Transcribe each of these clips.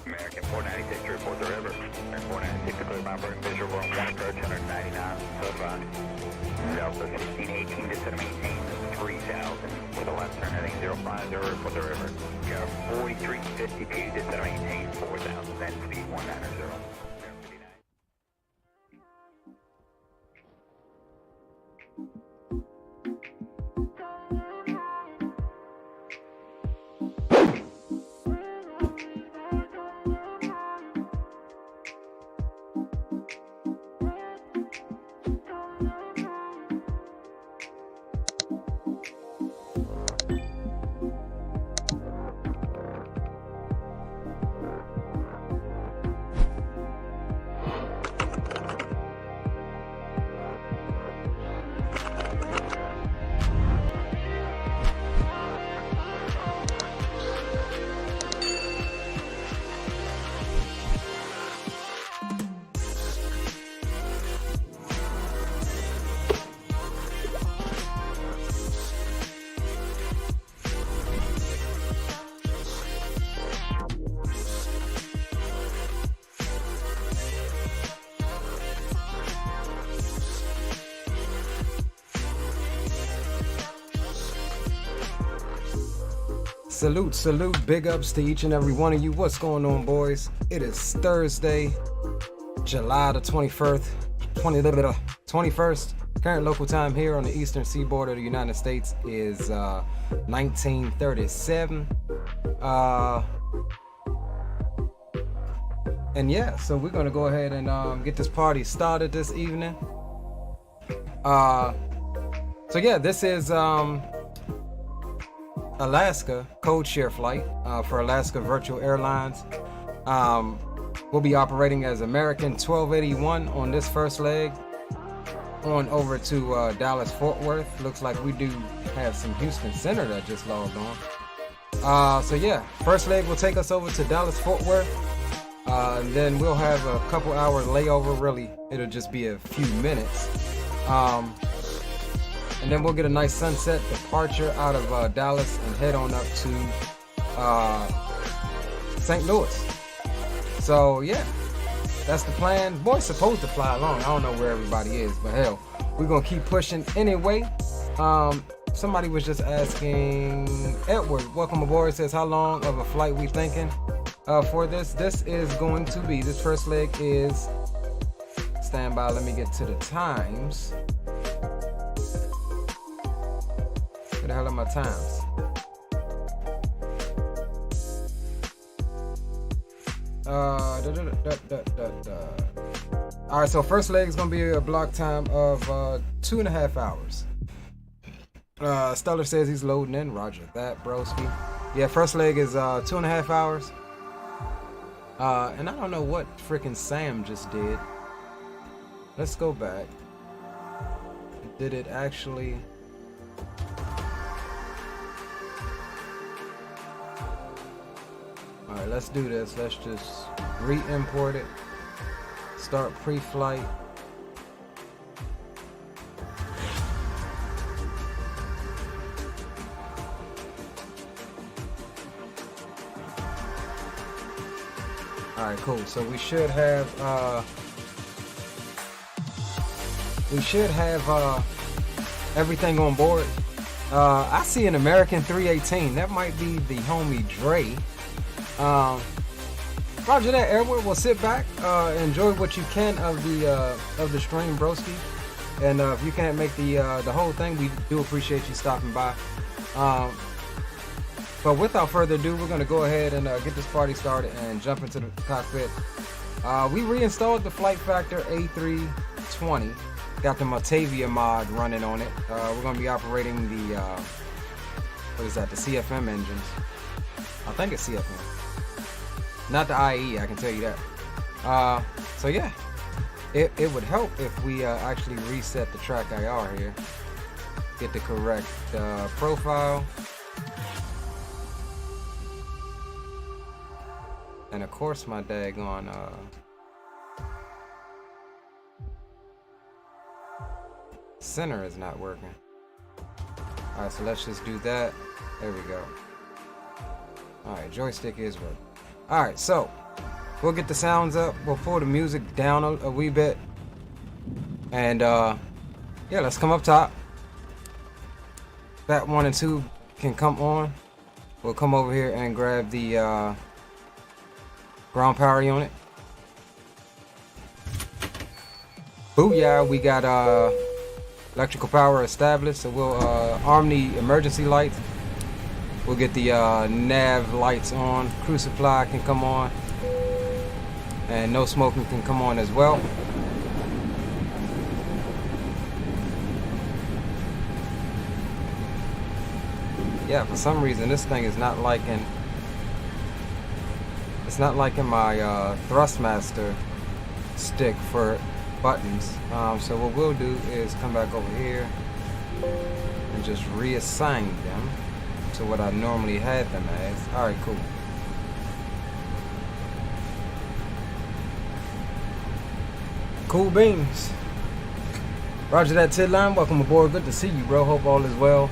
American 496 to report the river. American 496 to clear my burn visual on 1 approach 199, sub Delta 1618 to set maintain 3000 with a left turn heading 050 report the river. You got 4352 to set maintain 4000, then speed 190. Salute, big ups to each and every one of you. What's going on, boys? It is Thursday, July the 21st. Current local time here on the eastern seaboard of the United States is 1937. And yeah, so we're gonna go ahead and get this party started this evening. So yeah, this is Alaska code share flight for Alaska Virtual Airlines. We'll be operating as American 1281 on this first leg on over to Dallas Fort Worth. Looks like we do have some Houston Center that just logged on. So yeah, first leg will take us over to Dallas Fort Worth. And then we'll have a couple hour layover. Really, it'll just be a few minutes. And then we'll get a nice sunset departure out of Dallas and head on up to St. Louis. So yeah, that's the plan. Boy's supposed to fly along. I don't know where everybody is, but hell, we're gonna keep pushing anyway. Somebody was just asking, Edward, welcome aboard. Says, how long of a flight we thinking for this? This is going to be, this first leg is, stand by, let me get to the times. Where the hell are my times? All right, so first leg is gonna be a block time of 2.5 hours. Stellar says he's loading in. Roger that, broski. Yeah, first leg is 2.5 hours. And I don't know what freaking Sam just did. Let's go back. Did it actually? Alright, let's do this. Let's just re-import it. Start pre-flight. Alright, cool. So we should have everything on board. I see an American 318. That might be the homie Dre. Roger that, Edward. We'll sit back, enjoy what you can of the stream, broski. And if you can't make the whole thing, we do appreciate you stopping by. But without further ado, we're gonna go ahead and get this party started and jump into the cockpit. We reinstalled the FlightFactor A320. Got the Matavia mod running on it. We're gonna be operating the what is that? The CFM engines. I think it's CFM. Not the IE, I can tell you that. So yeah, it would help if we actually reset the track IR here. Get the correct profile. And of course my daggone center is not working. Alright, so let's just do that. There we go. Alright, joystick is working. Alright, so we'll get the sounds up. We'll pull the music down a wee bit. And yeah, let's come up top. That 1 and 2 can come on. We'll come over here and grab the ground power unit. Booyah, we got electrical power established, so we'll arm the emergency lights. We'll get the nav lights on. Crew supply can come on. And no smoking can come on as well. Yeah, for some reason this thing is not liking, it's not liking my Thrustmaster stick for buttons. So what we'll do is come back over here and just reassign them to what I normally had them as. Alright, cool. Cool beans. Roger that, Tidline. Welcome aboard. Good to see you, bro. Hope all is well.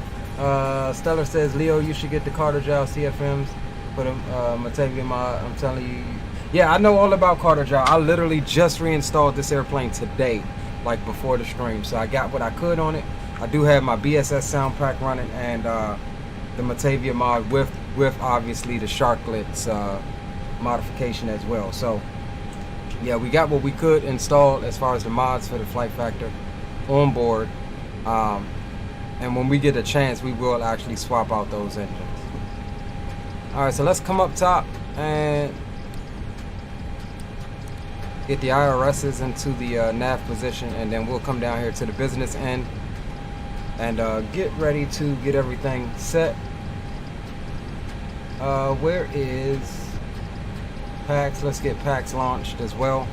Stellar says, Leo, you should get the Carter Jowl CFMs for the Matavia mod. I'm telling you. Yeah, I know all about Carter Jowl. I literally just reinstalled this airplane today, like before the stream. So I got what I could on it. I do have my BSS sound pack running and the Matavia mod with with obviously the sharklets modification as well. So yeah, we got what we could install as far as the mods for the FlightFactor on board, and when we get a chance we will actually swap out those engines. Alright, so let's come up top and get the IRSs into the nav position, and then we'll come down here to the business end and get ready to get everything set. Where is PAX? Let's get PAX launched as well.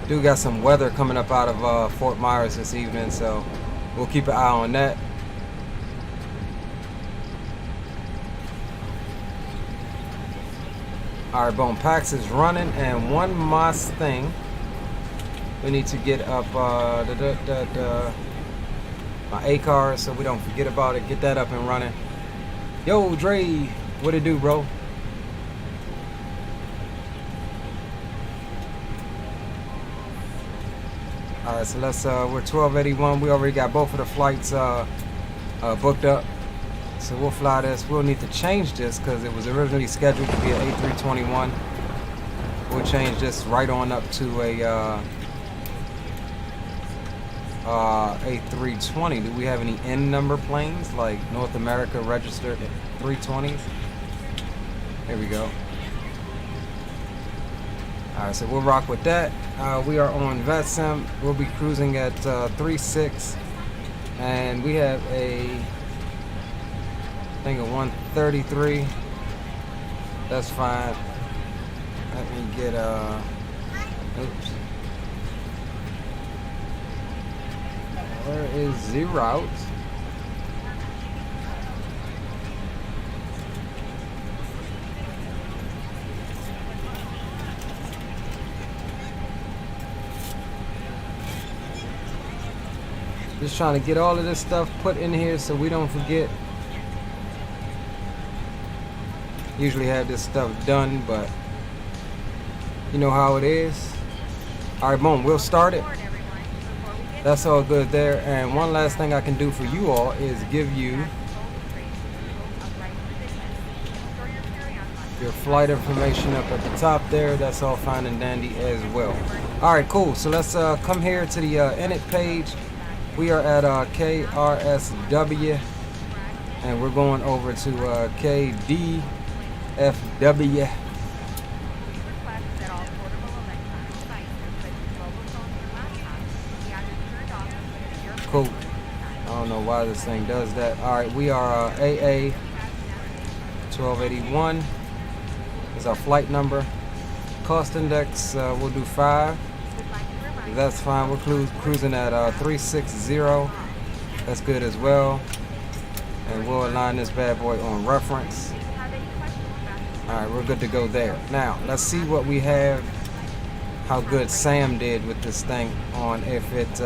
Do got some weather coming up out of Fort Myers this evening, so we'll keep an eye on that. Alright, boom, PAX is running, and one last thing, we need to get up my A card so we don't forget about it. Get that up and running. Yo, Dre, what it do, bro? Alright, so let's we're 1281. We already got both of the flights booked up, so we'll fly this. We'll need to change this because it was originally scheduled to be an A321. We'll change this right on up to a A320. Do we have any N number planes like North America registered 320s? There we go. Alright, so we'll rock with that. We are on VetSim. We'll be cruising at 3.6, and we have a thing of 133. That's fine. Let me get oops. Where is the route? Just trying to get all of this stuff put in here so we don't forget. Usually have this stuff done, but you know how it is. Alright, boom, we'll start it. That's all good there. And one last thing I can do for you all is give you your flight information up at the top there. That's all fine and dandy as well. Alright, cool. So let's come here to the init page. We are at KRSW, and we're going over to KDFW. Cool. I don't know why this thing does that. Alright, we are AA 1281 is our flight number. Cost index, we'll do 5. That's fine. We're cruising at 360. That's good as well. And we'll align this bad boy on reference. Alright, we're good to go there. Now, let's see what we have, how good Sam did with this thing on if it,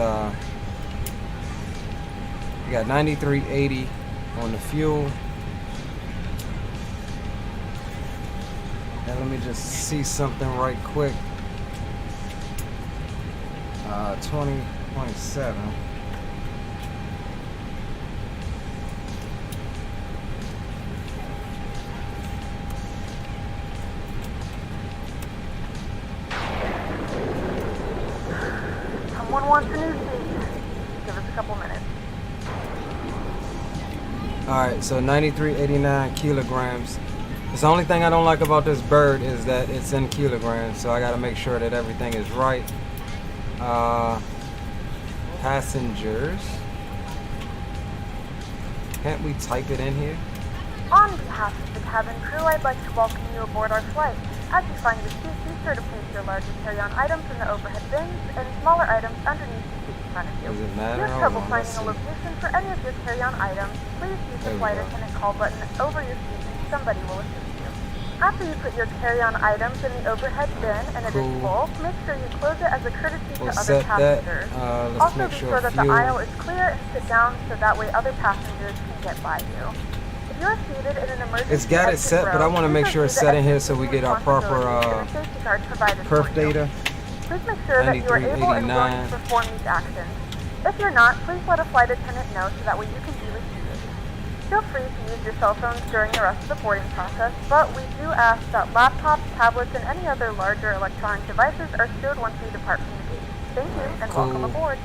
we got 9380 on the fuel. And let me just see something right quick. 20.7. Someone wants a new seat. Give us a couple minutes. Alright, so 9389 kilograms. The only thing I don't like about this bird is that it's in kilograms, so I gotta make sure that everything is right. Passengers. Can't we type it in here? On behalf of the cabin crew, I'd like to welcome you aboard our flight. As you find your seat, be sure to place your larger carry-on items in the overhead bins and smaller items underneath the seat in front of you. Does it matter? If you have trouble finding a location for any of your carry-on items, please use the flight attendant call button over your seat and somebody will assist you. After you put your carry-on items in the overhead bin and it is full, make sure you close it as a courtesy to other passengers. Also be sure that the aisle is clear and sit down so that way other passengers can get by you. If You're seated in an emergency It's got it exit set, but I row. want to make sure it's set in here so we get our proper Safety card provided perf for you. data. Please make sure that you are able and willing 9389. to perform these actions. If you're not, please let a flight attendant know so that way you can be reseated. Feel free to use your cell phones during the rest of the boarding process, but we do ask that laptops, tablets, and any other larger electronic devices are stowed once we depart from the gate. Thank you, and Cool. welcome aboard.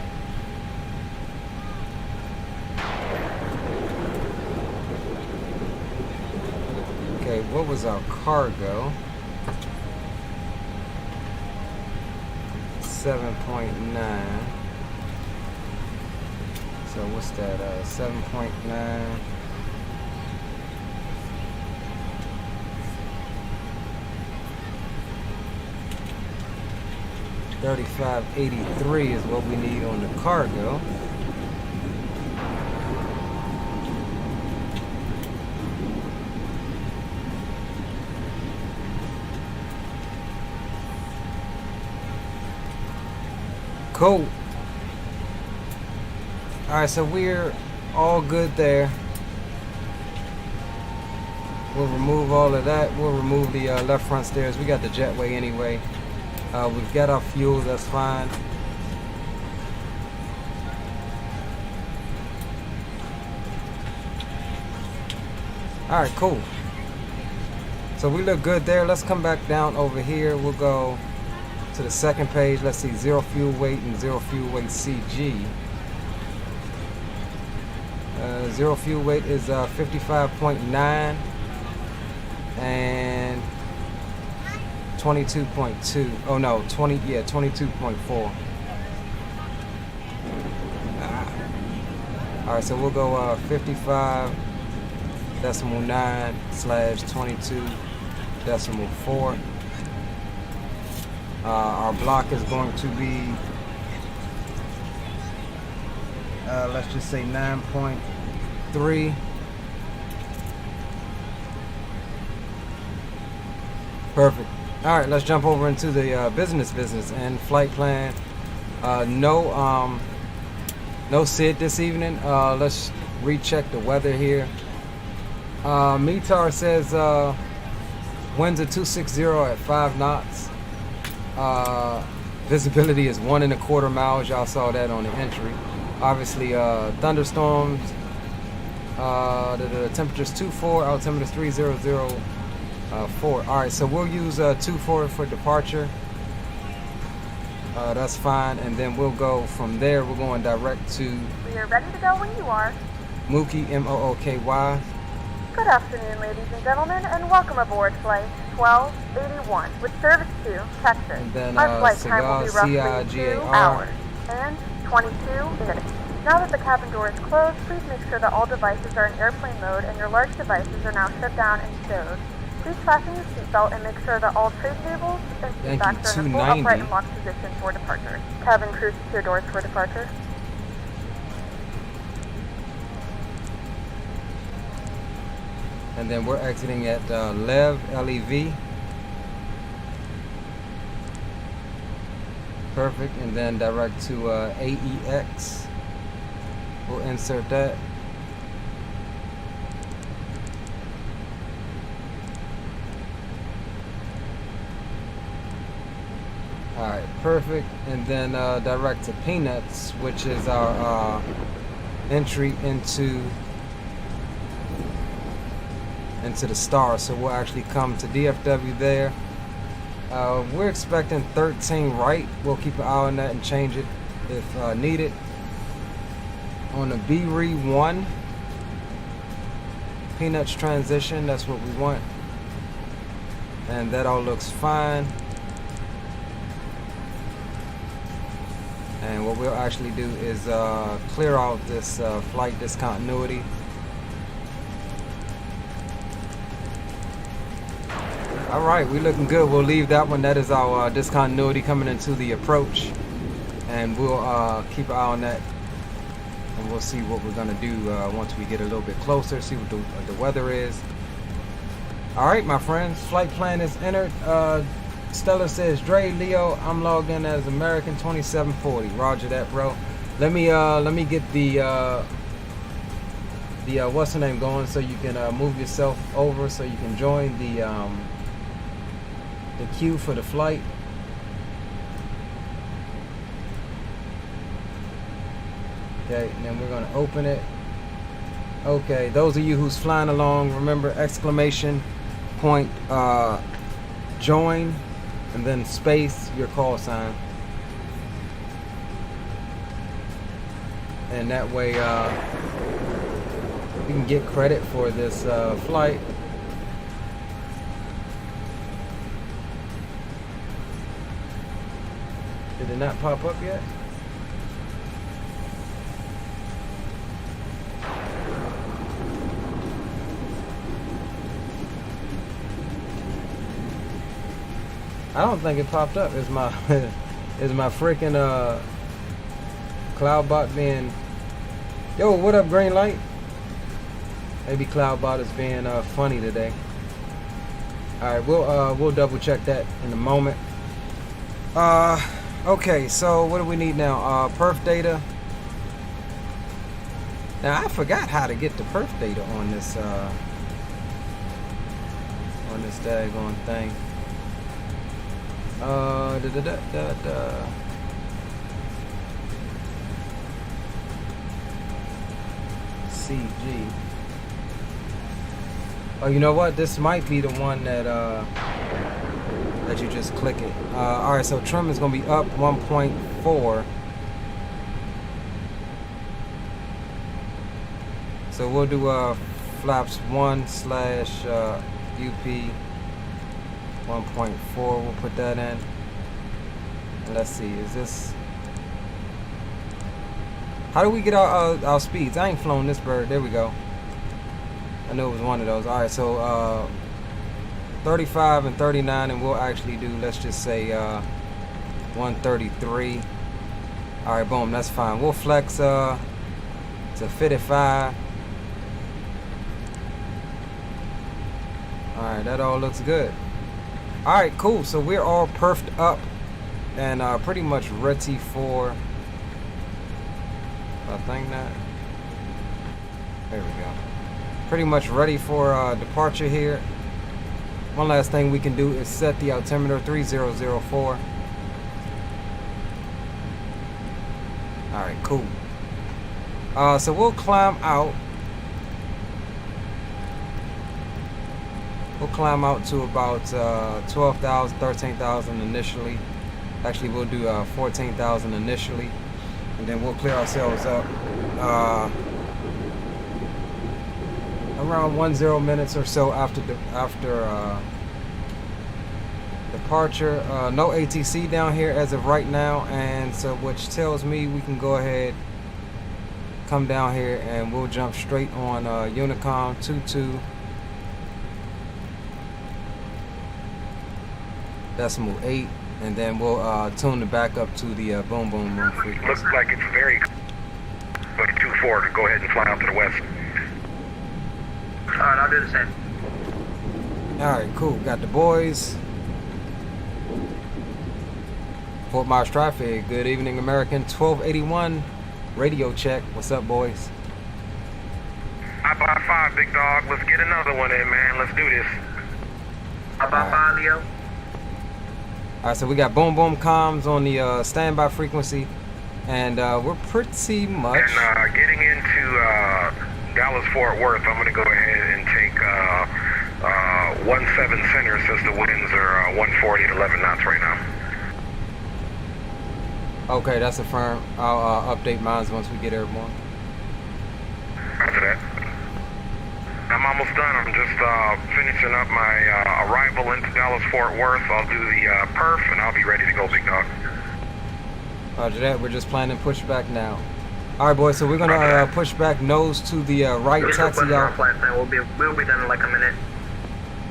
Okay, what was our cargo? 7.9. So what's that? 7.9. $35.83 is what we need on the cargo. Cool. Alright, so we're all good there. We'll remove all of that. We'll remove the left front stairs. We got the jetway anyway. We've got our fuel, that's fine. Alright, cool. So we look good there. Let's come back down over here. We'll go to the second page. Let's see, zero fuel weight and zero fuel weight CG. Zero fuel weight is 55.9 and 22.2. Oh no, 22.4. Alright, so we'll go 55.9/22.4. Our block is going to be, let's just say 9.3. Perfect. All right, let's jump over into the business and flight plan. No SID this evening. Let's recheck the weather here. METAR says winds are 260 at 5 knots. Visibility is 1.25 miles. Y'all saw that on the entry. Obviously, thunderstorms. The temperature's 24. Altimeter's 3004. All right, so we'll use 24 for departure. That's fine, and then we'll go from there. We're going direct to. We are ready to go when you are. Mookie, MOOKY. Good afternoon, ladies and gentlemen, and welcome aboard Flight 1281 with service to Texas. And then, our flight time will be roughly CIGAR. 2 hours and 22 minutes. Now that the cabin door is closed, please make sure that all devices are in airplane mode and your large devices are now shut down and stowed. Please fasten your seatbelt and make sure that all tray tables and seat backs are in a full upright and locked position for departure. Cabin crew, secure doors for departure. And then we're exiting at LEV. Perfect. And then direct to AEX. We'll insert that. Alright, perfect. And then direct to Peanuts, which is our entry into the star. So we'll actually come to DFW there. We're expecting 13 right. We'll keep an eye on that and change it if needed. On the BRE1 Peanuts transition, that's what we want. And that all looks fine. And what we'll actually do is clear out this flight discontinuity. Alright, we're looking good. We'll leave that one. That is our discontinuity coming into the approach. And we'll keep an eye on that. And we'll see what we're going to do once we get a little bit closer, see what the weather is. Alright, my friends. Flight plan is entered. Stellar says, Dre, Leo, I'm logged in as American 2740. Roger that, bro. Let me get the the what's the name going, so you can move yourself over so you can join the queue for the flight. Okay, and then we're gonna open it. Okay, those of you who's flying along, remember exclamation point join and then space your call sign, and that way you can get credit for this flight. Did it not pop up yet? I don't think it popped up. Is my is my freaking CloudBot being, yo, what up, green light? Maybe CloudBot is being funny today. All right, we'll double check that in a moment. Okay, so what do we need now? Perf data. Now I forgot how to get the perf data on this daggone thing. CG. Oh, you know what? This might be the one that you just click it. All right, so trim is gonna be up 1.4. So we'll do flaps 1/UP 1.4. We'll put that in. And let's see, is this? How do we get our speeds? I ain't flown this bird. There we go. I know it was one of those. All right, so 35 and 39, and we'll actually do, let's just say 133. All right, boom, that's fine. We'll flex to 55. All right, that all looks good. All right, cool. So we're all perfed up and pretty much ready for, I think that, there we go. Pretty much ready for departure here. One last thing we can do is set the altimeter 3004. All right, cool. So we'll climb out. We'll climb out to about 12,000, 13,000 initially. Actually, we'll do 14,000 initially, and then we'll clear ourselves up around 10 minutes or so after departure. No ATC down here as of right now, and so which tells me we can go ahead, come down here, and we'll jump straight on Unicom 22. Decimal 8, and then we'll tune it back up to the boom boom boom frequency. Looks like it's very, but 2-4, go ahead and fly out to the west. Alright, I'll do the same. Alright, cool. Got the boys. Fort Myers traffic. Good evening, American. 1281 radio check. What's up, boys? 555, big dog. Let's get another one in, man. Let's do this. 555, Leo. Alright, so we got boom boom comms on the standby frequency, and we're pretty much. And getting into Dallas Fort Worth, I'm going to go ahead and take 17 center since the winds are 140 at 11 knots right now. Okay, that's affirmed. I'll update mines once we get airborne. After that, I'm almost done. I'm just finishing up my arrival into Dallas Fort Worth. I'll do the perf and I'll be ready to go, big dog. Roger that. We're just planning pushback now. All right, boys. So we're gonna push back nose to the right, taxi out. We'll be done in like a minute.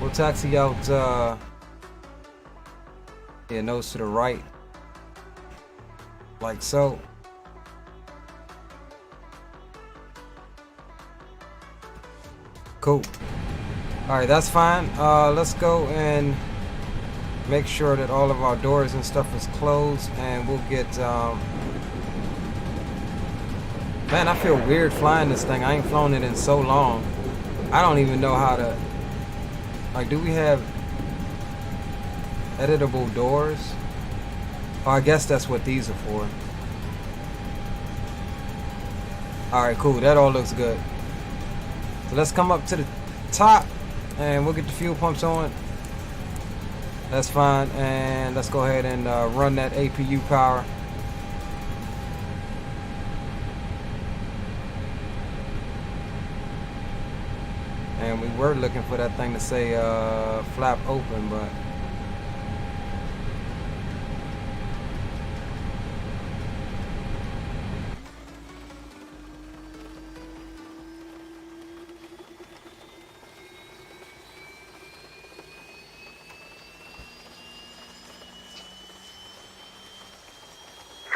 We'll taxi out. Yeah, nose to the right, like so. Cool. All right, that's fine. Let's go and make sure that all of our doors and stuff is closed, and we'll get Man, I feel weird flying this thing. I ain't flown it in so long. I don't even know how to... Like, do we have editable doors? Oh, I guess that's what these are for. Alright, cool. That all looks good. So let's come up to the top and we'll get the fuel pumps on. That's fine. And let's go ahead and run that APU power. And we were looking for that thing to say flap open, but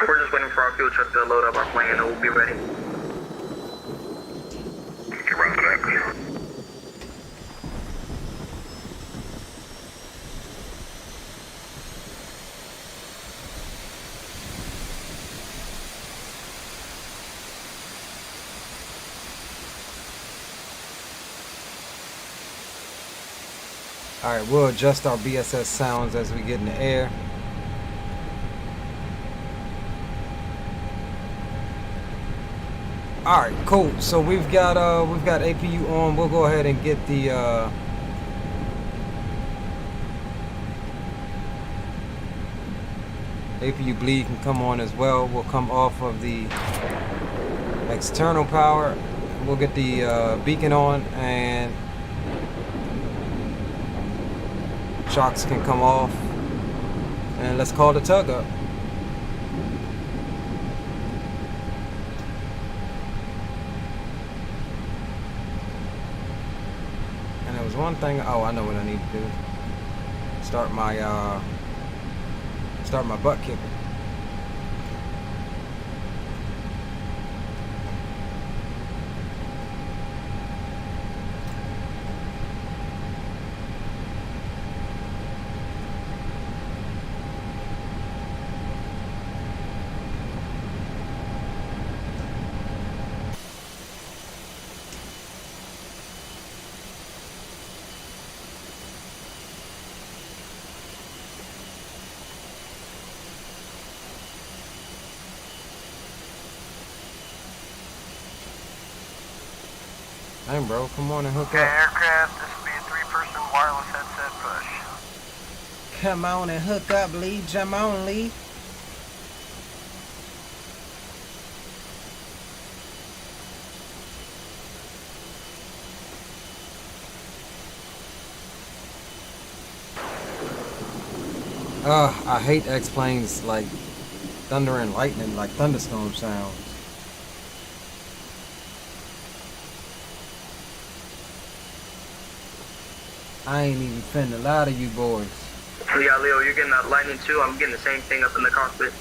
we're just waiting for our fuel truck to load up our plane and we'll be ready. Get right to that. alright, we'll adjust our BSS sounds as we get in the air. Alright, cool. So we've got APU on. We'll go ahead and get the APU bleed can come on as well. We'll come off of the external power. We'll get the beacon on and shocks can come off. And let's call the tug up. And there was one thing, oh, I know what I need to do. Start my butt kicker. Hey bro, come on and hook Okay, up. aircraft, this will be a 3-person wireless headset push. Come on and hook up, Lee. Jump on, Lee. I hate X-planes like thunder and lightning, like thunderstorm sounds. I ain't even finna lie to you boys. Yeah, Leo, you're getting that lightning too. I'm getting the same thing up in the cockpit.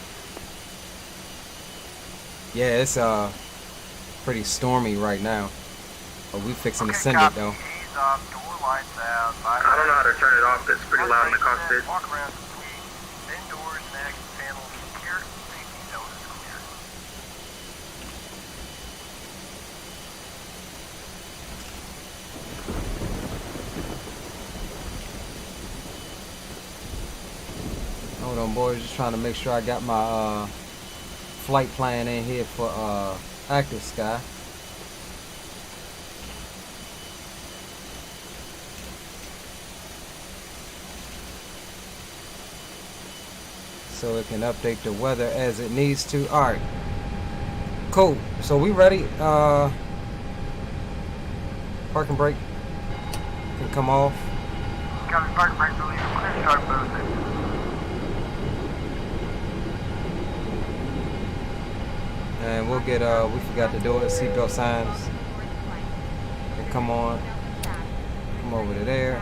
Yeah, it's pretty stormy right now. But we fixing to send it copy. though. Ease off, door lights out. I don't know how to turn it off, it's pretty loud in the cockpit. Walk around the suite. Then doors, next, panels secure. Safety zone is clear. Hold on, boys. Just trying to make sure I got my flight plan in here for active sky. So it can update the weather as it needs to. All right, cool. So we ready. Parking brake can come off. Copy, park brake release. Clear start boosted. And we'll get, we forgot to do it, seatbelt signs. And come on. Come over to there.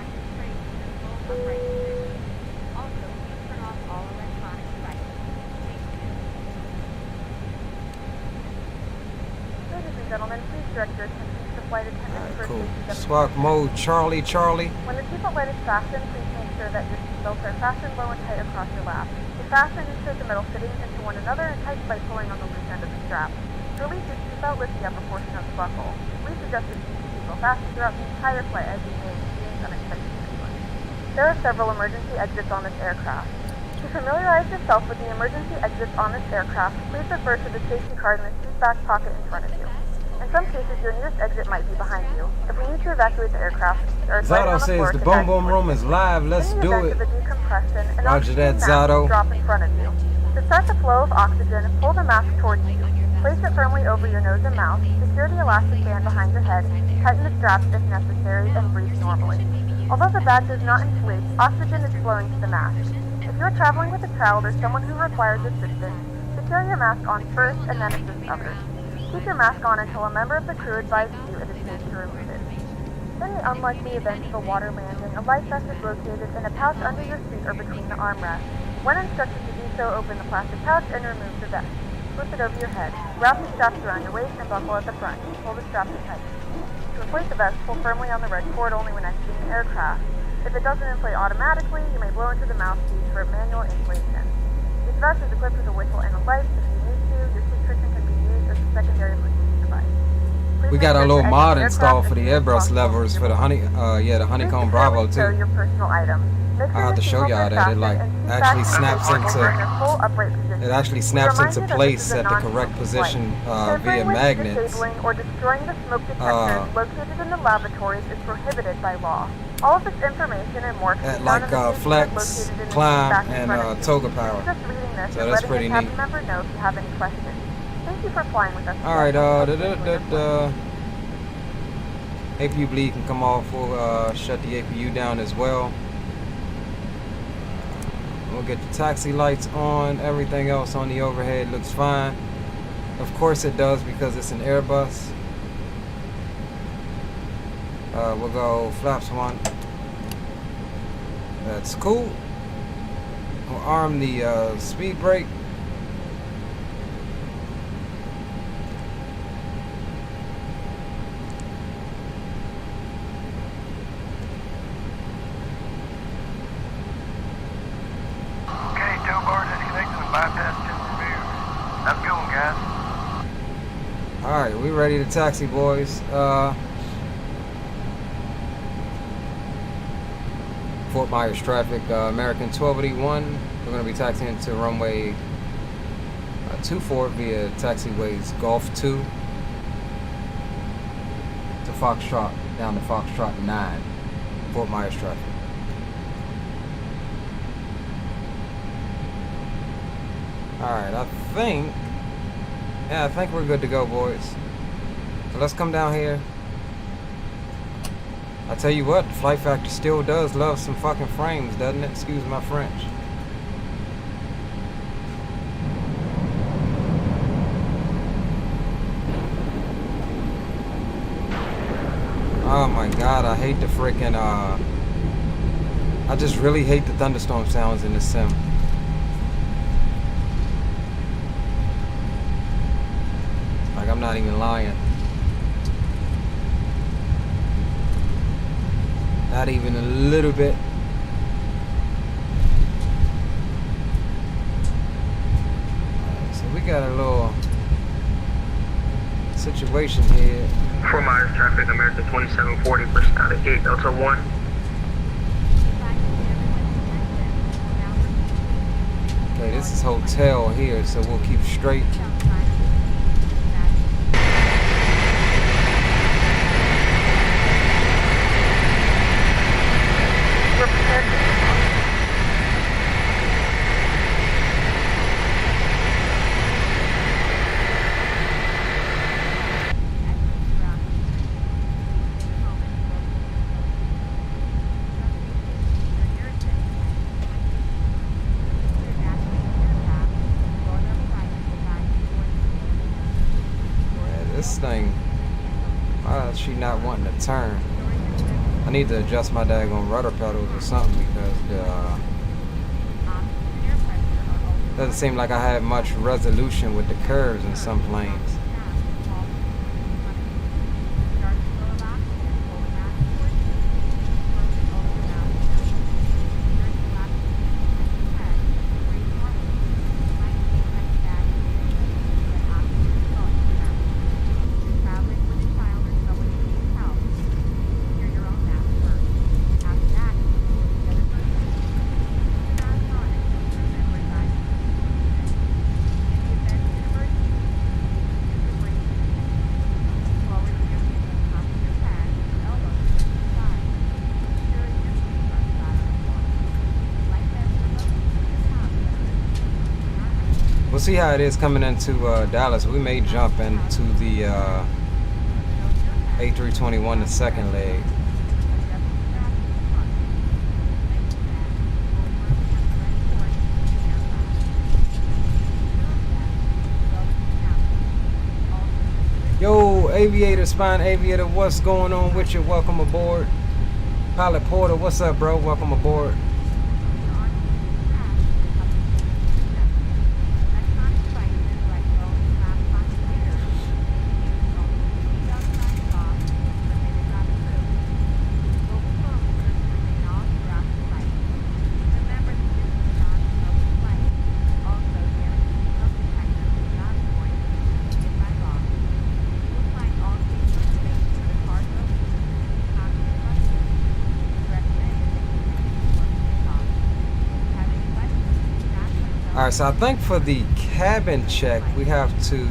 Ladies and gentlemen, please direct your attention to the flight attendant's first Cool. safety Swap mode, Charlie, Charlie. When the seatbelt light is fastened, please make sure that your seatbelts are fastened low and tight across your lap. To fasten, insert the middle fittings into one another and tighten by pulling on the loose end of the strap. To release your seatbelt, lift the upper portion of the buckle. We suggest that you keep seatbelt fastened throughout the entire flight as you may experience unexpected turbulence. There are several emergency exits on this aircraft. To familiarize yourself with the emergency exits on this aircraft, please refer to the safety card in the seat back pocket in front of you. In some cases, your nearest exit might be behind you. If we need to evacuate the aircraft, there is lighting on Zato the floor says the to Boom guide you Boom towards Room is live. Let's In the do event it. of a decompression, an Roger oxygen that, mask Zato. will drop in front of you. To start the flow of oxygen, pull the mask towards you. Place it firmly over your nose and mouth, secure the elastic band behind your head, tighten the straps if necessary, and breathe normally. Although the bag does not inflate, oxygen is flowing to the mask. If you are traveling with a child or someone who requires assistance, secure your mask on first and then assist others. Keep your mask on until a member of the crew advises you it is safe to remove it. In the unlikely event of a water landing, a life vest is located in a pouch under your seat or between the armrests. When instructed to do so, open the plastic pouch and remove the vest. Slip it over your head. Wrap the straps around your waist and buckle at the front. Pull the straps tight. To inflate the vest, pull firmly on the red cord only when exiting the aircraft. If it doesn't inflate automatically, you may blow into the mouthpiece for manual inflation. This vest is equipped with a whistle and a light. If you need to, your seat cushion can be used as a secondary listening device. Please We got make a sure little to mod exit installed for the aircraft airbrush as soon as levers for the possible. the honeycomb Bravo Stow too. your personal items. Make sure I'll have your to show seatbelts y'all are that. It like fastened and seat actually backs are snaps fastened into over in their full upright position. it actually We snaps remind into you that place this is a at the correct non-smoking position flight. via Tampering with, magnets. disabling, or destroying the smoke detectors located in the lavatories is prohibited by law. All of this information and more can At be like found in the flex, located in the climb, seat back in and front of you. toga power. Just reading this So and that's letting pretty a cabin neat. member know if you have any questions. Thank you for flying with us. All right, today. APU bleed can come off. We'll shut the APU down as well. We'll get the taxi lights on. Everything else on the overhead looks fine. Of course it does because it's an Airbus. We'll go flaps 1. That's cool. We'll arm the speed brake. Okay, tow bar disconnected and bypass tip removed. How's it going, guys? Alright, we ready to taxi, boys. Fort Myers traffic, American 1281. We're going to be taxiing to runway 24 via taxiways Golf 2 to Foxtrot, down to Foxtrot 9, Fort Myers traffic. Alright, I think we're good to go, boys. So let's come down here. I tell you what, FlightFactor still does love some fucking frames, doesn't it? Excuse my French. Oh my god, I hate the freaking I just really hate the thunderstorm sounds in this sim. Like, I'm not even lying. Not even a little bit. So we got a little situation here. Fort Myers traffic, American 2740, pushing out of gate Delta 1. Okay, this is hotel here, so we'll keep straight. We're prepared to This thing, why is she not wanting to turn? I need to adjust my daggone rudder pedals or something because doesn't seem like I have much resolution with the curves in some planes. see how it is coming into Dallas. We may jump into the A321, the second leg. Yo, Aviator, Spine Aviator, what's going on with you? Welcome aboard. Pilot Porter, what's up, bro? Welcome aboard. Alright, so I think for the cabin check, we have to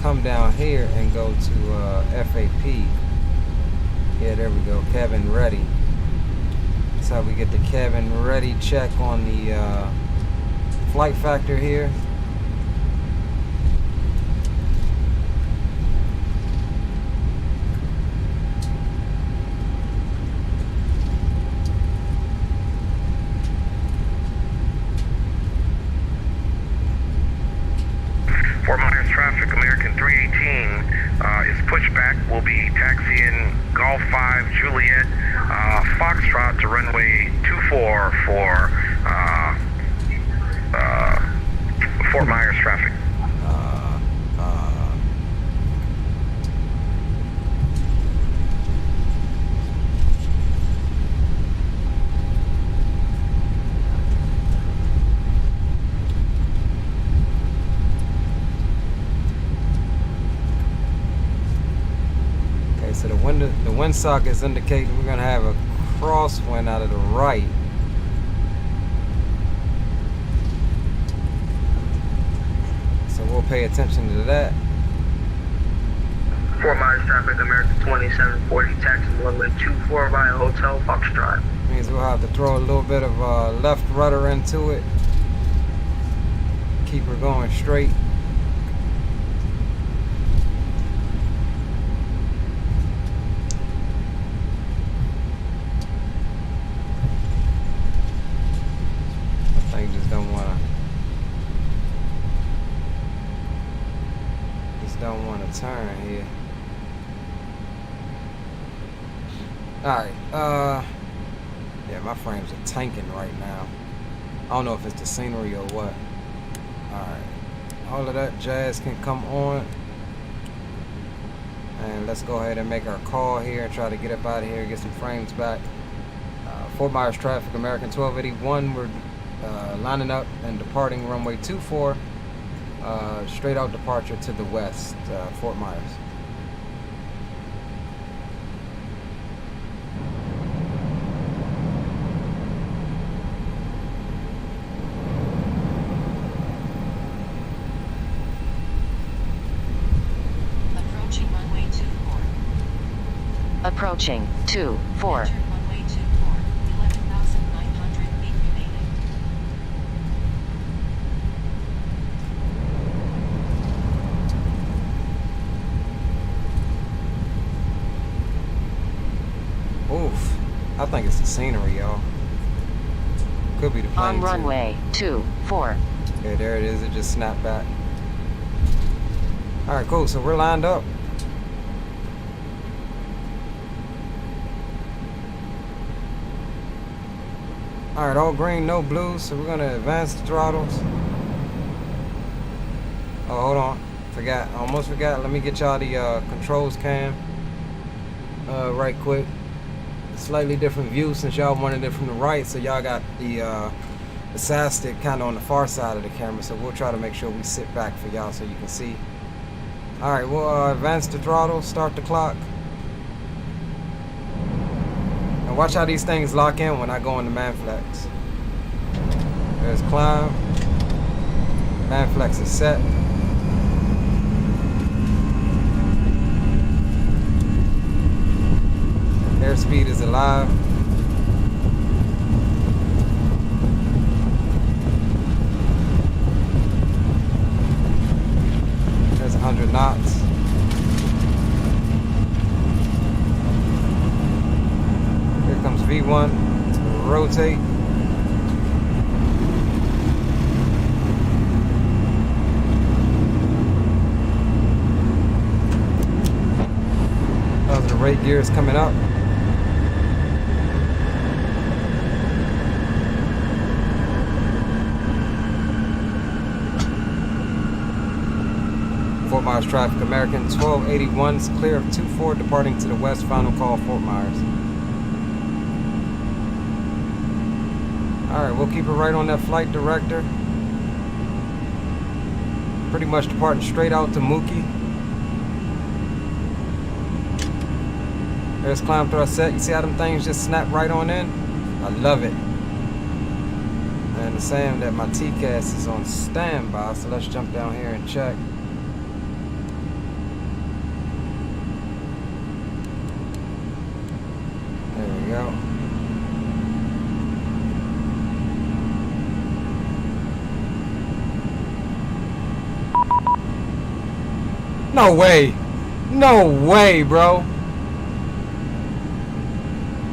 come down here and go to FAP. Yeah, there we go, cabin ready. That's how we get the cabin ready check on the FlightFactor here. Fort Myers traffic, American 318 is pushed back. We'll be taxiing Golf 5 Juliet Foxtrot to runway 24 for Fort Myers traffic. So the windsock is indicating we're going to have a crosswind out of the right. So we'll pay attention to that. Fort Myers traffic, American 2740, taxi runway 24 via Hotel Foxtrot. Means we'll have to throw a little bit of left rudder into it. Keep her going straight. Don't want to turn here. Alright, yeah, my frames are tanking right now. I don't know if it's the scenery or what. Alright, all of that jazz can come on. And let's go ahead and make our call here and try to get up out of here, get some frames back. Fort Myers traffic, American 1281, we're lining up and departing runway 24. Straight out departure to the west, Fort Myers. Approaching runway 24. Approaching 24. Enter runway 24, 11,900 feet remaining. Oof, I think it's the scenery, y'all. Could be the plane. On runway 24. Yeah, there it is. It just snapped back. All right, cool. So we're lined up. All right, all green, no blue. So we're gonna advance the throttles. Oh, hold on. Forgot. I almost forgot. Let me get y'all the controls cam right quick. Slightly different view since y'all wanted it from the right, so y'all got the side stick kind of on the far side of the camera, so we'll try to make sure we sit back for y'all so you can see. Alright, we'll advance the throttle, start the clock, and watch how these things lock in when I go into Manflex. There's climb, Manflex is set. Airspeed is alive. 100 knots. Here comes V1. Rotate. Those are the rate gears coming up. Fort Myers traffic, American 1281 is clear of 24 departing to the west. Final call, Fort Myers. Alright, we'll keep it right on that flight director. Pretty much departing straight out to Mookie. There's climb thrust set. You see how them things just snap right on in? I love it. And it's saying that my TCAS is on standby, so let's jump down here and check. There we go. No way! No way, bro!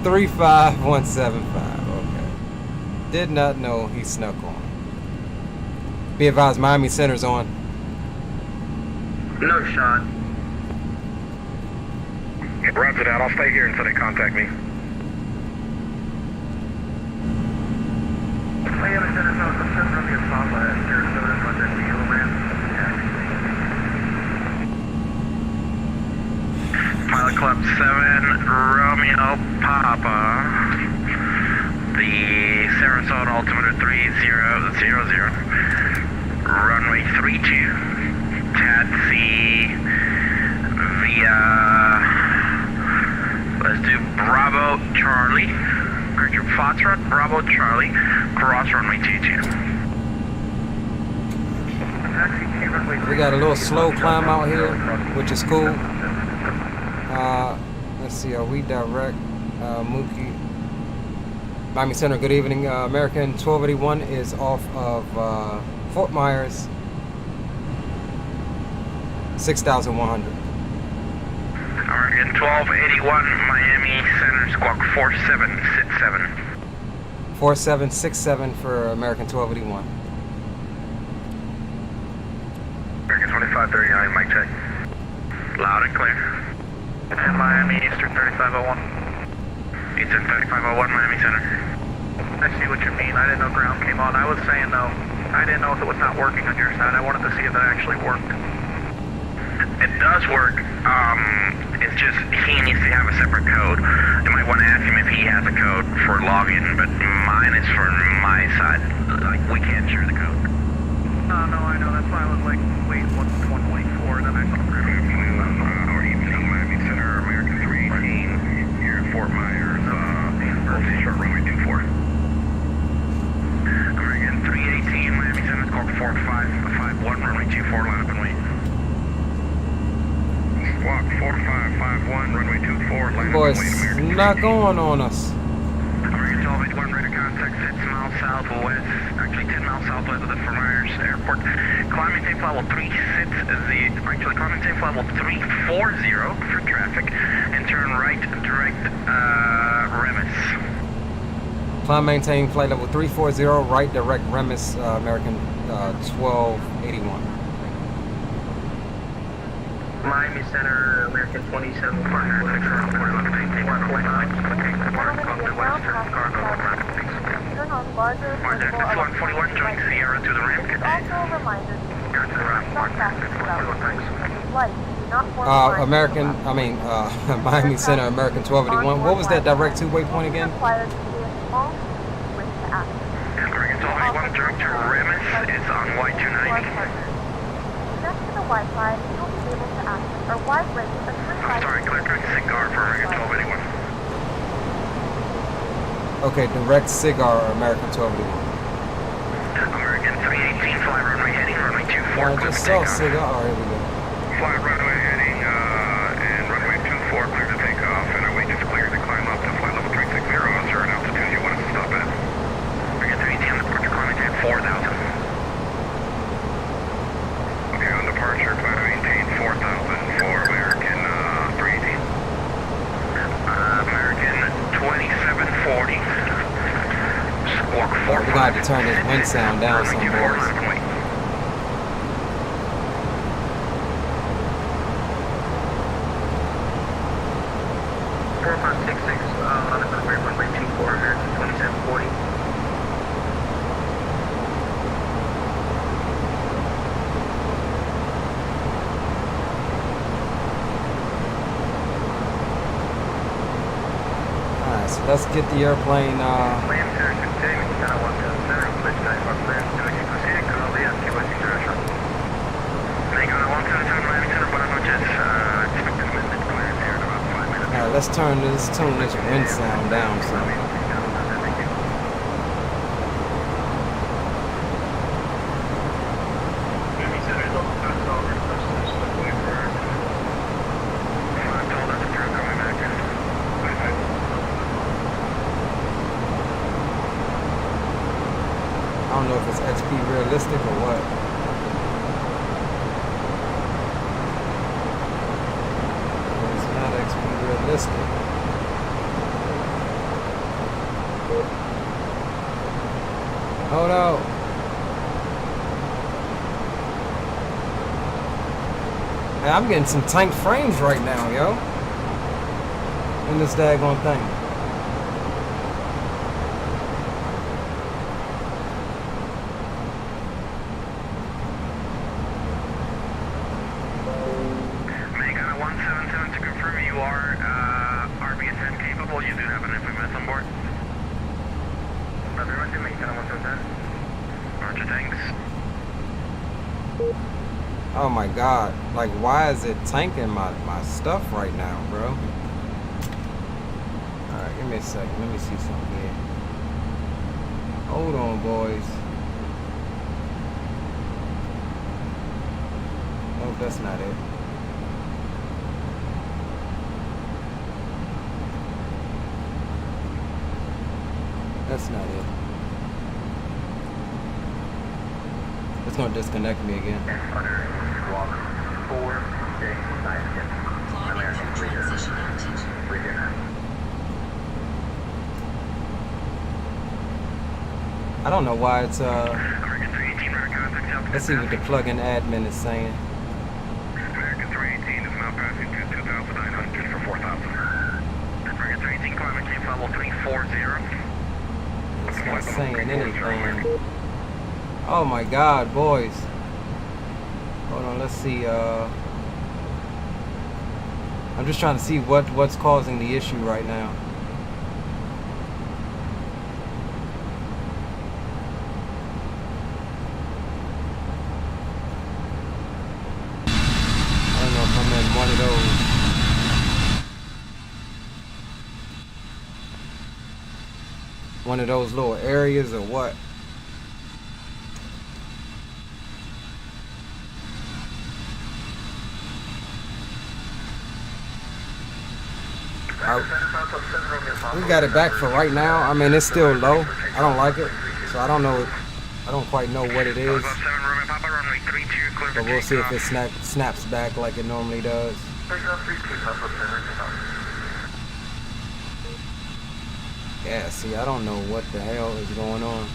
35175, okay. Did not know he snuck on. Be advised, Miami Center's on. No shot. Roger that. I'll stay here until they contact me. Miami Center's on the center of the assault last year, so that's what that deal, man. Pilot Club 7, Romeo Papa. The Sarasota altimeter 3000. Runway 32. Taxi via, let's do Bravo Charlie. Richard Foxtrot, Bravo Charlie, cross runway 22. We got a little slow climb out here, which is cool. Let's see, are we direct? Mookie. Miami Center, good evening. American 1281 is off of Fort Myers, 6,100. American 1281, Miami Center, squawk 4767. 4767 for American 1281. American 2539, mic check. Loud and clear. And Miami Eastern 3501. Eastern 3501, Miami Center. I see what you mean. I didn't know ground came on. I was saying no. I didn't know if it was not working on your side. I wanted to see if it actually worked. It does work. It's just he needs to have a separate code. You might want to ask him if he has a code for login, but mine is for my side. Like, we can't share the code. No, I know. That's why I was like, wait, what's 124? And then I saw ground. Miami Center, American 318, here at Fort Myers, short runway 24. American 318, Miami Center, squawk 4551, runway 24, line up and wait. Squawk 4551, runway 24, line up and wait. Boys, not going on us. American 1281, radar contact 6 miles southwest, actually 10 miles southwest of the Fort Myers Airport. Climbing safe level 360, actually climbing safe level 340 for traffic, and turn right direct Remis. Climb maintain flight level 340, right direct Remis, American 1281. Miami Center, American 27. Martin 6141, join Sierra to the ramp. Also a reminder to American, Miami Center, American 1281. What was that direct two-way point again? American 1281, direct to Remis. It's on Y290. Next to the Wi-Fi, you'll be able to access our wide range of I'm sorry, clear direct Cigar for American 1281. Okay, direct Cigar, American 1281. American 318, fly runway heading, runway 24, I clear just to saw take off. Cigar. Here we go. Fly runway heading, and runway 24, clear to take off, and our wing is clear to climb up to flight level 360, is there an altitude you want us to stop at? American 318, departure climbing to 4,000. Okay, on departure, plan to maintain 4,000 might have to turn this wind sound down some, boys. Let's get the airplane. Let's tune this wind sound down some. I don't know if it's XP realistic or what. It's not XP realistic. Oh no. Hey, I'm getting some tank frames right now, yo. In this daggone thing. Oh my god, like why is it tanking my stuff right now, bro? Alright, give me a second, let me see something here. Hold on, boys. Nope, that's not it. That's not it. It's gonna disconnect me again. I don't know why it's let's see what the plugin admin is saying. American 318 is now passing to 2,900 for 4,000. American 318 climbing change level 340. It's not saying anything. Oh my god, boys. Hold on, let's see. I'm just trying to see what's causing the issue right now. I don't know if I'm in one of those little areas or what. We got it back for right now. I mean, it's still low. I don't like it, so I don't know. I don't quite know what it is. But we'll see if it snaps back like it normally does. Yeah, see, I don't know what the hell is going on.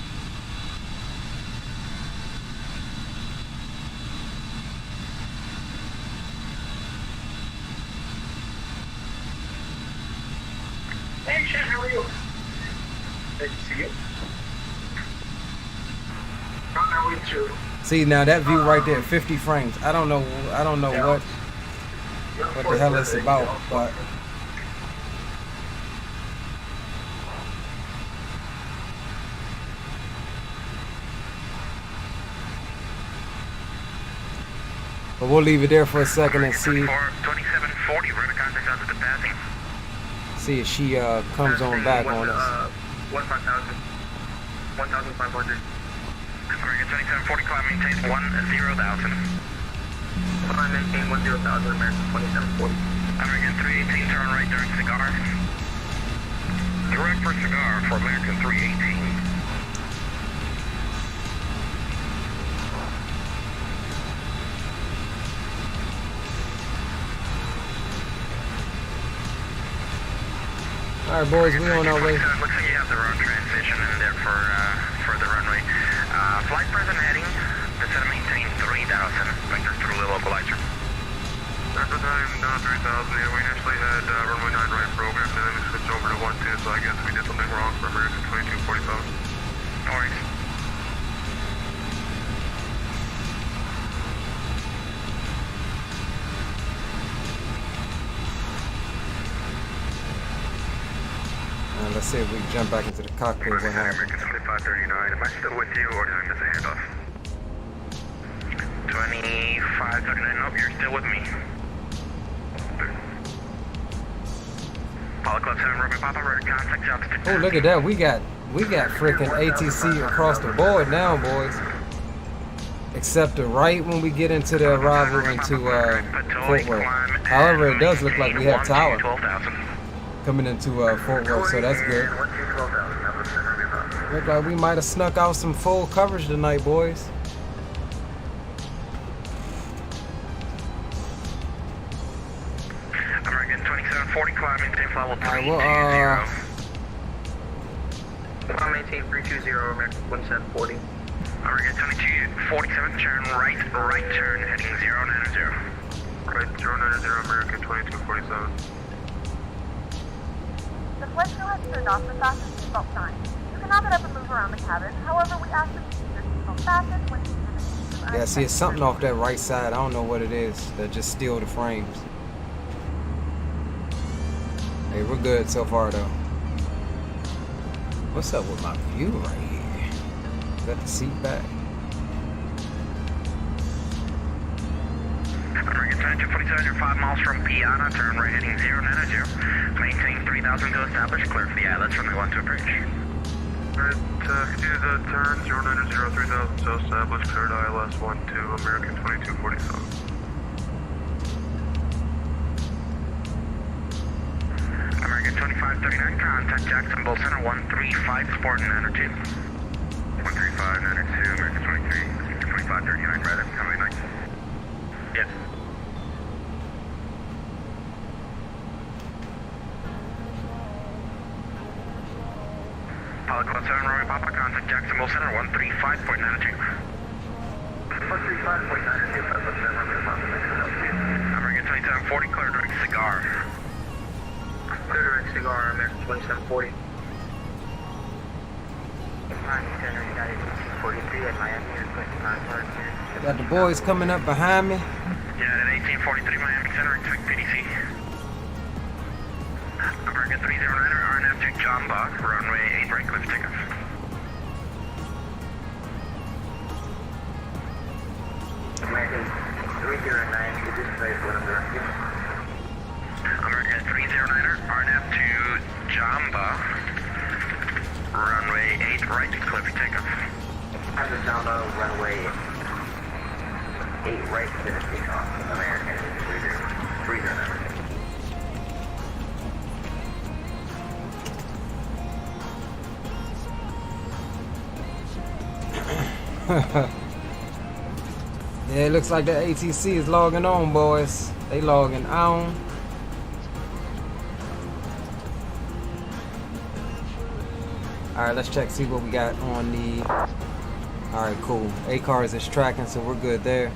Hey, Shen, how are you? Nice to see you. On our way to. See, now that view right there, 50 frames. I don't know what the hell it's about, but we'll leave it there for a second and see. 2740, we're gonna contact us at the passing. See if she comes on back on us. 1,500. American 2740, climb maintains 10,000. Climb maintain 10,000, American 2740. American 318, turn right during cigar. Direct for cigar for American 318. Alright boys, we on our way. Looks like you have the wrong transition in there for for the runway. Flight present heading, descend and maintain 3000, vector through the localizer. Central time, 3000, yeah, we initially had runway 9 right programmed, and then we switched over to 12, so I guess we did something wrong for American 2247. No worries. Let's see if we can jump back into the cockpit. What happened? American 2539, am I still with you or did I miss a handoff? 2539, nope, you're still with me. Apollo Club 7, Ruby Papa, ready to contact you altitude. Oh, look at that. We got freaking ATC across the board now, boys. Except the right when we get into the arrival into Fort Worth. However, it does look like we have tower coming into Fort Worth, so that's good. Look like we might have snuck out some full coverage tonight, boys. American 2740, climb, maintain level 320. Alright, Climb, maintain 320, American 2740. American 2247, turn right turn, heading 090. Right, 090, American 2247. The flight crew has turned off the fasten seatbelt sign. You can have it up and move around the cabin. However, we ask that you keep your seatbelt fastened when you yeah, see, it's something off that right side. I don't know what it is. That just steal the frames. Hey, we're good so far, though. What's up with my view right here? Is that the seat back? American 2247, you're 5 miles from Piana, turn right heading 090. Maintain 3000 to establish, clear for the islands, runway 1 to approach. Alright, continue the turn, 090, 3000 to establish, cleared ILS 12, American 2247. American 2539, contact Jacksonville Center 135 Sport and Energy. 13592, American 2539, rather, coming night. Yes. Apollo Club 7, Romy Papa, contact Jacksonville Center 135.92. 135.92, American 2740, clear direct cigar. Clear direct cigar, American 2740. Got the boys coming up behind me. Yeah, at 1843 Miami Center, expect PDC. American 309, RNF to Jamba, runway 8 right, cliff takeoff. American 309, you just say what I'm doing. American 309er, RNF to Jamba, runway 8 right, cliff takeoff. Have the Jamba runway 8 right to the takeoff. American 309. Yeah, it looks like the ATC is logging on, boys. They logging on. Alright, let's check, see what we got on the... Alright, cool. A-Cars is tracking, so we're good there.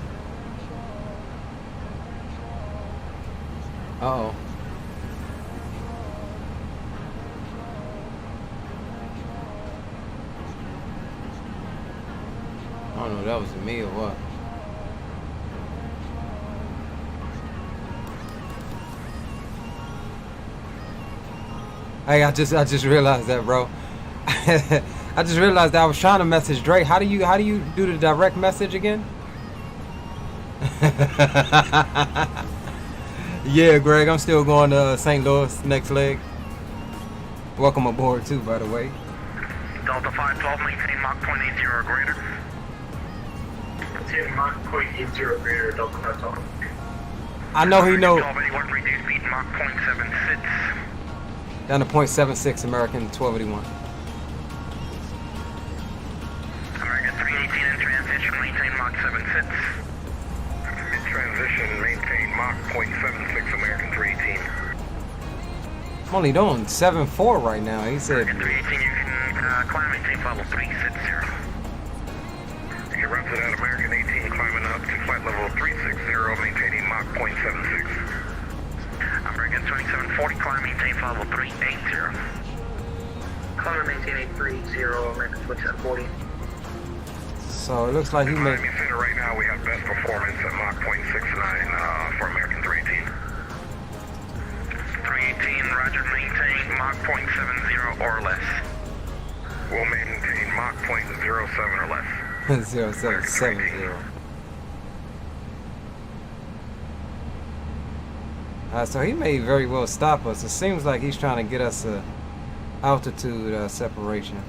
Uh-oh. I don't know if that was me or what. Hey, I just realized that, bro. I just realized that I was trying to message Dre. How do you do the direct message again? Yeah, Greg, I'm still going to St. Louis next leg. Welcome aboard too, by the way. Delta 512, maintain Mach 0.80 or greater. Maintain Mach 0.80 or greater, Delta 512. I know he knows. 1281, reduce speed Mach 0.76. Down to 0.76, American 1281. American 318 in transition, maintain Mach 76. In transition, maintain Mach 0.76, American 318. I'm only doing 7.4 right now. He said. American 318, you can Climb maintain flight level 360. Okay, roger that. American 18 climbing up to flight level 360, maintaining Mach 0.76. American 2740, climb maintain flight level 380. Climb and maintain 830, American 2740. So it looks like he made. Miami Center right now, we have best performance at Mach 0.69 for American 318. 318, roger, maintain Mach 0.70 or less. We'll maintain Mach 0.07 or less. 0770. So he may very well stop us. It seems like he's trying to get us a altitude separation.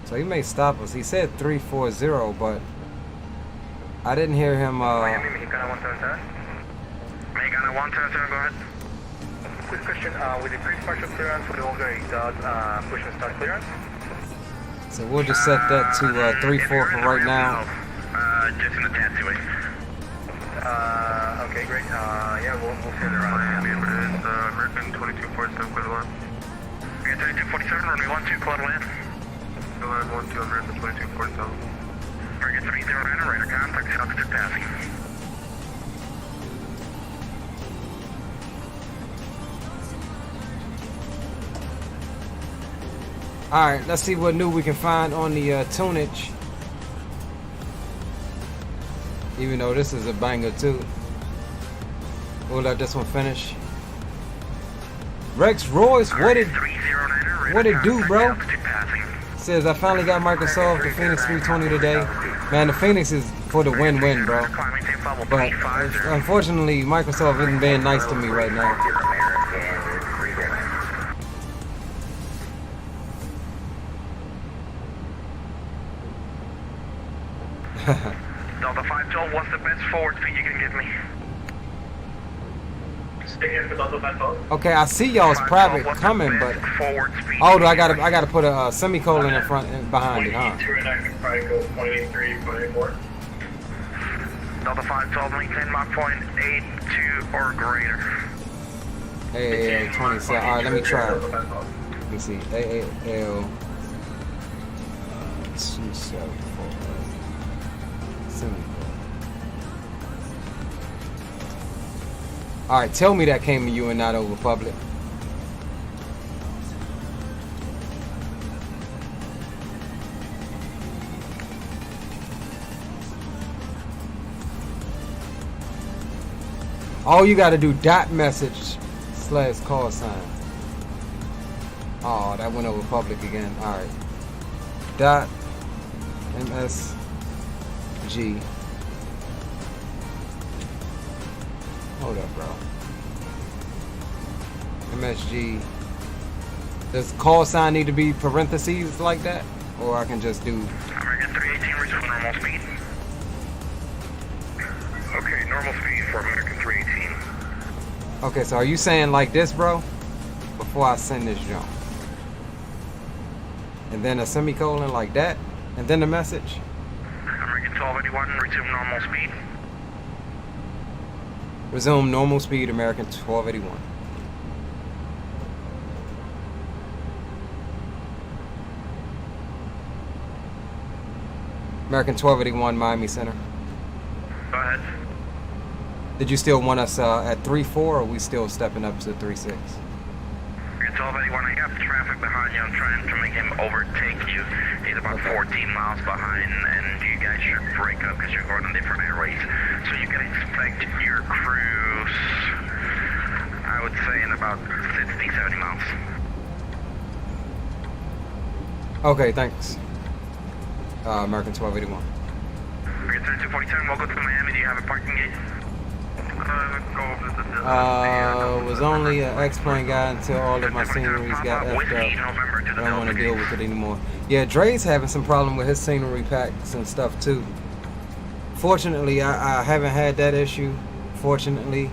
So he may stop us. He said 340, but I didn't hear him. Miami, Mexicana 177. Mexicana 177, go ahead. Quick question, with the pre-partial clearance for the older, it does push and start clearance? So we'll just set that to 3-4 for right now. Just in the taxiway. Okay, great. Yeah, we'll see you around. Miami, it's American 2247, clear the line. Okay, 2247, runway 12, clear the land. Clear line 12, American 2247. American 309, radar contact, altitude passing. Alright, let's see what new we can find on the tunage. Even though this is a banger too. We'll let this one finish. Rex Royce, what it do, bro? Says I finally got Microsoft the Phoenix 320 today. Man, the Phoenix is for the win-win, bro. But unfortunately, Microsoft isn't being nice to me right now. Delta 512, what's the best forward speed you can give me? Okay, I see y'all's private coming, but oh, I gotta put a semicolon in front and behind it, huh? Delta 512, maintain Mach 0.82 or greater. Hey, 27. All right, let me try it. Let me see. AAL 274. All right, tell me that came to you and not over public. Oh, you got to do dot message / call sign. Oh, that went over public again. All right. Dot MSG. Hold up, bro. MSG. Does call sign need to be parentheses like that? Or I can just do... American 318, resume normal speed. Okay, normal speed for American 318. Okay, so are you saying like this, bro? Before I send this jump. And then a semicolon like that? And then the message? American 1281, resume normal speed. Resume normal speed, American 1281. American 1281, Miami Center. Go ahead. Did you still want us at 3-4 or are we still stepping up to 3-6? American 1281, I got traffic behind you. I'm trying to make him overtake you. He's about 14 miles behind, and you guys should break up because you're going on different airways. So you can expect your cruise, I would say, in about 60, 70 miles. Okay, thanks. American 1281. American 3247, welcome to Miami. Do you have a parking gate? Was only an X-Plane guy until all of my sceneries got effed up. I don't want to deal with it anymore. Yeah, Dre's having some problem with his scenery packs and stuff too. Fortunately, I haven't had that issue. Fortunately.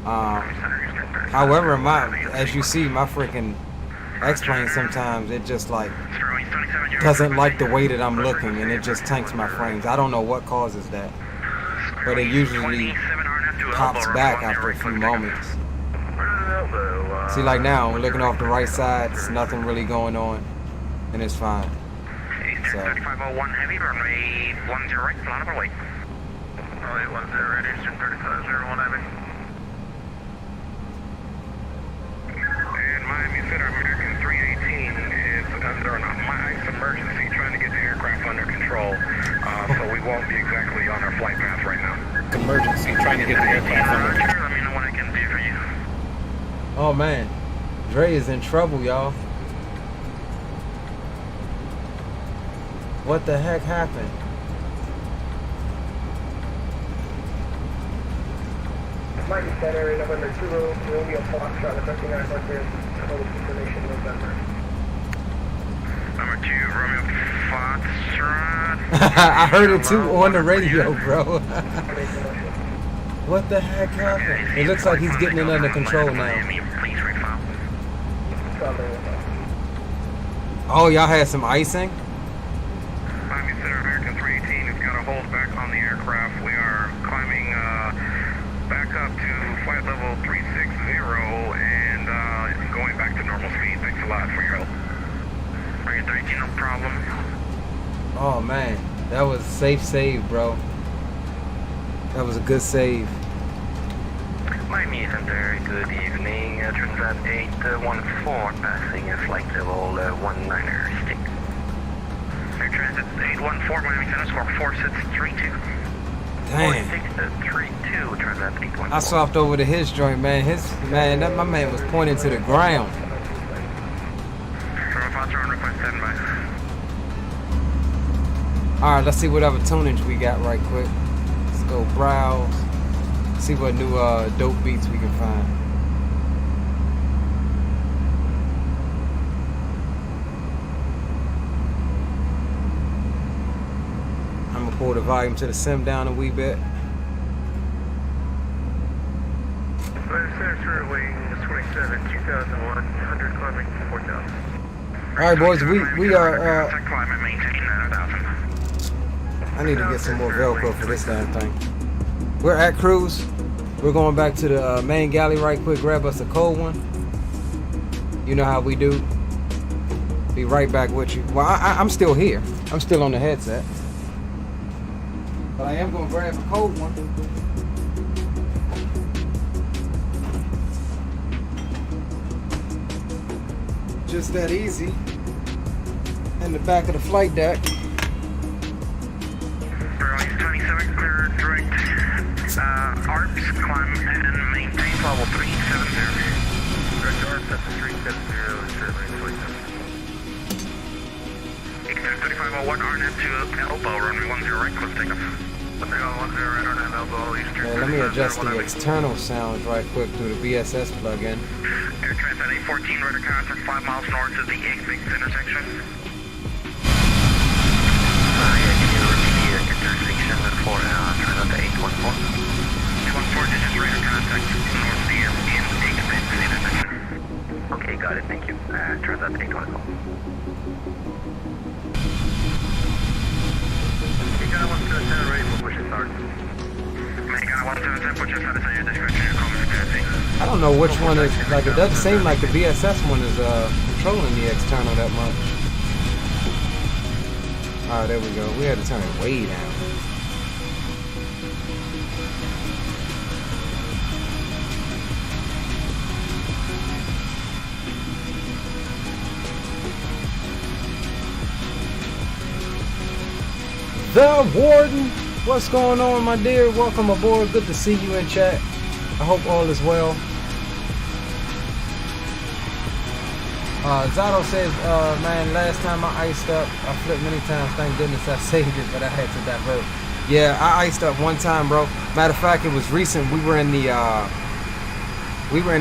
However, as you see, my freaking X-Plane sometimes, it just like doesn't like the way that I'm looking and it just tanks my frames. I don't know what causes that. But it usually pops back after a few moments. Elbow. See, like now, we're looking off the right side. There's nothing really going on, and it's fine. Eastern 3501 heavy, runway 10 right, flying over way. Runway 10 right, Eastern 3501 heavy. And Miami Center, American 318 is under an ice emergency, trying to get the aircraft under control. So we won't be exactly on our flight path right now. Emergency, trying to get the aircraft under. Roger, let me know what I can do for you. Oh man, Dre is in trouble, y'all. What the heck happened? Miami Center, November 2, Romeo Foxtrot, requesting our Corsair, total information November. Number 2, Romeo Foxtrot. I heard it too on the radio, bro. What the heck happened? It looks like he's getting it under control now. Please refile. Oh, y'all had some icing? Miami Center, American 318 has got a hold back on the aircraft. We are climbing back up to flight level 360 and going back to normal speed. Thanks a lot for your help. American 318, no problem. Oh man, that was a safe save, bro. That was a good save. Miami Center, good evening. Transat 814 passing flight level 19er stick. Air Transit 814, Miami Center, score 4632. Damn. 4632, Transat 814. I swapped over to his joint, man. My man was pointing to the ground. From a Foster on request, stand by. All right, let's see what other tunage we got right quick. Let's go browse. See what new dope beats we can find. I'm gonna pull the volume to the sim down a wee bit. Center wing 27, 2001, climbing 4,000. All right, boys, we are. Climate maintain 9,000. I need to get some more Velcro for this damn thing. We're at cruise. We're going back to the main galley right quick. Grab us a cold one. You know how we do. Be right back with you. Well, I'm still here. I'm still on the headset. But I am going to grab a cold one. Just that easy. In the back of the flight deck. East 27, clear direct ARPS, climb and maintain level 370. Direct ARPS at the 370, certainly 27. Eastern 3501, RNet to elbow, runway 10 right, close takeoff. 10 right, RNet elbow, Eastern. Yeah, let me adjust the external sounds right quick through the BSS plugin. Air Transit 814, radar contact 5 miles north of the exit intersection. Intersection for Transit 814. 814, this is radar contact north of the exit intersection. Okay, got it, thank you. Transit 814. Got 110 right, we'll push it start. Got 110, push it start, it's on your description, your comment capacity. I don't know which one is, like, it doesn't seem like the BSS one is controlling the external that much. Alright, there we go. We had to turn it way down. The Warden, what's going on, my dear? Welcome aboard. Good to see you in chat. I hope all is well. Zato says, man, last time I iced up, I flipped many times. Thank goodness I saved it, but I had to divert. Yeah, I iced up one time, bro. Matter of fact, it was recent. We were in the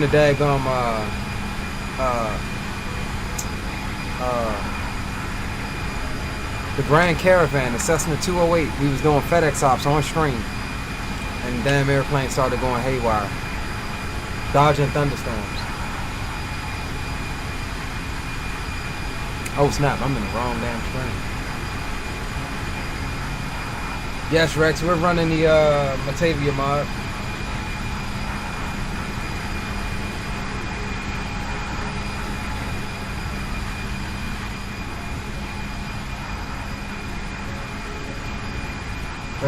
daggum the Grand Caravan, the Cessna 208. We was doing FedEx ops on stream, and the damn airplane started going haywire, dodging thunderstorms. Oh snap, I'm in the wrong damn screen. Yes, Rex, we're running the Batavia mod.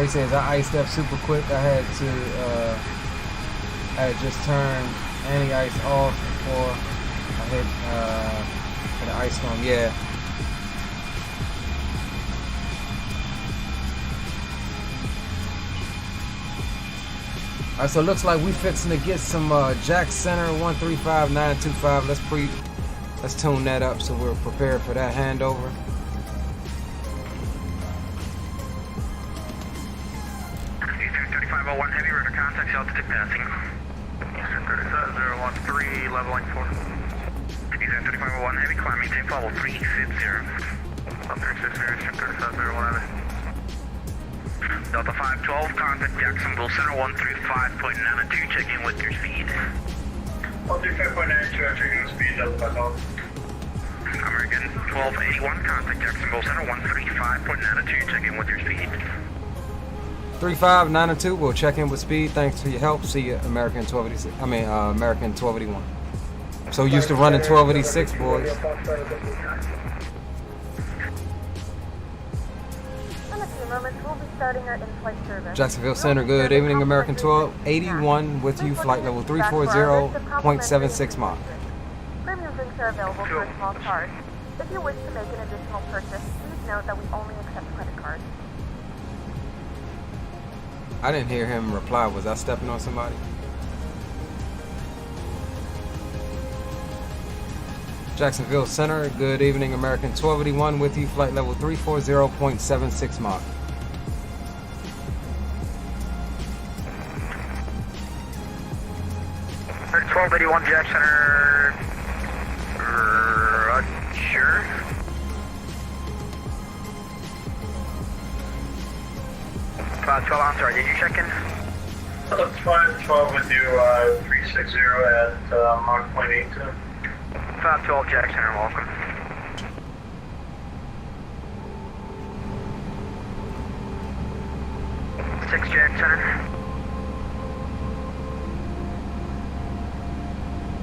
So he says I iced up super quick. I had just turned anti-ice off before I hit the ice storm. Yeah. Alright, so it looks like we fixing to get some Jack Center 135925. Let's tune that up so we're prepared for that handover. A320-501 heavy radar contact, altitude passing. Eastern 37013, leveling 4. Eastern 3501 heavy, climb, maintain level 360. 360, Eastern 37017. Delta 512, contact Jacksonville Center 135.92, check in with your speed. 135.92, checking the speed, Delta 512. American 1281, contact Jacksonville Center 135.92, check in with your speed. 3592, we'll check in with speed. Thanks for your help. See you, American 1286. American 1281. So used to running 1286, boys. In a few moments, we'll be starting our in-flight service. Jacksonville Center, good evening, American 1281 with you, flight level 340.76 Mach. Premium drinks are available for a small charge. If you wish to make an additional purchase, please note that we only accept credit cards. I didn't hear him reply. Was I stepping on somebody? Jacksonville Center, good evening, American 1281 with you, flight level 340.76 Mach. American 1281 Jack Center, Roger. I'm sorry, did you check in? That's 512 with you, 360 at Mach 0.82. 512 Jack Center, welcome. Six Jack Center.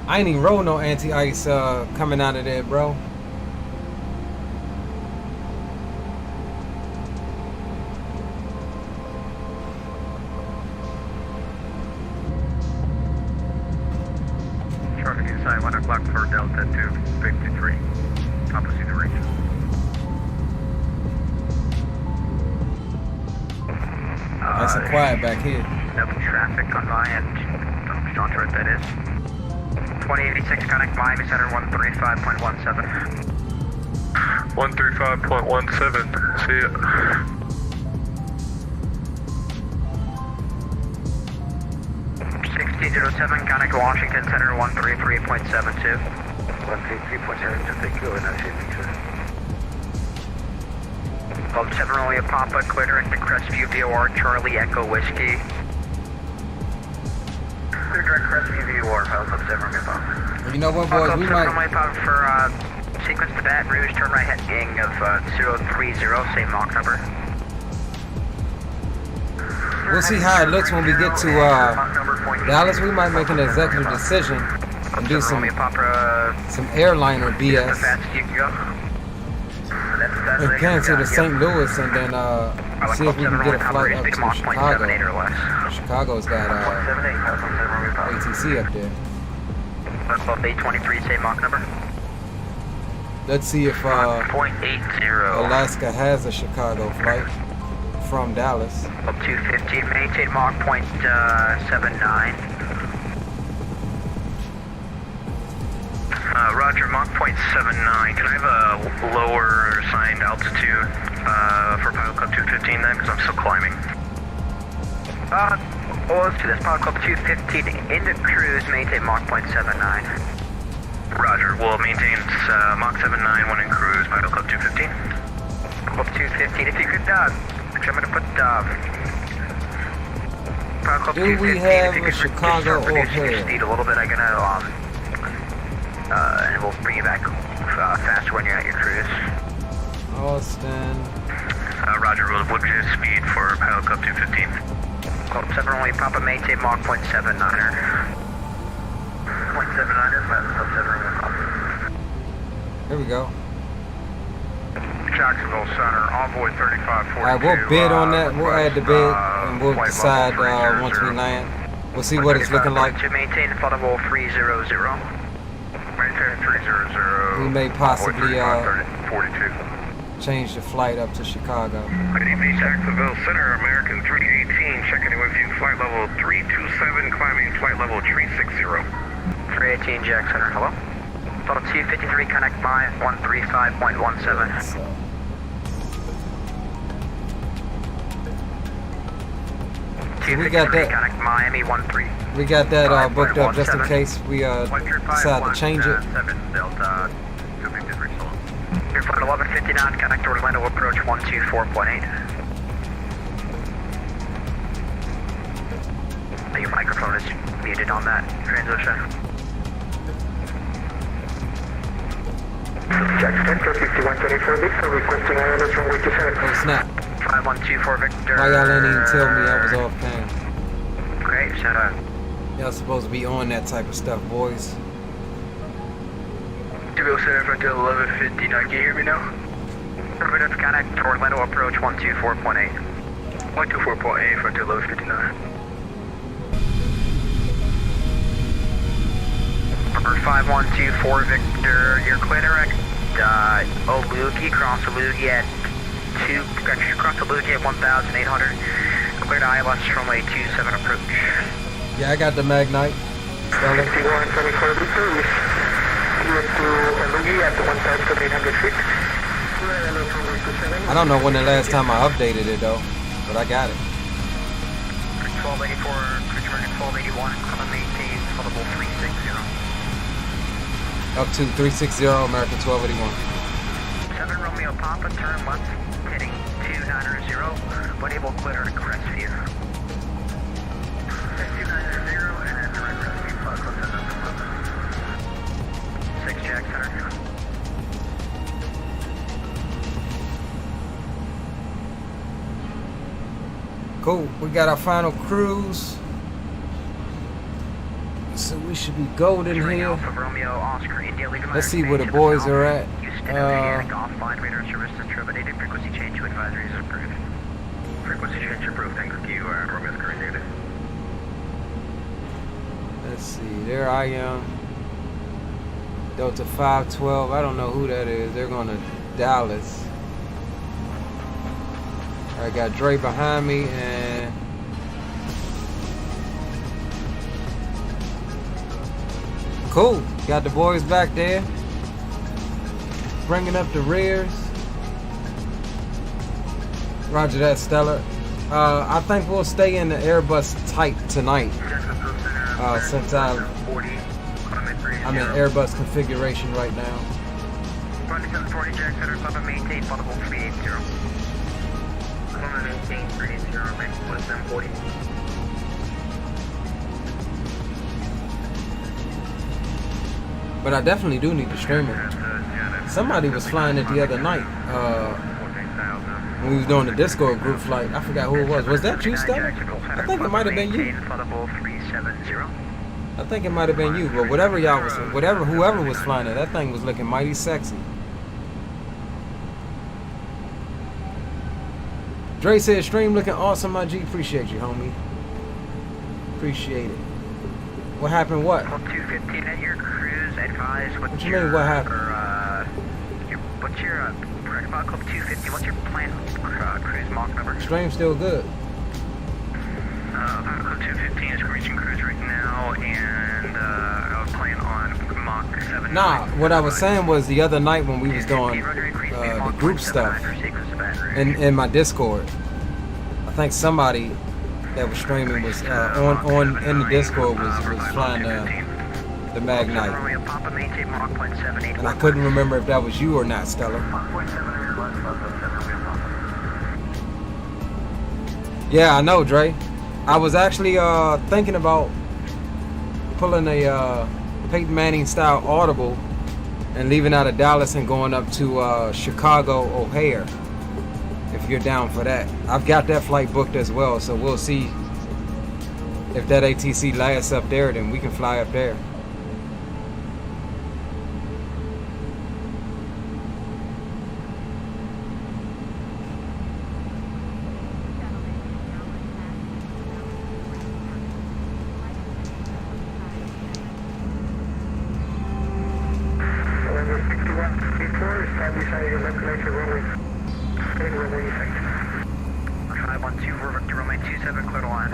I ain't even roll no anti-ice coming out of there, bro. Traffic inside 1 o'clock for Delta 253. Opposite the range. Nice and quiet back here. No traffic on my end. I'm not sure what that is. 2086 connect Miami Center 135.17. 135.17, see ya. Connect Washington Center 133.72. 133.72, thank you, and that's it. Called 7 Romeo Papa, clear into Crestview VOR, Charlie Echo Whiskey. Clear direct Crestview VOR, files up 7 Romeo Papa. You know what, boys? We might. Romeo Papa for sequence to Baton Rouge, turn right heading of 030, same Mach number. We'll see how it looks when we get to Dallas. We might make an executive decision and do some airliner BS. And cancel to St. Louis and then see if we can get a flight up to Chicago. Chicago's got ATC up there. 823, same Mach number. Let's see if Alaska has a Chicago flight from Dallas. Up 215, maintain Mach 0.79. Roger, Mach 0.79. Can I have a lower assigned altitude for Pilot Club 215 then? Because I'm still climbing. Well, let's do this. Pilot Club 215 into cruise, maintain Mach 0.79. Roger, we'll maintain Mach 79 when in cruise, Pilot Club 215. Club 215, if you could, actually I'm going to put Pilot Club 215, we have if you a could Chicago reduce your O'Hare? speed a little bit, I'm going to, and we'll bring you back faster when you're at your cruise. Austin. Roger, we'll reduce speed for Pilot Club 215. Club 7 only Papa maintain Mach 0.79er. 0.79er, Club 7 only Papa. Here we go. Jacksonville Center, Envoy 3542. Alright, we'll bid on that. We'll add the bid and we'll decide once we land. We'll see what it's looking like. To maintain flight level 300. Maintain 300. We may possibly 42. change the flight up to Chicago. ADV Jacksonville Center, American 318, checking in with you, flight level 327, climbing flight level 360. 318 Jack Center, hello? Total 253, connect my 135.17. So, we got that. Connect Miami 13. we got that booked up just in case we decide to change it. 7 Delta 253 sold. Your flight 1159, connect Orlando approach 124.8. Your microphone is muted on that transition. Jack Center 5124 Victor requesting Aorus runway 27. Oh snap. 5124 Victor. Why y'all didn't even tell me I was off cam? Great, set up. Y'all supposed to be on that type of stuff, boys. Deville Center for 1159, can you hear me now? Affirmative, connect Orlando approach 124.8. 124.8 for 1159. Number 5124 Victor, you're clear direct Olugi, cross Olugi at 1,800. Clear to ILS runway 27 approach. Yeah, I got the Magnite. Stellar. 5124 Victor, we went to Olugi at the 1,800 feet. I don't know when the last time I updated it though, but I got it. 1284, cruise market 1281, come and maintain level 360. Up to 360 American 1281. 7 Romeo Papa, turn left, heading 290, but able clear to Crestview. 290 and then direct Crestview, 6 Jack Center. Cool, we got our final cruise. So we should be golden here. Let's see where the boys are at. Let's see, there I am. Delta 512, I don't know who that is. They're going to Dallas. I got Dre behind me and cool. Got the boys back there. Bringing up the rears. Roger that, Stellar. I think we'll stay in the Airbus type tonight. Since I'm in Airbus configuration right now. 2740 Jack Center, Papa maintain flight 380. Papa maintain 380, Mech 2740. But I definitely do need to stream it. Somebody was flying it the other night. When we was doing the Discord group flight. I forgot who it was. Was that you, Stella? I think it might have been you. I think it might have been you. But whoever was flying it, that thing was looking mighty sexy. Dre said, stream looking awesome, my G. Appreciate you, homie. Appreciate it. What happened? What? 215 at your cruise, advise. What you mean, what happened? What's your Club 250? What's your planned cruise Mach number? Stream's still good. Club 215 is reaching cruise right now, and I would plan on Mach 7. Nah, what I was saying was the other night when we was doing the group stuff in my Discord, I think somebody that was streaming was in the Discord was flying the Magnite, and I couldn't remember if that was you or not, Stella. Yeah, I know, Dre. I was actually thinking about pulling a Peyton Manning style audible and leaving out of Dallas and going up to Chicago O'Hare. If you're down for that, I've got that flight booked as well, so we'll see if that ATC lasts up there, then we can fly up there.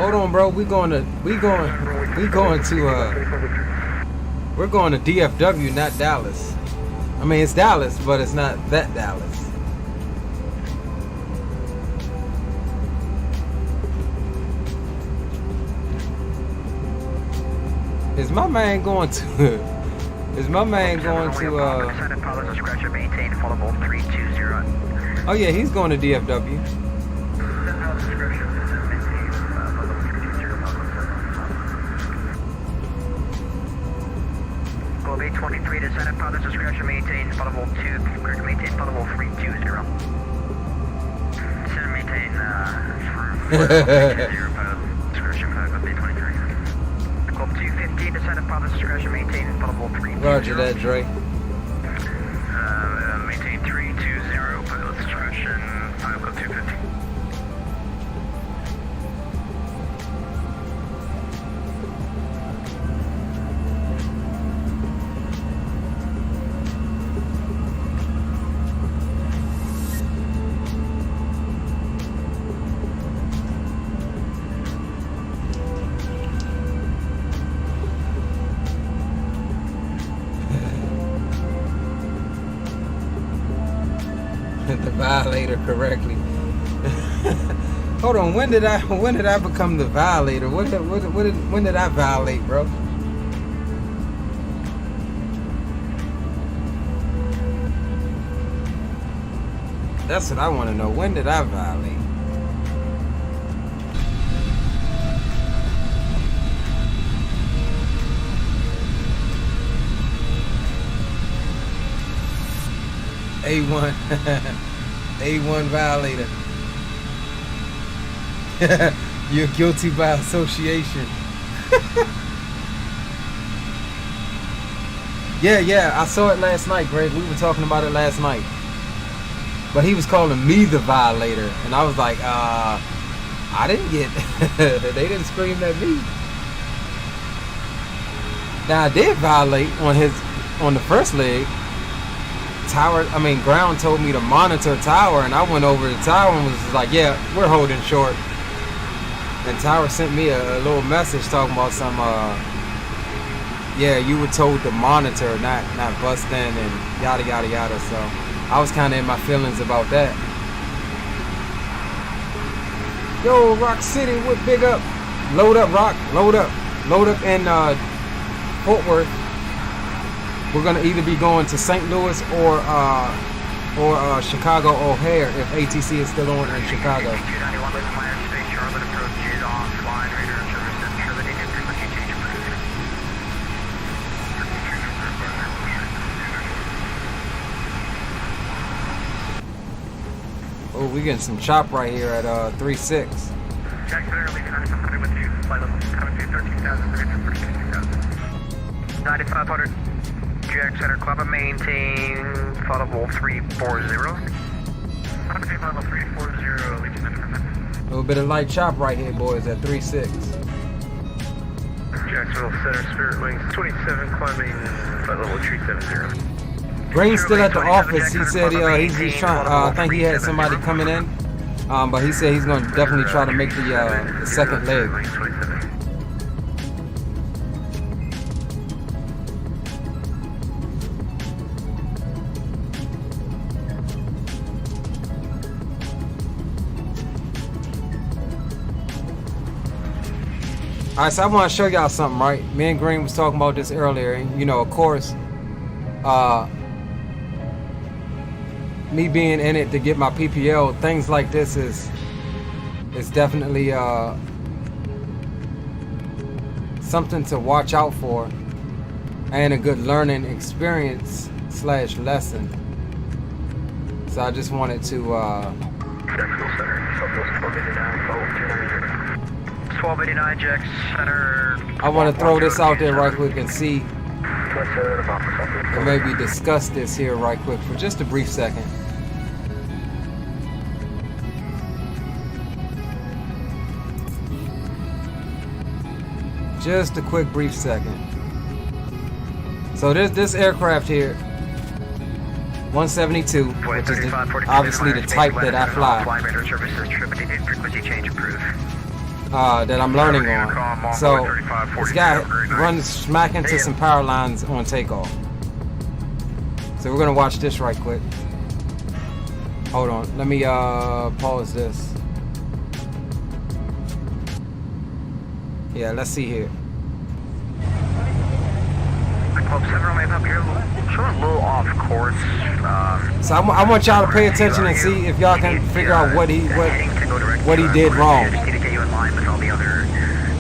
Hold on, bro. We're going to DFW, not Dallas. I mean, it's Dallas, but it's not that Dallas. Is my man going to? Is my man going to? Oh yeah, he's going to DFW. Globe 823 to Senate Pilot discretion, maintain Spotable 2, correct, maintain Spotable 320. Senate maintain 420, pilot discretion, Globe 823. Globe 215 to Senate Pilot discretion, maintain Spotable 320. Roger that, Dre. Maintain 320, pilot discretion, pilot 215. The violator correctly. Hold on, when did I become the violator? When did I violate, bro? That's what I want to know. When did I violate? A1 A1 violator. You're guilty by association. Yeah, I saw it last night, Greg. We were talking about it last night. But he was calling me the violator, and I was like, I didn't get they didn't scream at me. Now I did violate on the first leg. Ground told me to monitor tower, and I went over the tower and was like, yeah, we're holding short. And tower sent me a little message talking about some, yeah, you were told to monitor, not bust in and yada yada yada. So I was kind of in my feelings about that. Yo, Rock City, what big up? Load up, Rock, load up in Fort Worth. We're gonna either be going to St. Louis or Chicago O'Hare if ATC is still on in Chicago. Oh, we getting some chop right here at 3.6. Jack Center, Elite 900 with you. Flight level coming to 13,000, 9,500. Jack Center, Club and maintain flight level 340. Flight level 340, Elite 900. A little bit of light chop right here, boys, at 3.6. Jacksonville Center, Spirit Wings 27, climbing flight level 370. Green's still at the office. He said he's trying. I think he had somebody coming in, but he said he's going to definitely try to make the second leg. All right, so I want to show y'all something, right? Me and Green was talking about this earlier, and you know, of course, me being in it to get my PPL, things like this is definitely something to watch out for, and a good learning experience / lesson. So I just wanted to 1289 Jack Center. I want to throw this out there right quick and see, and maybe discuss this here right quick for just a brief second. Just a quick brief second. So this aircraft here, 172, which is obviously the type that I fly. that I'm learning on. So this guy runs smack into some power lines on takeoff. So we're gonna watch this right quick. Hold on, let me pause this. Yeah, let's see here. Showing a little off course. So I want y'all to pay attention and see if y'all can figure out what he did wrong. Just need to get you in line with all the other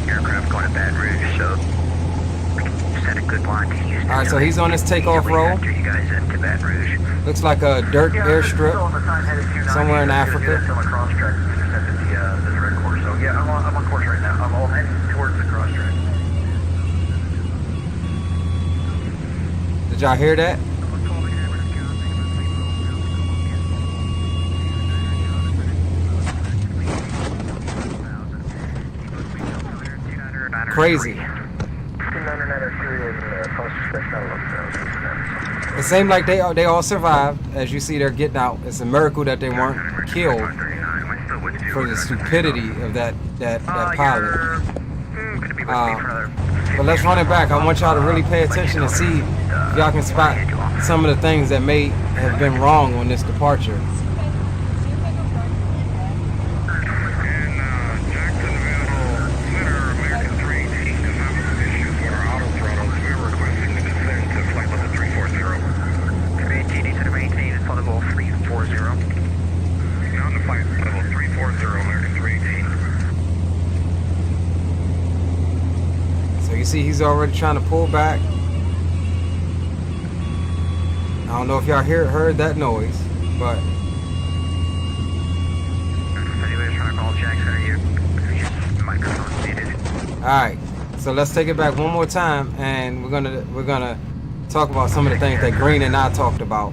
aircraft going to Baton Rouge, so just had a good line to Houston. All right, so he's on his takeoff roll. After you guys into Baton Rouge. Looks like a dirt airstrip somewhere in Africa. So yeah, I'm on course right now. I'm all heading towards the cross track. Did y'all hear that? Crazy. It seemed like they all survived. As you see, they're getting out. It's a miracle that they weren't killed for the stupidity of that pilot. But let's run it back. I want y'all to really pay attention and see if y'all can spot some of the things that may have been wrong on this departure. You see he's already trying to pull back. I don't know if y'all heard that noise, but anybody's trying to call Jackson, are you microphone needed? Alright, so let's take it back one more time and we're gonna talk about some of the things that Green and I talked about,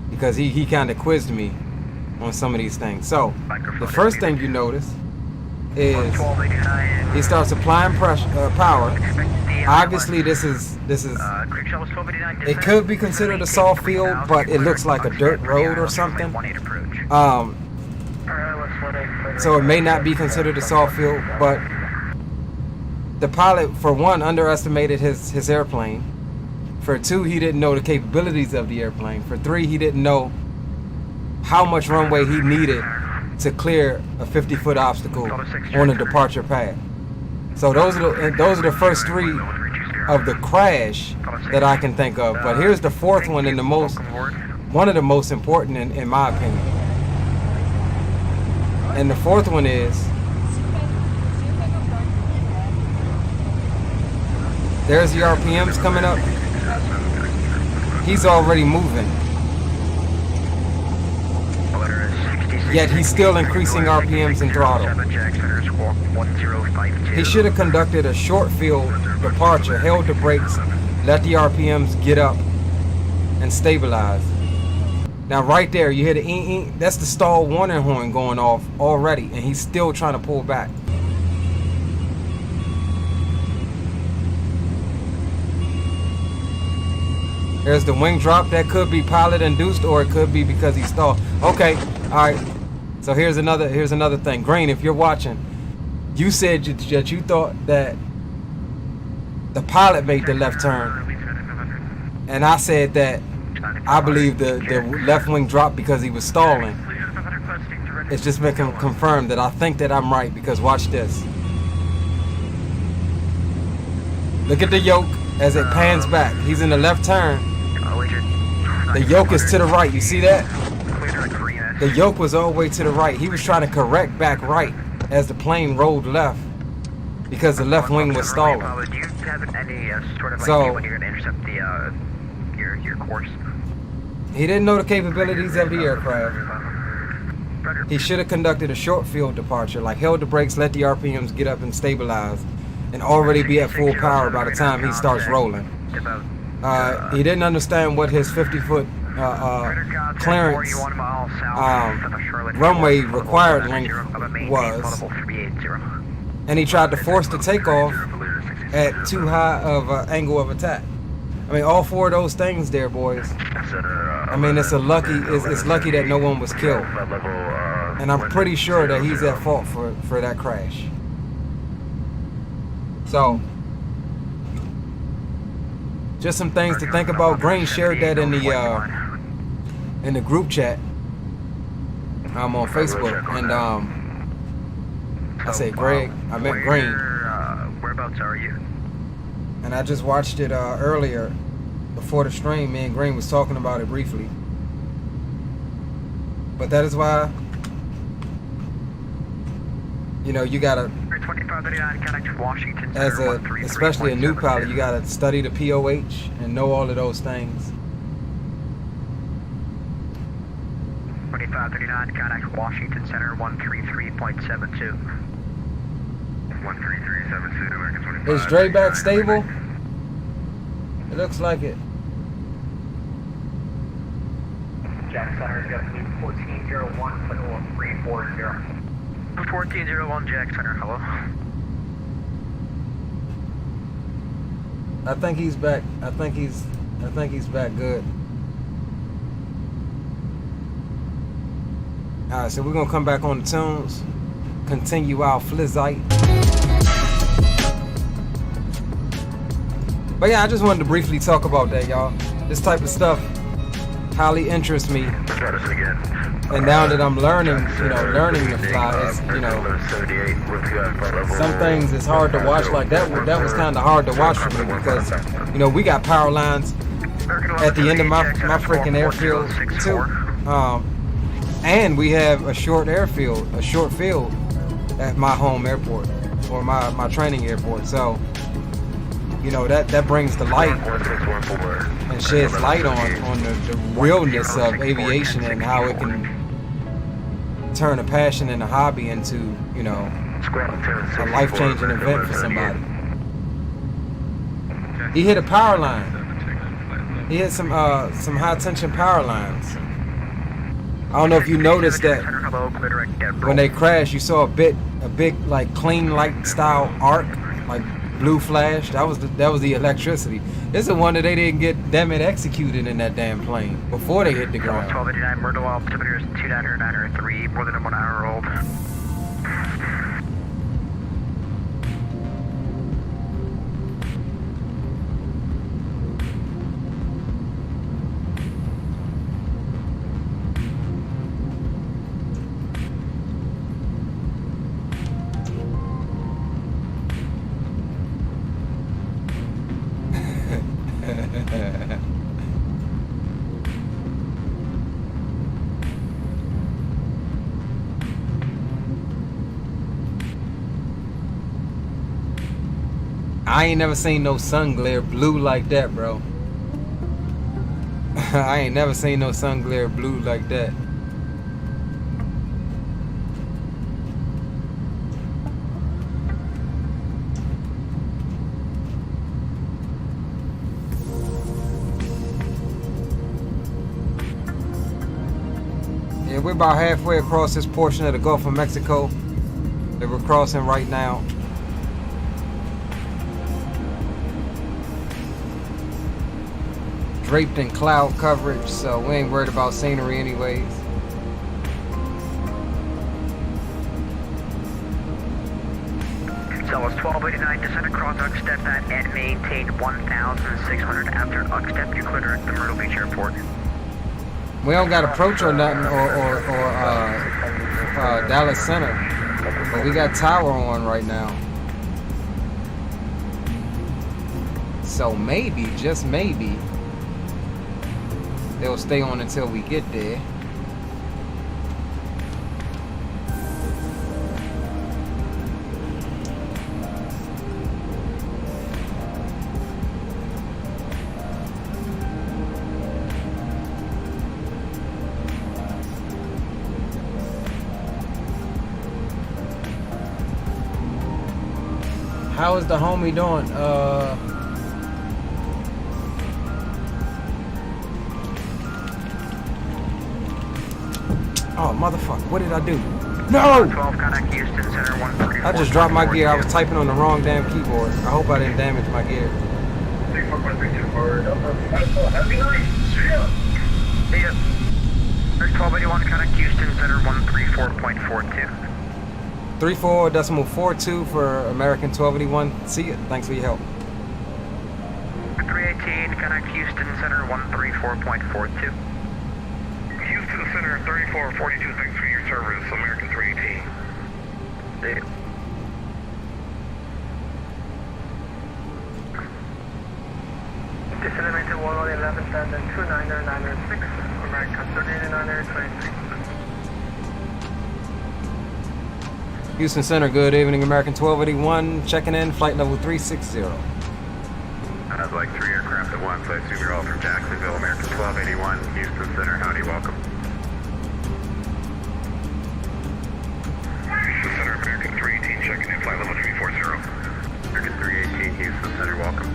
because he kinda quizzed me on some of these things. So the first thing you notice is he starts applying power. Obviously this is it could be considered a soft field, but it looks like a dirt road or something. So it may not be considered a soft field, but the pilot, for one, underestimated his airplane. For two, he didn't know the capabilities of the airplane. For three, he didn't know how much runway he needed to clear a 50-foot obstacle on a departure pad. So those are the first three of the crash that I can think of. But here's the fourth one, and one of the most important in my opinion. And the fourth one is, there's the RPMs coming up. He's already moving. Yet he's still increasing RPMs and throttle. He should have conducted a short field departure, held the brakes, let the RPMs get up and stabilize. Now right there, you hear the ee-ee, that's the stall warning horn going off already, and he's still trying to pull back. There's the wing drop. That could be pilot induced, or it could be because he stalled. Okay, all right. So here's another thing. Green, if you're watching, you said that you thought that the pilot made the left turn, and I said that I believe the left wing dropped because he was stalling. It's just been confirmed that I think that I'm right, because watch this. Look at the yoke as it pans back. He's in the left turn. The yoke is to the right. You see that? The yoke was all the way to the right. He was trying to correct back right as the plane rolled left because the left wing was stalling. Do you have any sort of So, idea when you're going to intercept your course? He didn't know the capabilities of the aircraft. He should have conducted a short field departure, like held the brakes, let the RPMs get up and stabilize, and already be at full power by the time he starts rolling. He didn't understand what his 50-foot clearance runway required length was, and he tried to force the takeoff at too high of an angle of attack. I mean, all four of those things there, boys. I mean, it's lucky that no one was killed, and I'm pretty sure that he's at fault for that crash. So, just some things to think about. Green shared that in the group chat. I'm on Facebook, and I said Greg. I meant Green. Whereabouts are you? And I just watched it earlier before the stream. Me and Green was talking about it briefly. But that is why, you know, you gotta, 2539, contact Washington as Center, especially a new 133.72. pilot, you gotta study the POH and know all of those things. 2539, contact Washington Center, 133.72. 13372, American 25. Is Dre back stable? It looks like it. Jack Center's got a new 1401, put 340. 1401, Jack Center, hello. I think he's back. I think he's back good. Alright, so we're gonna come back on the tunes, continue our flizzite. But yeah, I just wanted to briefly talk about that, y'all. This type of stuff highly interests me. Try this again. And now that I'm learning, you know, learning to fly, it's, you know, some things it's hard to watch. Like that was kind of hard to watch for me because, you know, we got power lines at the end of my freaking airfield too. And we have a short airfield, a short field at my home airport or my training airport. So, you know, that brings the light and sheds light on the realness of aviation and how it can turn a passion and a hobby into, you know, a life-changing event for somebody. He hit a power line. He hit some high-tension power lines. I don't know if you noticed that when they crashed, you saw a big like clean light style arc, like blue flash. That was the electricity. This is one that they didn't get executed in that damn plane before they hit the ground. 1289, Myrtle altimeter is 29903, more than 1 hour old. I ain't never seen no sun glare blue like that, bro. I ain't never seen no sun glare blue like that. Yeah, we're about halfway across this portion of the Gulf of Mexico that we're crossing right now. Draped in cloud coverage, so we ain't worried about scenery anyways. So it's 1289, descend across Uckstep at and maintain 1,600 after Uckstep. You clear the Myrtle Beach Airport. We don't got approach or nothing, or Dallas Center, but we got tower on right now. So maybe, just maybe, they'll stay on until we get there. How is the homie doing? Oh, motherfucker, what did I do? No! 12, contact Houston Center 134. I just dropped my gear. I was typing on the wrong damn keyboard. I hope I didn't damage my gear. 34132 happy night. See ya. See ya. 1281, contact Houston Center 134.42. 34.42 for American 1281. See you. Thanks for your help. 318, connect Houston Center 134.42. Houston Center 3442, thanks for your service, American 318. Descending to 111, standing 29906, American 38923. Houston Center, good evening, American 1281. Checking in, flight level 360. I'd like 3 aircraft at once. I assume you're all from Jacksonville, American 1281, Houston Center. Howdy, welcome. Houston Center, American 318, checking in, flight level 340. American 318, Houston Center, welcome.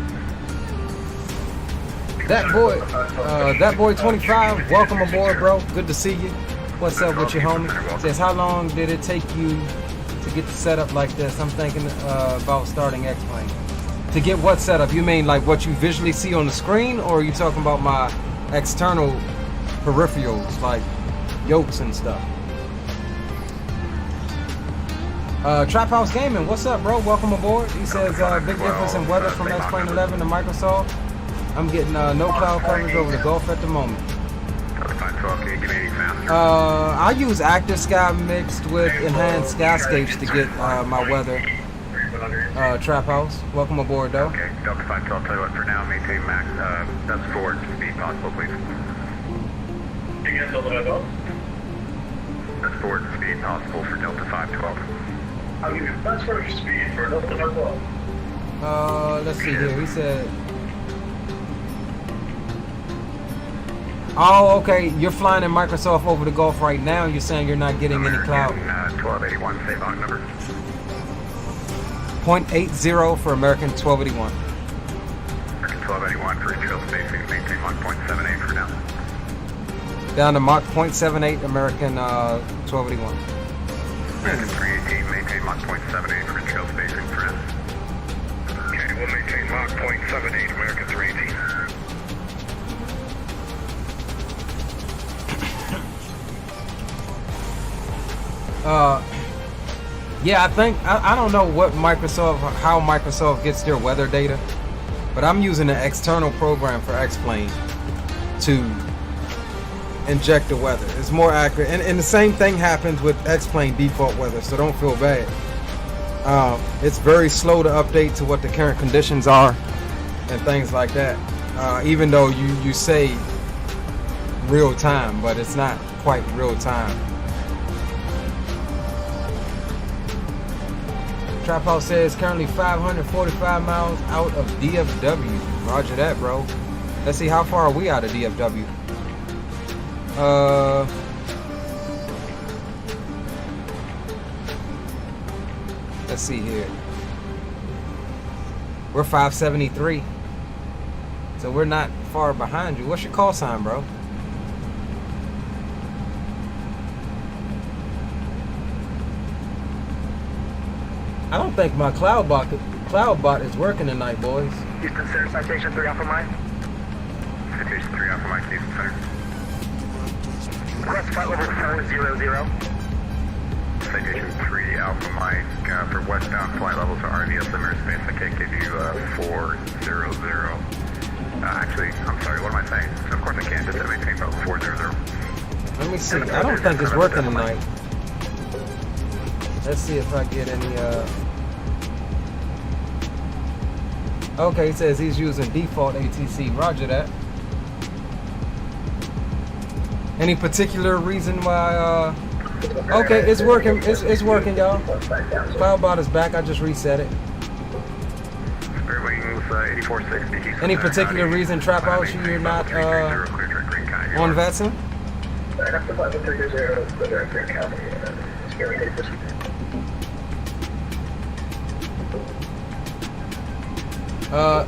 That boy 25, welcome aboard, bro. Good to see you. What's up with your homie? Says, how long did it take you to get the setup like this? I'm thinking about starting X-Plane. To get what setup? You mean like what you visually see on the screen, or are you talking about my external peripherals like yokes and stuff? Trap House Gaming, what's up, bro? Welcome aboard. He says big difference in weather from X-Plane 11 to Microsoft. I'm getting no cloud coverage over the Gulf at the moment. I use Active Sky mixed with enhanced skyscapes to get my weather. Trap House, welcome aboard, though. Okay, Delta 512, I'll tell you what, for now, maintain max, that's forward speed possible, please. That's forward speed possible for Delta 512. I'll give you that's forward speed for Delta 512. Let's see here, he said... Oh, okay, you're flying in Microsoft over the Gulf right now, and you're saying you're not getting any cloud. 1281, save on number. 0.80 for American 1281. American 1281 for trail spacing, maintain Mach 0.78 for now. Down to Mach 0.78, American 1281. American 318, maintain Mach 0.78 for trail spacing for now. Okay, we'll maintain Mach 0.78, American 318. Yeah, I think I don't know what how Microsoft gets their weather data, but I'm using an external program for X-Plane to inject the weather. It's more accurate, and the same thing happens with X-Plane default weather, so don't feel bad. It's very slow to update to what the current conditions are and things like that, even though you say real time, but it's not quite real time. Trap House says currently 545 miles out of DFW. Roger that, bro. Let's see, how far are we out of DFW? Let's see here. We're 573. So we're not far behind you. What's your call sign, bro? I don't think my cloud bot is working tonight, boys. Houston Center, citation 3 Alpha Mike. Citation 3 Alpha Mike, Houston Center. Request flight level 400. Citation 3 Alpha Mike, for westbound flight levels to RVSM airspace, I can't give you 400. Actually, I'm sorry, what am I saying? Of course I can, just to maintain about 400. Let me see, I don't think it's working tonight. Let's see if I get any, Okay, he says he's using default ATC. Roger that. Any particular reason why, Okay, it's working. It's working, y'all. Cloudbot is back. I just reset it. Spare wings, 8460. Any particular reason, Trap House, you're not, on Vetson?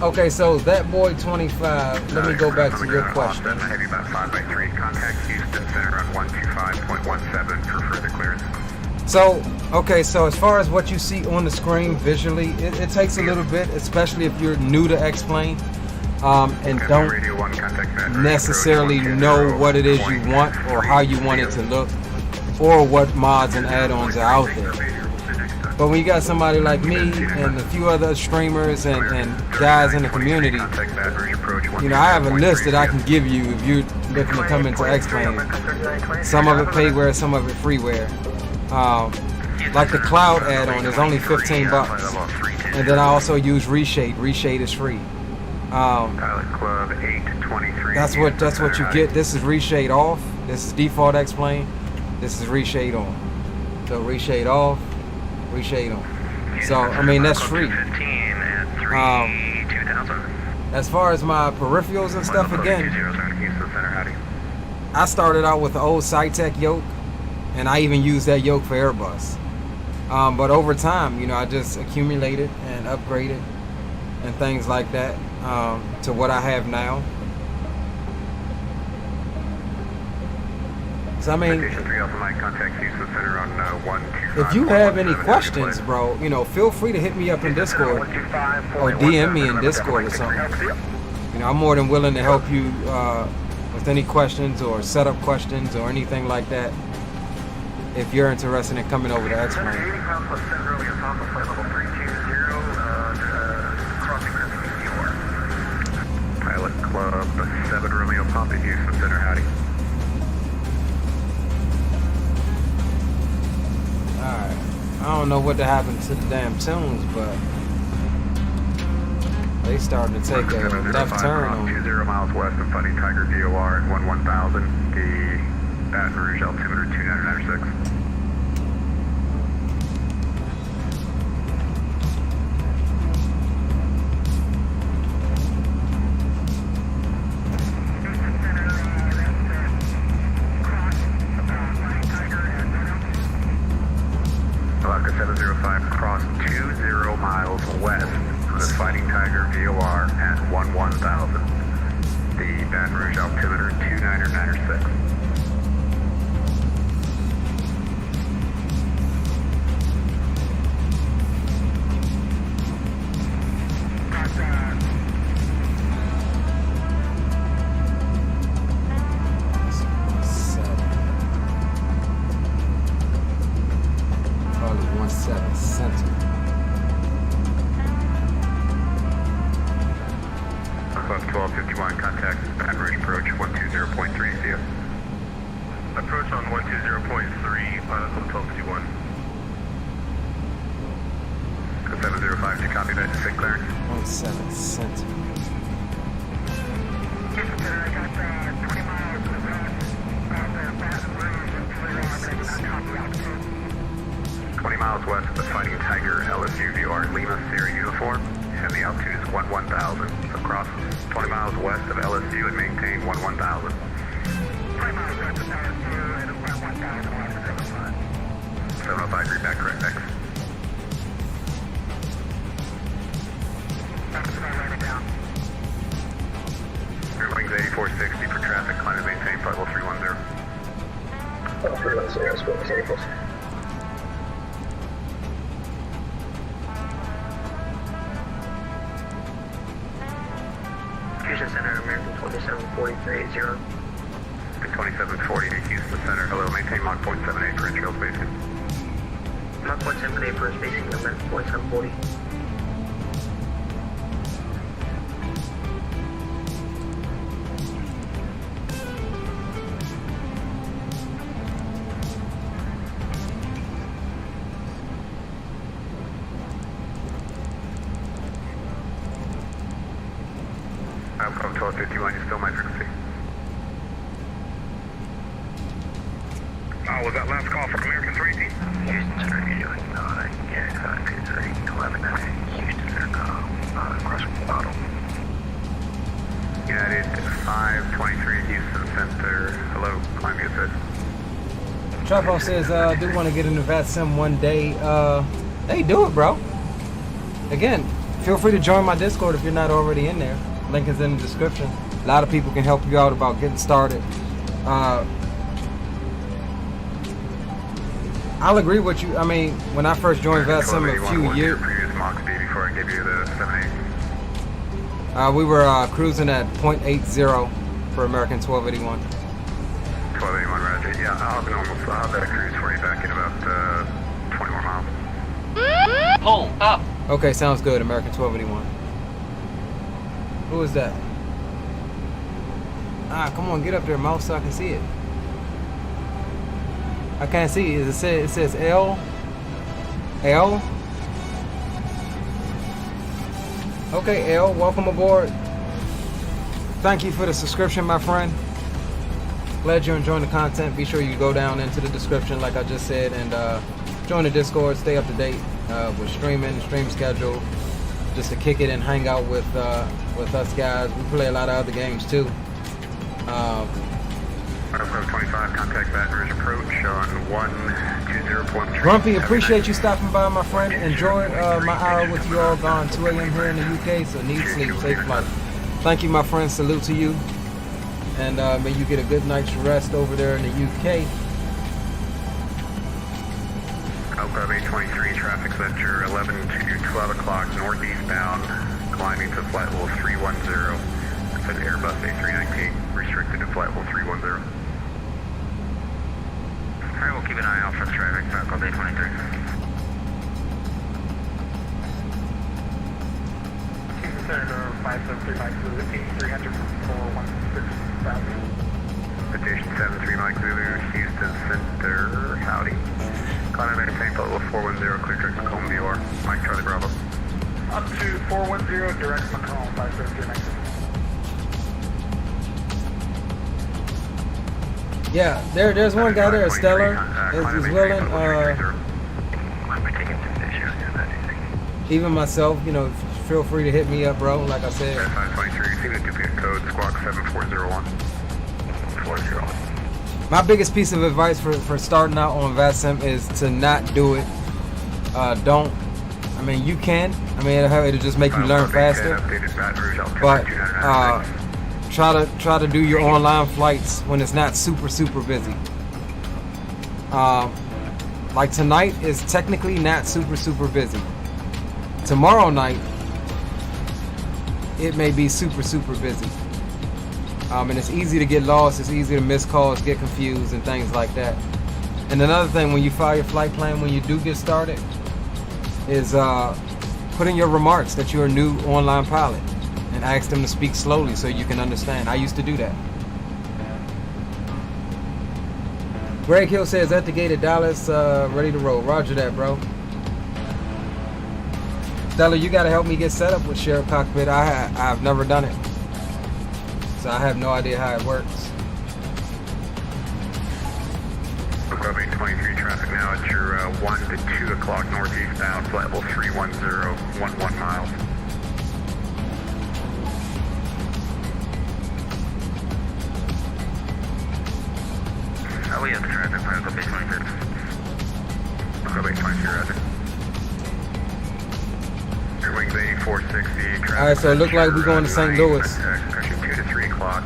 Okay, so that boy 25, let me go back to your question. Heavy about 5x3, contact Houston Center on 125.17 for further clearance. So, okay, so as far as what you see on the screen visually, it takes a little bit, especially if you're new to X-Plane and don't necessarily know what it is you want or how you want it to look or what mods and add-ons are out there. But when you got somebody like me and a few other streamers and guys in the community, you know, I have a list that I can give you if you're looking to come into X-Plane. Some of it payware, some of it freeware. Like the cloud add-on is only 15 bucks. And then I also use Reshade. Reshade is free. That's what you get. This is Reshade off. This is default X-Plane. This is Reshade on. So Reshade off, Reshade on. So I mean that's free. As far as my peripherals and stuff, again, I started out with the old Cytec yoke, and I even used that yoke for Airbus. But over time, you know, I just accumulated and upgraded and things like that to what I have now. So I mean, if you have any questions, bro, you know, feel free to hit me up in Discord or DM me in Discord or something. You know, I'm more than willing to help you with any questions or setup questions or anything like that. If you're interested in coming over to X-Plane. Pilot Club 7 Romeo Papa, Houston Center, howdy. Alright. I don't know what happened to the damn tunes, but they starting to take a left turn on 20 miles west of Funny Tiger DOR at 11,000. The Baton Rouge altimeter 2996. Alaska 705 cross 20 miles west of the Fighting Tiger VOR at 11,000. The Baton Rouge altimeter 2996. Approach on 120.3, pilot on 1251. 705, do you copy that? Sig clearance. 17 center. 20 miles west of the Fighting Tiger LSU VR Lima Sierra uniform, and the altitude is 11,000. So cross 20 miles west of LSU and maintain 11,000. 705, read back correct, thanks. Rear wings 8460 for traffic, climb and maintain flight level 310. 310, let's go to Naples. Houston Center, American 274380. 2740 to Houston Center. Hello, maintain Mach 0.78 for intrail spacing. Mach 0.78 for spacing, number 4740. Outcome 1251, you still my frequency. Was that last call from American 318? Houston Center, you're doing yeah, it's 11 Houston Center, cross from Bottle. United 523 Houston Center. Hello, climb me assist. Trapo says, do want to get into VATSIM one day. Hey, do it, bro. Again, feel free to join my Discord if you're not already in there. Link is in the description. A lot of people can help you out about getting started. I'll agree with you. I mean, when I first joined VATSIM a few years, before I give you the 78. we were cruising at 0.80 for American 1281. 1281, roger. Yeah, I'll have a cruise for you back in about 20 more miles. Pull up. Okay, sounds good. American 1281. Who is that? Ah, come on, get up there, mouse, so I can see it. I can't see it. It says L. L. Okay, L. Welcome aboard. Thank you for the subscription, my friend. Glad you're enjoying the content. Be sure you go down into the description, like I just said, and join the Discord. Stay up to date with streaming, stream schedule, just to kick it and hang out with us guys. We play a lot of other games too. 25, contact Baton Rouge approach on 120.3. Grumpy, appreciate you stopping by, my friend. Enjoyed my hour with you all. Gone 2 a.m. here in the UK, so need sleep. Safe flight. Thank you, my friend. Salute to you. And may you get a good night's rest over there in the UK. Alpha 823, traffic center 11 to 12 o'clock, northeastbound, climbing to flight level 310. That's an Airbus A320, restricted to flight level 310. Alright, we'll keep an eye out for the traffic, Alpha 823. Senator 573 Mike Zulu, 8300 416,000. Station 73 Mike Zulu, Houston Center, howdy. Climb and maintain flight level 410, clear direct Macomb VOR, Mike Charlie Bravo. Up to 410, direct Macomb, 573 Mike Zulu. Yeah, there's one guy there, Stellar, is willing. Even myself, you know, feel free to hit me up, bro. Like I said. 523, see the duplicate code, squawk 7401. 401. My biggest piece of advice for starting out on VATSIM is to not do it. Don't. I mean, you can. I mean, it'll just make you learn faster. But try to do your online flights when it's not super busy. Like tonight is technically not super busy. Tomorrow night it may be super busy. And it's easy to get lost, it's easy to miss calls, get confused and things like that. And another thing, when you file your flight plan, when you do get started, is put in your remarks that you're a new online pilot and ask them to speak slowly so you can understand. I used to do that. Greg Hill says at the gate at Dallas, ready to roll. Roger that, bro. Stella, you gotta help me get set up with shared cockpit. I've never done it, so I have no idea how it works. Club 823 traffic now at your 1 to 2 o'clock northeastbound, flight level 310, 11 miles. Oh, we have the traffic plan, Club 823. Club 823, roger. Your wings A460. All right, so it looks like we're going to St. Louis. 2 to 3 o'clock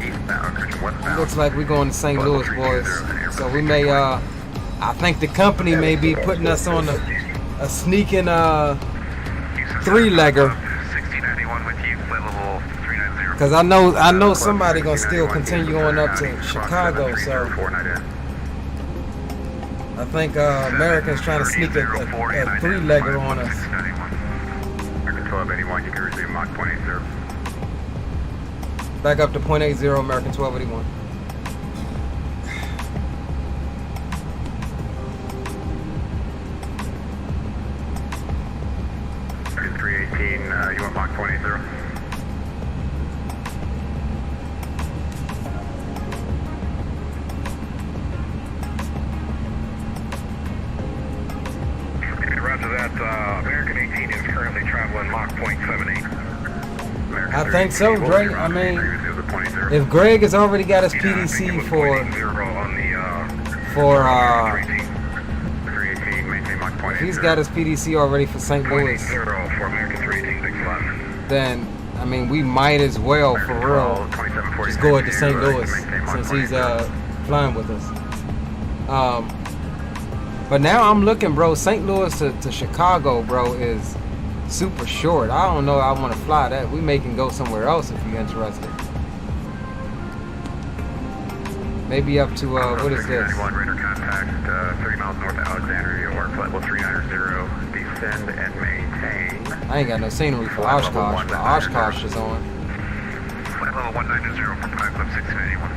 eastbound, westbound. Looks like we're going to St. Louis, boys. So we may, I think the company may be putting us on a sneaking three-legger. Because I know somebody gonna still continue on up to Chicago, so I think Americans trying to sneak a three-legger on us. American 1281, you can resume Mach 0.80. Back up to 0.80, American 1281. American 318, you want Mach 0.80? Roger that. American 18 is currently traveling Mach 0.78. I think so, Dre. I mean, if Greg has already got his PDC if he's got his PDC already for St. Louis, then I mean we might as well, for real, just go into St. Louis since he's flying with us. But now I'm looking, bro. St. Louis to Chicago, bro, is super short. I don't know. I want to fly that. We may can go somewhere else if you're interested. Maybe up to, what is this? 91 radar contact, 30 miles north of Alexandria, or flight level 390, descend and maintain. I ain't got no scenery for Oshkosh, but Oshkosh is on. Flight level 190 from Pilot Club 1681.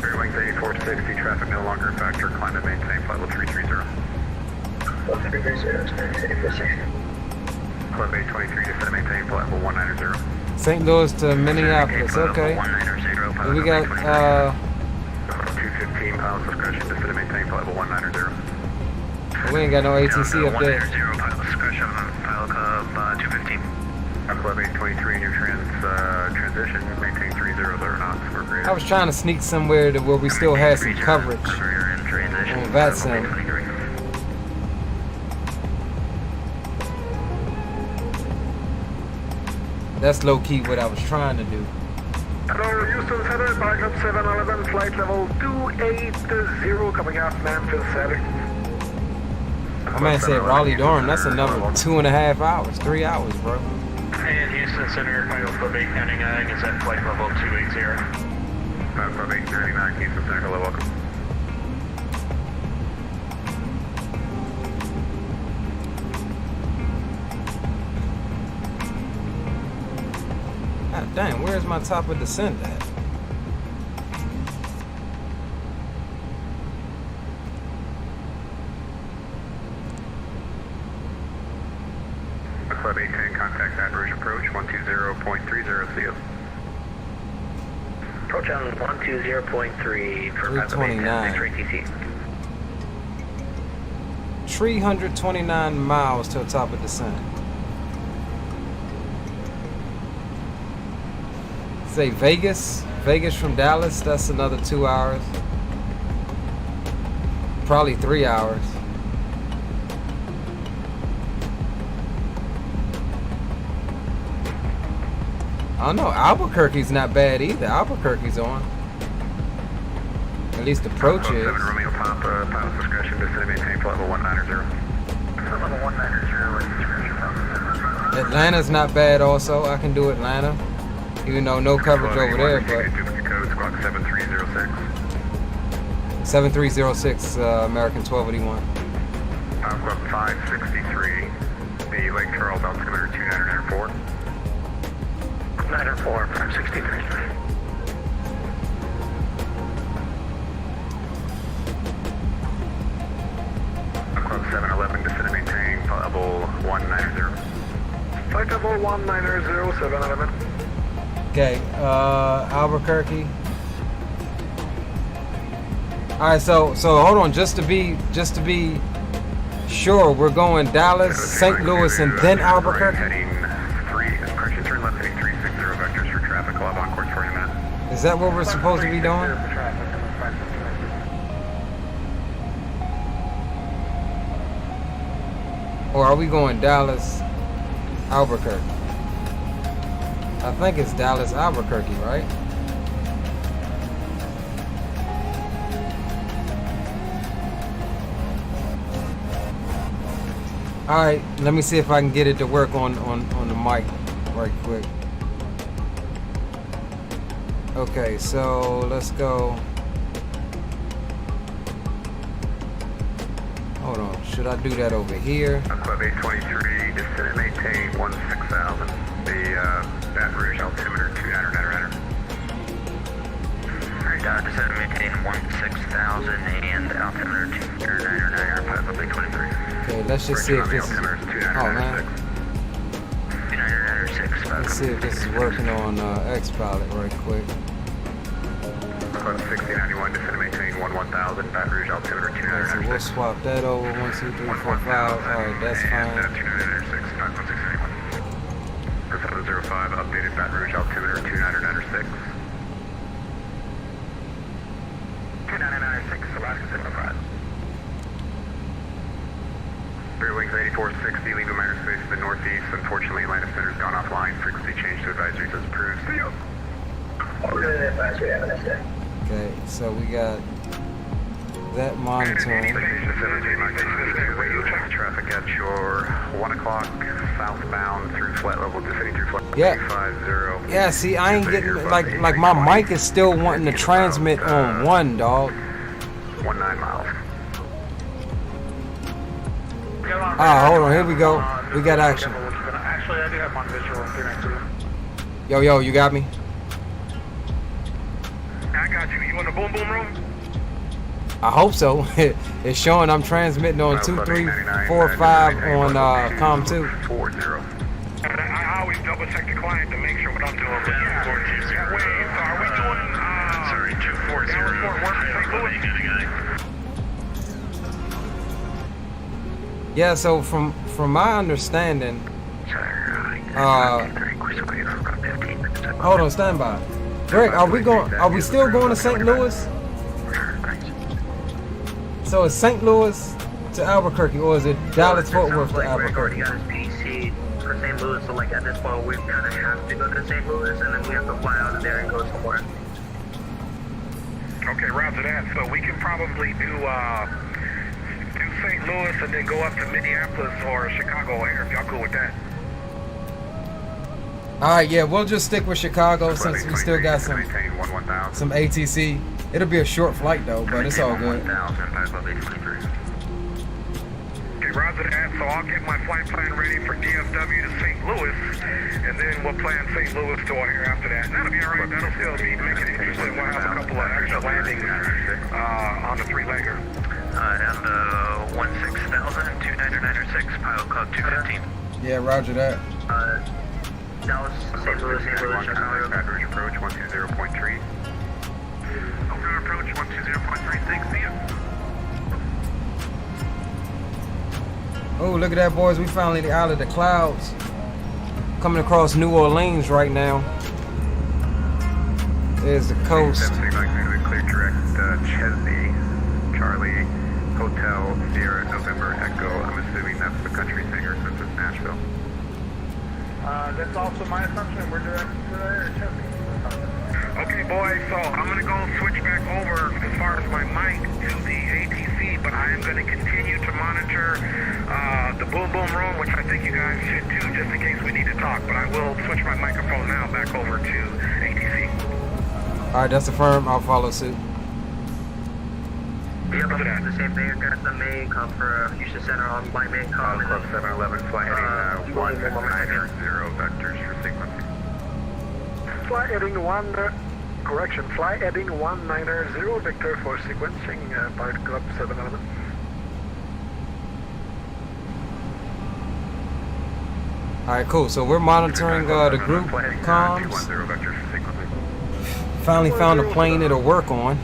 Rear wings 8460, traffic no longer a factor, climb and maintain, flight level 330. 330, 8460. Club A23, descend and maintain, flight level 190. St. Louis to Minneapolis, okay. We got, 215 pilots discretion, descend and maintain, flight level 190. we ain't got no ATC up there. 190, pilot discretion, pilot club 215. Club A23 in your transition, maintain 30 knots for grid. I was trying to sneak somewhere to where we still had some coverage on that sim. That's low-key what I was trying to do. Hello, Houston Center, BarraCuda 711, flight level 280, coming out Memphis Center. My man said Raleigh-Durham, that's another 2.5 hours, 3 hours, bro. And Houston Center, Pilot Club 899 is at flight level 280. Pilot Club 899, Houston Center, hello, welcome. God dang, where's my top of descent at? Club 810, contact Baton Rouge approach 120.30, see you. Approach on 120.3 for 329. 329 miles till top of descent. Say Vegas from Dallas, that's another 2 hours. Probably 3 hours. I don't know, Albuquerque's not bad either. Albuquerque's on. At least the approach is. 7 Romeo Papa, pilot discretion, descend and maintain, flight level 190. level 190. Atlanta's not bad also. I can do Atlanta. Even though no coverage over there, but Code squawk 7306. 7306 American 1281. Club 563, the Lake Charles altimeter 2994. 94, 563. Club 711, descend and maintain, flight level 190. Flight level 190, 711. Okay, Albuquerque. All right, so hold on, just to be sure, we're going Dallas, St. Louis, and then Albuquerque. Heading 3, correction, turn left heading 360 vectors for traffic. I'll have on course for you in a minute. Is that what we're supposed to be doing? Or are we going Dallas, Albuquerque? I think it's Dallas, Albuquerque, right? All right, let me see if I can get it to work on the mic right quick. Okay, so let's go. Hold on, should I do that over here? Club 823, descend and maintain 16,000. The Baton Rouge altimeter 2990. Alright, descend and maintain 16,000 and altimeter 2990, Pilot Club 823. Okay, let's just see if this is. Oh man. 2996. Let's see if this is working on X-Pilot right quick. Club 6091, descend and maintain 11,000. Baton Rouge altimeter Okay, so 2996. we'll swap that over. 1, 2, 3, 4, 5. Alright, that's fine. 2996, 51681. 705, updated Baton Rouge altimeter 2996. 2996, Alaska 705. Rear wings 8460, leave minor space to the northeast. Unfortunately, Atlanta Center's gone offline. Frequency change to advisories as approved. See you. Okay, so we got that monitoring. Traffic at your 1 o'clock southbound through flight level descending through flight level Yeah. 350. Yeah, see, I ain't getting like my mic is still wanting to transmit on 1, dog. 19 miles. Ah, hold on, here we go. We got action. Actually, I do have one visual on 392. Yo, you got me? I got you. You in the boom boom room? I hope so. It's showing I'm transmitting on 2345 on COM 2. 40. I always double check the client to make sure what I'm doing. Yeah. Wait, so are we doing, sorry, 240. Report work in St. Louis? Yeah, so from my understanding, hold on, stand by. Greg, are we still going to St. Louis? So it's St.Louis to Albuquerque, or is it Dallas Fort Worth to Albuquerque? Already got his PC for St. Louis, so like at this point we kind of have to go to St. Louis, and then we have to fly out of there and go somewhere. Okay, roger that. So we can probably do St. Louis and then go up to Minneapolis or Chicago area, if y'all cool with that. Alright, yeah, we'll just stick with Chicago since we still got some ATC. It'll be a short flight though, but it's all good. Okay, roger that. So I'll get my flight plan ready for DFW to St. Louis, and then we'll plan St. Louis to our air after that. And that'll be alright. That'll still be making it interesting. We'll have a couple of extra landings on the 3-legger. And 16,000-2996, pilot code 215. Yeah, roger that. Dallas, St. Louis, Chicago. Average approach 120.3. Over approach 120.3. Thanks, see ya. Oh, look at that, boys. We finally out of the clouds. Coming across New Orleans right now. There's the coast. Clear direct Chesney, Charlie, Hotel, Sierra, November, Echo. I'm assuming that's the country singer since it's Nashville. That's also my assumption. We're direct to there, Chesney. Okay, boys, so I'm going to go switch back over as far as my mic to the ATC, but I am going to continue to monitor the boom boom room, which I think you guys should too, just in case we need to talk. But I will switch my microphone now back over to ATC. Alright, that's affirmed. I'll follow suit. Yeah, but the same thing. I got the main com for Houston Center on my main com. Club 711, flight heading 190 vectors for sequencing. Fly heading fly heading 190 vector for sequencing, Part Club 711. Alright, cool. So we're monitoring the group comms. Finally found a plane it'll work on.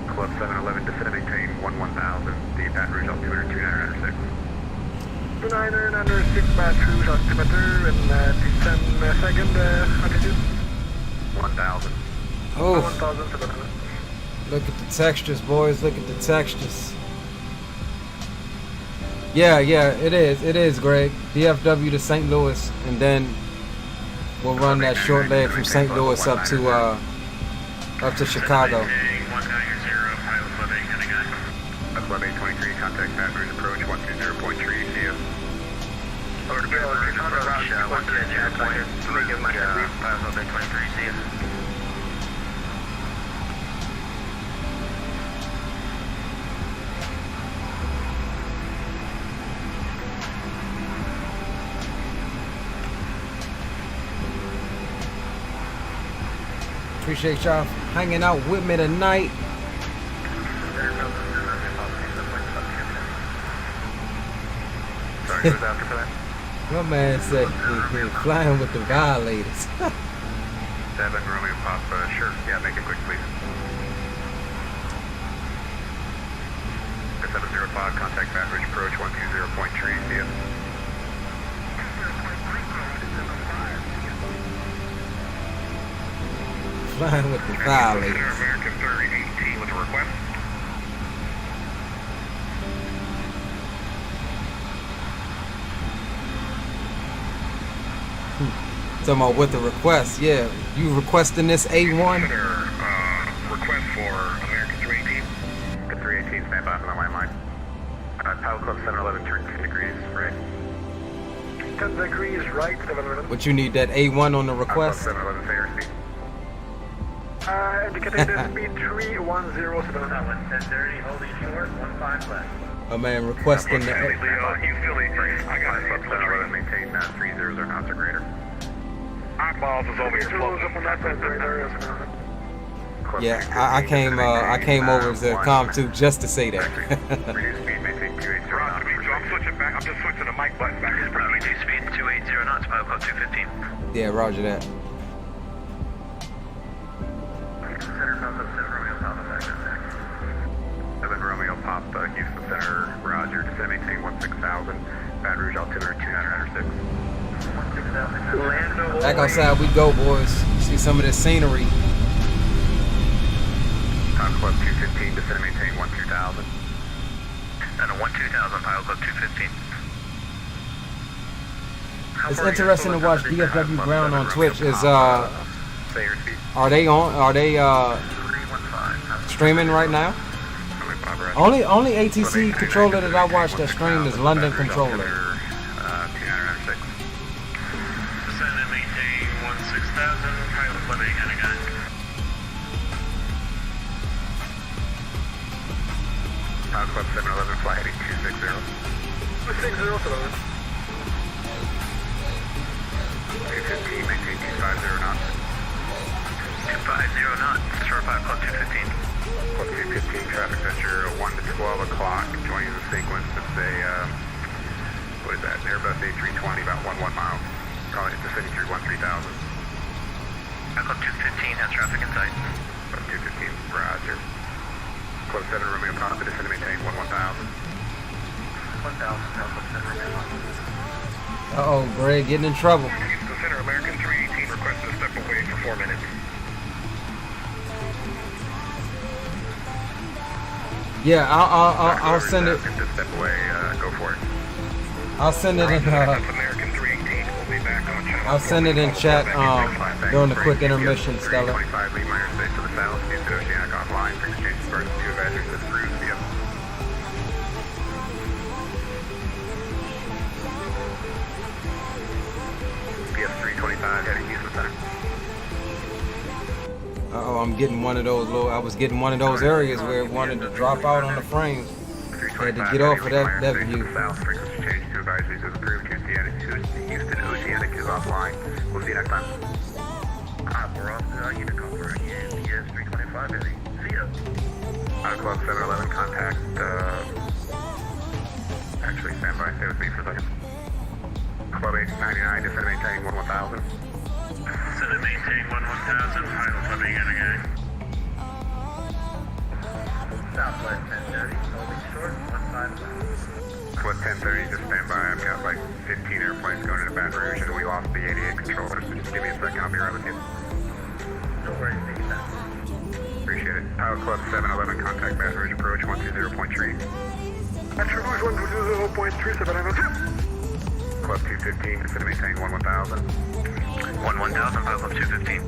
Club 711 descending, maintain 1000, the Baton Rouge altimeter 2996. 2996 Baton Rouge altimeter and descend second altitude. 1000. Oh, 1700. look at the textures, boys. Look at the textures. Yeah, it is, Greg. DFW to St. Louis, and then we'll run that short leg from St. Louis up to Chicago. Club 823, contact Baton Rouge approach 120.3, see ya. Over to Bill, approach 120.3, pilot code 823, see ya. Appreciate y'all hanging out with me tonight. Sorry, who's after for that? My man said he flying with the violators. 7 Romeo Papa, sure. Yeah, make it quick, please. 705, contact Baton Rouge approach 120.3, see ya. Flying with the violators. American 3018 with a request. Talking about with the request, yeah. You requesting this A1? Request for American 318. Good 318, stand by for the landline. Pilot Club 711, turn 10 degrees, right. 10 second degree is right, 711. But you need that A1 on the request? 711 fair speed. Indicating the speed 3107. 1030, holding short, 15 left. A man requesting the... I got it. 711, maintain 300 knots or greater. Eyeballs is over here. Close up on that side there. Yeah, I came over as a COM2 just to say that. Reduce speed, maintain 280 knots. I'm switching back. I'm just switching the mic button back. Reduce speed 280 knots, pilot code 215. Yeah, roger that. Center Papa 7 Romeo Papa back on deck. 7 Romeo Papa, Houston Center, roger, descend maintain 16,000, Baton Rouge altimeter 2906. 16,000. Back outside we go, boys. See some of this scenery. Time Club 215, descend maintain 12,000. And a 12,000, pilot code 215. It's interesting to watch DFW ground on Twitch. Is Say your speed. are they streaming right now? Only ATC controller that I watch that stream is London controller. 2906. Descend and maintain 16,000, pilot club 8 and again. Pilot Club 711, fly heading 260. 6007. 215, maintain 250 knots. 250 knots, short pilot club 215. Club 215, traffic center 1 to 12 o'clock, joining the sequence. It's a, what is that, an Airbus A320, about 11 miles. Calling it descending through 13,000. Pilot club 215 has traffic in sight. Club 215, roger. Club 7 Romeo Papa, descend to maintain 11,000. 1,000, Club 7 Romeo. Uh-oh, Greg getting in trouble. Houston Center, American 318, requested to step away for 4 minutes. Yeah, I'll send it. To step away, go for it. I'll send it in. American 318, we'll be back on channel. I'll send it in chat during the quick intermission, Stella. 25, lead minor space to the south, Houston Oceanic offline, for exchange first, 2 advisors to the cruise, via. PS 325, heading Houston Center. Uh-oh, I'm getting one of those I was getting one of those areas where it wanted to drop out on the frames. Had to get off of that view. South, frequency change to advisories is approved. Houston Oceanic is offline. We'll see you next time. We're off to Unicom for again, PS 325 heading. See ya. Club 711, contact, actually stand by, stay with me for a second. Club 899, descend maintain 11,000. Descend and maintain 11,000, pilot club 8 and again. Southwest 1030, holding short, 15 left. Club 1030, just stand by. I've got like 15 airplanes going into Baton Rouge and we lost the 88 controller, so just give me a second, I'll be right with you. No worries, take your time. Appreciate it. Pilot Club 711, contact Baton Rouge approach 120.3. Baton Rouge 120.3, 711. Club 215, descend to maintain 11,000. 11,000, pilot club 215.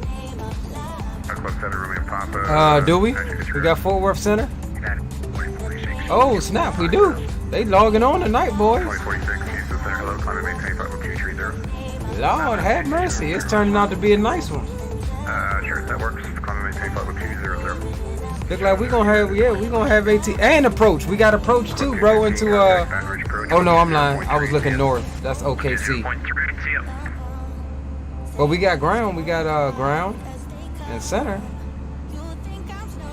Club 7 Romeo Papa. Do we? We got Fort Worth Center? Oh, snap, we do. They logging on tonight, boys. 2046, Houston Center, hello, climate maintain 5230. Lord have mercy, it's turning out to be a nice one. Sure, that works. Climate maintain 5200. Look like we gonna have AT and approach. We got approach too, bro, into oh no, I'm lying. I was looking north. That's OKC. 0.3, see ya. Well, we got ground. We got ground and center.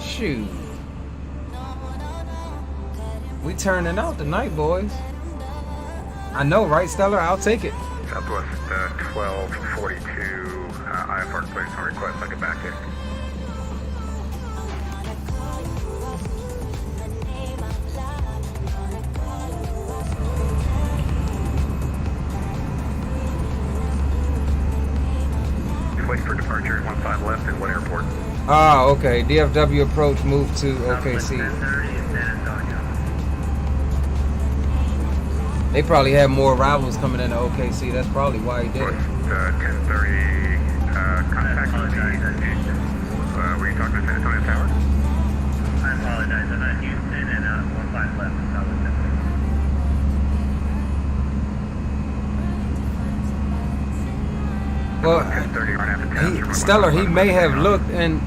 Shoot. We turning out tonight, boys. I know, right, Stellar? I'll take it. Southwest 1242, IFR place on request, like a back kick. Waiting for departure, 15 left at what airport? Ah, okay. DFW approach, move to OKC. 1030 in San Antonio. They probably had more arrivals coming into OKC. That's probably why he did it. 1030, contact the, were you talking to San Antonio Tower? I apologize, I'm at Houston and 15 left. Well, about 10:30 right after 10. Stellar, he may have looked and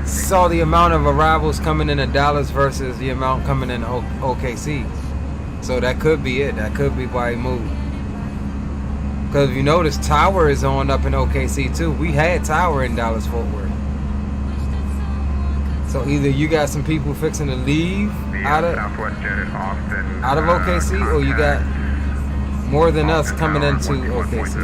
saw the amount of arrivals coming into Dallas versus the amount coming in OKC. So that could be it. That could be why he moved. Because if you notice, Tower is on up in OKC too. We had Tower in Dallas Fort Worth. So either you got some people fixing to leave out of OKC, or you got more than us coming into OKC.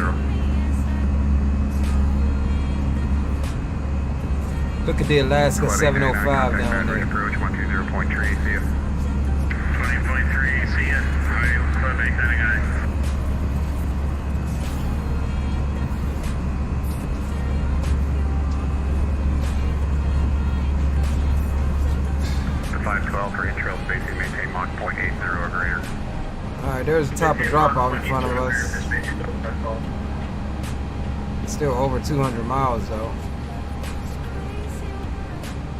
Look at the Alaska 705 down there. Approach 120.3, see ya. 20.3, see ya. Alright, let's make that a guy. The 512 for intrail spacing, maintain Mach 0.80 or greater. Alright, there's the top of drop off in front of us. It's still over 200 miles though.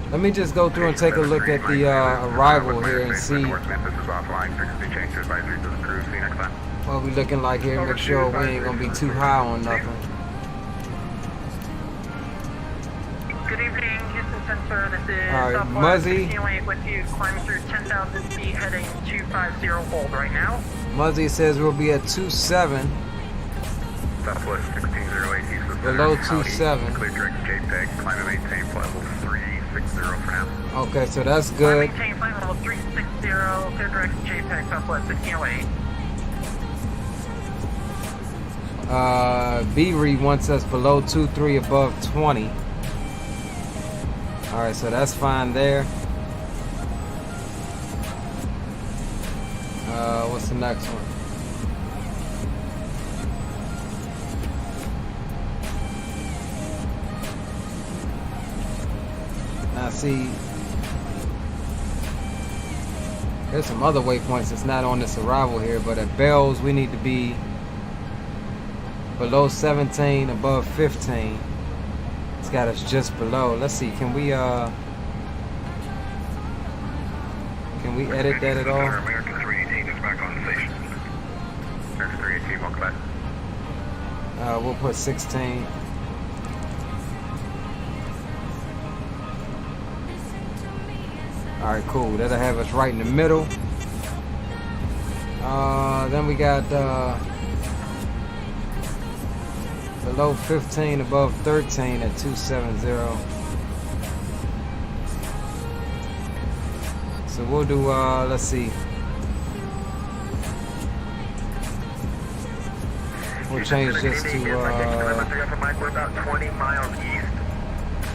Let me just go through and take a look at the arrival here and see what we looking like here. Make sure we ain't gonna be too high on nothing. Good evening, Houston Center. This is Alright, Muzzy. with you, climbing through 10,000 feet, heading 250 hold right now. Muzzy says we'll be at 27. Southwest 1608 Houston Below Center, 27. Clear direct JPEG, climb and maintain flight level 360 for now. Okay, so that's good. Maintain flight level 360, clear direct JPEG, Southwest 1608. B-Re wants us below 23 above 20. Alright, so that's fine there. What's the next one? Now see, there's some other waypoints that's not on this arrival here, but at Bells we need to be below 17, above 15. It's got us just below. Let's see, can we edit that at all? American 318 is back on station. American 318, welcome back. We'll put 16. Alright, cool. That'll have us right in the middle. Then we got below 15, above 13 at 270. So we'll do, let's see. We'll change this to, We're about 20 miles east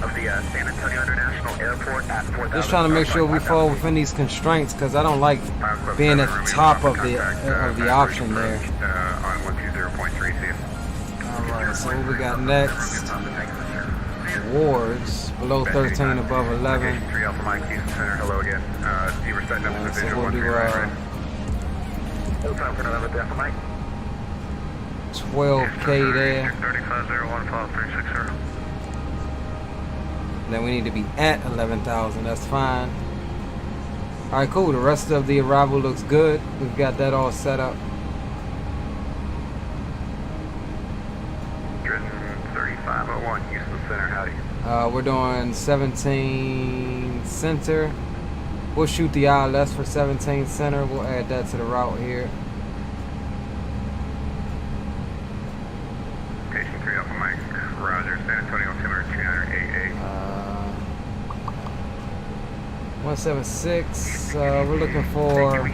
of the San Antonio International Airport at 4,000. just trying to make sure we fall within these constraints, because I don't like being at the top of the option there. On 120.3, see ya. Alright, so what we got next? Awards, below 13, above 11. 3 Alpha Mike, Houston Center, hello again. You were setting up the So visual we'll do 12K there. 35015360. Then we need to be at 11,000. That's fine. Alright, cool. The rest of the arrival looks good. We've got that all set up. 3501 Houston Center, howdy. We're doing 17 center. We'll shoot the ILS for 17 center. We'll add that to the route here. Station 3 Alpha Mike, Roger, San Antonio, 200-200-AA. 176. We're looking for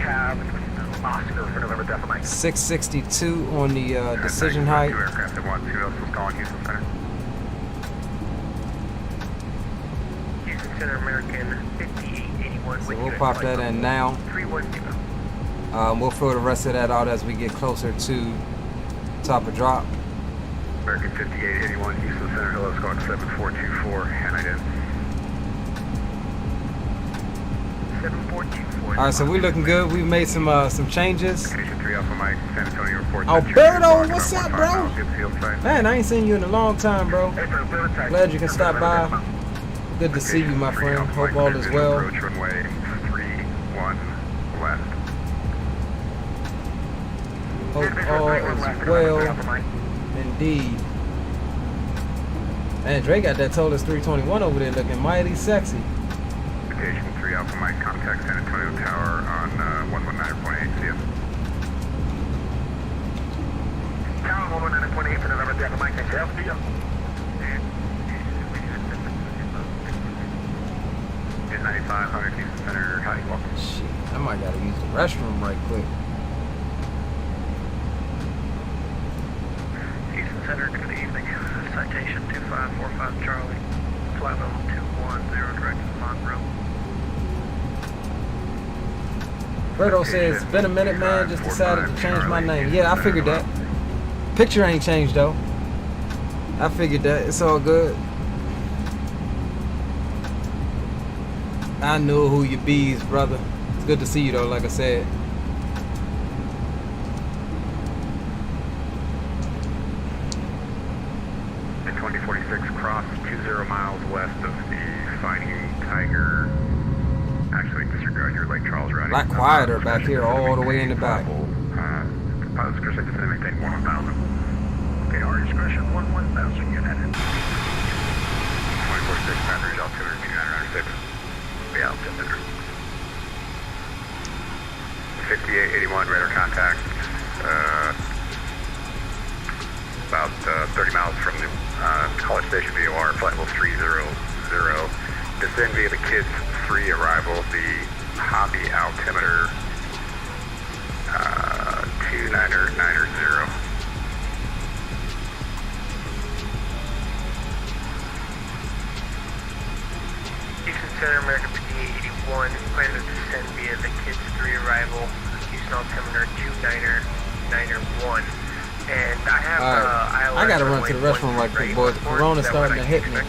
662 on the decision height. 2 aircraft at 1, 2 else was calling Houston Center. Houston Center American 5881. So we'll pop that in now. 310. We'll fill the rest of that out as we get closer to top of drop. American 5881 Houston Center, hello, squawk 7424, and I did. 7424. All right, so we're looking good. We've made some changes. Station 3 Alpha Mike, San Antonio report. Alberto, what's up, bro? Man, I ain't seen you in a long time, bro. Glad you can stop by. Good to see you, my friend. Hope all is well. Approach runway 31 left. Hope all is well Indeed. Man, Dre got that Tollus 321 over there looking mighty sexy. Station 3 Alpha Mike, contact San Antonio Tower on 119.8 CF. Tower 119.8 for the number Alpha Mike, thanks, Alpha. 9500 Houston Center, how do you walk? Shit, I might gotta use the restroom right quick. Houston Center, good evening. Citation 2545 Charlie, flight level 210, direct to Monroe. Fredo says, it's been a minute, man, just decided to change my name. Yeah, I figured that. Picture ain't changed, though. I figured that. It's all good. I know who you bees, brother. It's good to see you, though, like I said. At 2046, cross 20 miles west of the Fighting Tiger. Actually, disregard your Lake Charles routing. A lot quieter back here, all the way in the back. Pilot's discretion to maintain 1,000. Okay, our discretion 1,000 United. 2046, average altitude, median 906. Be out, altimeter. 5881, radar contact. About 30 miles from the College Station VOR, flight level 300. Descend via the Kids 3 arrival, the Hobby altimeter 2990. Houston Center, American PD 81, plan to descend via the Kids 3 arrival, Houston altimeter 2991. And I have I gotta run to the restroom right quick, boys. The corona's starting to hit me.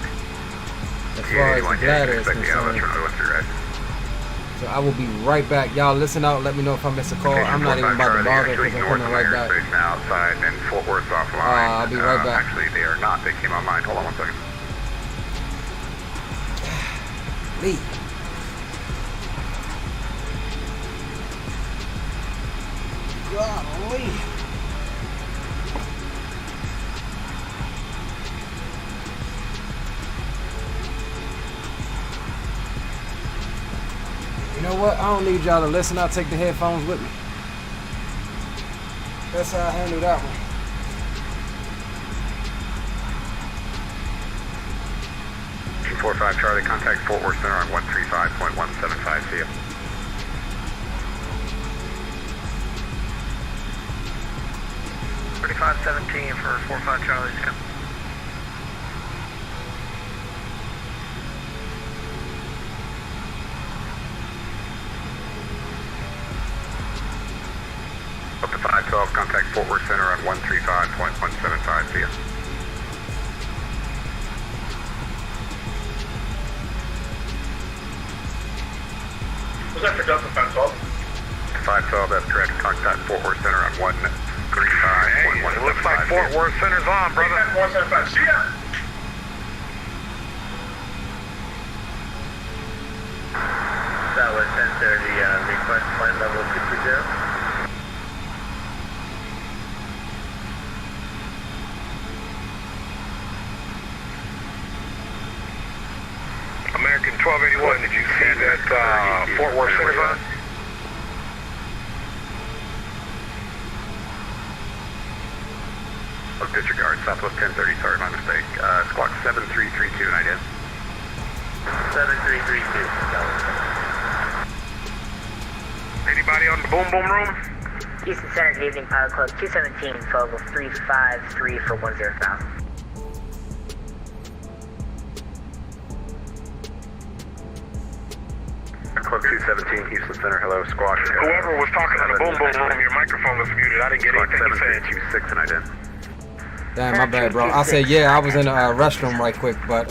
As far as the bladder is concerned. So I will be right back. Y'all listen out. Let me know if I miss a call. I'm not even about to bother because I'm coming right back. Outside and Fort Worth offline. I'll be right back. Actually, they are not. They came online. Hold on 1 second. Lee. Golly. You know what? I don't need y'all to listen. I'll take the headphones with me. That's how I handle that one. G45 Charlie, contact Fort Worth Center on 135.175. See ya. $3517 for 45 Charlie. Up to 512, contact Fort Worth Center on 135.175. See ya. Was that for Delta 512? 512, that's correct. Contact Fort Worth Center on 135.175. It looks like Fort Worth Center's on, brother. 175. See ya. Southwest 1030, request flight level 230. American 1281, did you see that Fort Worth Center's on? Oh, disregard, Southwest 1030, sorry, my mistake. Squawk 7332, and I did. 7332. Anybody on the boom boom room? Houston Center, good evening, Pilot Club 217, flight level 353 for 10,000. Club 217, Houston Center, hello, squawk. Whoever was talking on the boom boom room, your microphone was muted. I didn't get anything you said. 726, and I did. Damn, my bad, bro. I said, yeah, I was in the restroom right quick, but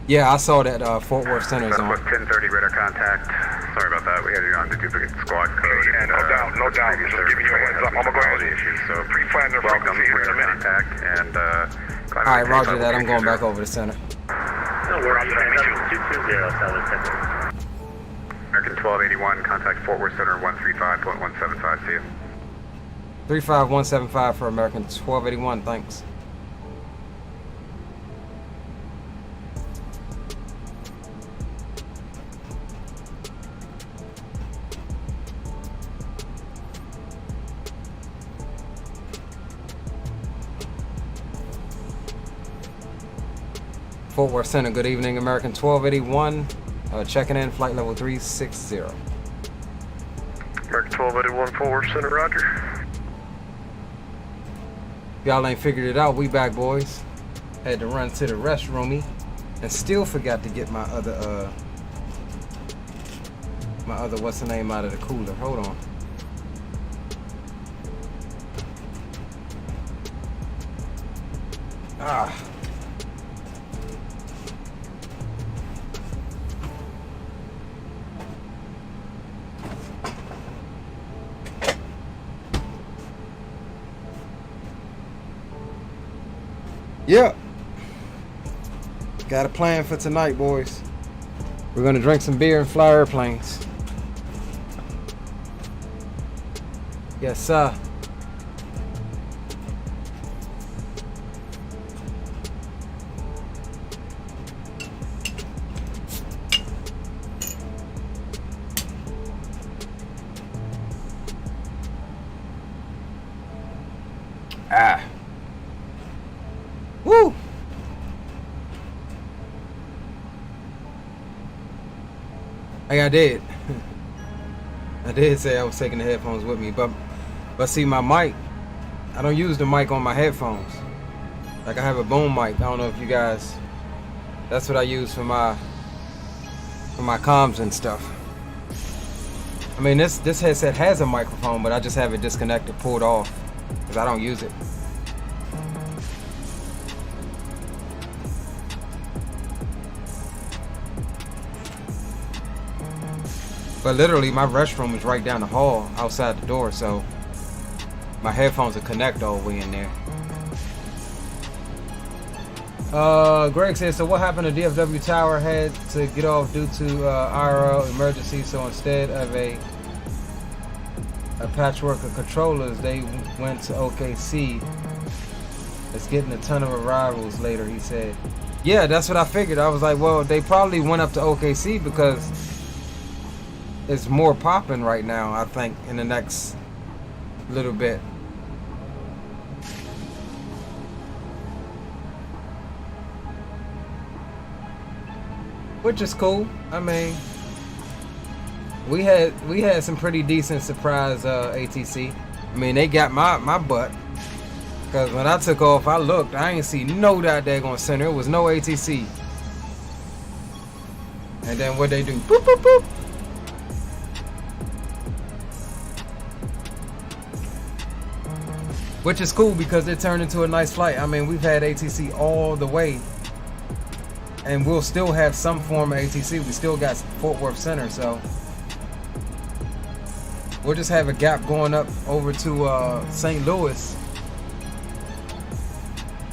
yeah, I saw that Fort Worth Center's on. Southwest 1030, radar contact. Sorry about that. We had you on the duplicate squad code. Yeah, no doubt, no doubt. Just giving you a heads up. I'm gonna go ahead and so pre-plan their frequency here in a minute. Contact and all right, roger that. I'm going back over to center. No, we're on 220, Southwest 1030. American 1281, contact Fort Worth Center 135.175. See you. 35175 for American 1281. Thanks. Fort Worth Center, good evening. American 1281, checking in, flight level 360. American 1281, Fort Worth Center, roger. Y'all ain't figured it out, we back, boys. Had to run to the restroomy and still forgot to get my other what's the name out of the cooler. Hold on. Ah. Yep. Got a plan for tonight, boys. We're gonna drink some beer and fly airplanes. Yes, sir. Ah. Woo! Hey, I did. I did say I was taking the headphones with me, but see, my mic, I don't use the mic on my headphones. Like, I have a boom mic. I don't know if you guys, that's what I use for my comms and stuff. I mean, this headset has a microphone, but I just have it disconnected, pulled off, because I don't use it. But literally, my restroom is right down the hall, outside the door, so my headphones will connect all the way in there. Greg says, so what happened to DFW Tower had to get off due to IRL emergency, so instead of a patchwork of controllers, they went to OKC. It's getting a ton of arrivals later, he said. Yeah, that's what I figured. I was like, well, they probably went up to OKC because it's more popping right now, I think, in the next little bit. Which is cool. I mean, we had some pretty decent surprise ATC. I mean, they got my butt. Because when I took off, I looked, I ain't see no that daggone center. It was no ATC. And then what they do? Boop, boop, boop. Which is cool because it turned into a nice flight. I mean, we've had ATC all the way. And we'll still have some form of ATC. We still got Fort Worth Center, so we'll just have a gap going up over to St. Louis.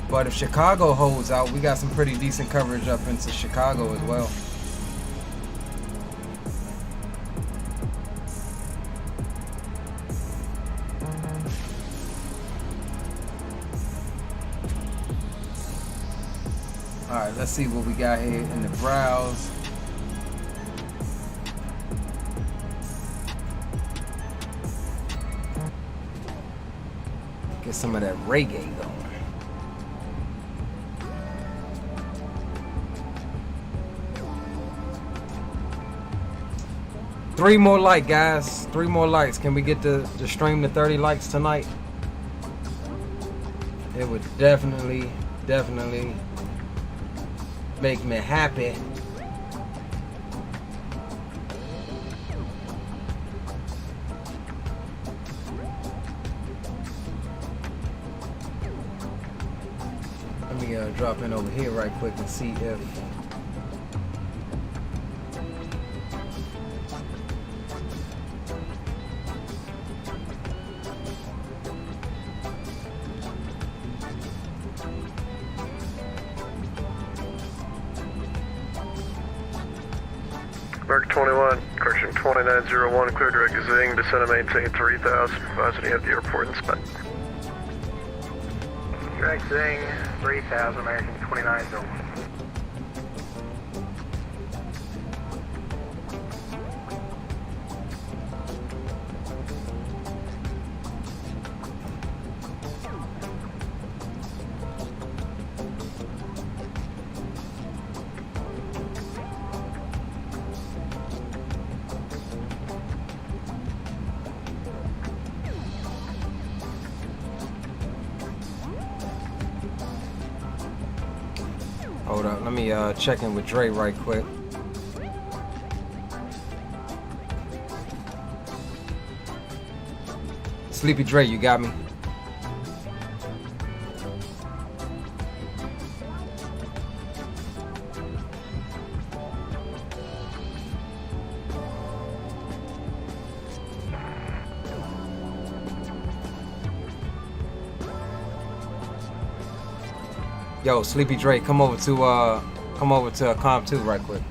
But if Chicago holds out, we got some pretty decent coverage up into Chicago as well. Alright, let's see what we got here in the browse. Get some of that reggae going. Three more likes, guys. 3 more likes. Can we get the stream to 30 likes tonight? It would definitely make me happy. Let me drop in over here right quick and see if American 21, correction 2901, clear direct Zing, descend and maintain 3000, advise you have the airport inspect. Direct Zing, 3000, American 2901. Hold up, let me check in with Dre right quick. Sleepy Dre, you got me? Yo, Sleepy Dre, come over to Comp 2 right quick.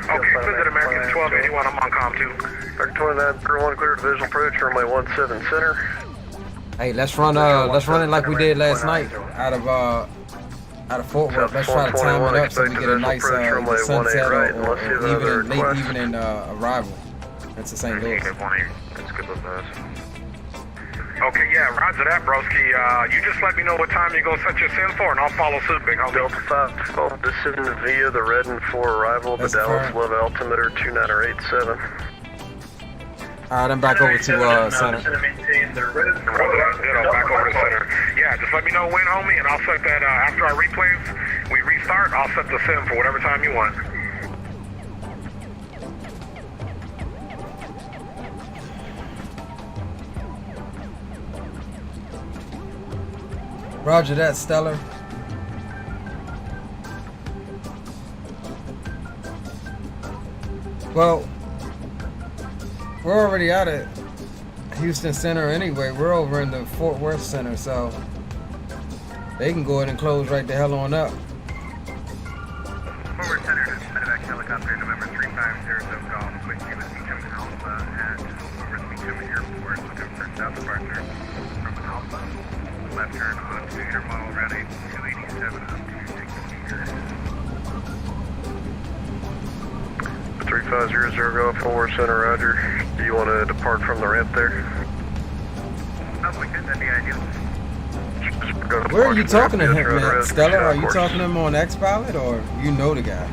Okay, visit American 1281, I'm on Comp 2. American 29, Crew 1, clear to visual approach, runway 17 center. Hey, let's run it like we did last night out of Fort Worth. Let's try to time it up so we get a nice sunset or even late evening arrival into St. Louis. That's good with us. Okay, yeah, roger that, broski. You just let me know what time you're going to set your SIM for, and I'll follow suit, big homie. Delta 5, descend via the Redden 4 arrival, the Dallas Love altimeter 2987. Alright, I'm back over to center. Back over to center. Yeah, just let me know when, homie, and I'll set that, after our replays, we restart, I'll set the SIM for whatever time you want. Roger that, Stellar. Well, we're already out at Houston Center anyway. We're over in the Fort Worth Center, so they can go ahead and close right the hell on up. Fort Worth Center, this is medevac helicopter, November 350 golf, with you with becoming Alpha at Fort Worth Becoming Airport, looking for south departure from Alpha. Left turn on to intermodal route 287 up to 6 meters. 3500 Golf, Fort Worth Center, roger. Do you want to depart from the ramp there? No, we could, that'd be ideal. Where are you talking to him, man? Stella, are you talking to him on X-Pilot or you know the guy?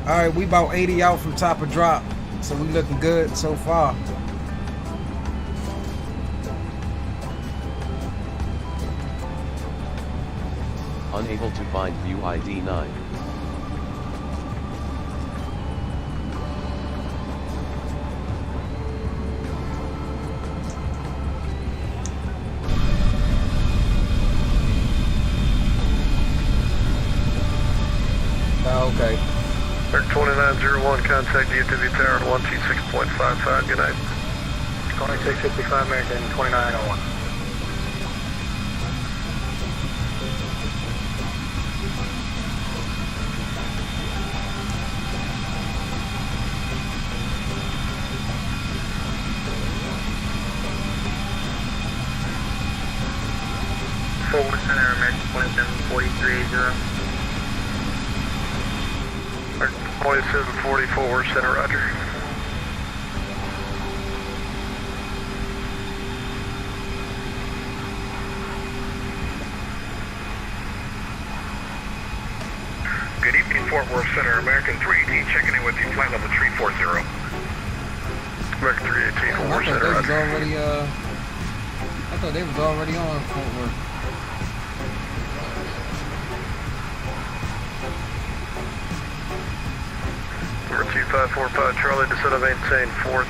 Alright, we about 80 out from top of drop, so we looking good so far. Unable to find view ID 9. Okay. 2901, contact DFW Tower 126.55, good night. 2655 American 2901. Fort Worth Center, American 274380. 2744 Center, roger. Good evening, Fort Worth Center, American 318, checking in with you, flight level 340. American 318, Fort Worth Center, roger. I thought they was already on Fort Worth. Number 2545 Charlie, descend and maintain 4,000.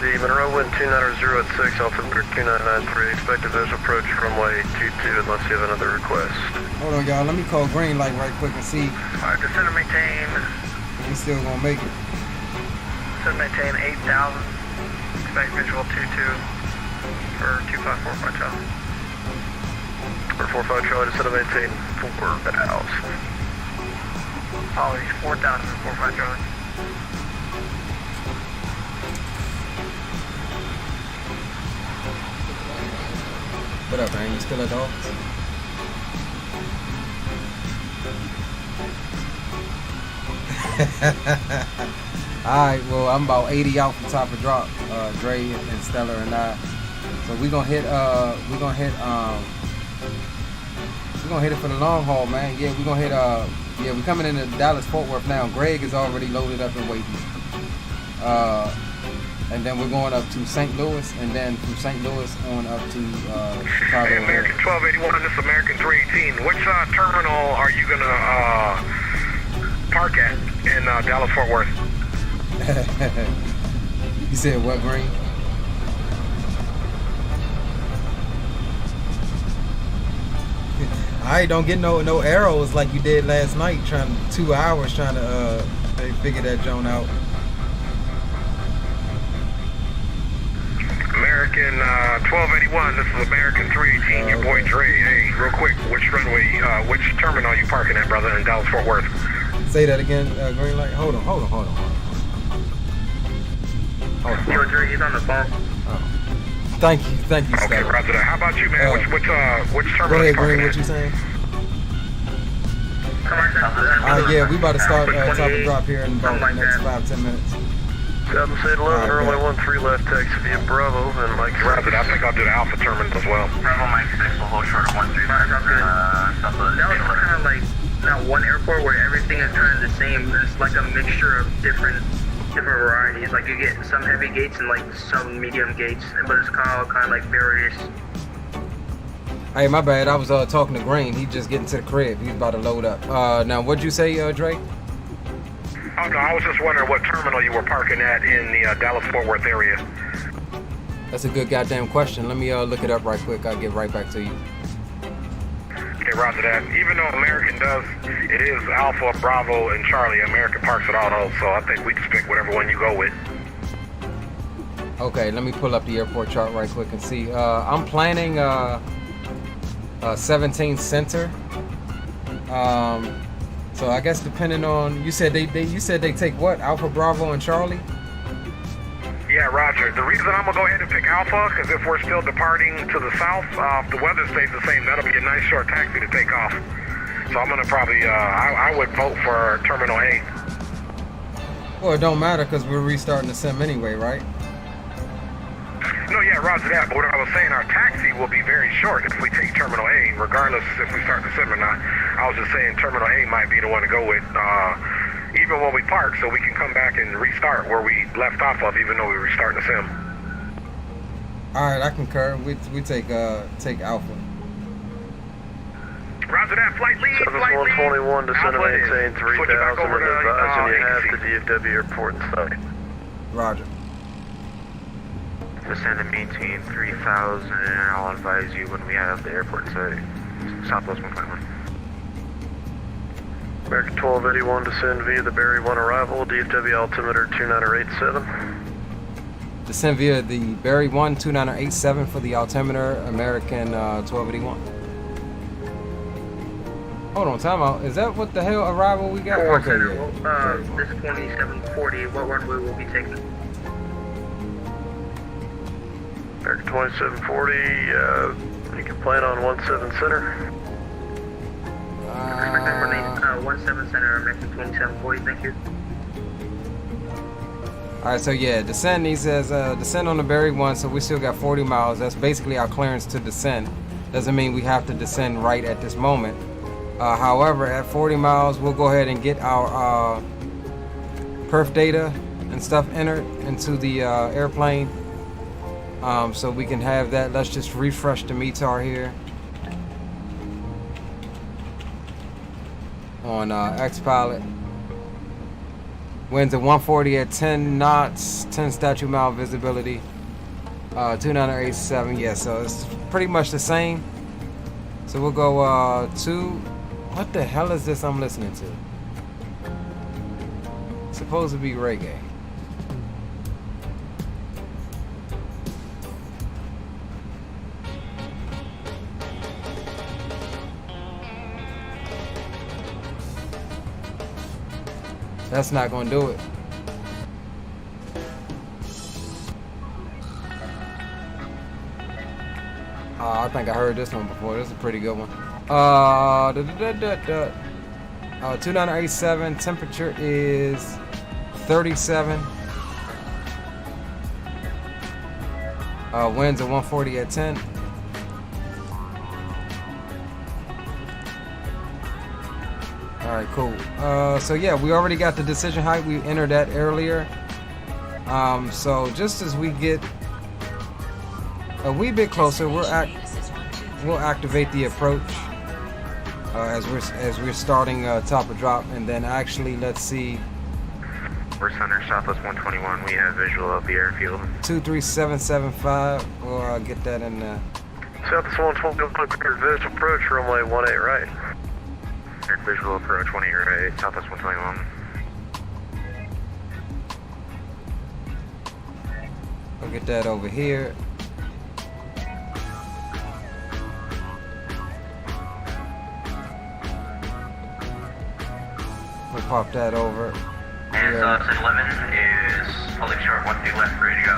The Monroe wind 290 at 6, altimeter 2993. Expected visual approach runway 22 unless you have another request. Hold on, y'all. Let me call green light right quick and see. Alright, descend and maintain. We still gonna make it. Descend and maintain 8,000. Expect visual 22 for 2545 Charlie. Number 45 Charlie, descend and maintain 4,000. Apologies, 4,000 for 45 Charlie. What up, man? You still at the office? Alright, well, I'm about 80 out from top of drop. Dre and Stellar and I. So we're gonna hit it for the long haul, man. Yeah, we're gonna hit we're coming into Dallas Fort Worth now. Greg is already loaded up and waiting. And then we're going up to St. Louis, and then from St. Louis on up to Chicago. Hey, American 1281, this is American 318. Which terminal are you gonna park at in Dallas Fort Worth? You said what, Green? I don't get no arrows like you did last night, 2 hours trying to figure that joint out. American 1281, this is American 318, your boy Dre. Hey, real quick, which runway, which terminal are you parking at, brother, in Dallas Fort Worth? Say that again, Green Light. Hold on. Yo, Dre, he's on the phone. Oh. Thank you, Okay, roger that. How about you, man? Which terminal go ahead, are you Green, parking what at? you saying? Yeah, we about to start top and drop here in about the next 5-10 minutes. Copy, say 11, runway 13 left, taxi via Bravo, and Mike 6. Roger that. I think I'll do the Alpha terminal as well. Bravo Mike 6 will hold short of 135. That was kind of like not one airport where everything is kind of the same. It's like a mixture of different varieties. Like you get some heavy gates and like some medium gates, but it's kind of like various. Hey, my bad. I was talking to Green. He just getting to the crib. He's about to load up. Now, what'd you say, Drake? Oh, no, I was just wondering what terminal you were parking at in the Dallas-Fort Worth area. That's a good goddamn question. Let me look it up right quick. I'll get right back to you. Okay, roger that. Even though American it is Alpha, Bravo, and Charlie, American parks at all those, so I think we just pick whatever one you go with. Okay, let me pull up the airport chart right quick and see. I'm planning 17 center. So I guess depending on, you said they take what? Alpha, Bravo, and Charlie? Yeah, roger. The reason I'm gonna go ahead and pick Alpha, because if we're still departing to the south, if the weather stays the same, that'll be a nice short taxi to take off. So I'm gonna probably, I would vote for Terminal A. Well, it don't matter because we're restarting the sim anyway, right? No, yeah, roger that. But what I was saying, our taxi will be very short if we take Terminal A, regardless if we start the sim or not. I was just saying Terminal A might be the one to go with, even when we park, so we can come back and restart where we left off of, even though we were starting the sim. All right, I concur. We take Alpha. Roger that. Flight lead. Service 121, descend and maintain 3,000 and advising you have the DFW airport in sight. Roger. Descend and maintain 3,000, and I'll advise you when we have the airport in sight. Southwest 121. American 1281, descend via the Berry 1 arrival, DFW altimeter 2987. Descend via the Berry 1 2987 for the altimeter, American 1281. Hold on, time out. Is that what the hell arrival we got? Okay, this 2740, what runway will be taking? American 2740, you can plan on 17 center. 17 center, American 2740, thank you. Alright, so yeah, descend, he says, descend on the Berry 1, so we still got 40 miles. That's basically our clearance to descend. Doesn't mean we have to descend right at this moment. However, at 40 miles, we'll go ahead and get our perf data and stuff entered into the airplane. So we can have that. Let's just refresh the METAR here on X-Pilot. Winds at 140 at 10 knots, 10 statute mile visibility, 2987. Yeah, so it's pretty much the same. So we'll go to, what the hell is this I'm listening to? It's supposed to be reggae. That's not gonna do it. I think I heard this one before. This is a pretty good one. 2987. Temperature is 37. Winds at 140 at 10. Alright, cool. So yeah, we already got the decision height. We entered that earlier. So just as we get a wee bit closer, we'll activate the approach as we're starting top of drop, and then actually let's see. We're center Southwest 121. We have visual of the airfield. 23775. We'll get that in there. Southwest 121, clear visual approach, runway 18 right. Cleared visual approach 18 right, Southwest 121. We'll get that over here. We'll pop that over. And South 11 is holding short 12 left, ready to go.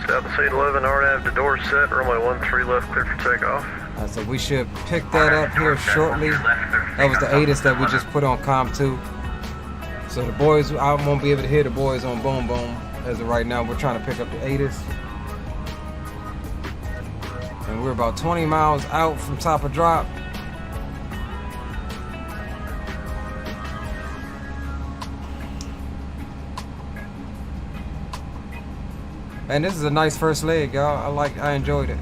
South 11, RNAV to door set, runway 13 left, clear for takeoff. So we should pick that up here shortly. That was the ATIS that we just put on COM 2. So the boys, I won't be able to hear the boys on Boom Boom as of right now. We're trying to pick up the ATIS. And we're about 20 miles out from top of drop. And this is a nice first leg, y'all. I enjoyed it.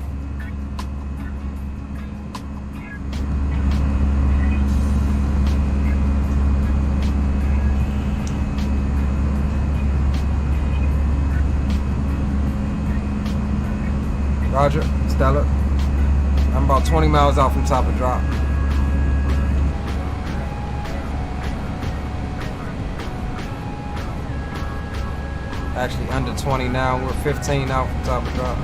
Roger, Stella. I'm about 20 miles out from top of drop. Actually under 20 now. We're 15 out from top of drop.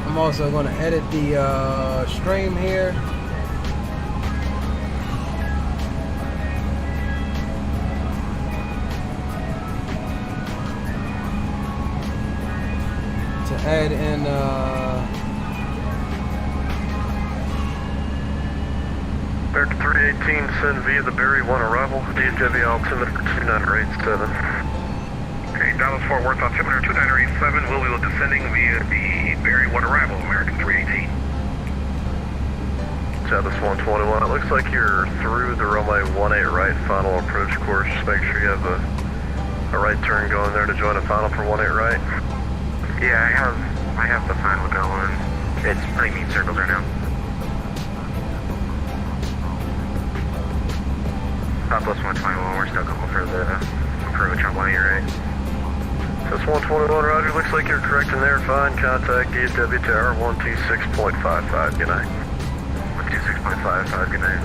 I'm also going to edit the stream here. To add in American 318, send via the Berry 1 arrival, DFW altimeter 2987. Okay, Dallas Fort Worth altimeter 2987, we will be descending via the Berry 1 arrival, American 318. Southwest 121, it looks like you're through the runway 18 right final approach course. Just make sure you have a right turn going there to join a final for 18 right. Yeah, I have the final going. It's pretty mean circles right now. Southwest 121, we're still going for the approach on 18 right. Southwest 121, roger, looks like you're correct in there, fine. Contact DFW Tower 126.55, good night. 126.55, good night.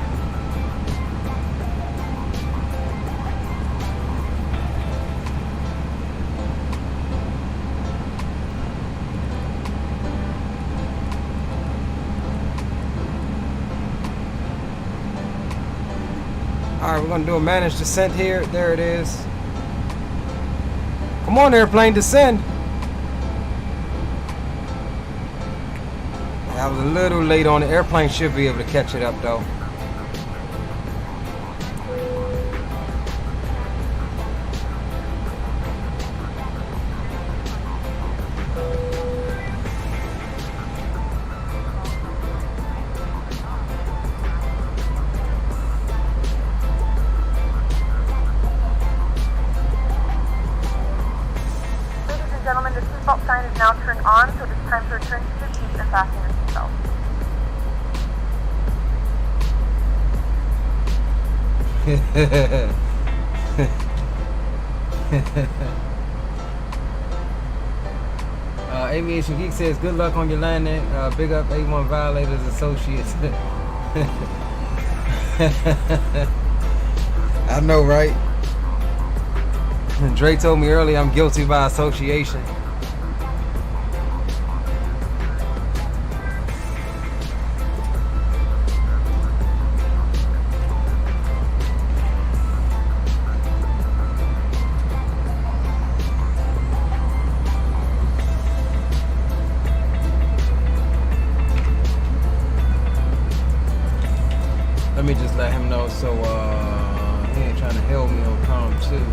Alright, we're going to do a managed descent here. There it is. Come on, airplane, descend. I was a little late on the airplane. Should be able to catch it up, though. Gentlemen, the seatbelt sign is now turned on, so it is time to return to your seats and fasten your seatbelt. Aviation Geek says, good luck on your landing. Big up A1 Violators Associates. I know, right? Dre told me earlier I'm guilty by association. Let me just let him know so he ain't trying to help me on comm too.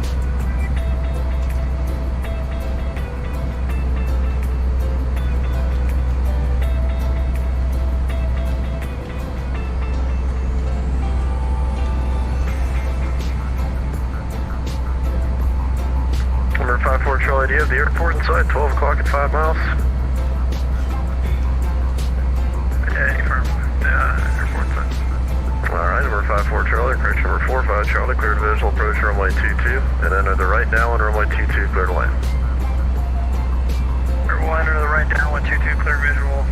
Number 54 Charlie, do you have the airport inside? 12 o'clock at 5 miles? Yeah, confirm. Airport inside. Alright, number 54 Charlie, approach number 45 Charlie, cleared visual approach runway 22, and enter the right down on runway 22, clear to land. We'll enter the right down, 122, clear visual,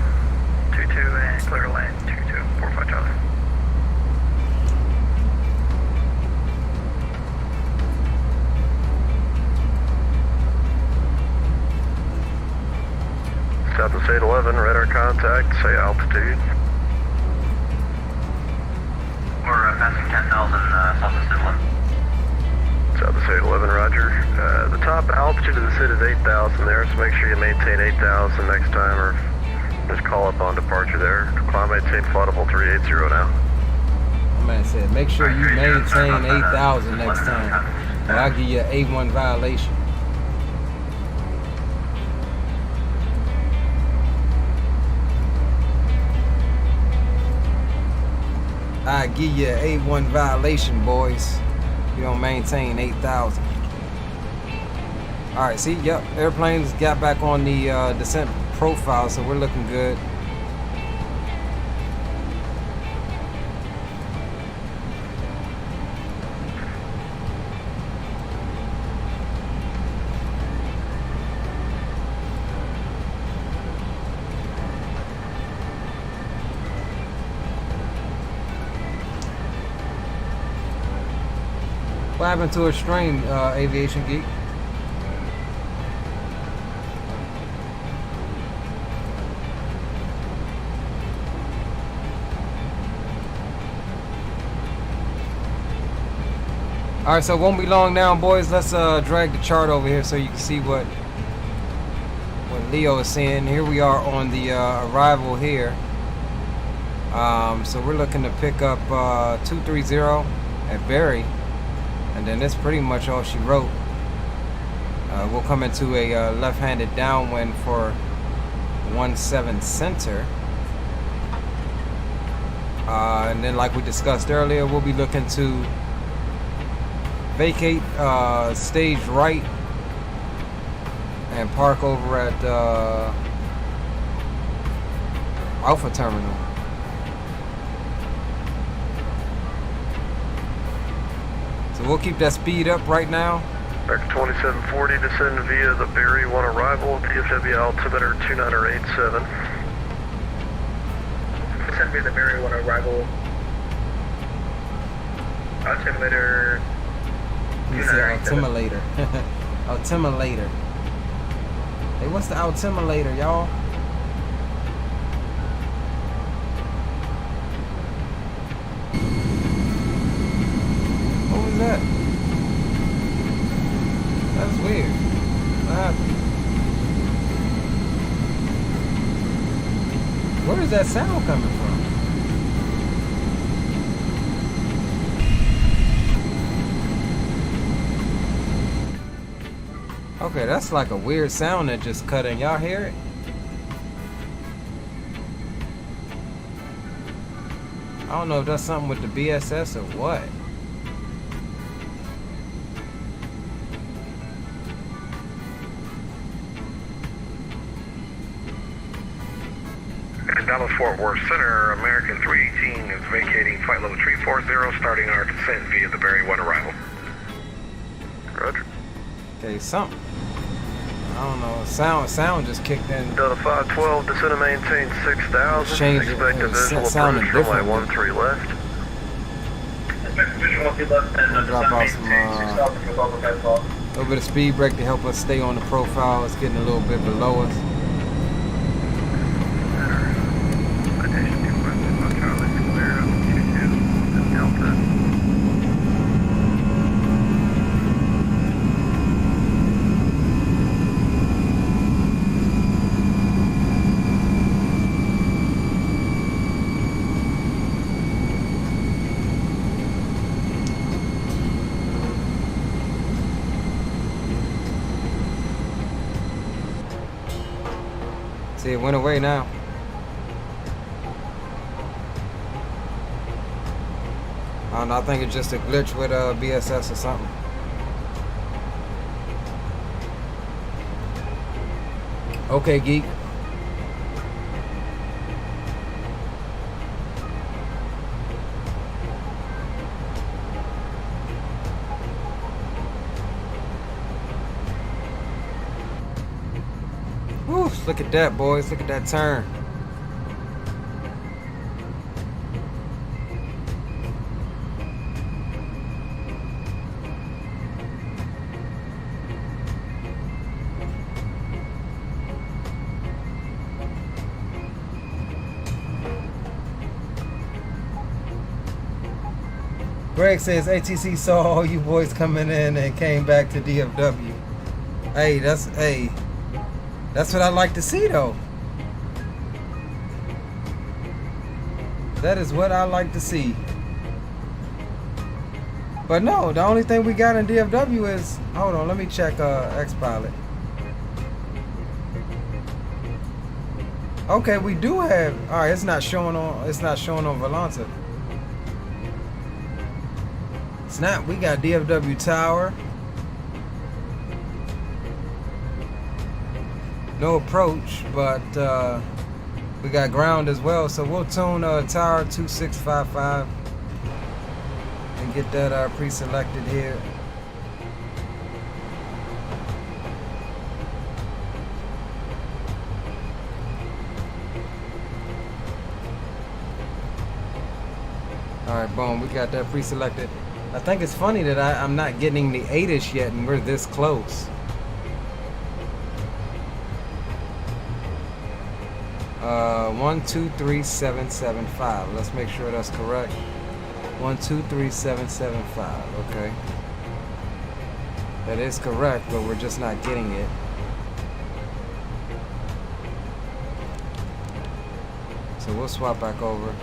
22, and clear to land, 22, 45 Charlie. South of State 11, radar contact, say altitude. We're passing 10,000 south of State 11. South of State 11, roger. The top altitude of the city is 8,000 there, so make sure you maintain 8,000 next time, or just call up on departure there. Climb maintain flight level 380 now. My man said, make sure you maintain 8,000 next time, or I'll give you an A1 violation. I give you an A1 violation, boys. You don't maintain 8,000. All right, see, yep, airplanes got back on the descent profile, so we're looking good. What happened to a stream, Aviation Geek? All right, so it won't be long now, boys. Let's drag the chart over here so you can see what Leo is seeing. Here we are on the arrival here. So we're looking to pick up 230 at Berry. And then that's pretty much all she wrote. We'll come into a left-handed downwind for 17 center. And then like we discussed earlier, we'll be looking to vacate stage right and park over at Alpha Terminal. So we'll keep that speed up right now. Back 2740, descend via the Berry 1 arrival, TFW altimeter 2987. Descend via the Berry 1 arrival. Altimeter. You say altimulator. Altimulator. Hey, what's the altimulator, y'all? What was that? That's weird. What happened? Where is that sound coming from? Okay, that's like a weird sound that just cut in. Y'all hear it? I don't know if that's something with the BSS or what. Dallas Fort Worth Center, American 318 is vacating flight level 340, starting our descent via the Berry 1 arrival. Roger. Okay, something. I don't know. Sound just kicked in. Delta 512, descend and maintain 6,000. Change it. Expect a visual Sounded approach runway different. 13 left. Expect visual 13 left and Drop off some little bit of speed brake to help us stay on the profile. It's getting a little bit below us. See, it went away now. I don't know, I think it's just a glitch with BSS or something. Okay, geek. Whew, look at that, boys. Look at that turn. Greg says ATC saw all you boys coming in and came back to DFW. Hey, that's what I like to see, though. That is what I like to see. But no, the only thing we got in DFW is, hold on, let me check X-Pilot. Okay, we do have, all right, it's not showing on Volanta. Snap, we got DFW Tower. No approach, but we got ground as well, so we'll tune Tower 2655 and get that pre-selected here. Alright, boom, we got that pre-selected. I think it's funny that I'm not getting the 8-ish yet and we're this close. 123775. Let's make sure that's correct. 123775. Okay. That is correct, but we're just not getting it. So we'll swap back over.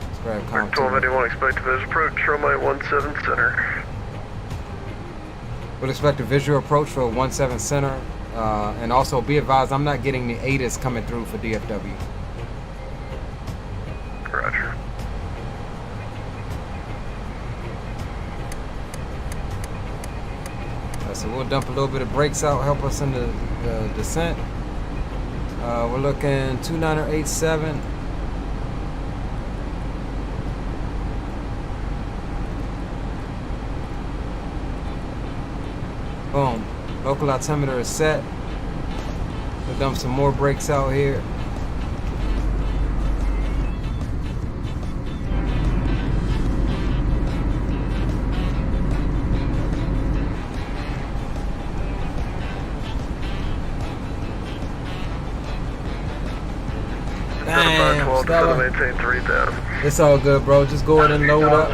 Let's grab comp 1281, expect a visual approach, runway 17 center. We'll expect a visual approach for 17 center. And also be advised, I'm not getting the ATIS coming through for DFW. Roger. So we'll dump a little bit of brakes out, help us in the descent. We're looking 2987. Boom. Local altimeter is set. We'll dump some more brakes out here. Damn, Stella. It's all good, bro. Just go ahead and load up.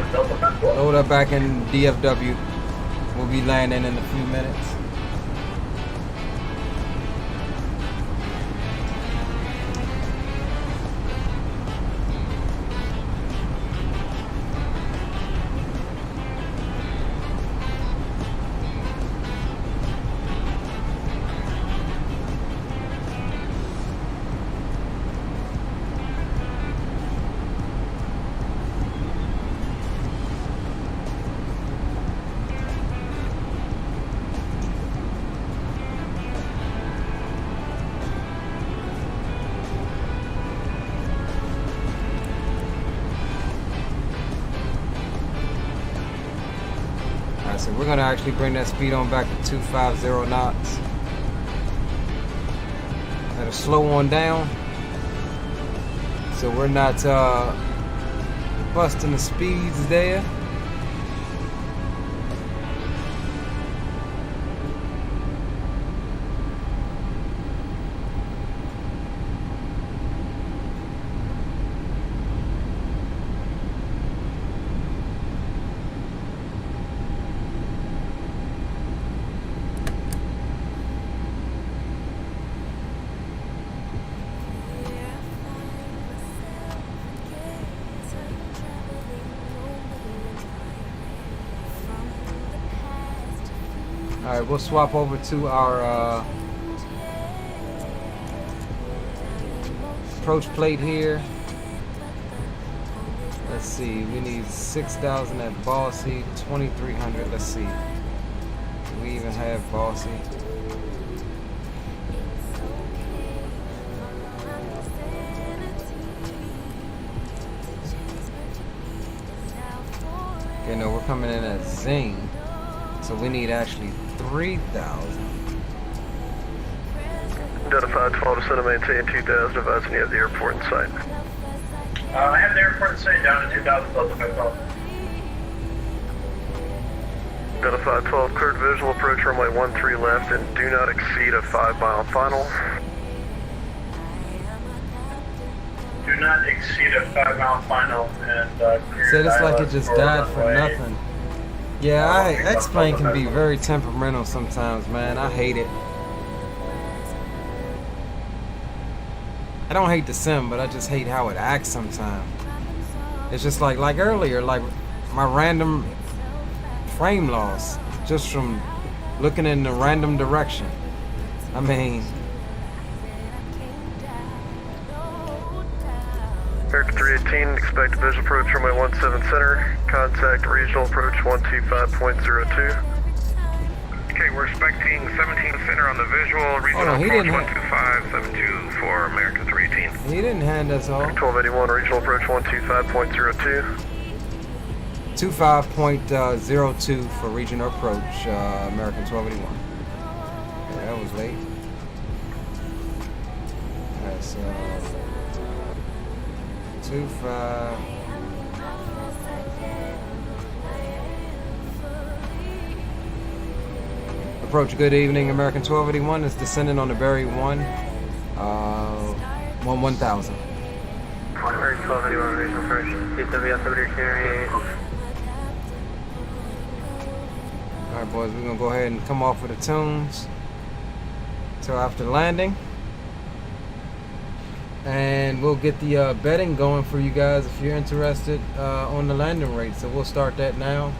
Load up back in DFW. We'll be landing in a few minutes. So we're gonna actually bring that speed on back to 250 knots. That'll slow on down, so we're not busting the speeds there. Alright, we'll swap over to our approach plate here. Let's see, we need 6,000 at Bossy, 2,300. Let's see. Do we even have Bossy? Okay, no, we're coming in at Zing. So we need actually 3,000. Identified 12 to center, maintain 2,000, advising you have the airport in sight. I have the airport in sight down to 2,000 plus if I fall. Identified 12, cleared visual, approach runway 13 left, and do not exceed a 5-mile final. Do not exceed a 5-mile final and clear. Said it's like it just died for nothing. Yeah, X-Plane can be very temperamental sometimes, man. I hate it. I don't hate the sim, but I just hate how it acts sometimes. It's just like earlier, like my random frame loss just from looking in the random direction. I mean, American 318, expect visual approach runway 17 center, contact regional approach 125.02. Okay, we're expecting 17 center on the visual, regional he approach didn't 125.72 for American 318. he didn't hand us all. 1281, regional approach 125.02. 25.02 for regional approach, American 1281. Yeah, that was late. Alright, so 25. Approach, good evening, American 1281 is descending on the Berry 1, 1000. American 1281, regional approach, TForce. Alright boys, we're gonna go ahead and come off with the tunes till after landing. And we'll get the betting going for you guys if you're interested on the landing rate. So we'll start that now.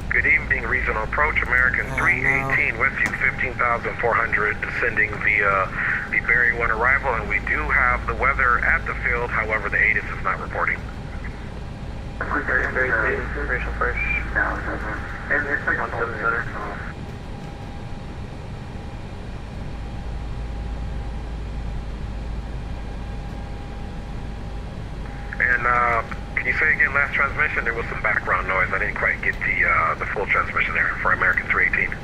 Good evening, regional approach, American 318, with you 15,400, descending via the Berry 1 arrival, and we do have the weather at the field, however the ATIS is not reporting. Berry 318, regional approach, 17 center. And can you say again, last transmission? There was some background noise. I didn't quite get the full transmission there for American 318.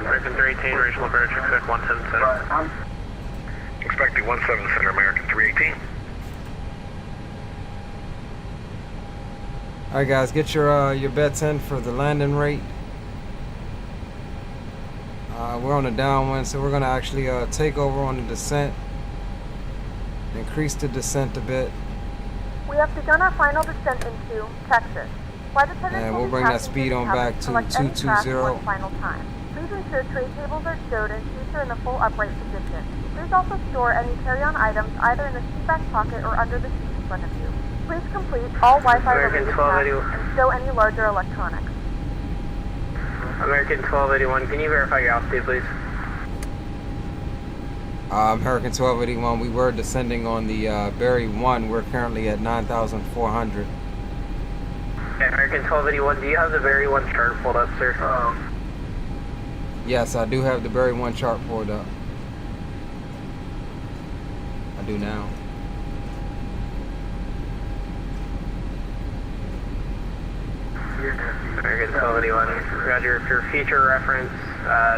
American 318, regional approach, expect 17 center. Expecting 17 center, American 318. Alright guys, get your bets in for the landing rate. We're on a downwind, so we're gonna actually take over on the descent. Increase the descent a bit. We have begun our final descent into Texas. Flight attendants And will we'll be bring that passing speed through on the back cabin to select any track 220. one final time. Please ensure tray tables are stowed and seats are in the full upright position. Please also store any carry-on items either in the seat back pocket or under the seat in front of you. Please complete all Wi-Fi related tasks and stow any larger electronics. American 1281, can you verify your altitude, please? American 1281, we were descending on the Berry 1. We're currently at 9,400. Okay, American 1281, do you have the Berry 1 chart pulled up, sir? Yes, I do have the Berry 1 chart pulled up. I do now. American 1281, Roger, for future reference,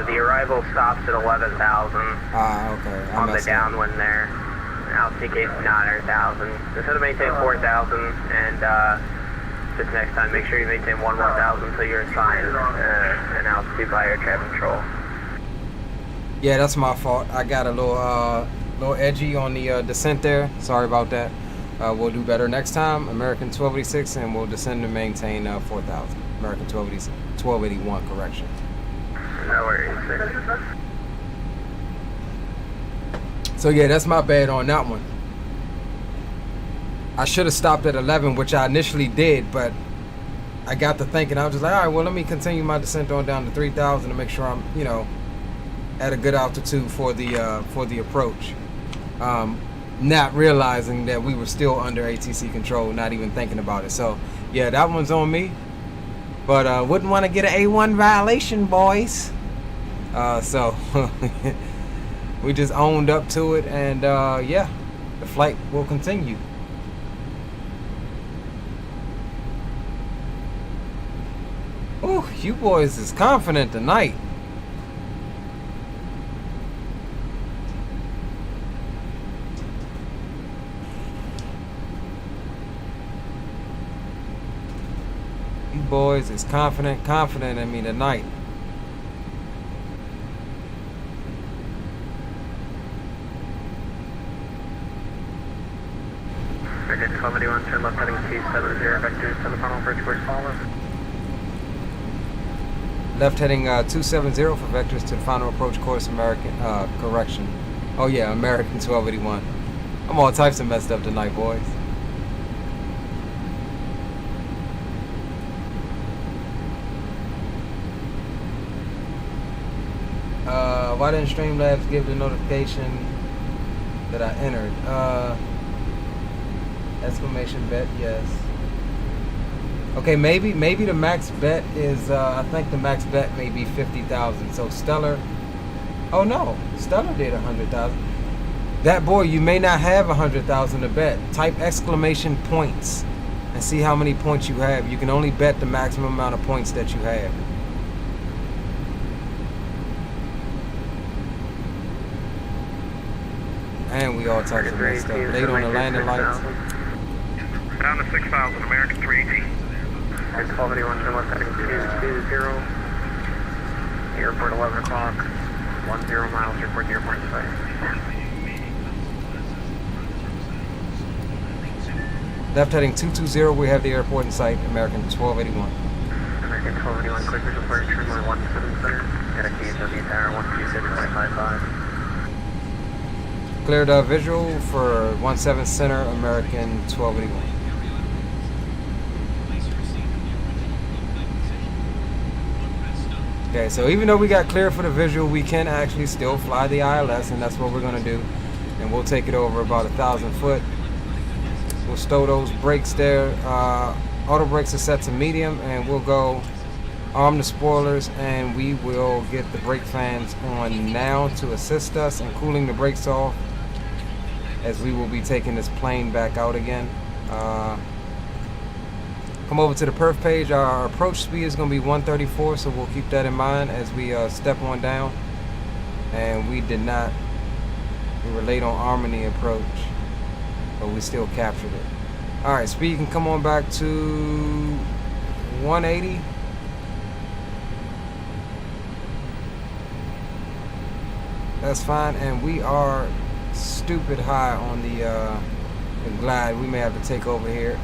the arrival stops at 11,000. Okay. On the downwind there. Altitude case 9,000. Just have to maintain 4,000, and just next time make sure you maintain 1,000 until you're assigned an altitude by air traffic control. Yeah, that's my fault. I got a little edgy on the descent there. Sorry about that. We'll do better next time. American 1286, and we'll descend and maintain 4,000. American 1281, correction. No worries, sir. So yeah, that's my bad on that one. I should have stopped at 11, which I initially did, but I got to thinking, I was just like, all right, well, let me continue my descent on down to 3,000 to make sure I'm, you know, at a good altitude for the approach. Not realizing that we were still under ATC control, not even thinking about it. So, yeah, that one's on me. But wouldn't want to get an A1 violation, boys. So, we just owned up to it, and yeah, the flight will continue. Ooh, you boys is confident tonight. You boys is confident in me tonight. American 1281, turn left heading 270, vectors to the final bridge course follow. Left heading 270 for vectors to the final approach course, American, correction. Oh yeah, American 1281. I'm all types of messed up tonight, boys. Why didn't Streamlabs give the notification that I entered? Exclamation bet, yes. Okay, maybe the max bet is, I think the max bet may be 50,000. So Stellar, oh no, Stellar did 100,000. That boy, you may not have 100,000 to bet. Type exclamation points and see how many points you have. You can only bet the maximum amount of points that you have. And we all types of messed up. Late on the landing lights. Down to 6,000, American 380. 1281, turn left heading 220. Airport 11 o'clock. 10 miles, report to airport site. Left heading 220, we have the airport in sight, American 1281. American 1281, quick visual for runway 17 clear. Get a KSTL tower 126.55. Cleared visual for 17 center, American 1281. Okay, so even though we got clear for the visual, we can actually still fly the ILS, and that's what we're gonna do. And we'll take it over about 1,000 foot. We'll stow those brakes there. Auto brakes are set to medium, and we'll go arm the spoilers, and we will get the brake fans on now to assist us in cooling the brakes off, as we will be taking this plane back out again. Come over to the perf page. Our approach speed is going to be 134, so we'll keep that in mind as we step on down. And we were late on arming the approach, but we still captured it. All right, speed can come on back to 180. That's fine, and we are stupid high on the glide. We may have to take over here.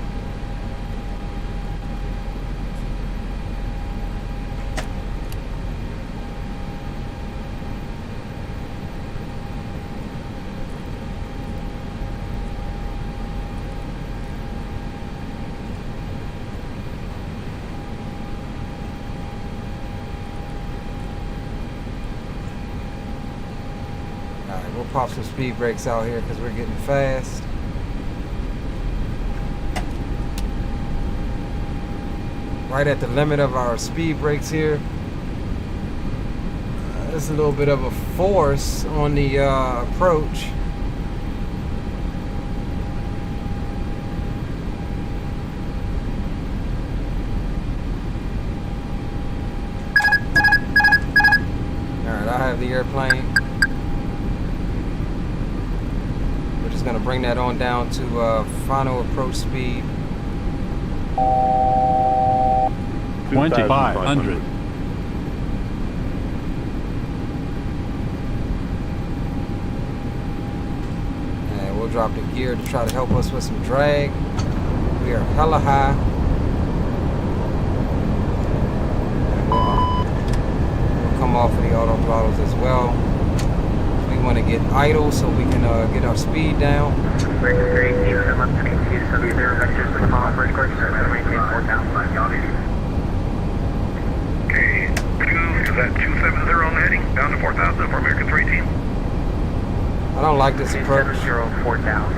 We'll pop some speed brakes out here because we're getting fast. Right at the limit of our speed brakes here. There's a little bit of a force on the approach. Alright, I have the airplane. Going to bring that on down to final approach speed 2,500. And we'll drop the gear to try to help us with some drag. We are hella high. And we'll come off of the auto throttles as well. We want to get idle so we can get our speed down. like this approach. 270, 4000.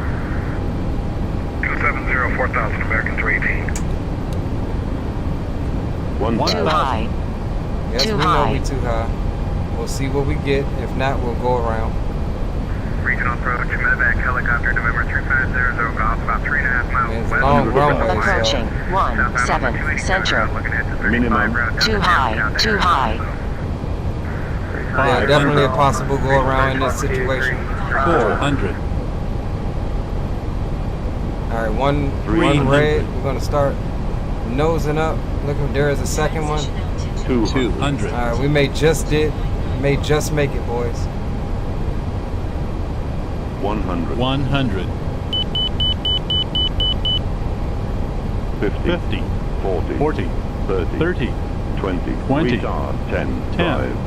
270, 4000, American 318. Too high. Yes, Too we high. know we too high. We'll see what we get. If not, we'll go around. Regional approach, medevac helicopter, November 3500, off about 3.5 miles It's west. long runway, Approaching. so 17 center. Minimum. Too high. Too high. yeah, definitely a possible go around in this situation. 400. All right, one red. We're gonna start nosing up. Looking, there is a second one. 200. All right, we may just make it, boys. 100. 50. 40. 30. 20. 10. 10.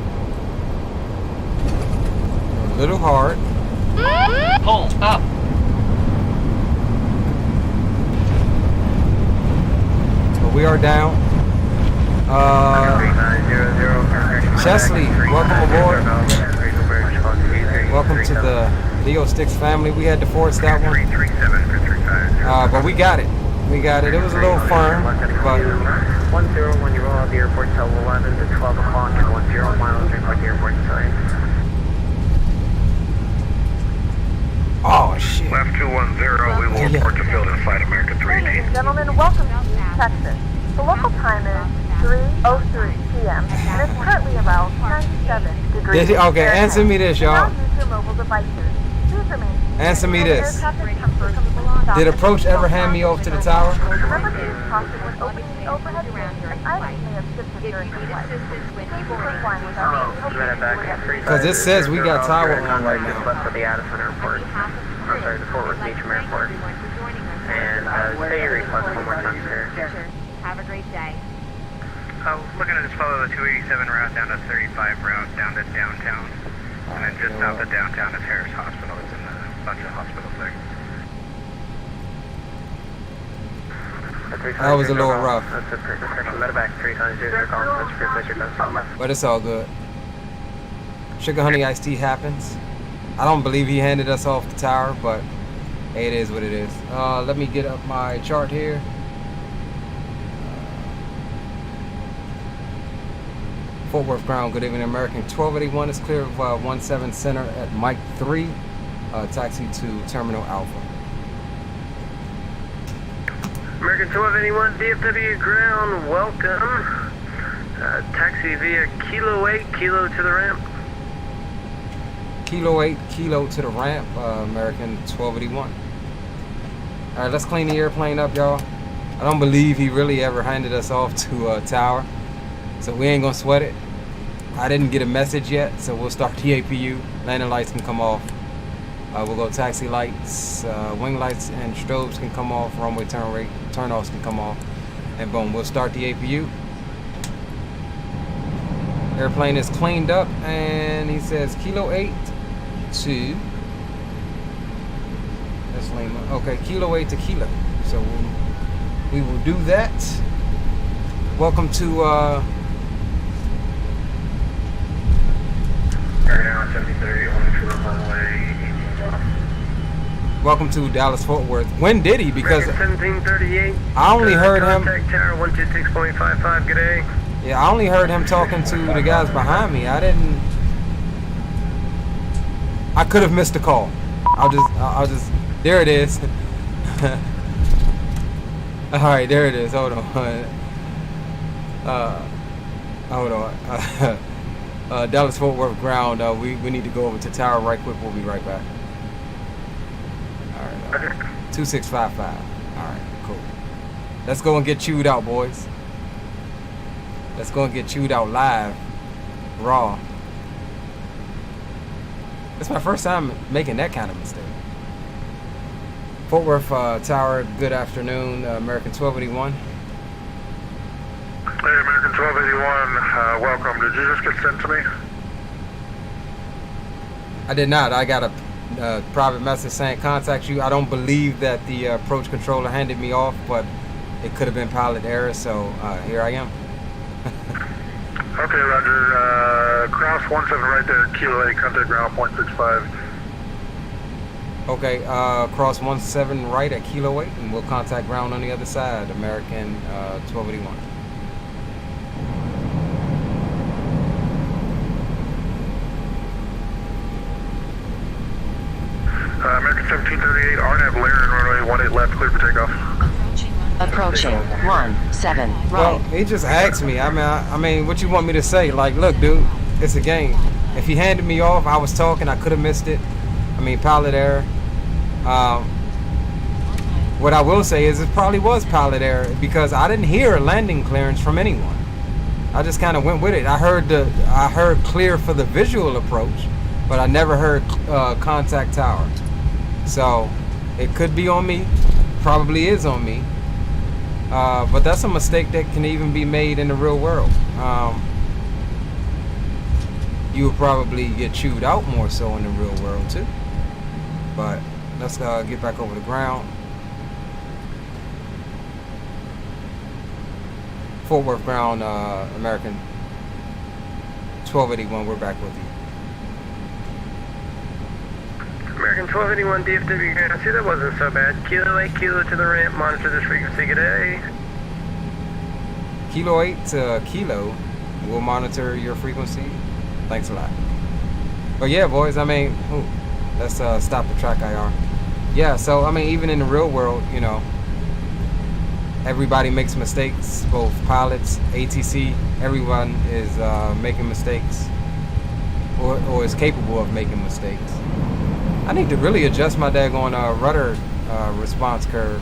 A little hard. Hold up. But we are down. Chesley, welcome aboard. Welcome to the Leo Sticks family. We had to force that one. But we got it. We got it. It was a little firm, but 10 when you roll out the airport till 11 to 12 o'clock and 10 miles report the airport side. oh shit. Left 210, we will report to field in flight American Ladies 318. and gentlemen, welcome to East Texas. The local time is 3:03 p.m. and it's currently about 97 degrees. Okay, answer me this, y'all. Now use your mobile devices. Please remain Answer me this. Aircraft is comfortable. Did approach ever hand me off to the tower? Remember to use caution when opening the overhead bin, as items may have shifted during the flight. Thank you for flying with us. Because it says we got tower on right now. Left for the Addison Airport. I'm sorry, the Fort Worth Beecham Airport. And say your request one more time, sir. Have a great day. Looking to just follow the 287 route down to 35 route down to downtown. And then just south of downtown is Harris Hospital. It's in a bunch of hospitals there. That was a little rough. That's a prescription medevac 3 times 0 call. That's for pleasure, that's all. But it's all good. Sugar Honey Iced Tea happens. I don't believe he handed us off the tower, but hey, it is what it is. Let me get up my chart here. Fort Worth ground, good evening American 1281 is clear of 17 center at Mike 3, taxi to Terminal Alpha. American 1281 DFW ground, welcome. Taxi via Kilo 8, Kilo to the ramp. Kilo 8, Kilo to the ramp, American 1281. Alright, let's clean the airplane up, y'all. I don't believe he really ever handed us off to tower, so we ain't gonna sweat it. I didn't get a message yet, so we'll start the APU. Landing lights can come off. We'll go taxi lights, wing lights and strobes can come off, runway turn-offs can come off, and boom, we'll start the APU. Airplane is cleaned up, and he says Kilo 8 to, that's Lima. Okay, Kilo 8 to Kilo. So we will do that. Welcome to welcome to Dallas Fort Worth. When did he? Because 1738. I only heard him. Contact tower 126.55. Good day. Yeah, I only heard him talking to the guys behind me. I could have missed the call. I'll just. There it is. All right, there it is. Hold on. Hold on. Dallas Fort Worth ground. We need to go over to tower right quick. We'll be right back. All right. 2655. All right, cool. Let's go and get chewed out, boys. Let's go and get chewed out live, raw. It's my first time making that kind of mistake. Fort Worth Tower, good afternoon, American 1281. Hey, American 1281, welcome. Did you just get sent to me? I did not. I got a private message saying contact you. I don't believe that the approach controller handed me off, but it could have been pilot error, so here I am. Okay, Roger. Cross 17 right there, Kilo 8, contact ground 0.65. Okay, cross 17 right at Kilo 8, and we'll contact ground on the other side, American 1281. American 1738, RNAV, Lair and runway 18 left, clear for takeoff. Approaching 17 right. Well, he just asked me. I mean, what you want me to say? Like, look, dude, it's a game. If he handed me off, I was talking, I could have missed it. I mean, pilot error. What I will say is it probably was pilot error because I didn't hear a landing clearance from anyone. I just kind of went with it. I heard clear for the visual approach, but I never heard contact tower. So it could be on me, probably is on me. But that's a mistake that can even be made in the real world. You would probably get chewed out more so in the real world too. But let's get back over the ground. Fort Worth ground, American 1281, we're back with you. American 1281 DFW ground, see that wasn't so bad. Kilo 8, Kilo to the ramp, monitor this frequency, good day. Kilo 8 to Kilo, we'll monitor your frequency. Thanks a lot. But yeah, boys, I mean, let's stop the track IR. Yeah, so I mean, even in the real world, you know, everybody makes mistakes, both pilots, ATC, everyone is making mistakes or is capable of making mistakes. I need to really adjust my daggone rudder response curve.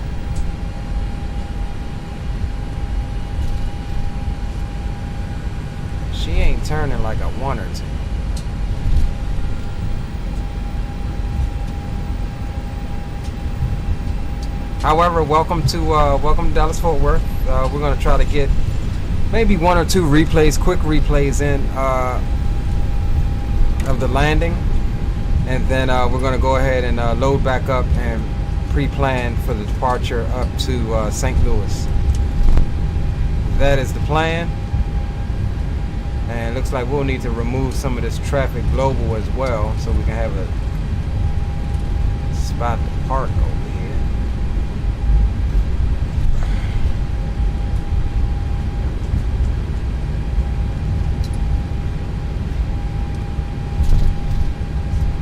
She ain't turning like I want her to. However, welcome to Dallas Fort Worth. We're gonna try to get maybe 1 or 2 replays, quick replays in of the landing, and then we're gonna go ahead and load back up and pre-plan for the departure up to St. Louis. That is the plan, and it looks like we'll need to remove some of this traffic global as well, so we can have a spot to park over here.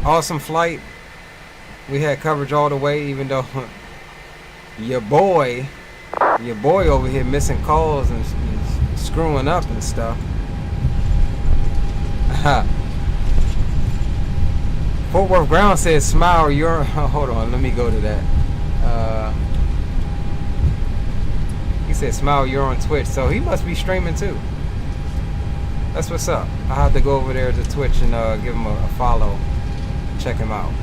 Awesome flight. We had coverage all the way, even though your boy over here missing calls and screwing up and stuff. Fort Worth ground says smile. You're hold on. Let me go to that. He said smile. You're on Twitch, so he must be streaming too. That's what's up. I have to go over there to Twitch and give him a follow. Check him out.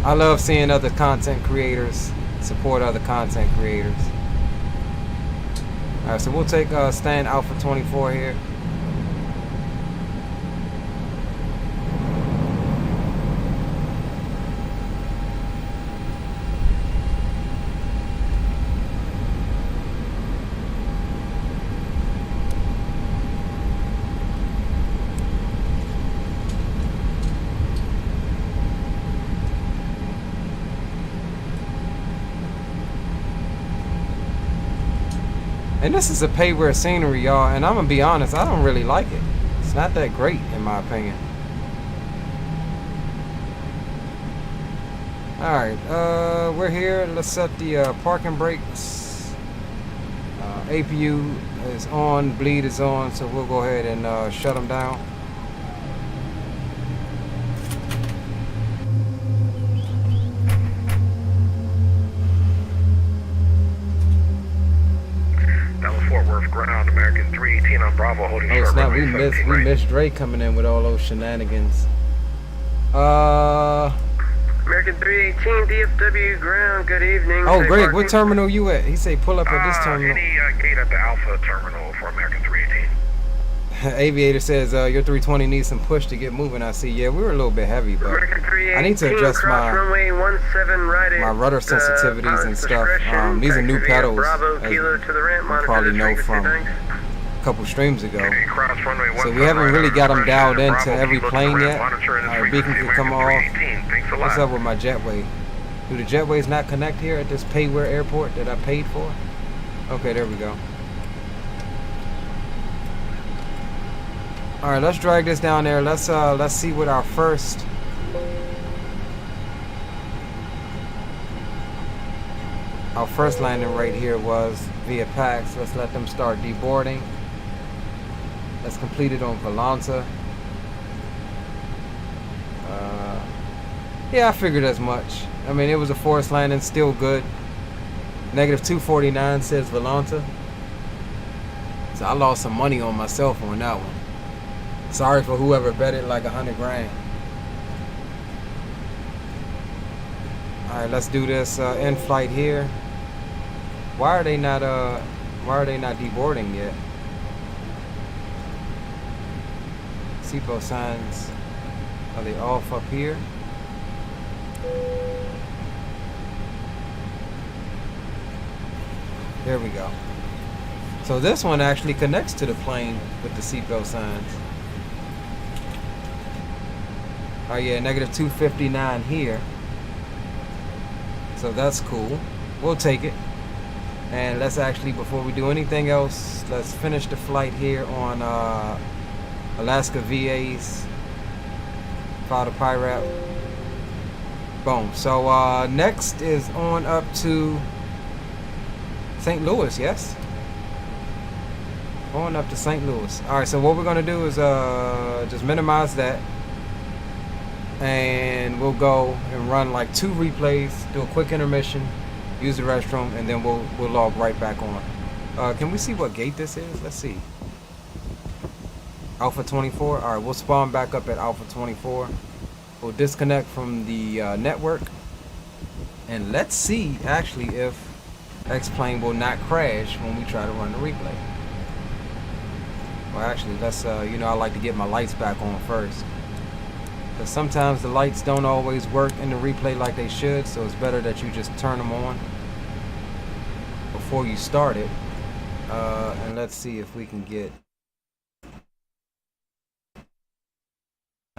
I love seeing other content creators support other content creators. Alright, so we'll take stand Alpha 24 here. And this is a pay-where scenery, y'all, and I'm gonna be honest, I don't really like it. It's not that great, in my opinion. Alright, we're here. Let's set the parking brakes. APU is on, bleed is on, so we'll go ahead and shut them down. Ground, American 318 on Bravo, holding short. Oh snap, we missed Dre coming in with all those shenanigans. American 318 DFW ground, good evening. Oh Greg, what terminal you at? He say pull up at this terminal. Any gate at the Alpha terminal for American 318. Aviator says your 320 needs some push to get moving. I see. Yeah, we were a little bit heavy, but I need to adjust my rudder sensitivities and stuff. These are new pedals, as you probably know from couple streams ago. Okay, cross runway 17 So we haven't really got them dialed into Bravo, every keep plane looking yet. around, monitoring this Alright, beacon frequency, can come off. American 318. Thanks a What's lot. up with my jetway? Do the jetways not connect here at this payware airport that I paid for? Okay, there we go. All right, let's drag this down there. Let's see what our first landing right here was via PAX. Let's let them start deboarding. Let's complete it on Valanta. Yeah, I figured as much. I mean, it was a forced landing, still good. Negative 249 says Valanta. So I lost some money on myself on that one. Sorry for whoever betted like 100 grand. All right, let's do this in flight here. Why are they not deboarding yet? Seatbelt signs, are they off up here? There we go. So this one actually connects to the plane with the seatbelt signs. Oh yeah, negative 259 here. So that's cool. We'll take it. And let's actually, before we do anything else, let's finish the flight here on Alaska VA's file the PIRAP. Boom. So next is on up to St. Louis, yes? On up to St. Louis. Alright, so what we're gonna do is just minimize that. And we'll go and run like 2 replays, do a quick intermission, use the restroom, and then we'll log right back on. Can we see what gate this is? Let's see. Alpha 24. All right, we'll spawn back up at Alpha 24. We'll disconnect from the network, and let's see actually if X-Plane will not crash when we try to run the replay. Well, actually, let's you know, I like to get my lights back on first. Because sometimes the lights don't always work in the replay like they should, so it's better that you just turn them on before you start it. And let's see if we can get...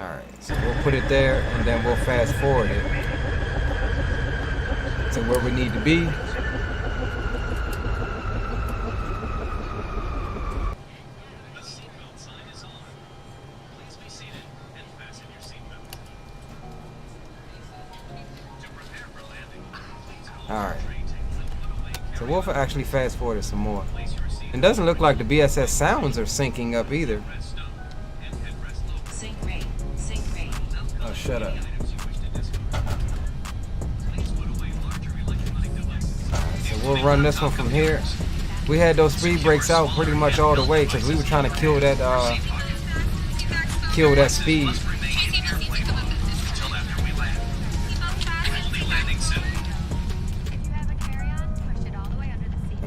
Alright, so we'll put it there, and then we'll fast forward it to where we need to be. Alright, so we'll actually fast forward it some more. It doesn't look like the BSS sounds are syncing up either. Oh, shut up. Alright, so we'll run this one from here. We had those speed brakes out pretty much all the way because we were trying to kill that speed.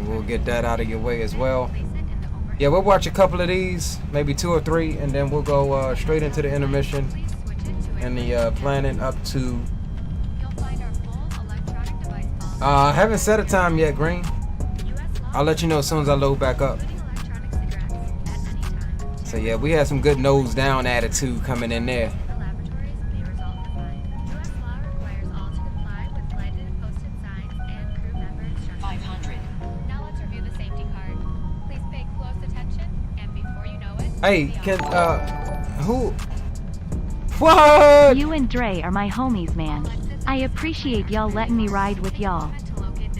We'll get that out of your way as well. Yeah, we'll watch a couple of these, maybe 2 or 3, and then we'll go straight into the intermission and the planning up to... I haven't set a time yet, Green. I'll let you know as soon as I load back up. So yeah, we had some good nose down attitude coming in there. Hey, can, who? What? You and Dre are my homies, man. I appreciate y'all letting me ride with y'all.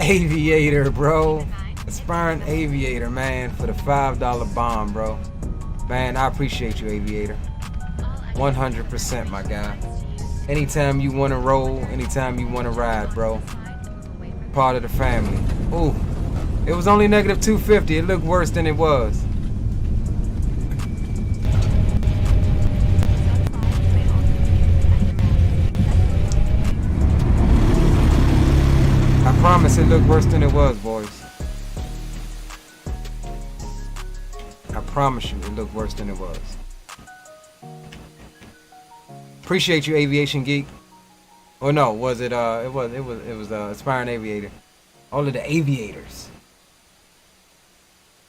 Aviator, bro. Aspiring Aviator, man, for the $5 bomb, bro. Man, I appreciate you, Aviator. 100%, my guy. Anytime you want to roll, anytime you want to ride, bro. Part of the family. Ooh, it was only negative 250. It looked worse than it was. I promise it looked worse than it was, boys. I promise you it looked worse than it was. Appreciate you, Aviation Geek. Or no, was it it was Aspiring Aviator. All of the aviators.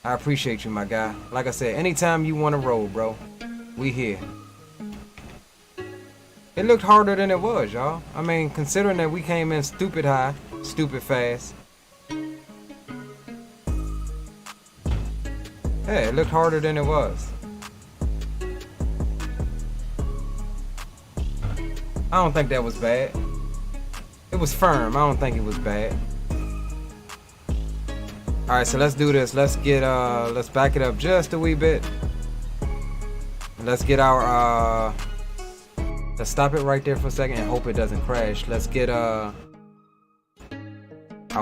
I appreciate you, my guy. Like I said, anytime you want to roll, bro, we here. It looked harder than it was, y'all. I mean, considering that we came in stupid high, stupid fast. Yeah, it looked harder than it was. I don't think that was bad. It was firm. I don't think it was bad. All right, so let's do this. Let's back it up just a wee bit. Let's get our let's stop it right there for a second and hope it doesn't crash. Let's get our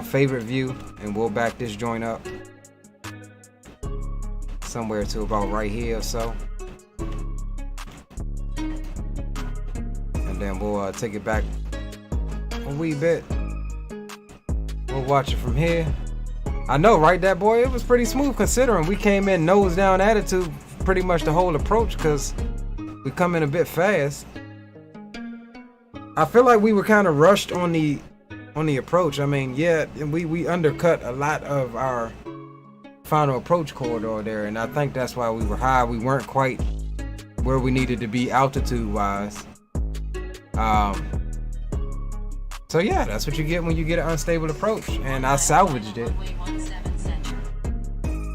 favorite view, and we'll back this joint up somewhere to about right here or so. And then we'll take it back a wee bit. We'll watch it from here. I know, right, that boy? It was pretty smooth considering we came in nose down attitude pretty much the whole approach because we come in a bit fast. I feel like we were kind of rushed on the approach. I mean, yeah, we undercut a lot of our final approach corridor there, and I think that's why we were high. We weren't quite where we needed to be altitude wise. So yeah, that's what you get when you get an unstable approach, and I salvaged it.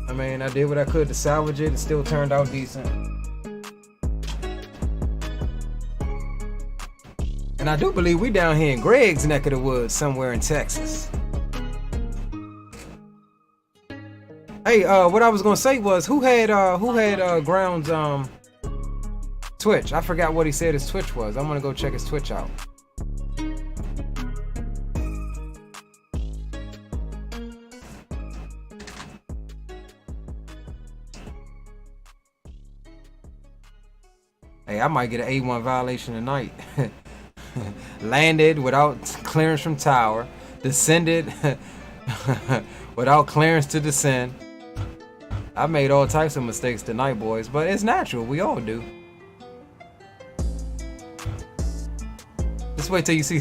I mean, I did what I could to salvage it. It still turned out decent. And I do believe we down here in Greg's neck of the woods somewhere in Texas. Hey, what I was gonna say was who had Ground's Twitch? I forgot what he said his Twitch was. I'm gonna go check his Twitch out. Hey, I might get an A1 violation tonight. Landed without clearance from tower, descended without clearance to descend. I made all types of mistakes tonight, boys, but it's natural. We all do. Just wait till you see.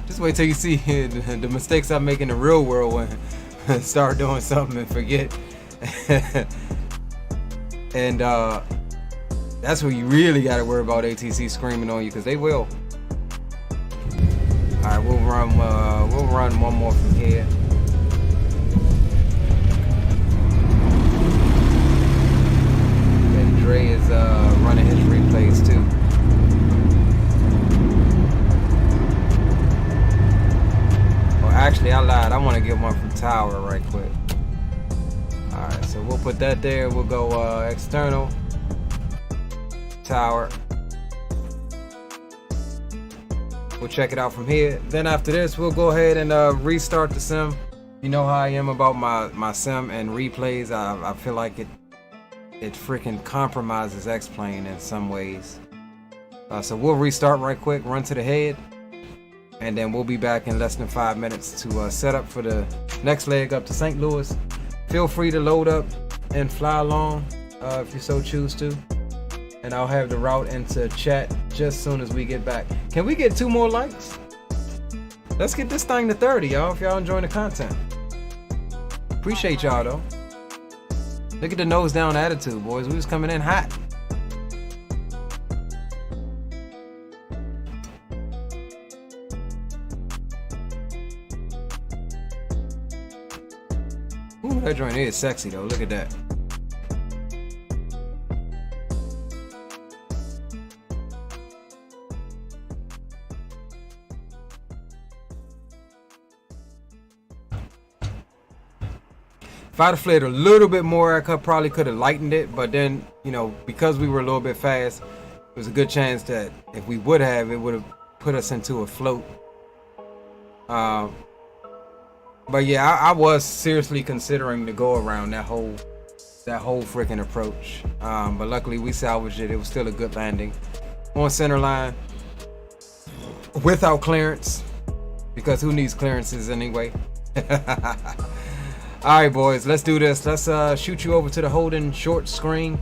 Just wait till you see the mistakes I make in the real world when start doing something and forget. And that's where you really got to worry about ATC screaming on you, because they will. All right, we'll run one more from here. And Dre is running his replays too. Well, actually, I lied. I want to get one from Tower right quick. All right, so we'll put that there. We'll go external. Tower. We'll check it out from here. Then after this, we'll go ahead and restart the sim. You know how I am about my sim and replays. I feel like it freaking compromises X-Plane in some ways. So we'll restart right quick, run to the head, and then we'll be back in less than 5 minutes to set up for the next leg up to St. Louis. Feel free to load up and fly along if you so choose to. And I'll have the route into chat just as soon as we get back. Can we get 2 more likes? Let's get this thing to 30, y'all, if y'all enjoying the content. Appreciate y'all, though. Look at the nose down attitude, boys. We was coming in hot. Ooh, that joint is sexy, though. Look at that. If I'd have flared a little bit more, I probably could have lightened it, but then, you know, because we were a little bit fast, there's a good chance that if we would have, it would have put us into a float. But yeah, I was seriously considering to go around that whole freaking approach. But luckily we salvaged it. It was still a good landing on center line without clearance, because who needs clearances anyway? All right, boys, let's do this. Let's shoot you over to the Holden short screen.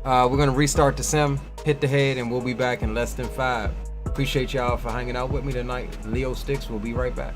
We're gonna restart the sim, hit the head, and we'll be back in less than 5. Appreciate y'all for hanging out with me tonight. Leo Sticks will be right back.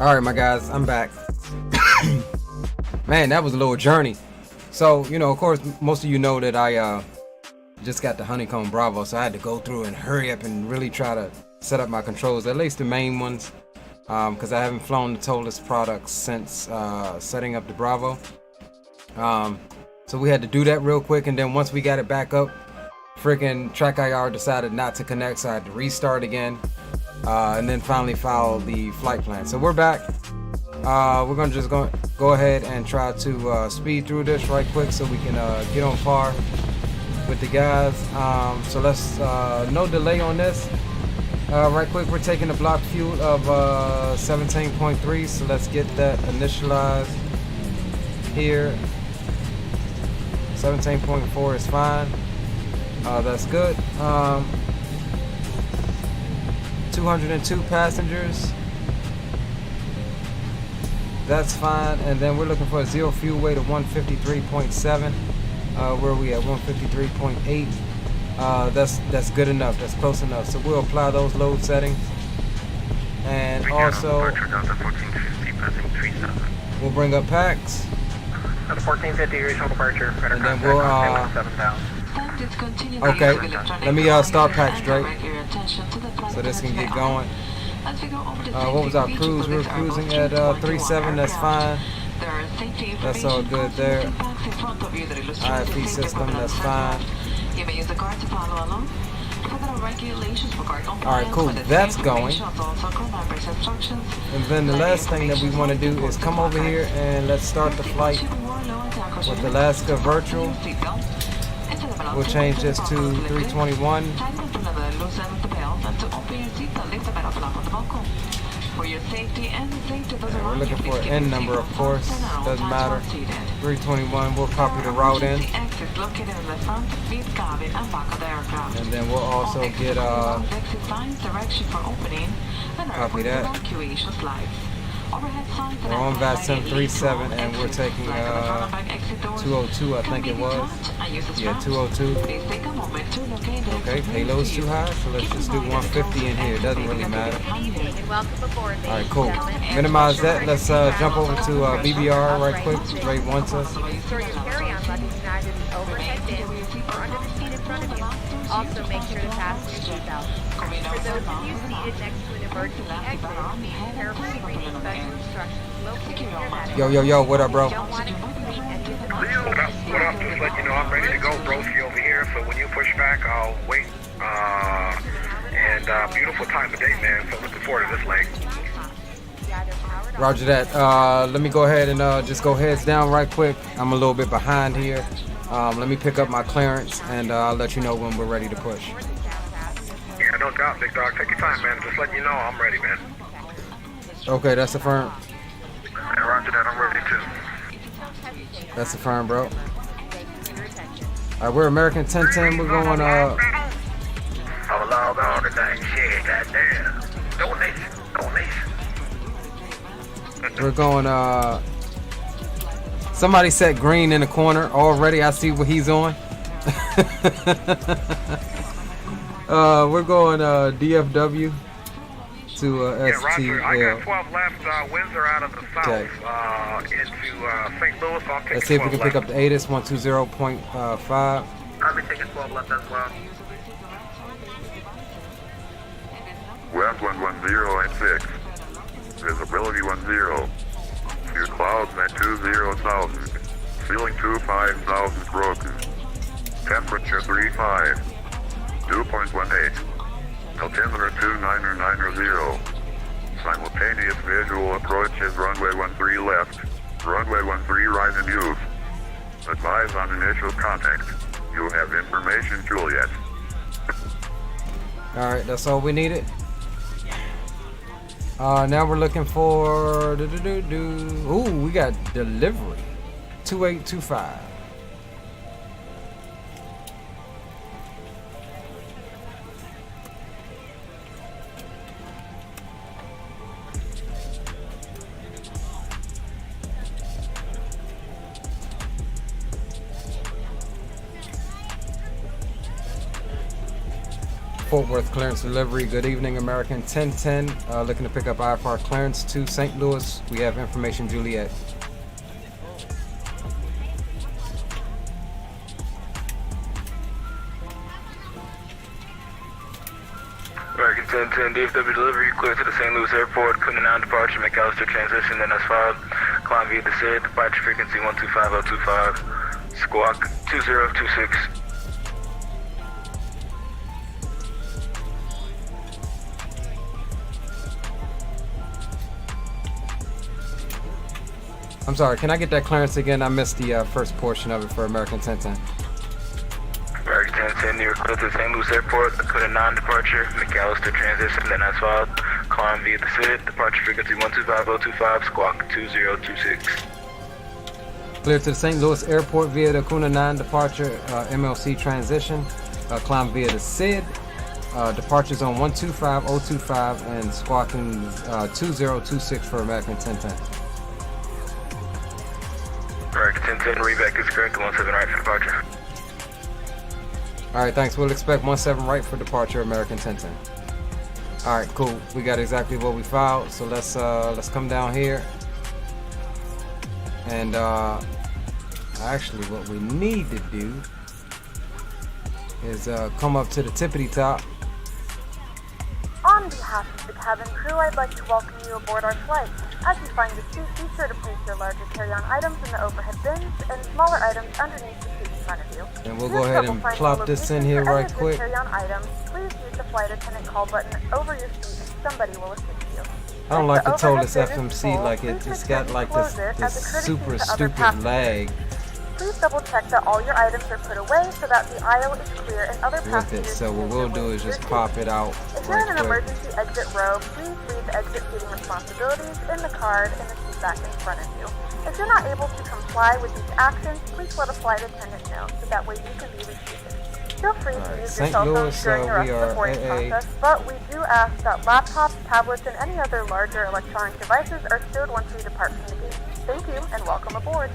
All right, my guys, I'm back. Man, that was a little journey. So, you know, of course, most of you know that I just got the Honeycomb Bravo, so I had to go through and hurry up and really try to set up my controls, at least the main ones, because I haven't flown the Tolus products since setting up the Bravo. So we had to do that real quick, and then once we got it back up, freaking TrackIR decided not to connect, so I had to restart again, and then finally file the flight plan. So we're back. We're gonna just go ahead and try to speed through this right quick so we can get on par with the guys. So let's no delay on this. Right quick, we're taking the block fuel of 17.3, so let's get that initialized here. 17.4 is fine. That's good. 202 passengers. That's fine. And then we're looking for a zero fuel weight of 153.7. Where are we at? 153.8. That's good enough. That's close enough. So we'll apply those load settings. And also, we'll bring up packs. At 1450 regional departure. And then we'll okay, let me start pack straight so this can get going. What was our cruise? We were cruising at 37, that's fine. That's all good there. IFE system, that's fine. Alright, cool, that's going. And then the last thing that we want to do is come over here and let's start the flight with Alaska Virtual. We'll change this to 321. And we're looking for an N number, of course. Doesn't matter. 321. We'll copy the route in. And then we'll also get copy that. We're on VAT 737 and we're taking 202, I think it was. Yeah, 202. Okay, payload's too high, so let's just do 150 in here. It doesn't really matter. Alright, cool. Minimize that. Let's jump over to BBR right quick. Ray wants us. Also make sure to fasten your seatbelt. For those of you seated next to an emergency exit, be careful to read special instructions located in your head. Yo, what up, bro? What up? Just let you know I'm ready to go, broski over here. So when you push back, I'll wait. And beautiful time of day, man. So looking forward to this leg. Roger that. Let me go ahead and just go heads down right quick. I'm a little bit behind here. Let me pick up my clearance and I'll let you know when we're ready to push. Yeah, no doubt, big dog. Take your time, man. Just letting you know I'm ready, man. Okay, that's a firm. Yeah, roger that. I'm ready too. That's a firm, bro. Alright, we're American 1010. We're going Oh, log on to that shit, goddamn. Donation. we're going somebody set green in the corner already. I see what he's on. We're going DFW to STL. Yeah, I got 12 left. Winds are out of the south into St. Louis. I'll take Let's see if we can pick up the ATIS 120.5. I'll be taking 12 left as well. West 11086. Visibility 10. Few clouds at 20,000. Ceiling 25,000 broken. Temperature 35. 2.18. Altimeter 29990. Simultaneous visual approach is runway 13 left. Runway 13 right in use. Advise on initial contact. You have information, Juliet. Alright, that's all we needed. Now we're looking for ooh, we got delivery 2825. Fort Worth clearance delivery. Good evening, American 1010. Looking to pick up IFR clearance to St. Louis. We have information, Juliet. American 1010, DFW delivery, clear to the St. Louis airport, coming down departure, McAllister transition, then that's filed. Climb via the SID, departure frequency 125025, squawk 2026. I'm sorry, can I get that clearance again? I missed the first portion of it for American 1010. American 1010, you're clear to the St. Louis airport, clear to non-departure, McAllister transition, then that's filed. Climb via the SID, departure frequency 125025, squawk 2026. Clear to the St. Louis airport via the Kuna 9 departure, MLC transition. Climb via the SID. Departures on 125025 and squawking 2026 for American 1010. American 1010, reback is correct, 17 right for departure. Alright, thanks. We'll expect 17 right for departure, American 1010. Alright, cool. We got exactly what we filed, so let's come down here. And actually what we need to do is come up to the tippity top. On behalf of the cabin crew, I'd like to welcome you aboard our flight. As you find your seat, be sure to place your larger carry-on items in the overhead bins and smaller items underneath the seat in front of you. And we'll go ahead and plop this in here right quick. Carry-on items, please use the flight attendant call button over your seat and somebody will assist you. I don't like to tow this FMC like it's got like this super stupid lag. Please double check that all your items are put away so that the aisle is clear and other with it. So what we'll do is just pop it out. If you're in an emergency exit row, please leave exit seating responsibilities in the card in the seat back in front of you. If you're not able to comply with these actions, please let a flight attendant know so that way you can be reseated. Feel free to use your cell phone during the rest of the boarding process, but we do ask that laptops, tablets, and any other larger electronic devices are stowed once we depart from the gate. Thank you and welcome aboard.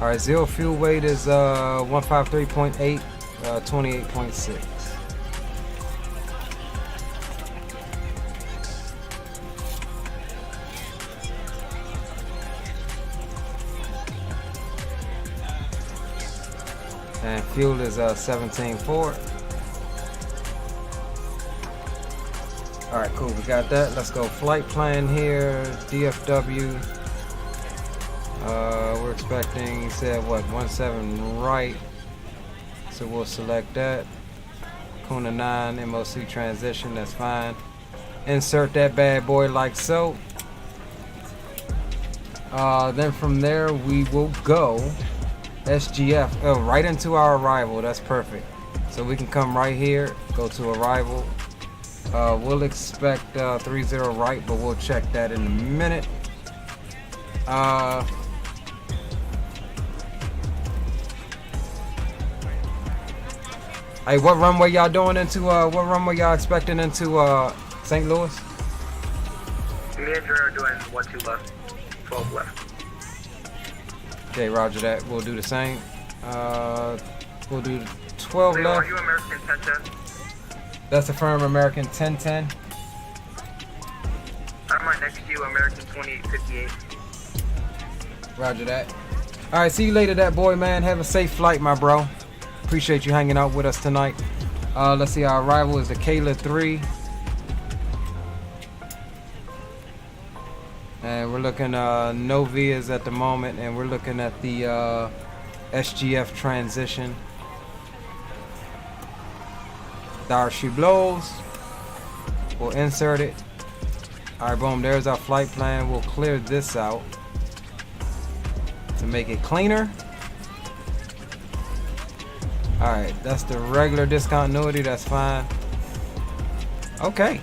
Alright, zero fuel weight is 153.8, 28.6. And fuel is 17.4. Alright, cool, we got that. Let's go flight plan here, DFW. We're expecting, he said what, 17 right, so we'll select that. Kuna 9 MOC transition, that's fine. Insert that bad boy like so. Then from there we will go SGF right into our arrival. That's perfect. So we can come right here, go to arrival. We'll expect 30 right, but we'll check that in a minute. Hey, what runway y'all doing into, what runway y'all expecting into St. Louis? Me and Dre are doing 1-2 left, 12 left. Okay, roger that. We'll do the same. We'll do 12 Leo, left. are you American 1010? That's a firm American 1010. I'm right next to you, American 2858. Roger that. Alright, see you later, that boy, man. Have a safe flight, my bro. Appreciate you hanging out with us tonight. Let's see, our arrival is the Kayla 3. And we're looking no vias at the moment, and we're looking at the SGF transition. There she blows. We'll insert it. Alright, boom, there's our flight plan. We'll clear this out to make it cleaner. Alright, that's the regular discontinuity, that's fine. Okay,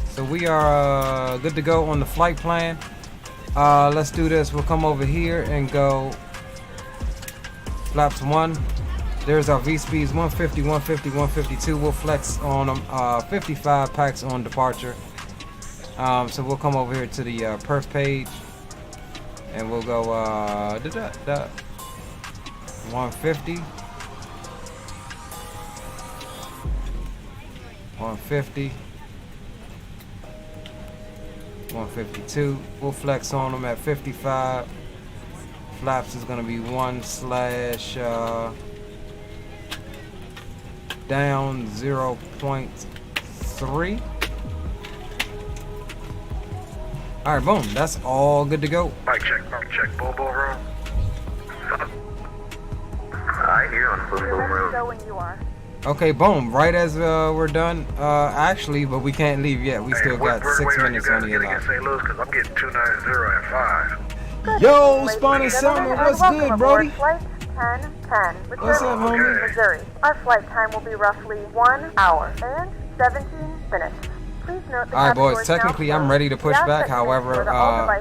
so we are good to go on the flight plan. Let's do this. We'll come over here and go flaps 1, There's our V-speeds, 150, 150, 152. We'll flex on them, 55 packs on departure. So we'll come over here to the perf page, and we'll go 150, 150, 152. We'll flex on them at 55. Flaps is gonna be 1/ down 0.3. All right, boom. That's all good to go. Mic check, MoBo room. I hear on boom boom room. Go when you are. Okay, boom. Right as we're done. Actually, but we can't leave yet. We still got 6 minutes on the alarm. St. Louis, because I'm getting 290 at 5. Yo, Spawn Summer, what's good, Brody? Flight 1010, What's up, homie? Missouri. Our flight time will be roughly 1 hour and 17 minutes. Please note the Alright, boys, technically I'm ready to push back. However, my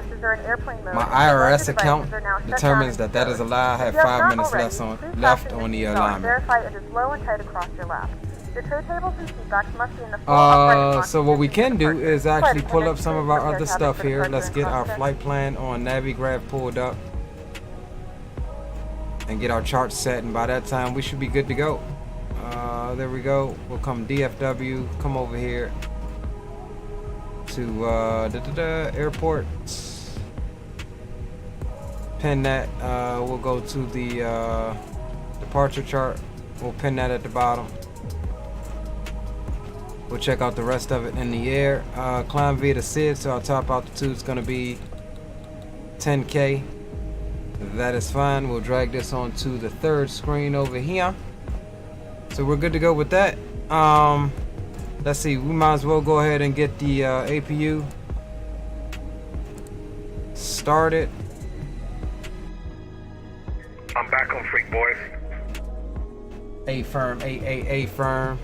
IRS account determines that that is a lie. I have 5 minutes left on the alignment. Verify it is low and tight across your lap. Your tray tables and seat backs must be in the full upright so what we can do is actually pull up some of our other stuff here. Let's get our flight plan on Navigraph pulled up and get our chart set, and by that time we should be good to go. There we go. We'll come DFW, come over here to airport, pin that. We'll go to the departure chart. We'll pin that at the bottom. We'll check out the rest of it in the air. Climb via the SID, so our top altitude is going to be 10K. That is fine. We'll drag this onto the third screen over here. So we're good to go with that. Let's see. We might as well go ahead and get the APU started. I'm back on Freak, boys. A firm, A firm.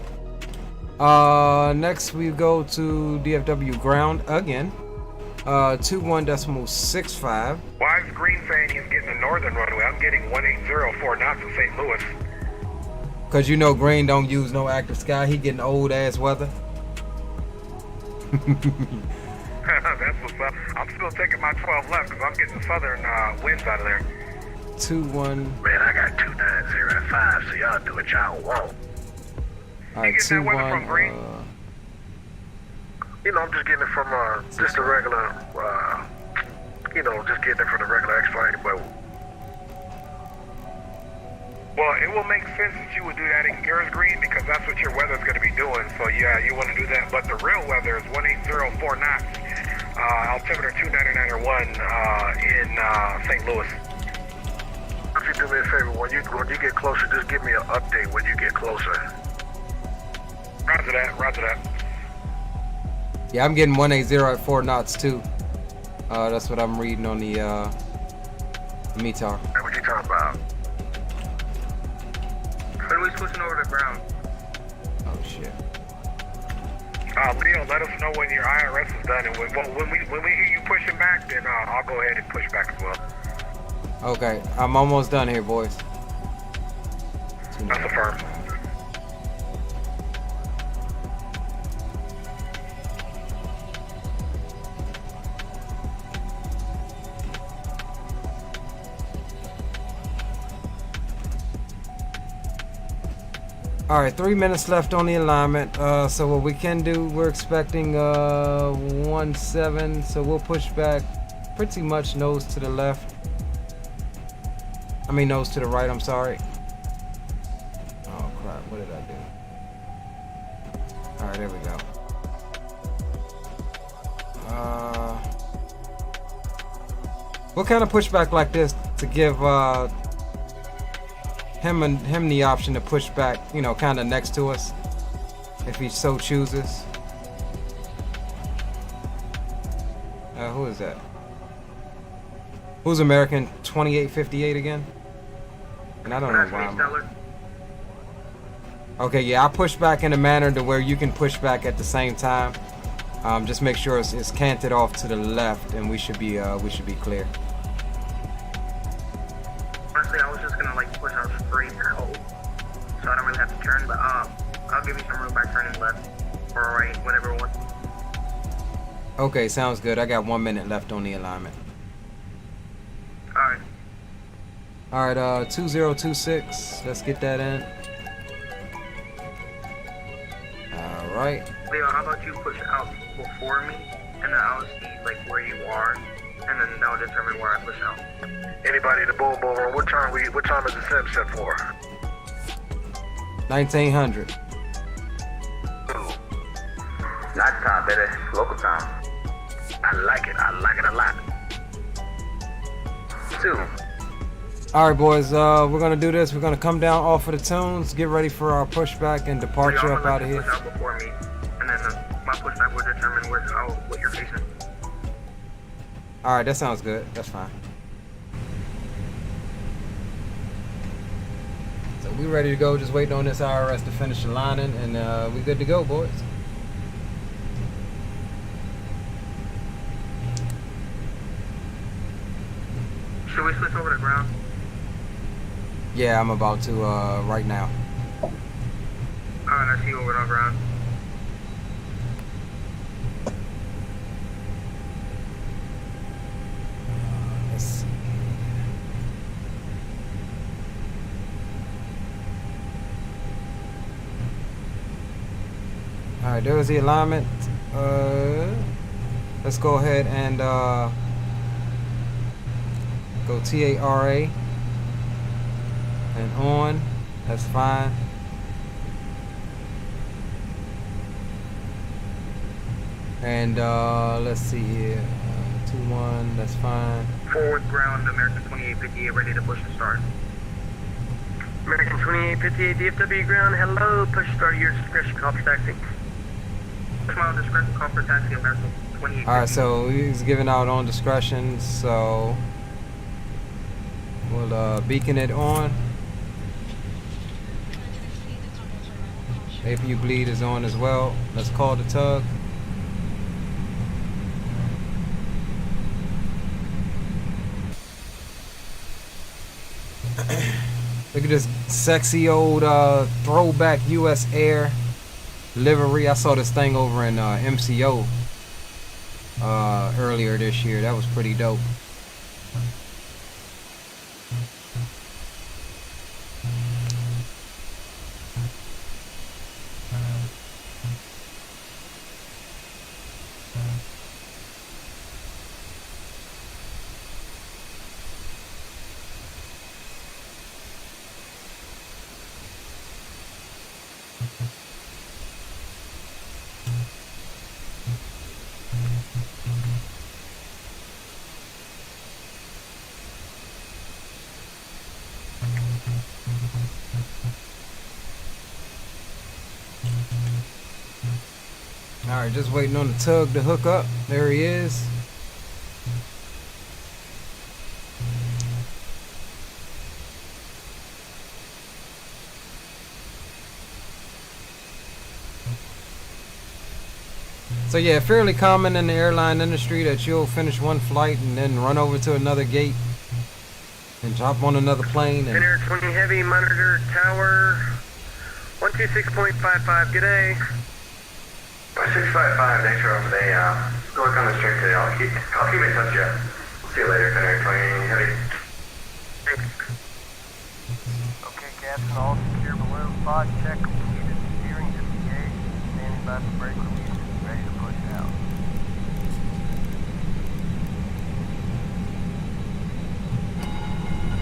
Next we go to DFW ground again. 21.65. Why is Green saying he's getting a northern runway? I'm getting 1804 knots in St. Louis. Cause you know Green don't use no active sky. He getting old ass weather. That's what's up. I'm still taking my 12 left because I'm getting southern winds out of there. 21. Man, I got 290 at 5, so y'all do what y'all want. Alright, 21. You know, I'm just getting it from just a regular, you know, just getting it from the regular X-Flight, but. Well, it will make sense that you would do that in yours, Green, because that's what your weather's going to be doing. So yeah, you want to do that. But the real weather is 1804 knots, altimeter 299.1 in St. Louis. If you do me a favor, when you get closer, just give me an update when you get closer. Roger that. Roger that. Yeah, I'm getting 180 at 4 knots too. That's what I'm reading on the METAR. Hey, what you talking about? When are we switching over to ground? Oh shit. Leo, let us know when your IRS is done, and when we hear you pushing back, then I'll go ahead and push back as well. Okay, I'm almost done here, boys. That's a firm. All right, 3 minutes left on the alignment. So what we can do, we're expecting 17, so we'll push back pretty much nose to the left. I mean nose to the right, I'm sorry. Oh crap, what did I do? All right, there we go. We'll kind of push back like this to give him the option to push back, you know, kind of next to us if he so chooses. Who is that? Who's American 2858 again? And I don't know why I'm... Okay, yeah, I push back in a manner to where you can push back at the same time. Just make sure it's canted off to the left, and we should be clear. Honestly, I was just gonna like push out straight out. turn, but I'll give you some room by turning left or right, whatever one. Okay, sounds good. I got 1 minute left on the alignment. Alright. Alright, 2026. Let's get that in. Alright. Leo, how about you push out before me, and then I'll see like where you are, and then that'll determine where I push out. Anybody in the boom room? What time is the sim set for? 1900. Night time, baby. Local time. I like it a lot. 2. Alright, boys, we're gonna do this. We're gonna come down off of the tunes, get ready for our pushback and departure up out of here. Push out before me, and then my pushback will determine what you're facing. Alright, that sounds good. That's fine. So we ready to go, just waiting on this IRS to finish the lining, and we good to go, boys. Should we switch over to ground? Yeah, I'm about to right now. Alright, I see you over on ground. Let's see. Alright, there's the alignment. Let's go ahead and go TARA and on. That's fine. And let's see here. 2-1, that's fine. Forward ground, American 2858, ready to push and start. American 2858 DFW ground, hello, push start your discretion, copy taxi. Push my discretion, call for taxi, American 2858. Alright, so he's giving out on discretion, so we'll beacon it on. APU bleed is on as well. Let's call the tug. Look at this sexy old throwback US Air livery. I saw this thing over in MCO earlier this year. That was pretty dope. Alright, just waiting on the tug to hook up. There he is. So yeah, fairly common in the airline industry that you'll finish one flight and then run over to another gate and hop on another plane. And Center 20 heavy, monitor tower 126.55, good day. 655, thanks for over there. Go work on the string today. I'll keep in touch, yeah. See you later, Center 20 heavy. Thanks. Okay, captain, all secure balloon pod check completed. Steering disengaged. Standing by for brake release. Ready to push out.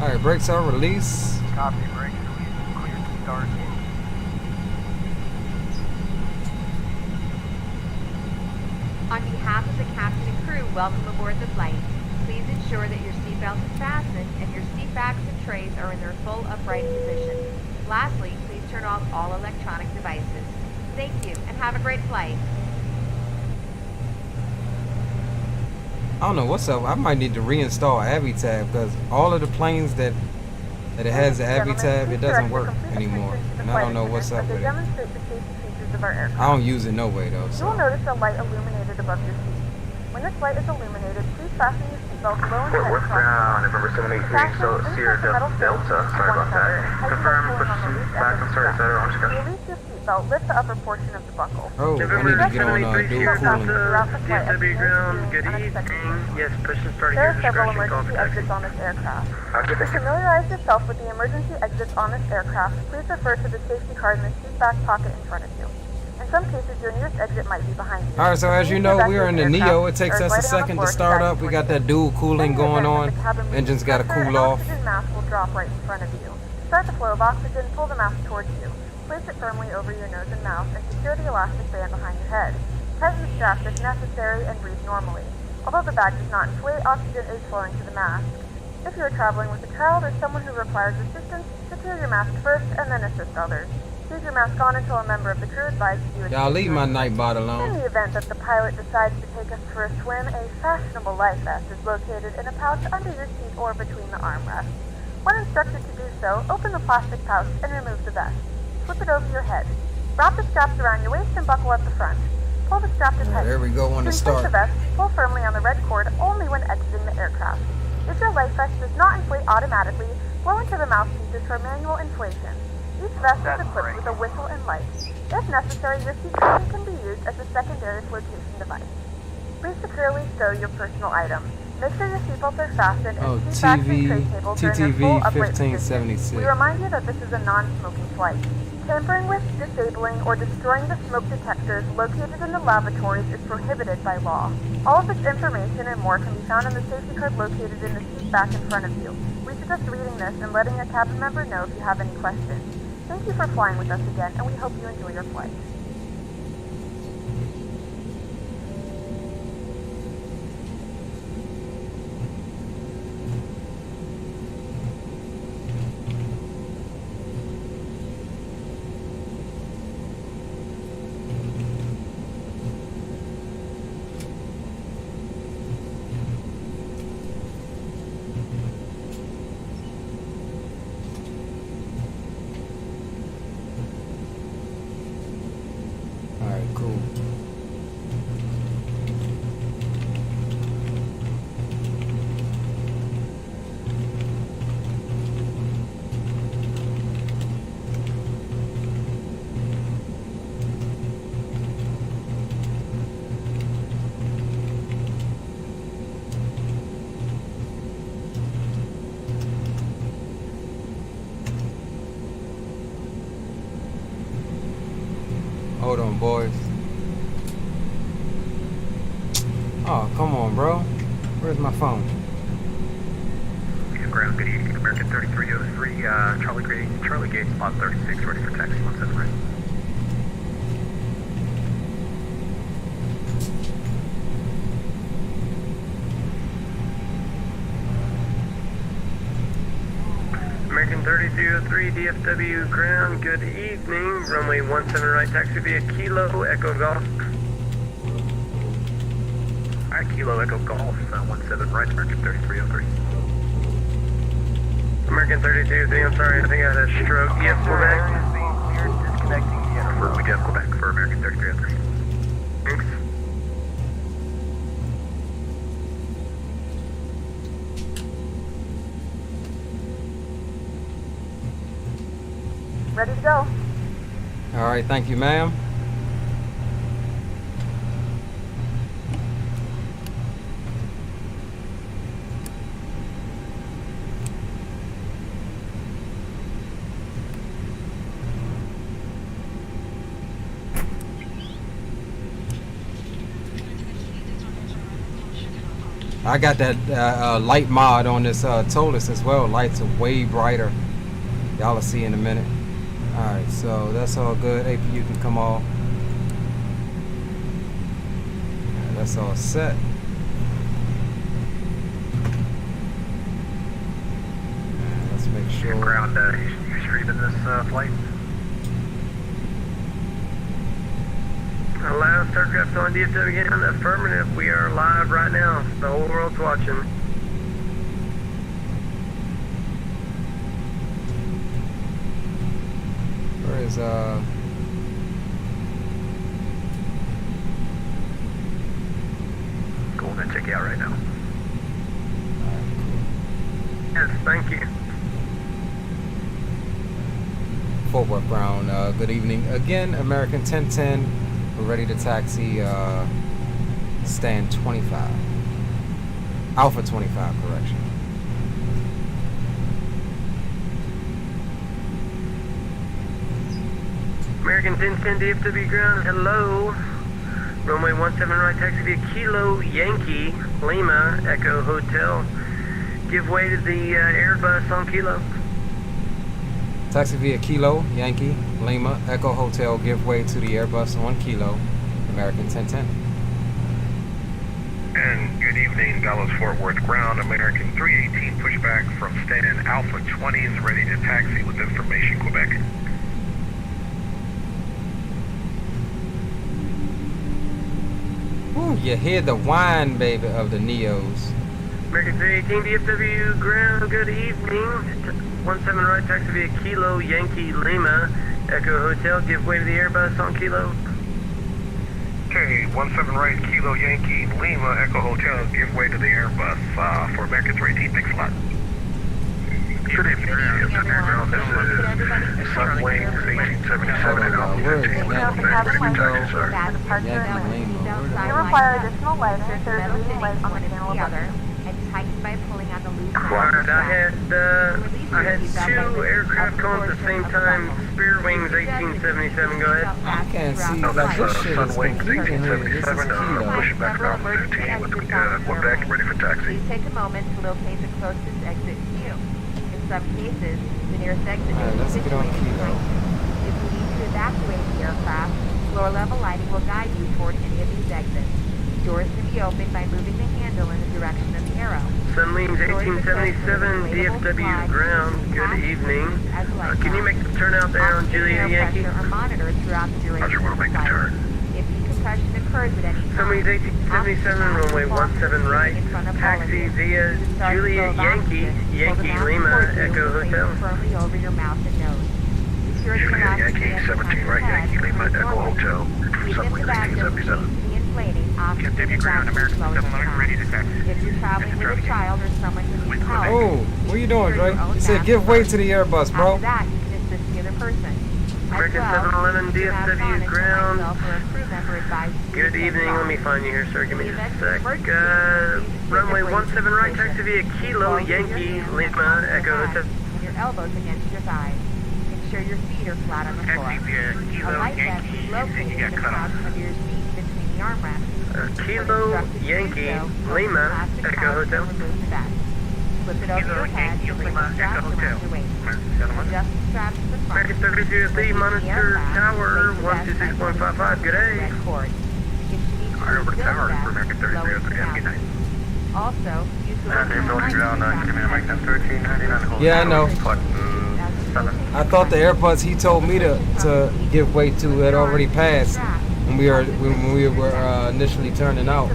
alright, brakes are released. Copy, brakes released. Clear to start engine. On behalf of the captain and crew, welcome aboard the flight. Please ensure that your seatbelt is fastened and your seat backs and trays are in their full upright position. Lastly, please turn off all electronic devices. Thank you, and have a great flight. I don't know what's up. I might need to reinstall AviTab because all of the planes that it has the AviTab, it doesn't work anymore. And I don't know what's up with it. I don't use it no way though. You will notice a light illuminated above your seat. When this light is illuminated, please fasten your seatbelt low and tight Fort Worth ground, November 783, so Sierra Delta, sorry about that. Confirm, push back and start, etc. I'm just gonna... Release your seatbelt, lift the upper portion of the buckle. Oh, I need to get on dual cooling. DFW ground, good evening. Yes, push and start There your are several discretion, call emergency protection. exits on this aircraft. To familiarize yourself with the emergency exits on this aircraft, please refer to the safety card in the seat back pocket in front of you. In some cases, your nearest exit might be behind you. Alright, so as you know, we are in the Neo. It takes us a second to start up. We got that dual cooling going on. Engine's got to cool off. An oxygen mask will drop right in front of you. To start the flow of oxygen, pull the mask towards you. Place it firmly over your nose and mouth and secure the elastic band behind your head. Tighten the straps if necessary and breathe normally. Although the bag does not inflate, oxygen is flowing to the mask. If you are traveling with a child or someone who requires assistance, secure your mask first and then assist others. Leave your mask on until a member of the crew advises you. Y'all leave my Nightbot In alone. the event that the pilot decides to take us for a swim, a fashionable life vest is located in a pouch under your seat or between the armrests. When instructed to do so, open the plastic pouch and remove the vest. Slip it over your head. Wrap the straps around your waist and buckle at the front. Pull the strap to tighten. There we go on the To start. the vest, pull firmly on the red cord only when exiting the aircraft. If your life vest does not inflate automatically, blow into the mouthpieces for manual inflation. Each vest is equipped with a whistle and light. If necessary, your seat cushion can be used as a secondary flotation device. Please securely stow your personal items. Make sure your seatbelts are fastened and seat backs and tray tables are in their full upright position. 1576. We remind you that this is a non-smoking flight. Tampering with, disabling, or destroying the smoke detectors located in the lavatories is prohibited by law. All of this information and more can be found in the safety card located in the seat back in front of you. We suggest reading this and letting a cabin member know if you have any questions. Thank you for flying with us again, and we hope you enjoy your flight. Alright, cool. Hold on, boys. Oh, come on, bro. Where's my phone? Ground, good evening, American 3303, Charlie Gate, spot 36, ready for taxi, 17 right. American 3203 DFW ground, good evening. Runway 17 right, taxi via Kilo Echo Golf. Alright, Kilo Echo Golf, 17 right, American 3303. American 3203, I'm sorry, I think I had a stroke. Yes, Quebec. Disconnecting, yeah, for we have Quebec for American 3303. Thanks. Ready to go. Alright, thank you, ma'am. I got that light mod on this Tolus as well. Lights are way brighter. Y'all will see in a minute. Alright, so that's all good. APU can come off. That's all set. Let's make sure. Ground, you streaming this flight? Last aircraft on DFW again, affirmative. We are live right now. The whole world's watching. Where is Going check you out right now. Yes, thank you. Fort Worth Brown, good evening. Again, American 1010. We're ready to taxi stand 25. Alpha 25, correction. American 1010 DFW ground, hello. Runway 17 right, taxi via Kilo Yankee Lima Echo Hotel. Give way to the Airbus on Kilo. Taxi via Kilo Yankee Lima Echo Hotel. Give way to the Airbus on Kilo. American 1010. And good evening, Dallas Fort Worth ground. American 318 pushback from stand Alpha 20 is ready to taxi with information Quebec. Ooh, you hear the whine, baby, of the Neos. American 318 DFW ground, good evening. 17 right, taxi via Kilo Yankee Lima Echo Hotel. Give way to the Airbus on Kilo. Okay, 17 right, Kilo Yankee Lima Echo Hotel. Give way to the Airbus for American 318. Thanks a lot. Good evening, ground. This is Sunwing 1877 and Alpha 15. Ready for taxi, sir. You require additional legs if there's a leading leg on the channel above you. And tighten by pulling on the loose Alright, I had two aircraft come at the same time. Spear Wings 1877, go ahead. I can't see, No, like, that's this shit is Sunwing confusing here. This is 1877, Kilo. pushing back around 15 with Quebec, ready for taxi. Please take a moment to locate the closest exit to you. In some cases, the nearest exit Alright, is let's get on situated Kilo. If you need to evacuate the aircraft, floor level lighting will guide you toward any of these exits. Doors can be opened by moving the handle in the direction of the arrow. Sunwings 1877, DFW ground, good evening. Can you make the turn out there on Juliet Yankee? Are monitored throughout the duration Roger, we'll of the make the flight. turn. If decompression occurs at any time, Sunwings 1877, runway 17 right, taxi via Juliet Yankee, Yankee Lima Echo Hotel. Firmly over your mouth and nose. Security will Juliet ask you Yankee at the 17 right, head Yankee Lima to Echo Hotel. Sunwing 1877. Continue ground, American 711, ready to taxi. If you're traveling with a child or someone who needs help, Oh, what are you doing, Dre? You said give way to the Airbus, bro. after that, you can assist the other person. American 711 DFW ground. Good evening, let me find you here, sir. Give me just a sec. Runway 17 right, taxi via Kilo Yankee Lima Echo Hotel. And your elbows against your thighs. Ensure your feet are flat on the floor. A light vest is located in the front of your seat between the armrests. Kilo Yankee Lima Echo Hotel. Flip it over your head to bring the straps around your waist. Adjust the straps to the front. American 33 Monitor Tower 126.55, good day. Alright, over to tower for American 33, good night. Also, use the Yeah, I know. I thought the Airbus he told me to give way to had already passed when we were initially turning out.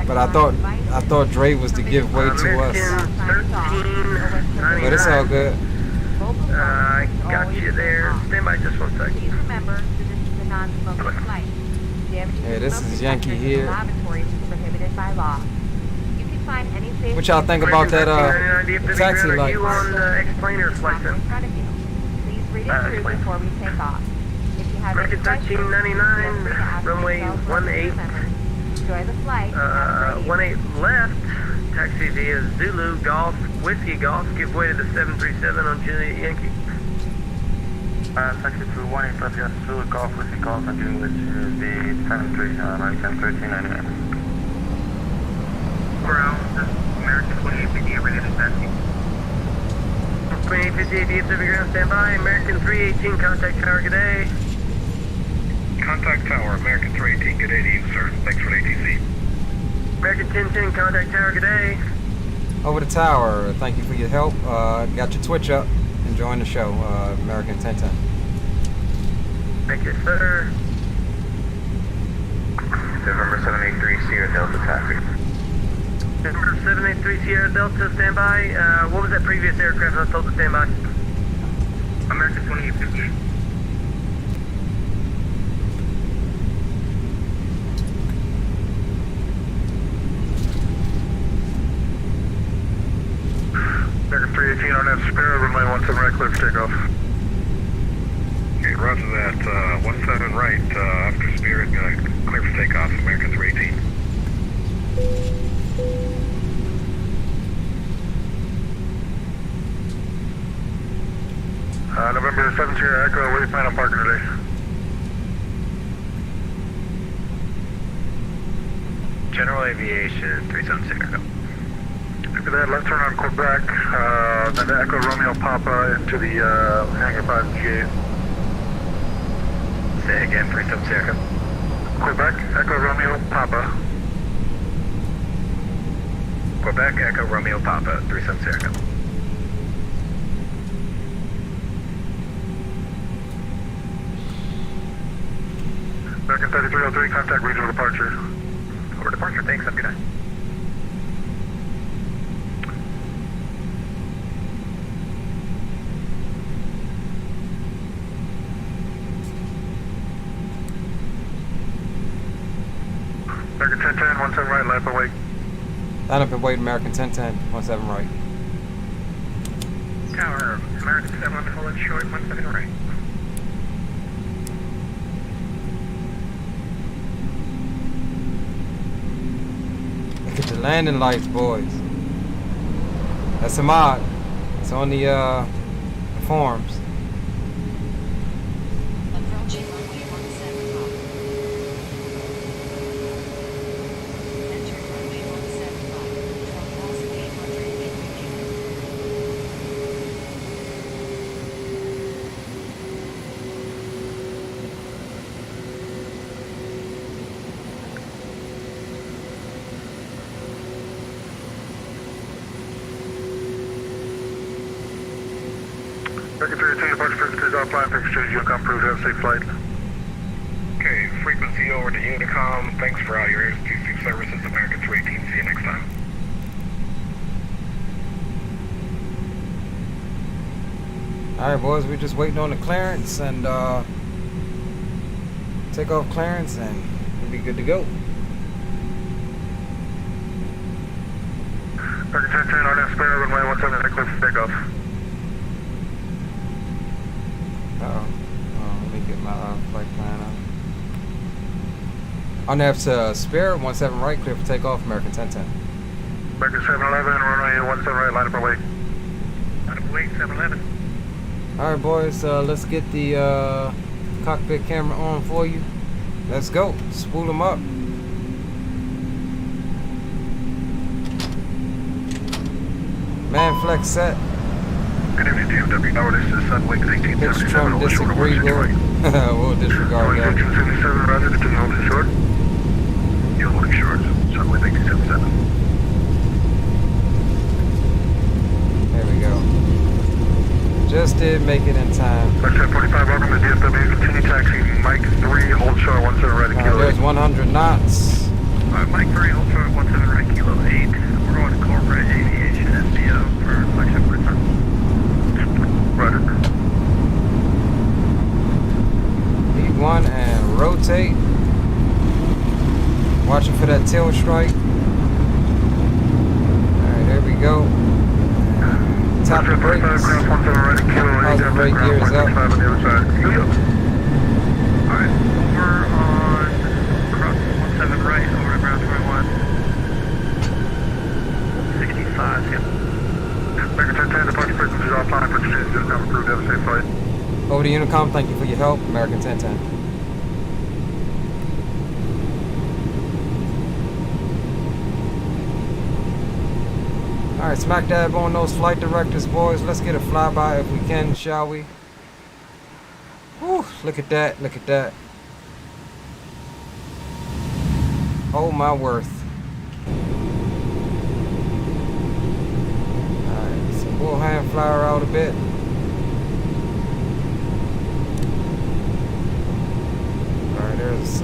But I thought Dre was to give way to us. But it's all good. I got you there. Stand by just 1 second. Please remember that this is a non-smoking flight. Yeah, this is Yankee here. Lavatories is prohibited by law. You can find any safe What y'all think about that taxi light? You on explainer flight then? in front of you. Please read it through before we take off. If you have any American questions, 1399, runway 18. enjoy the flight. Have a great 18 left, taxi via Zulu Golf, Whiskey Golf, give way to the 737 on Juliet Yankee. Taxi to 18 left, yes, Zulu Golf, Whiskey Golf, and Juliet is the American 1399. Ground, this is American 2850, ready to taxi. 2858 DFW ground, stand by. American 318, contact tower, good day. Contact tower, American 318, good day to you, sir. Thanks for the ATC. American 1010, contact tower, good day. Over the tower, thank you for your help. Got your Twitch up. Enjoying the show, American 1010. Thank you, sir. November 783, Sierra Delta taxi. November 783 Sierra Delta, stand by. What was that previous aircraft I was told to stand by? American 2850. on that spare runway 17 right, clear for takeoff. Okay, roger that. 17 right, after Spirit, clear for takeoff, American 318. November 7 Sierra Echo, where do you plan on parking today? General Aviation 376 Echo. After that, left turn on Quebec, then the Echo Romeo Papa into the Hangar 5G. Say again, 376 Echo. Quebec, Echo Romeo Papa. Quebec, Echo Romeo Papa, 376 Echo. American 3303, contact regional departure. Over departure, thanks, have a good night. American 1010, 17 right, line up and wait. Line up and wait, American 1010, 17 right. Tower, American 7, hold it short, 17 right. Look at the landing lights, boys. That's a mod. It's on the forums. Approaching runway 17 right. Enter runway 17 right. 12,800 feet remaining. American 302, departure frequencies offline, fixtures, Unicom approved, have a safe flight. Okay, frequency over to Unicom, thanks for all your airspeed services, American 318, see you next time. Alright, boys, we're just waiting on the clearance and take off clearance and we'll be good to go. American 1010, on that spare runway 17, clear for takeoff. Let me get my flight plan up. On the Spirit, 17 right, clear for takeoff, American 1010. American 711, runway 17 right, line up and wait. Line up and wait, 711. Alright, boys, let's get the cockpit camera on for you. Let's go. Spool them up. Man flex set. Good evening, TFW. Aorus is Sunwing 1877. Disagree, we'll disregard that. 1877, roger, continue holding short. You're holding short. Sunwing 1877. There we go. Just did make it in time. Left 1045, welcome to DFW. Continue taxi. Mike 3, hold short, 17 right kilo. There's 100 knots. Mike 3, hold short, 17 right kilo 8. We're going to Corporate Aviation SBO for inflection return. Roger. E1 and rotate. Watching for that tail strike. Alright, there we go. Top of brakes. Positive brake gears up. Alright, we're on cross 17 right over to ground 21. 65, yeah. American 1010, departure frequencies offline, purchase Unicom approved, have a safe flight. Over to Unicom, thank you for your help. American 1010. Alright, smack dab on those flight directors, boys. Let's get a flyby if we can, shall we? Whew, look at that, look at that. Oh my worth. Alright, so we'll hand flower out a bit. Alright, there's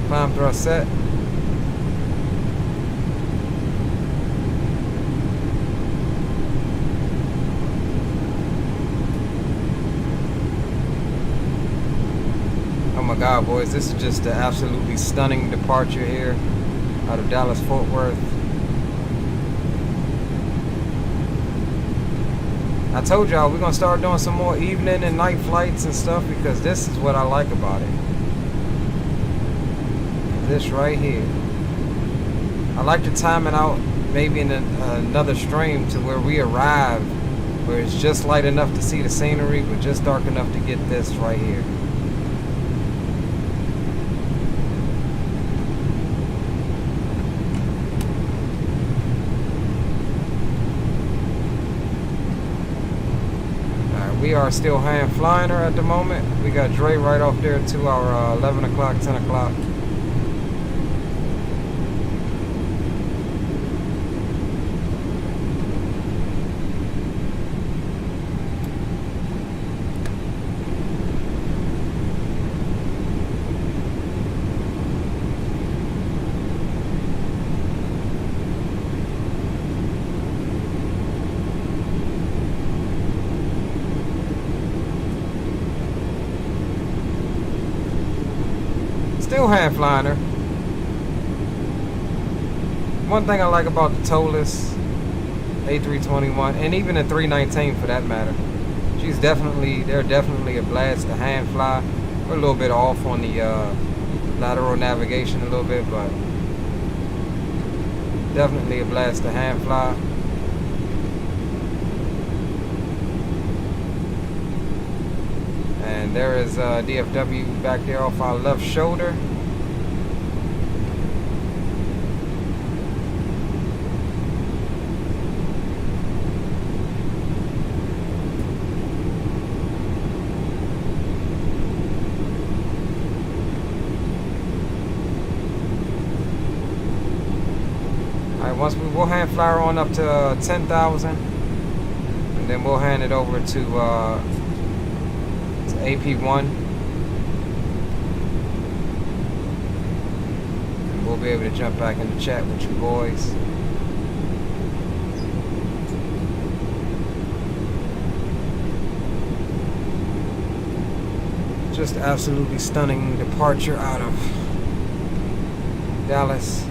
climb thrust set. Oh my God, boys, this is just an absolutely stunning departure here out of Dallas Fort Worth. I told y'all we're gonna start doing some more evening and night flights and stuff because this is what I like about it. This right here. I like to time it out maybe in another stream to where we arrive, where it's just light enough to see the scenery, but just dark enough to get this right here. We are still hand flying her at the moment. We got Dre right off there to our 11 o'clock, 10 o'clock. Still hand flying her. One thing I like about the towless A321 and even the 319 for that matter, they're definitely a blast to hand fly. We're a little bit off on the lateral navigation a little bit, but definitely a blast to hand fly. And there is DFW back there off our left shoulder. Alright, we'll hand fly her on up to 10,000, and then we'll hand it over to AP1, and we'll be able to jump back in the chat with you boys. Just absolutely stunning departure out of Dallas.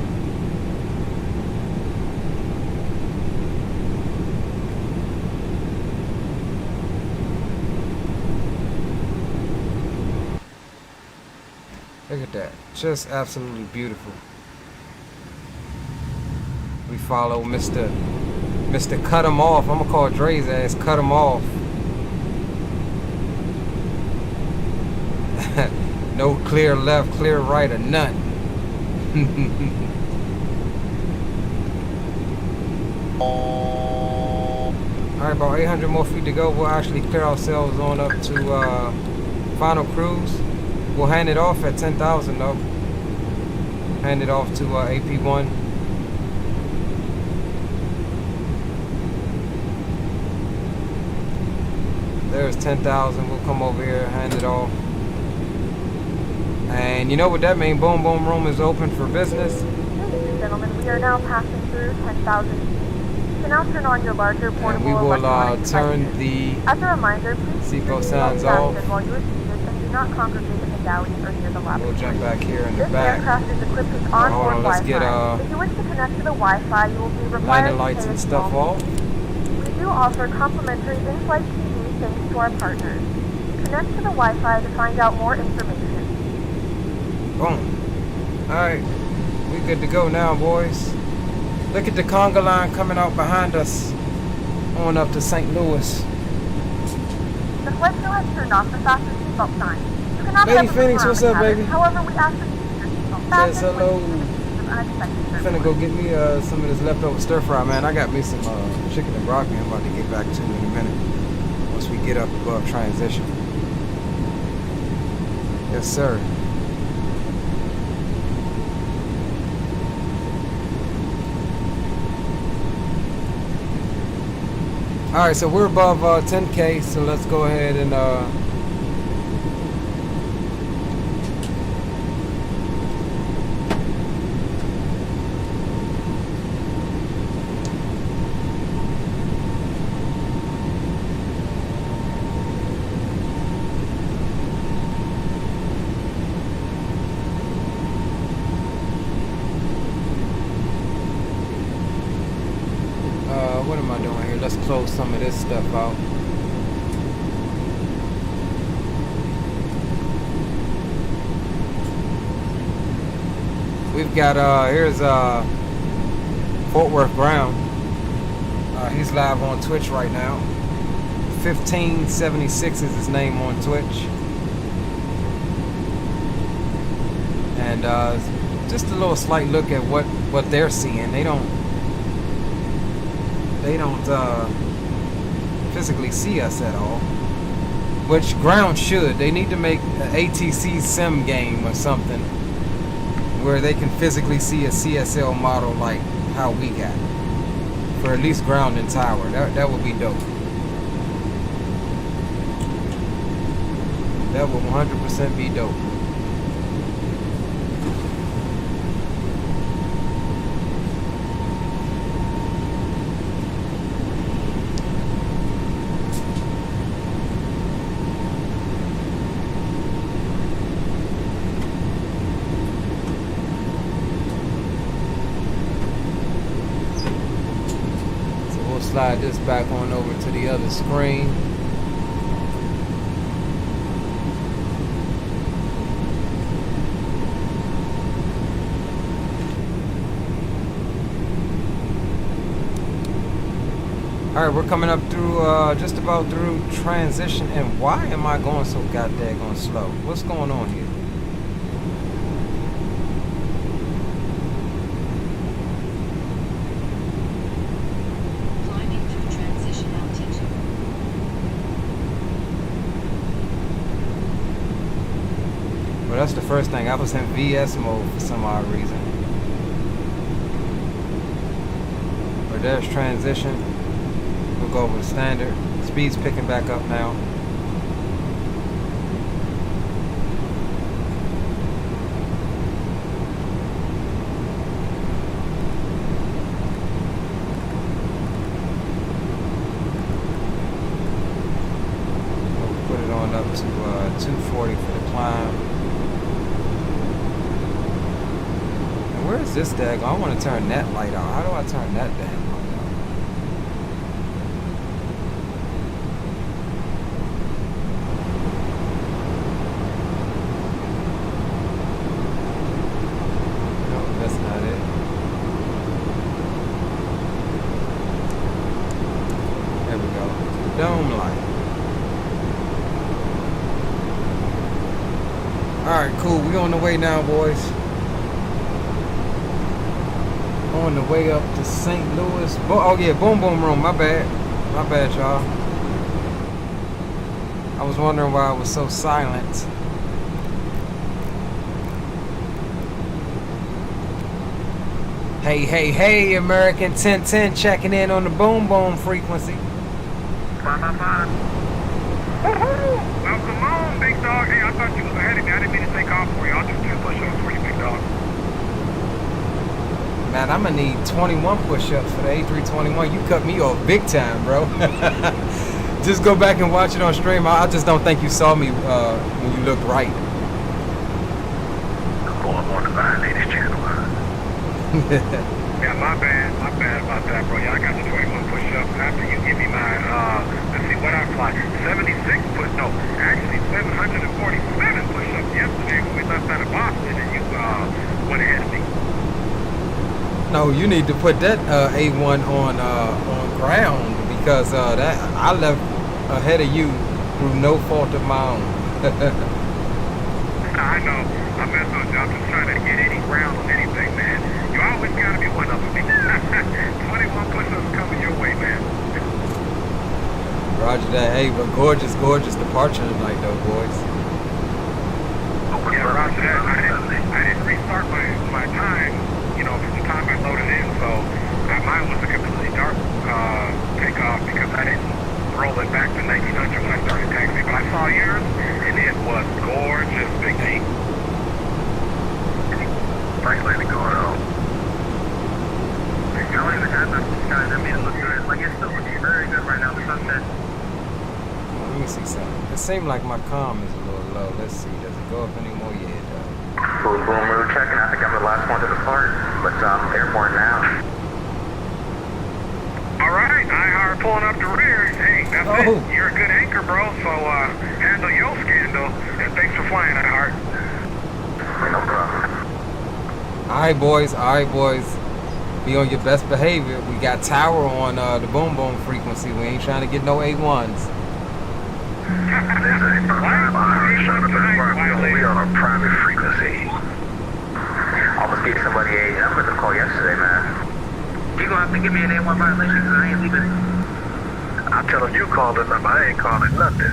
Look at that. Just absolutely beautiful. We follow Mr. Cut Him Off. I'm going to call Dre's ass Cut Him Off. No clear left, clear right, or none. Alright, about 800 more feet to go. We'll actually clear ourselves on up to final cruise. We'll hand it off at 10,000 though. Hand it off to AP1. There's 10,000. We'll come over here, hand it off. And you know what that means? Boom Boom Room is open for business. Ladies and gentlemen, we are now passing through 10,000 feet. You can now turn on your larger portable and we will electronic turn devices. the As a reminder, please seatbelt sounds off. while you are seated and do not congregate in the galley or near the lobby. We'll jump back here in the This back. aircraft is equipped with onboard let's Wi-Fi. get If you wish to connect to the Wi-Fi, you will be required liner to lights pay and a stuff small off. fee. We do offer complimentary in-flight TV thanks to our partners. Connect to the Wi-Fi to find out more information. Boom. Alright. We good to go now, boys. Look at the conga line coming out behind us. On up to St. Louis. The flight crew has turned off the fasten seatbelt sign. You cannot Lady have a Phoenix, look what's around up, the cabin. baby? However, we ask that you keep your seatbelt Says fastened hello. when you receive unexpected Finna go get me some of this leftover stir fry, man. I got me some chicken and broccoli I'm about to get back to in a minute. Once we get up above transition. Yes, sir. Alright, so we're above 10K, so let's go ahead and what am I doing here? Let's close some of this stuff out. We've got, here's Fort Worth Ground. He's live on Twitch right now. 1576 is his name on Twitch. And just a little slight look at what they're seeing. They don't physically see us at all. Which ground should. They need to make an ATC sim game or something where they can physically see a CSL model like how we got. For at least ground and tower. That would be dope. That would 100% be dope. Slide this back on over to the other screen. All right, we're coming up through, just about through transition. And why am I going so goddamn slow? What's going on here? Well, that's the first thing. I was in VS mode for some odd reason. But there's transition. We'll go over to standard. Speed's picking back up now. We'll put it on up to 240 for the climb. Where is this dag? I want to turn that light on. How do I turn that dag light on? No, that's not it. There we go. Dome light. Alright, cool. We on the way now, boys. On the way up to St. Louis. Oh yeah, boom boom room. My bad, y'all. I was wondering why it was so silent. Hey, American 1010 checking in on the boom boom frequency. 555. Welcome on, big dog. Hey, I thought you was ahead of me. I didn't mean to take off for you. I'll just do push-ups for you, big dog. Man, I'm gonna need 21 push-ups for the A321. You cut me off big time, bro. Just go back and watch it on stream. I just don't think you saw me when you looked right. Oh, I'm on the Vibe Ladies channel. Yeah, my bad about that, bro. Yeah, I got the 21 push-ups. After you give me my, let's see what I fly. 76 no, actually 747 push-ups yesterday when we left out of Boston, and you went ahead of me. No, you need to put that A1 on ground because that I left ahead of you through no fault of my own. I know. I'm messing with you. I'm just trying to get any ground on anything, man. You always gotta be one of them. 21 push-ups coming your way, man. Roger that. Hey, but gorgeous departure tonight, though, boys. Yeah, roger that. I didn't restart my time. You know, from the time I loaded in, so mine was a completely dark takeoff because I didn't roll it back to 1900 when I started taxiing. But I saw yours, and it was gorgeous, Big D. Frankly, going on. You don't even have the skies that made it look good. Like, it still looks very good right now, the sunset. Let me see something. It seemed like my comm is a little low. Let's see. Does it go up anymore? Yeah, it does. Boom, we were checking. I think I'm the last one to depart, but airborne now. All right, IR pulling up the rear. Hey, that's it. You're a good anchor, bro. So handle your scandal, and thanks for flying, IR. No problem. Alright boys, be on your best behavior. We got tower on the boom boom frequency. We ain't trying to get no A1s. We on a private frequency. Almost gave somebody I'm gonna call yesterday, man. You gonna have to give me an A1 violation because I ain't leaving. I tell them you called the number, I ain't calling nothing.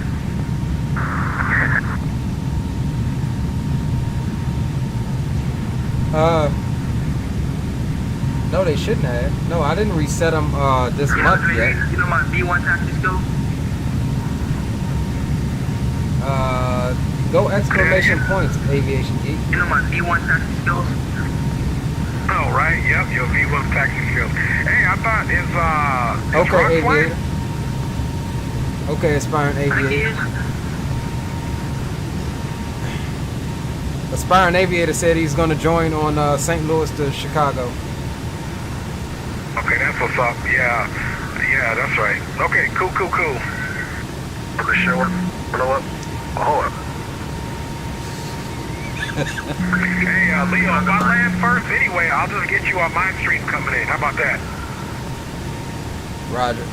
No, they shouldn't have. No, I didn't reset them this month yet. You know my B1 taxi skills? Go exclamation points, Aviation Geek. You know my B1 taxi skills? Oh, right, yep, your V1 taxi skills. Hey, I thought okay, Aviator. Okay, aspiring Aviator. Aspiring Aviator said he's going to join on St. Louis to Chicago. Okay, that's what's up. Yeah, that's right. Okay, cool. For the show up, blow up, hold up. Hey, Leo, if I land first anyway, I'll just get you on my stream coming in. How about that? Roger.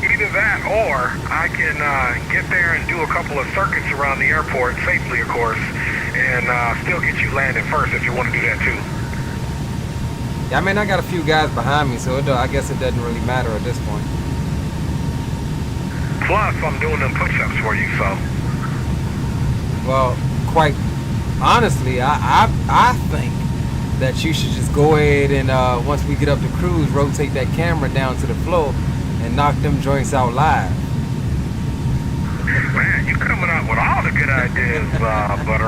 Either that or I can get there and do a couple of circuits around the airport, safely of course, and still get you landed first if you want to do that too. Yeah, I mean, I got a few guys behind me, so I guess it doesn't really matter at this point. Plus, I'm doing them push-ups for you, so. Well, quite honestly, I think that you should just go ahead and once we get up to cruise, rotate that camera down to the floor and knock them joints out live. Man, you coming up with all the good ideas, but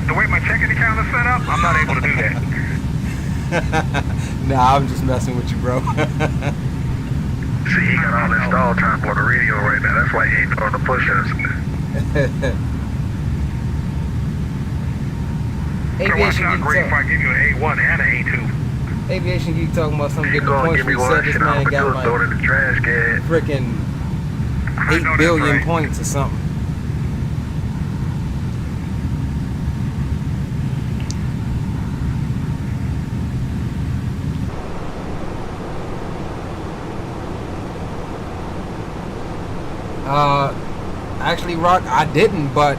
the way my checking account is set up, I'm not able to do that. Nah, I'm just messing with you, bro. See, he got all this stall time for the radio right now. That's why he ain't doing the push-ups. Aviation Geek great if I give you an A1 and an A2. Aviation Geek talking about something getting the points reset. This man got like freaking 8 billion points or something. Actually, Rock, I didn't, but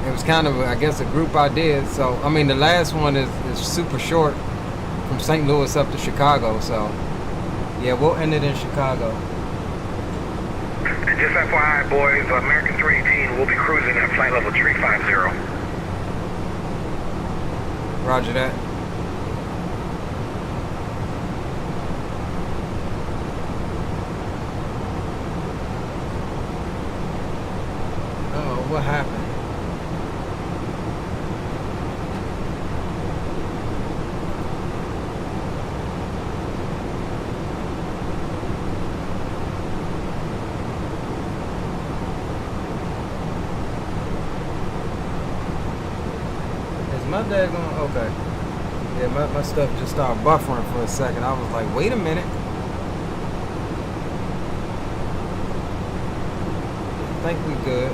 it was kind of, I guess, a group idea. So, I mean, the last one is super short from St. Louis up to Chicago. So, yeah, we'll end it in Chicago. And just FYI, boys, American 318 will be cruising at flight level 350. Roger that. What happened? Is my dad going? Okay. Yeah, my stuff just started buffering for a second. I was like, wait a minute. I think we good.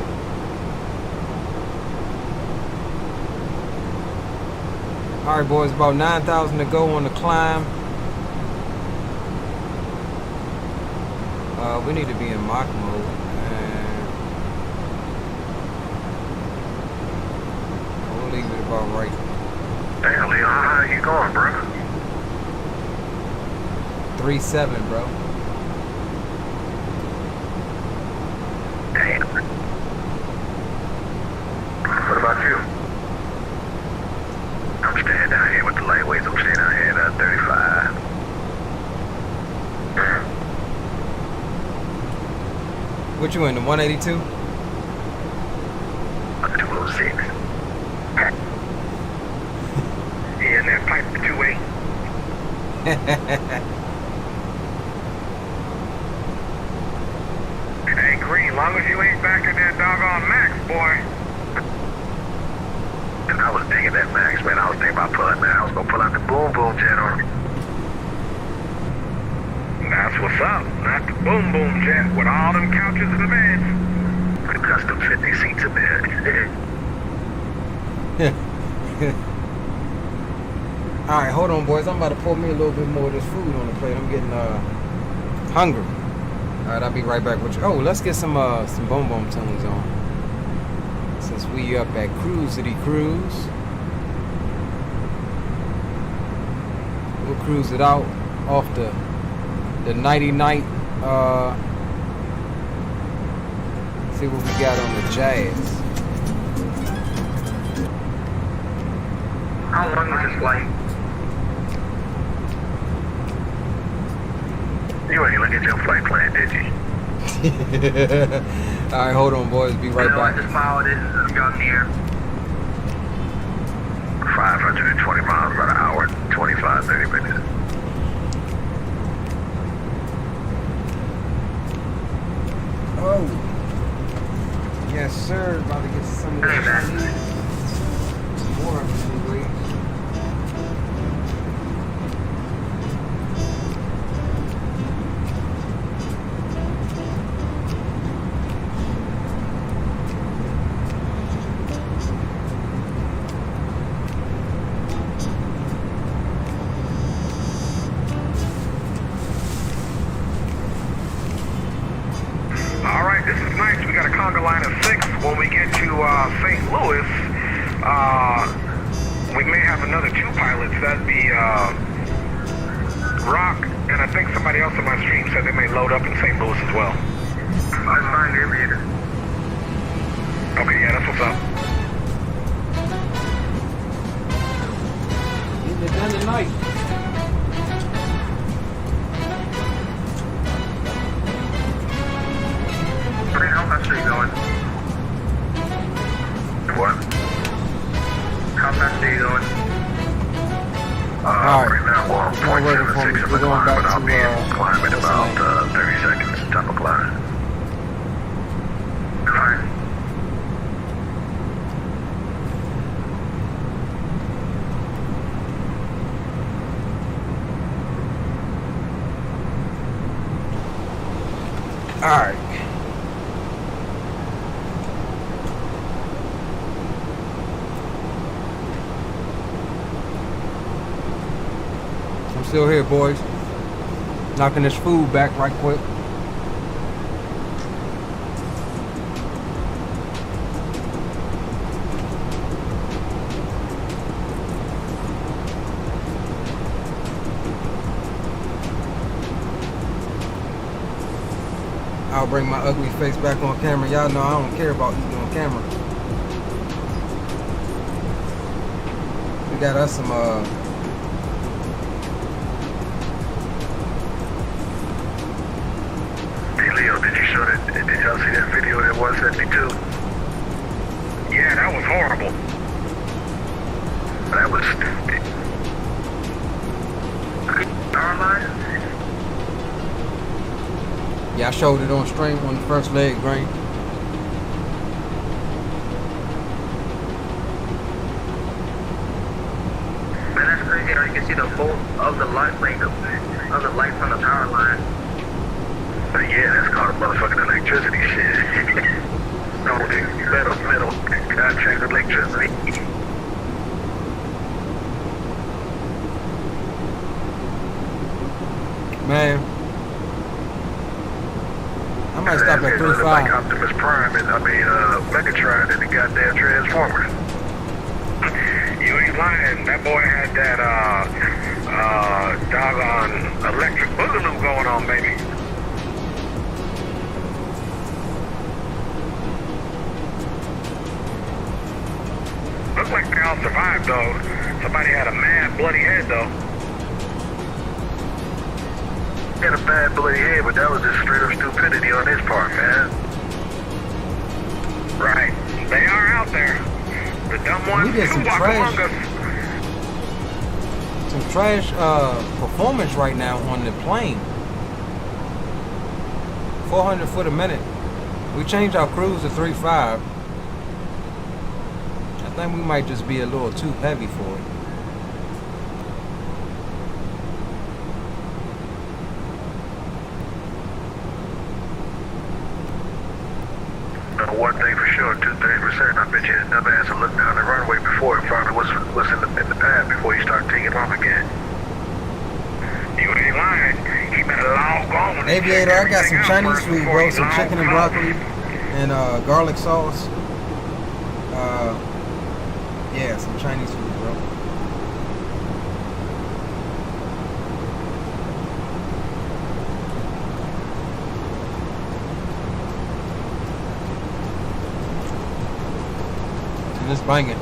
All right, boys, about 9,000 to go on the climb. We need to be in mock mode. And we'll leave it about right. Damn, Leo, how you going, bro? 3-7, bro. Damn. What about you? I'm staying down here with the lightweights. I'm staying down here at 35. What you in, the 182? 206. Yeah, and that pipe to 2-8. Hey, Green, long as you ain't back in that doggone Max, boy. And I was thinking that Max, man. I was thinking about pulling that. I was gonna pull out the boom boom jet on it. That's what's up. Not the boom boom jet with all them couches and the beds. The custom 50 seats in there. Alright, hold on, boys. I'm about to pour me a little bit more of this food on the plate. I'm getting hungry. Alright, I'll be right back with you. Oh, let's get some boom boom tunes on. Since we up at Cruisity Cruise. We'll cruise it out off the nighty night. See what we got on the Jazz. How long is this flight? You ain't look at your flight plan, did you? Alright, hold on, boys. Be right back. I just followed it. Let's go near. 520 miles about an hour, 25, 30 minutes. Oh. Yes, sir. About to get some of this. More of it, anyway. When we get to St. Louis, we may have another 2 pilots. That'd be Rock, and I think somebody else on my stream said they may load up in St. Louis as well. That's fine, aviator. Okay, yeah, that's what's up. Getting it done tonight. How fast are you going? What? How fast are you going? Alright. Right now, well, We're 0.76 of the going climb, back but I'll to, be climbing about 30 seconds, top of climb. Fine. Alright. I'm still here, boys. Knocking this food back right quick. I'll bring my ugly face back on camera. Y'all know I don't care about eating on camera. We got us some Hey Leo, did y'all see that video at 172? Yeah, that was horrible. That was stupid. Power line? yeah, I showed it on stream on the first leg, Green. Man, that's crazy how you can see the bolt of the light, like of the light from the power line. Yeah, that's called motherfucking electricity shit. No, metal, contract electricity. Man, I might stop at 3.5. Like Optimus Prime and Megatron and the goddamn Transformers. You ain't lying. That boy had that doggone electric boogaloo going on, baby. Looks like they all survived though. Somebody had a mad bloody head though. He had a bad bloody head, but that was just straight up stupidity on his part, man. Right. They are out there. The dumb ones We did some who walk trash. among us. Some trash performance right now on the plane. 400 foot a minute. We changed our cruise to 3.5. I think we might just be a little too heavy for it. one thing for sure, 2-3%. I bet you another ass will look down the runway before and find out what's in the pad before you start taking off again. You ain't lying. He better log on. Aviator, I got some Chinese food, bro. Some chicken and broccoli and garlic sauce. Yeah, some Chinese food, bro. And it's banging.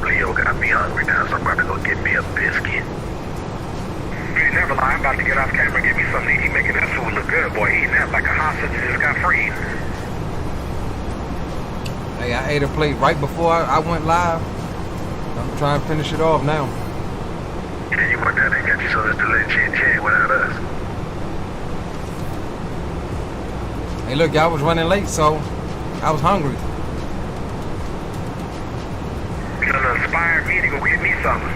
Leo got me hungry now, so I'm about to go get me a biscuit. You ain't never lie, I'm about to get off camera and get me something to eat. He making that food look good, boy. Eating that like a hostage that just got freed. Hey, I ate a plate right before I went live. I'm trying to finish it off now. Yeah, you went down there and got you some of this delayed chin without us. Hey, look, y'all was running late, so I was hungry. You done inspired me to go get me something.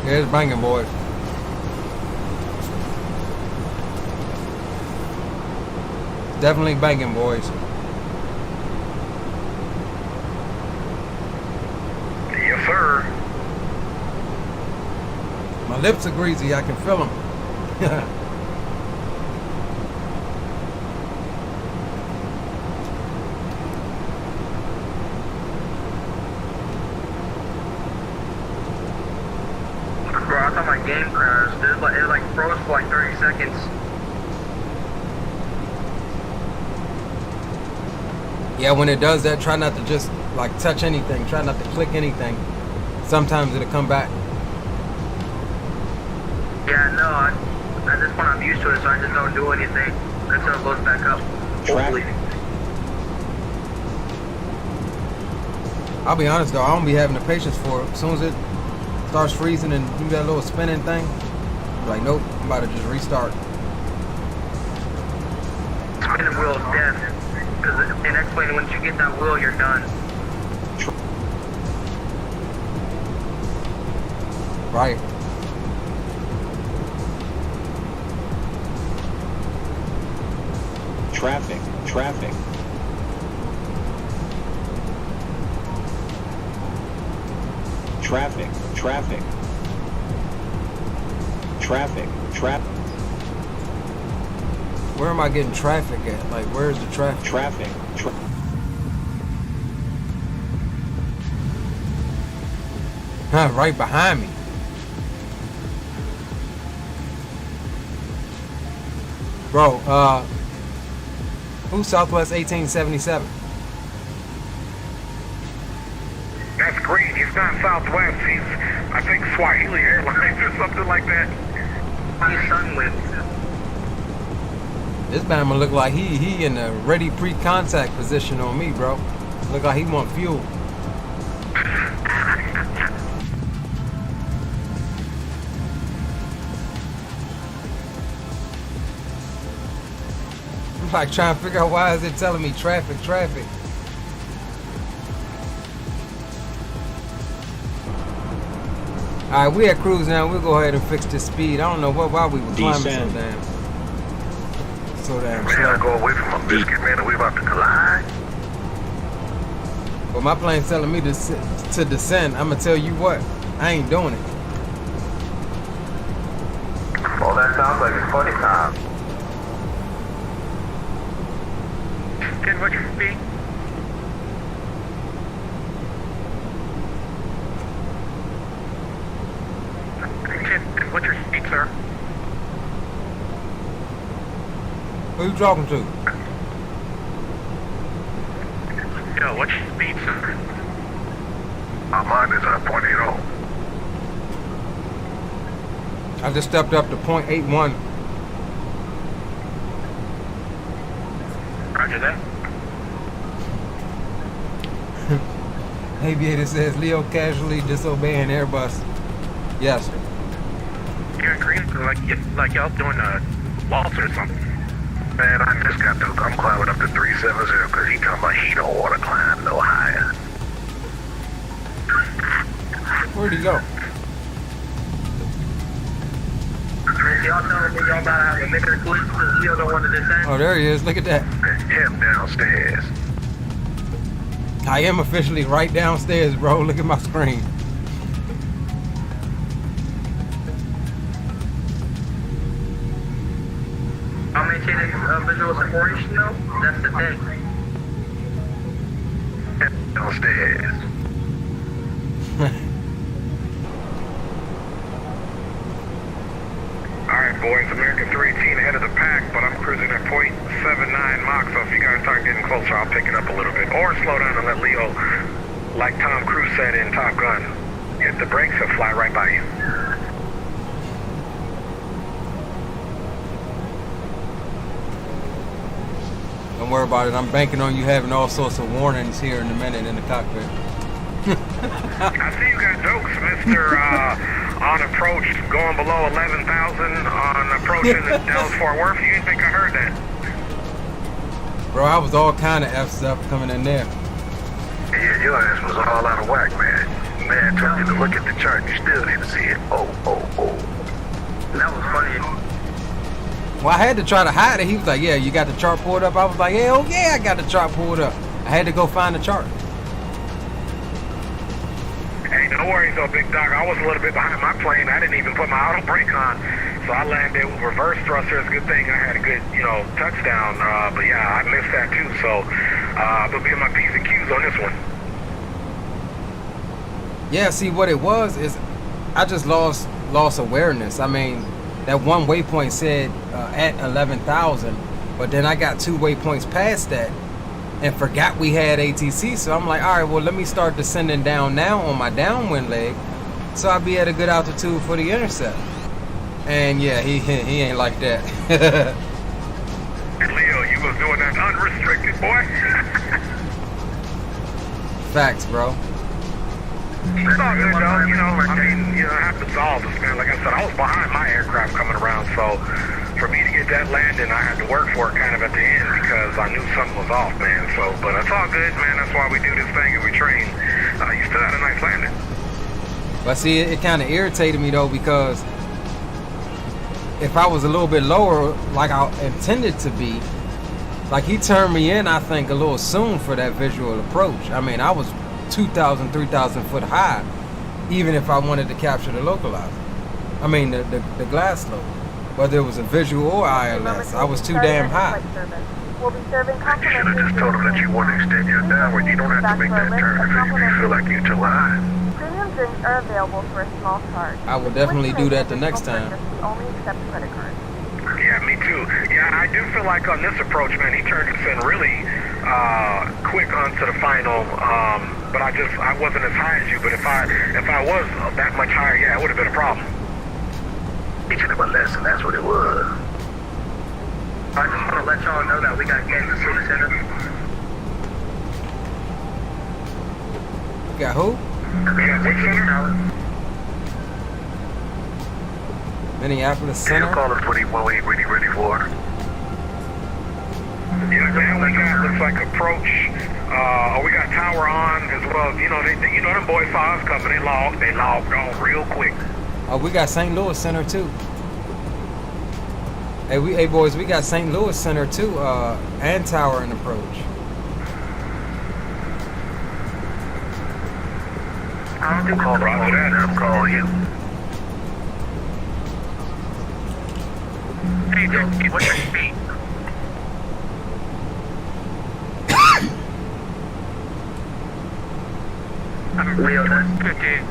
Yeah, it's banging, boys. Definitely banging, boys. Yes, sir. My lips are greasy. I can feel them. Bro, I thought my game crashed. It like froze for like 30 seconds. Yeah, when it does that, try not to just like touch anything. Try not to click anything. Sometimes it'll come back. Yeah, no, at this point I'm used to it, so I just don't do anything until it goes back up. Hopefully. I'll be honest though, I don't be having the patience for it. As soon as it starts freezing and do that little spinning thing, I'm like, nope, I'm about to just restart. Spinning wheel is death. Because in X-Plane, once you get that wheel, you're done. Right. Traffic. Traffic. Traffic. Traffic. Traffic. Traffic. Where am I getting traffic at? Like, where's the traffic? Traffic. Right behind me. Bro, who's Southwest 1877? That's great. He's not Southwest. He's, I think, Swahili Airlines or something like that. He's Sunwing. This Bama look like he in a ready pre-contact position on me, bro. Look like he want fuel. I'm like trying to figure out why is it telling me traffic. All right, we at cruise now. We'll go ahead and fix this speed. I don't know why we were climbing Descend. so damn We gotta slow. go away from a biscuit, man, and we about to collide. But my plane's telling me to descend. I'm gonna tell you what, I ain't doing it. Well, that sounds like it's funny time. Ken, what's your speed? Ken, what's your speed, sir? Who you talking to? Yo, what's your speed, sir? My mind is on 0.80. I just stepped up to 0.81. Roger that. Aviator says Leo casually disobeying Airbus. Yes, sir. You're green, like y'all doing a waltz or something. Man, I just got to, I'm climbing up to 370 because he talking about he don't want to climb no higher. Where'd he go? Y'all telling me y'all about to have a bigger glitch because Leo don't want to descend? Oh, there he is. Look at that. Him downstairs. I am officially right downstairs, bro. Look at my screen. I'm maintaining visual separation though. That's the thing. Him downstairs. Alright, boys, American 318 ahead of the pack, but I'm cruising at 0.79 Mach, so if you guys start getting closer, I'll pick it up a little bit. Or slow down and let Leo, like Tom Cruise said in Top Gun, hit the brakes and fly right by you. Don't worry about it. I'm banking on you having all sorts of warnings here in a minute in the cockpit. I see you got jokes, Mr. On approach going below 11,000 on approaching the Dallas Fort Worth. You didn't think I heard that? Bro, I was all kind of F's up coming in there. Yeah, your ass was all out of whack, man. Man told you to look at the chart. You still didn't see it. Oh. That was funny. Well, I had to try to hide it. He was like, yeah, you got the chart pulled up? I was like, hell yeah, I got the chart pulled up. I had to go find the chart. Hey, no worries though, Big Doc. I was a little bit behind my plane. I didn't even put my auto brake on. So I landed with reverse thrusters. Good thing I had a good, touchdown. But yeah, I missed that too. So I'm going to be in my P's and Q's on this one. Yeah, see, what it was is I just lost awareness. I mean, that one waypoint said at 11,000, but then I got 2 waypoints past that and forgot we had ATC. So I'm like, all right, well, let me start descending down now on my downwind leg so I'll be at a good altitude for the intercept. And yeah, he ain't like that. Leo, you was doing that unrestricted, boy. Facts, bro. It's all good though, it happens all this, man. Like I said, I was behind my aircraft coming around, so for me to get that landing, I had to work for it kind of at the end because I knew something was off, man. So, but it's all good, man. That's why we do this thing and we train. You still had a nice landing. But see, it kind of irritated me though, because if I was a little bit lower, like I intended to be, like he turned me in, I think, a little soon for that visual approach. I mean, I was 2,000, 3,000 foot high, even if I wanted to capture the localizer. I mean, the glass slope. Whether it was a visual or ILS, I was too damn high. We'll be serving You should have just told them that you want to extend your downward. You don't have to make that turn if you feel like you're too high. Premium drinks are available for a small charge. I will definitely do that the next time. We only accept credit cards. Yeah, me too. Yeah, I do feel like on this approach, man, he turned us in really quick onto the final. But I wasn't as high as you. But if I was that much higher, yeah, it would have been a problem. Teaching him a lesson, that's what it was. I just want to let y'all know that we got Kansas City Center. Got who? Minneapolis Center. Minneapolis Center. He'll call us when he's ready for it. Yeah, man, looks like approach. We got tower on as well. You know, them boys saw us coming. They logged on real quick. Oh, we got St. Louis Center too. Hey, boys, we got St. Louis Center too, and tower and approach. I'll call Roger that. I'll call you. Hey, dude, what's your speed? Leo, 50.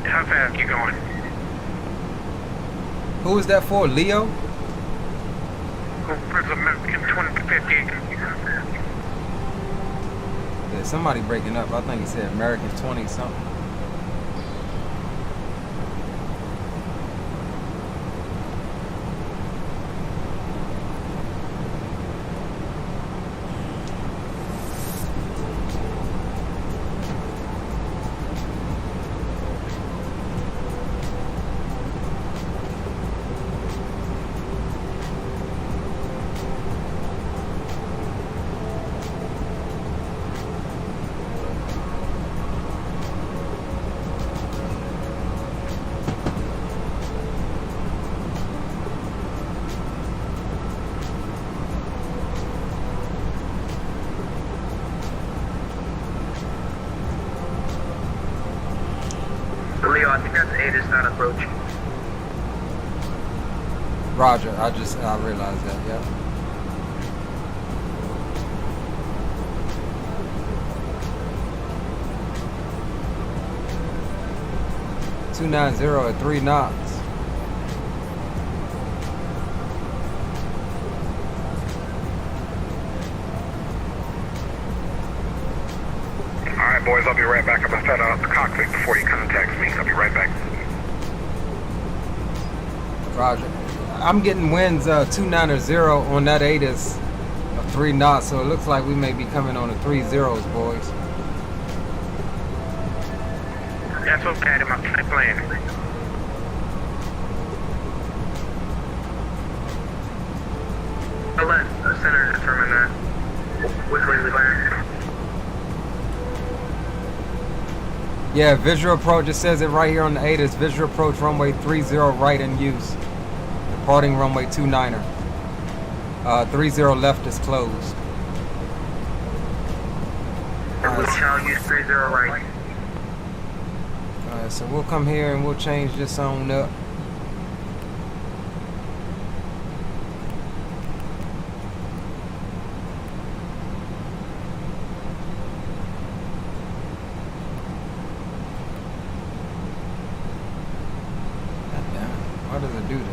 How fast you going? Who is that for, Leo? There's American 2050. Yeah, somebody breaking up. I think he said American 20 something. Leo, I think that's 8 is not approaching. Roger, I realized that, yeah. $290 at 3 knots. Alright, boys, I'll be right back. I'm gonna set up the cockpit before you contact me. I'll be right back. Roger. I'm getting winds 290 on that 8 is 3 knots, so it looks like we may be coming on the 3 zeros, boys. That's okay, I'm playing. I'll let the center determine that. Quickly land. Yeah, visual approach, it says it right here on the 8 is visual approach runway 30 right in use. Departing runway 29er. 30 left is closed. And we shall use 30 right. Alright, so we'll come here and we'll change this on up. Why does it do this?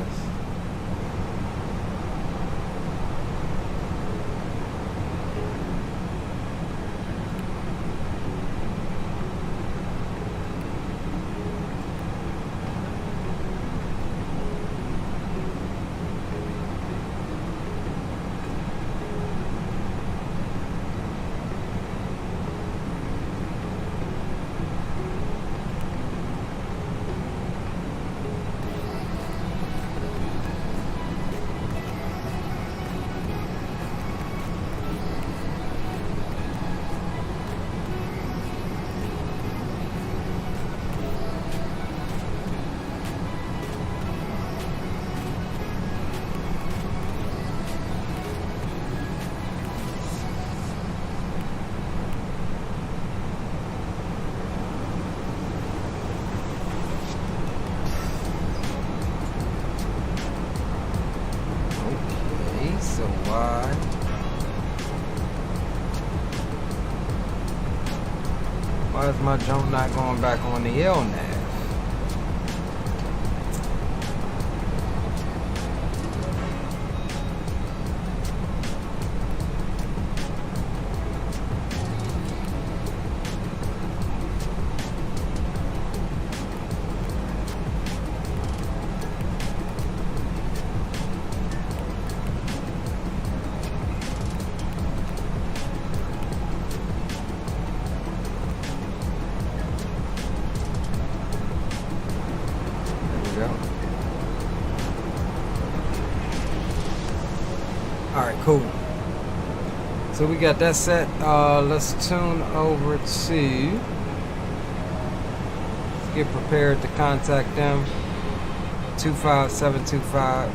Why is my jump not going back on the L nav? So we got that set. Let's tune over to. Let's get prepared to contact them. 25725.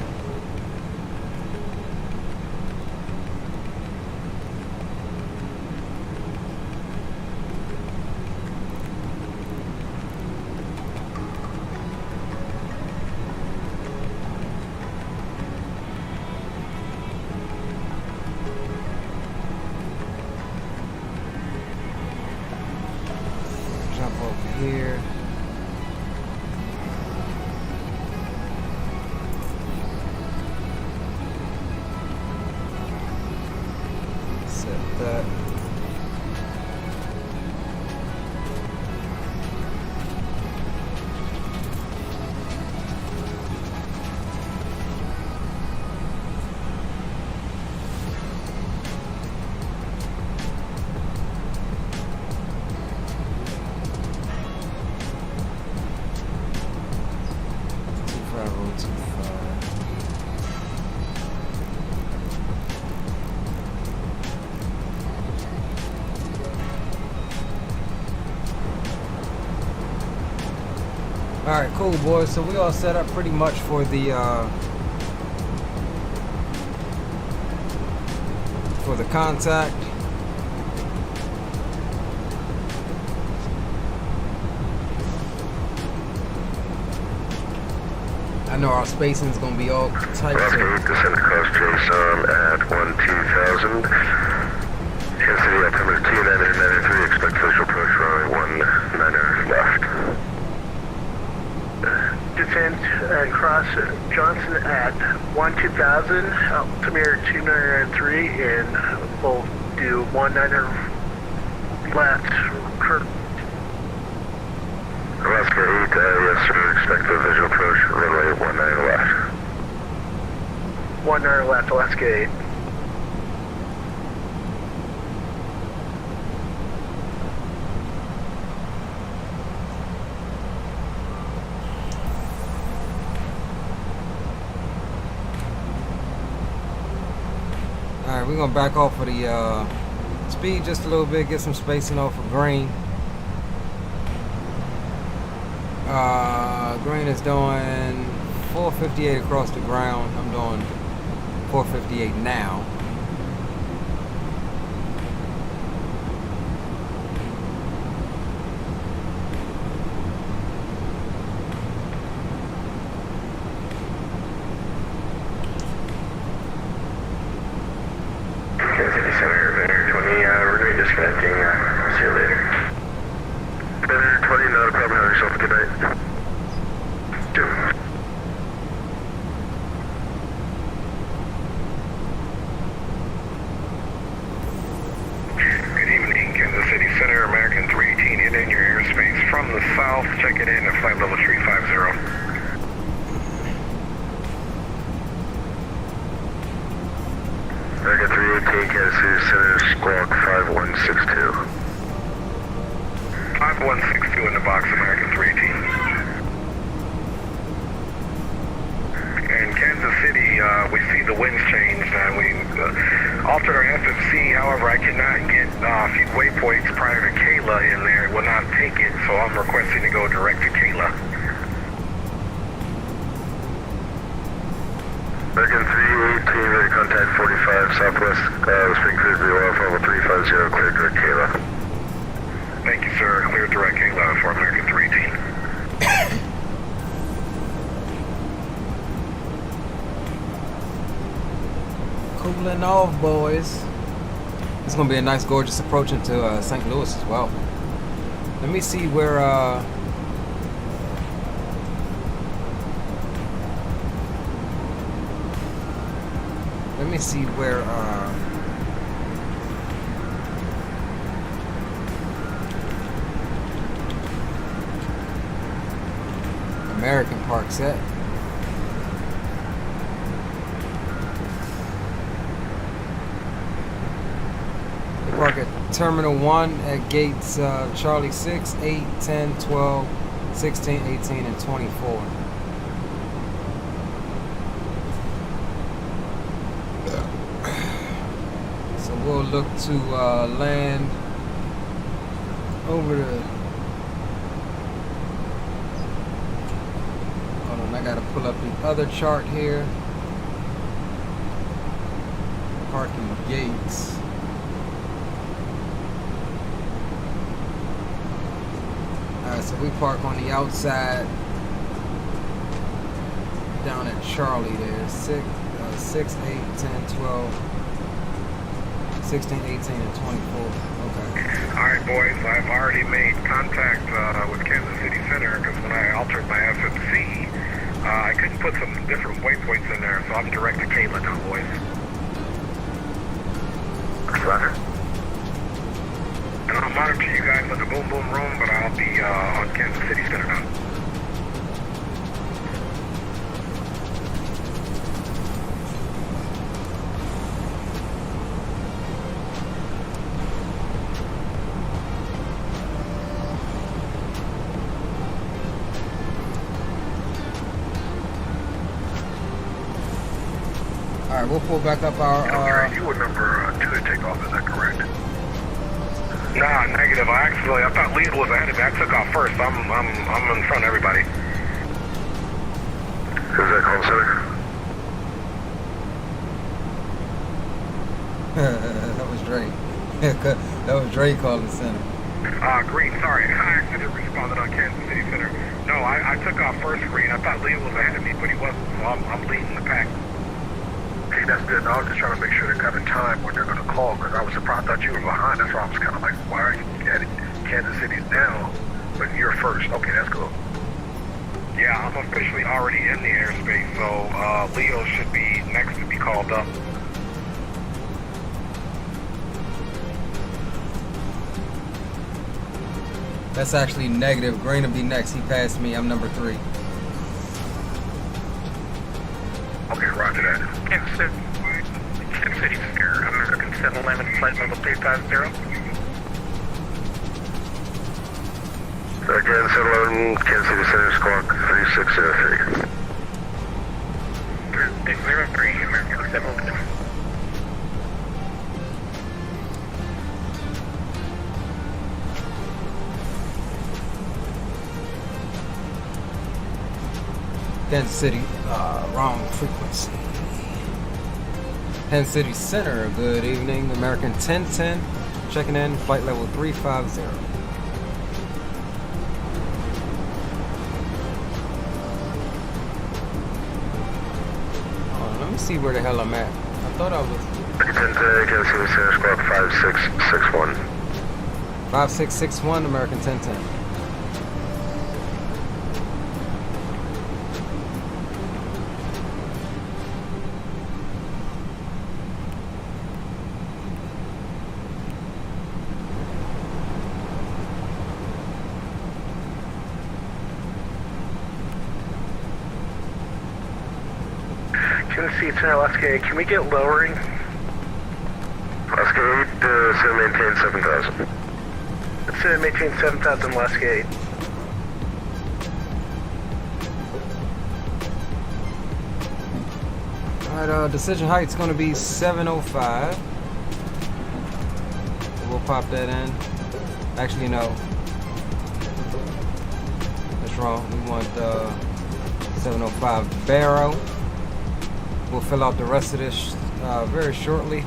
Jump over here. Set that. Alright, cool boys. So we all set up pretty much for the contact. I know our spacing is gonna be all tight. Descend across JSON at 12000. Kansas City, altimeter T993. Expect visual approach runway 19 left. Descent across Johnson at 12000, altimeter 2993, and we'll do 19 left. Alaska 8, yes sir, expect a visual approach, runway 19 left. 19 left, Alaska 8. Alright, we're gonna back off of the speed just a little bit, get some spacing off of green. Green is doing 458 across the ground. I'm doing 458 now. Kansas City Center, Venture 20, we're going to be disconnecting. See you later. Venture 20, not a problem. Have yourself a good night. Good evening, Kansas City Center, American 318, in your airspace from the south. Check it in at flight level 350. American 318, Kansas City Center, squawk 5162. 5162 in the box, American 318. In Kansas City, we see the winds change, and we altered our FFC. However, I cannot get a few waypoints prior to Kayla in there. It will not take it, so I'm requesting to go direct to Kayla. American 318, ready to contact 45 Southwest, Springfield, Alpha level 350, clear direct Kayla. Thank you, sir. Clear direct Kayla for American 318. Cooling off, boys. It's gonna be a nice, gorgeous approach into St. Louis as well. Let me see where. Let me see where. American Park's at. Park at Terminal 1 at gates Charlie 6, 8, 10, 12, 16, 18, and 24. So So we'll look to land over the... Hold on, I gotta pull up the other chart here. Parking gates. Alright, so we park on the outside down at Charlie there. 6, 8, 10, 12, 16, 18, and 24. Okay. Alright, boys, I've already made contact with Kansas City Center because when I altered my FMC, I couldn't put some different waypoints in there, so I'm direct to Kayla now, boys. Roger. And I'll monitor you guys in the boom boom room, but I'll be on Kansas City Center now. Alright, we'll pull back up our... You were number 2 to take off, is that correct? Nah, negative. I thought Lead was ahead of me. I took off first. I'm in front of everybody. Who's that call center? That was Dre. That was Dre calling center. Green, sorry. I accidentally responded on Kansas City Center. No, I took off first, Green. I thought Lead was ahead of me, but he wasn't, so I'm leading the pack. Hey, that's good. I was just trying to make sure they're coming time when they're going to call, because I was surprised. I thought you were behind. That's why I was kind of like, why are you at Kansas City's down, but you're first. Okay, that's cool. Yeah, I'm officially already in the airspace, so Leo should be next to be called up. That's actually negative. Green will be next. He passed me. I'm number 3. Okay, roger that. Kansas City Square, American 711, flight level 350. Again, 711, Kansas City Center, squawk 3603. 603, American 711. Kansas City, wrong frequency. Kansas City Center, good evening. American 1010, checking in, flight level 350. Oh, let me see where the hell I'm at. I thought I was... 1010, Kansas City Center, squawk 5661. 5661, American 1010. Tennessee Center, Alaska 8, can we get lowering? Alaska 8, set maintain 7,000. Let's maintain 7,000, Alaska 8. Alright, decision height's gonna be 705. So we'll pop that in. Actually, no. That's wrong. We want 705 Barrow. We'll fill out the rest of this very shortly.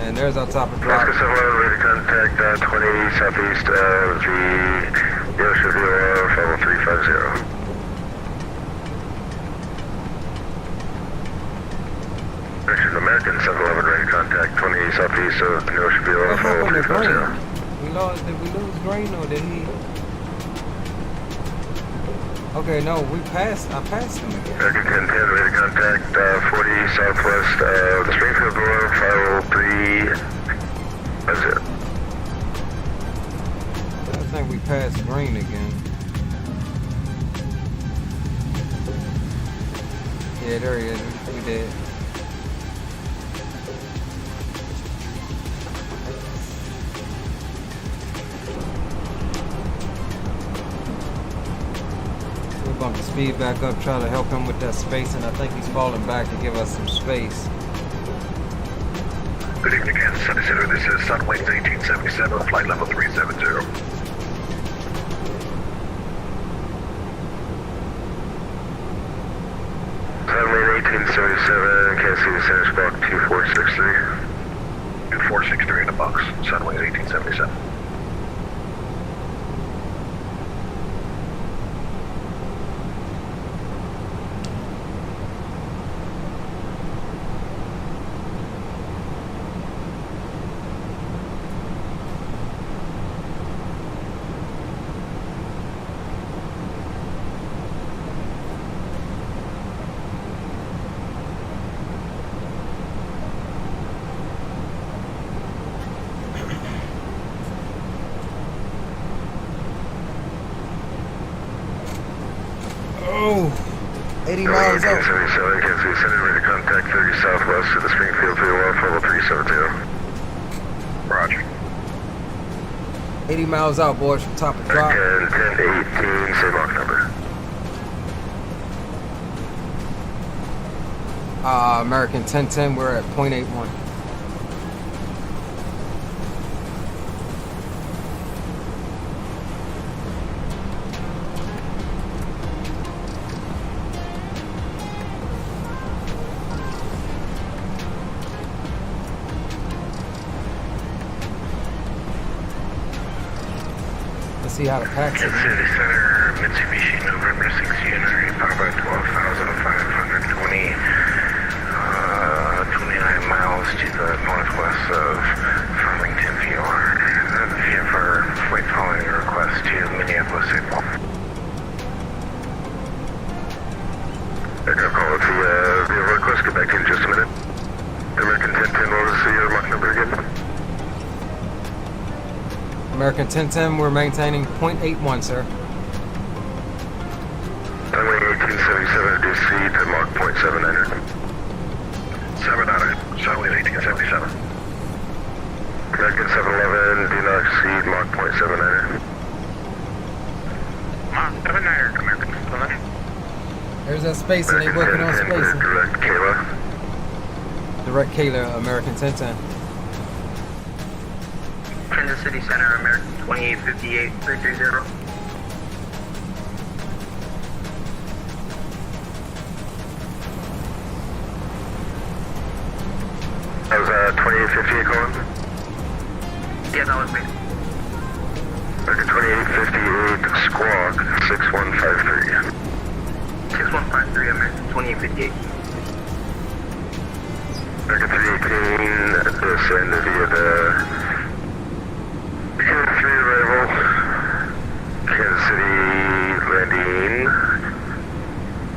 And there's our top of drop. Alaska 711, ready to contact 20 southeast of the Yoshi Viewer, level 350. Richard, American 711, ready to contact 20 southeast of the Yoshi Viewer, level 350. Did we lose Green or did he? Okay, no, I passed him again. American 1010, ready to contact 40 southwest of the Springfield Door, 50350. I think we passed Green again. Yeah, there he is. We did. want to speed back up, try to help him with that space, and I think he's falling back to give us some space. Good evening, Kansas City Center. This is Sunwings 1877, flight level 370. Sunwing 1877, Kansas City Center, Spark 2463. 2463 in the box, Sunwings 1877. Oh, 80 miles out. 1877, Kansas City Center, ready to contact 30 southwest to the Springfield VOL, level 372. Roger. 80 miles out, boys, from top of drop. And 1018, same Mach number. American 1010, we're at 0.81. See how the packs Kansas City Center, Mitsubishi, November 6 Unary, power 12,520, 29 miles to the northwest of Farmington, VR. VFR flight following a request to Minneapolis, St. Paul. Aircraft call with the VFR request, get back to you in just a minute. American 1010, what was your Mach number again? American 1010, we're maintaining 0.81, sir. Runway 1877 DC to Mach 0.79. 79, Sunway 1877. American 711, do not exceed Mach 0.79. Mach 79, American 711. There's that space and they working on space. Direct Kayla. Direct Kayla, American 1010. Kansas City Center, American 2858, 330. That was 2858 calling? Yeah, that was me. American 2858, squawk 6153. 6153, American 2858. American 318, descend via the Kansas City arrival, Kansas City landing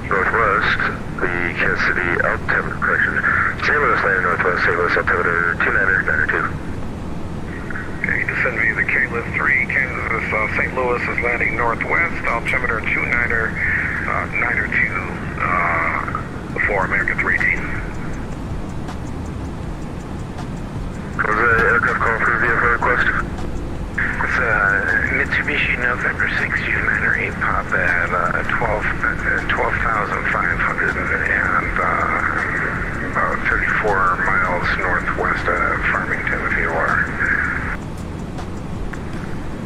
northwest, the Kansas City altimeter, correction, St. Louis landing northwest, St. Louis altimeter 2992. Okay, descend via the K-Lift 3, Kansas, St. Louis is landing northwest, altimeter 2992, before American 318. What was the aircraft call for VFR request? It's Mitsubishi November 6 Unary, pop at 12,500 and about 34 miles northwest of Farmington, VOR.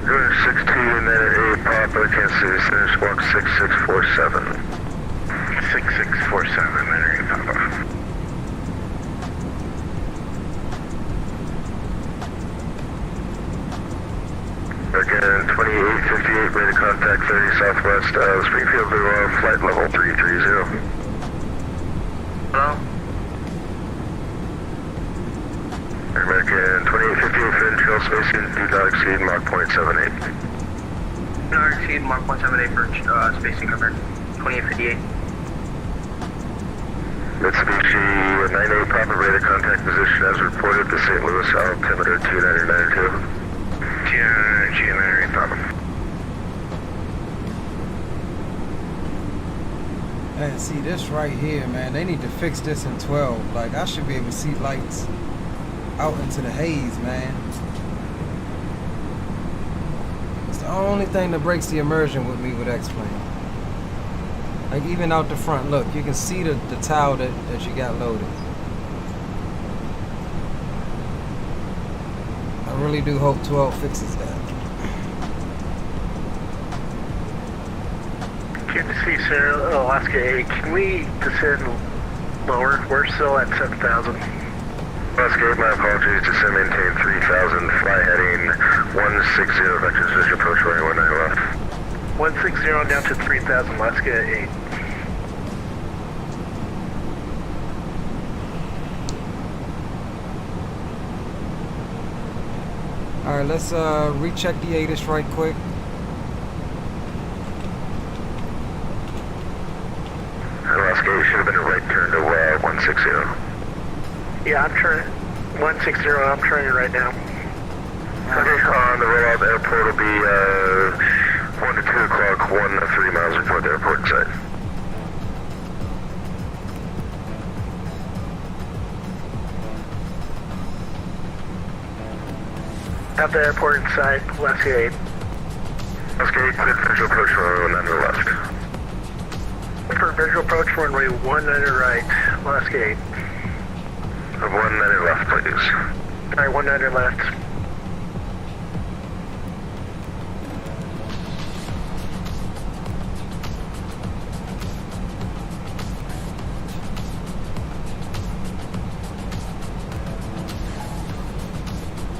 Good 16 and A pop at Kansas City Center, squawk 6647. 6647 and A pop. Again, 2858, ready to contact 30 southwest, Springfield, VOR, flight level 330. Hello? American 2858, fin trail spacing, do not exceed Mach 0.78. Do not exceed Mach 0.78 for spacing, American 2858. Mitsubishi 98, proper ready to contact position as reported to St. Louis, altimeter 2992. GNR, problem. Man, see this right here, man, they need to fix this in 12. Like, I should be able to see lights out into the haze, man. It's the only thing that breaks the immersion with me with X-Plane. Like even out the front, look, you can see the towel that you got loaded. I really do hope 12 fixes that. Good to see, sir. Alaska 8. Can we descend lower? We're still at 7,000. Alaska 8, my apologies. Descend maintain 3,000. Fly heading 160. Vectors visual approach runway 19 left. 160 down to 3,000. Alaska 8. Alright, let's recheck the ATIS right quick. Alaska 8 should have been a right turn to 160. Yeah, I'm turning 160. I'm turning right now. Okay, on the rollout, the airport will be 1 to 2 o'clock, 1 to 3 miles before the airport site. At the airport inside, Alaska 8. Alaska 8, clear visual approach runway 19 to the left. For visual approach runway 19 right, Alaska 8. 19 left, please. Alright, 19 left.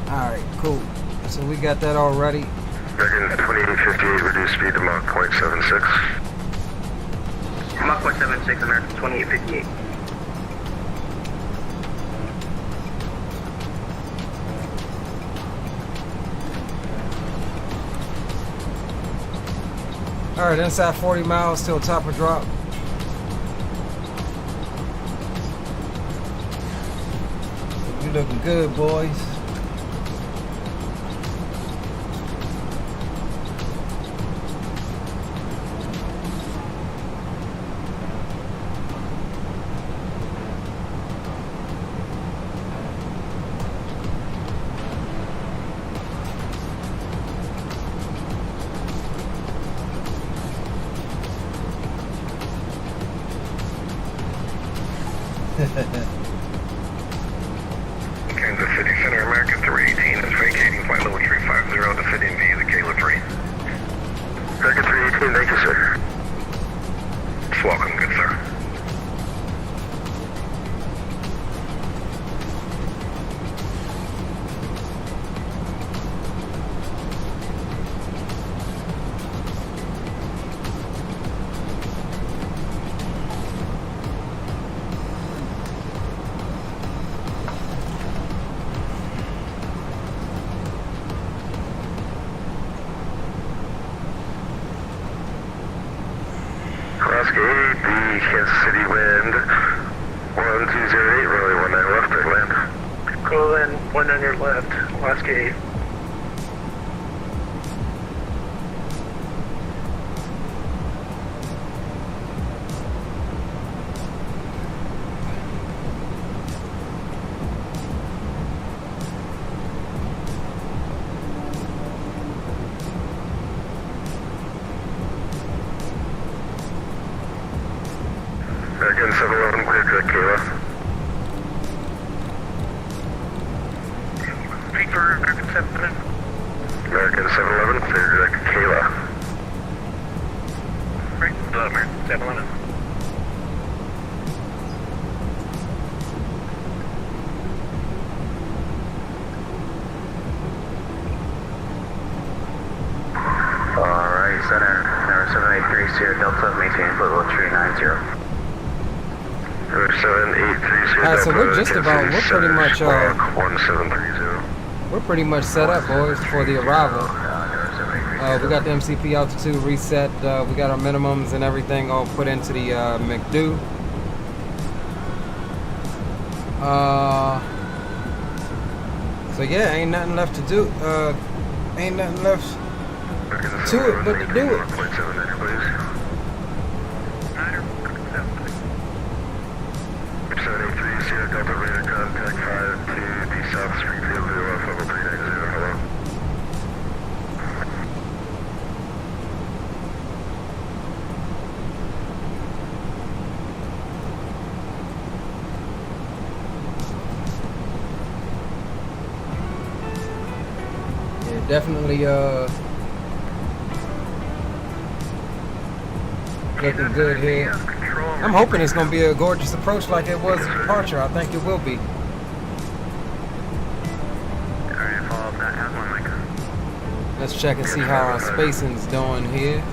Alright, cool. So we got that already. Dragon 2858, reduce speed to Mach 0.76. Mach 0.76, American 2858. Alright, inside 40 miles till top of drop. You looking good, boys. Kansas City Center, American 318 is vacating flight level 350, descending via the Kayla 3. American 318, thank you, sir. It's welcome, good sir. Alaska 8, the Kansas City wind 1208, runway 19 left, right land. Cool, then 19 left, Alaska 8. American 711, clear direct Kayla. Paper, American 711. American 711, clear direct Kayla. Right, American 711. Alright, center, number 783, Sierra Delta, maintain flight level 390. Number 783, Alright, so we're just about, we're pretty much, 1730. we're pretty much set up, boys, for the arrival. We got the MCP altitude reset, we got our minimums and everything all put into the McDo. So yeah, ain't nothing left to do, ain't nothing left to it but to do it. 783, Sierra Delta, radar contact 5 to the South Springfield, level 390, hello. Definitely looking good here. I'm hoping it's gonna be a gorgeous approach like it was at departure. I think it will be. Alright, follow up that. Have one, Mike. Let's check and see how our spacing's doing here.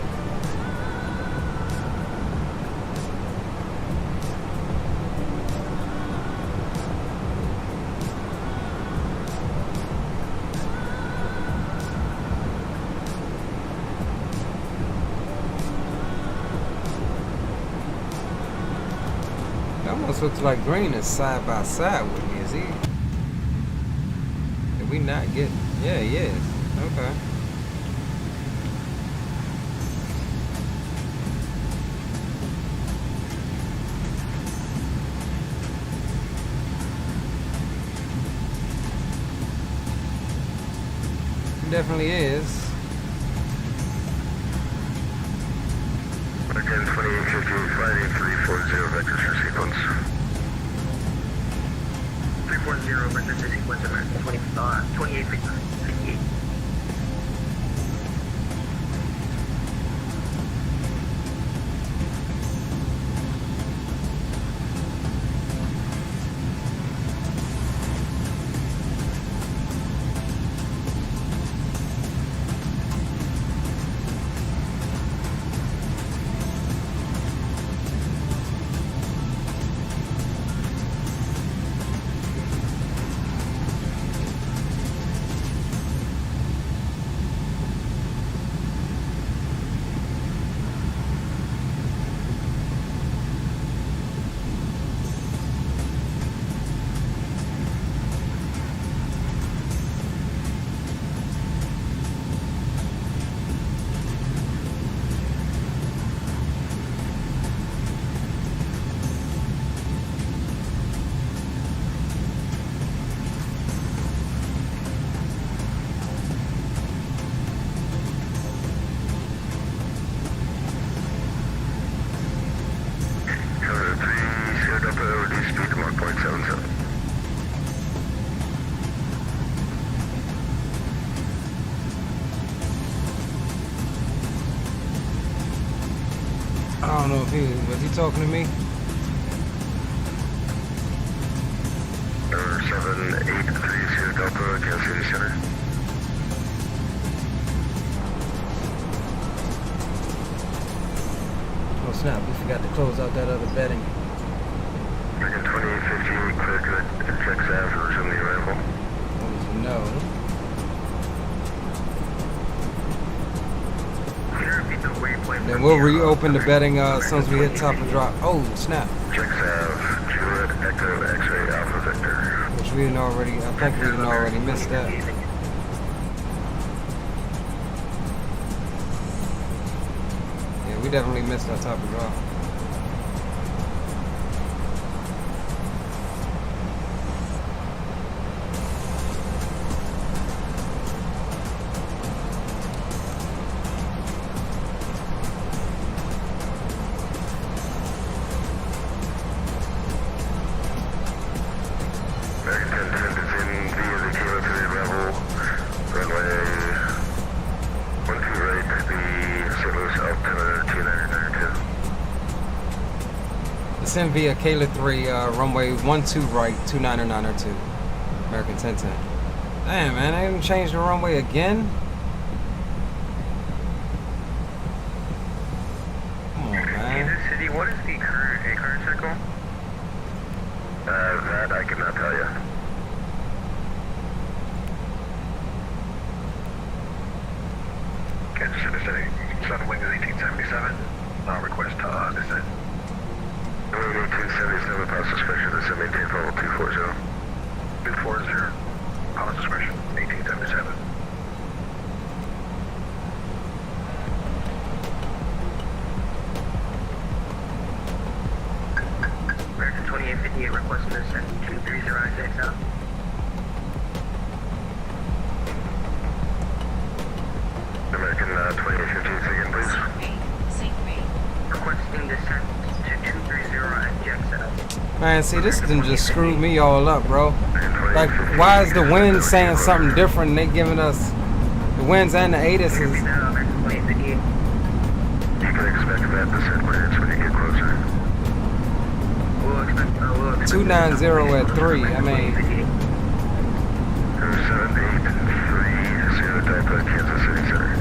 Almost looks like Green is side by side with me. Is he? Did we not get? Yeah, he is. Okay. He definitely is. Again, 2850, flight 340, vectors for sequence. 340, vectors for sequence, American 2858. I don't know if was he talking to me? 7830 Delta, Kansas City Center. Oh snap, we forgot to close out that other bedding. Again, 2858, clear good. Checks out, resume the arrival. No. Then we'll reopen the bedding as soon as we hit top of drop. Oh snap. Checks out, Juliet, Echo, X-ray, Alpha, Victor. Which we didn't already, I think we didn't already miss that. Yeah, we definitely missed our top of drop. Descend via Kayla 3, runway 12 right, 29902, American 1010. Damn, man, they didn't change the runway again? Come on, man. Kansas City, what is the current circle? That I cannot tell you. Kansas City, Sun wing is 1877. Request descent. 1877, power suspension, descend, maintain level 240. 240, power suspension, 1877. American 2858, requesting descent, 230 XL. American 2858, again, please. Requesting descent to 230 XL. Man, see, this done just screwed me all up, bro. Like, why is the wind saying something different and they giving us The winds and the ATIS is... You can expect that descent clearance when you get closer. 290 at 3, I mean... 783, Delta, Kansas City Center.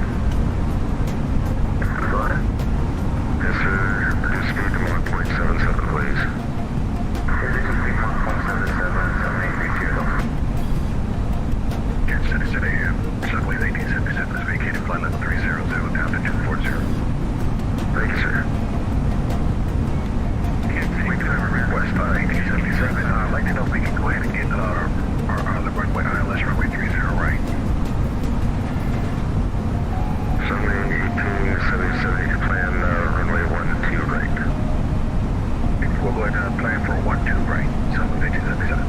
Yes, sir. Reduce speed to Mach 0.77, please. Reduce speed Mach 0.77, Kansas City City, subway 1877 is vacated, flight level 300, down to 240. Thank you, sir. Wing driver request 1877. I'd like to know if we can go ahead and get our the runway ILS runway 30 right. Sunway 1877, you plan runway 12 right. We'll go ahead and plan for 12 right. Sunway 1877.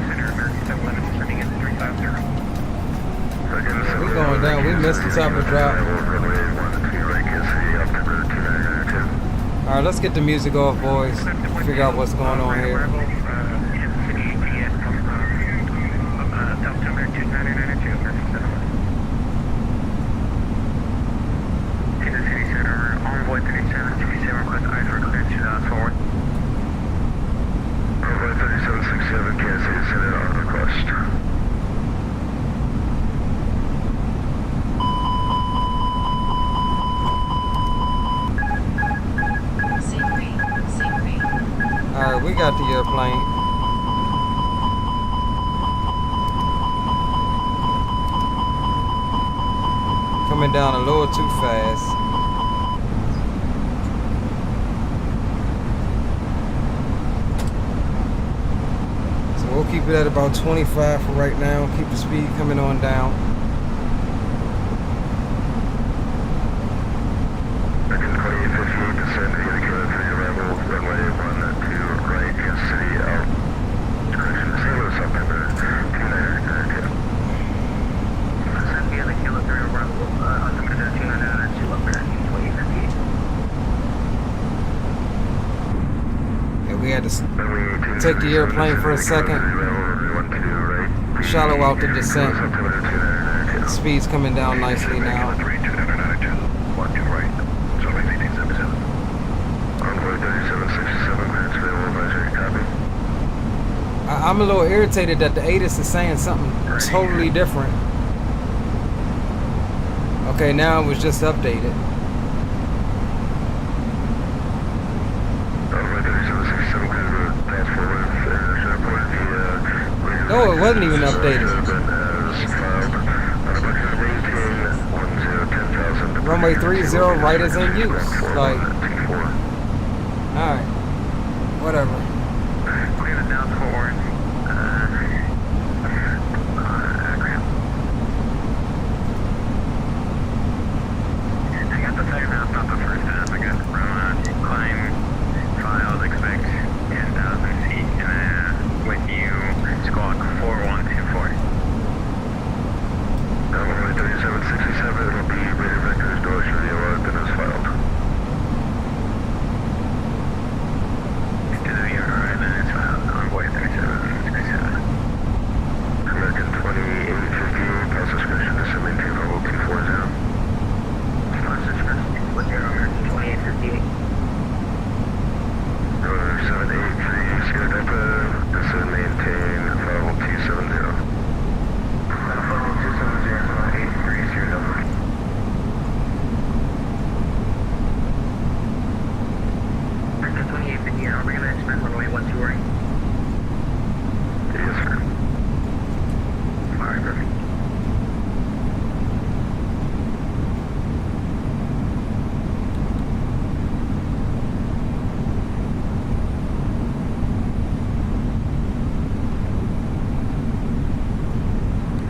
Center, American 711, turning in 350. We're going down. We missed the top of the drop. Alright, let's get the music off, boys. Figure out what's going on here. Envoy 3767, request eyes for clearance 2004. Envoy 3767, Kansas City Center on request. Alright, we got the airplane. Coming down a little too fast. So we'll keep it at about 25 for right now. Keep the speed coming on down. Take the airplane for a second. Shallow out the descent. The speed's coming down nicely now. I'm a little irritated that the ATIS is saying something totally different. Okay, now it was just updated. No, it wasn't even updated. Runway 30 right is in use. Like, alright. Whatever. Clear it down forward. I got the second half, not the first half. I got climb files, expect 10,000 feet, and with you, squawk 4124. Runway 3767, it'll be radar vectors, doors should be arrived and as filed. Envoy 3767. American 2850, pass discretion to maintain level 240. Pass discretion with your American 2858. 783, Sierra Delta, this is maintain level 270. Level 270, 83, Sierra Delta. American 2850, are we going to expect runway 12 right? Yes, sir. Alright, perfect.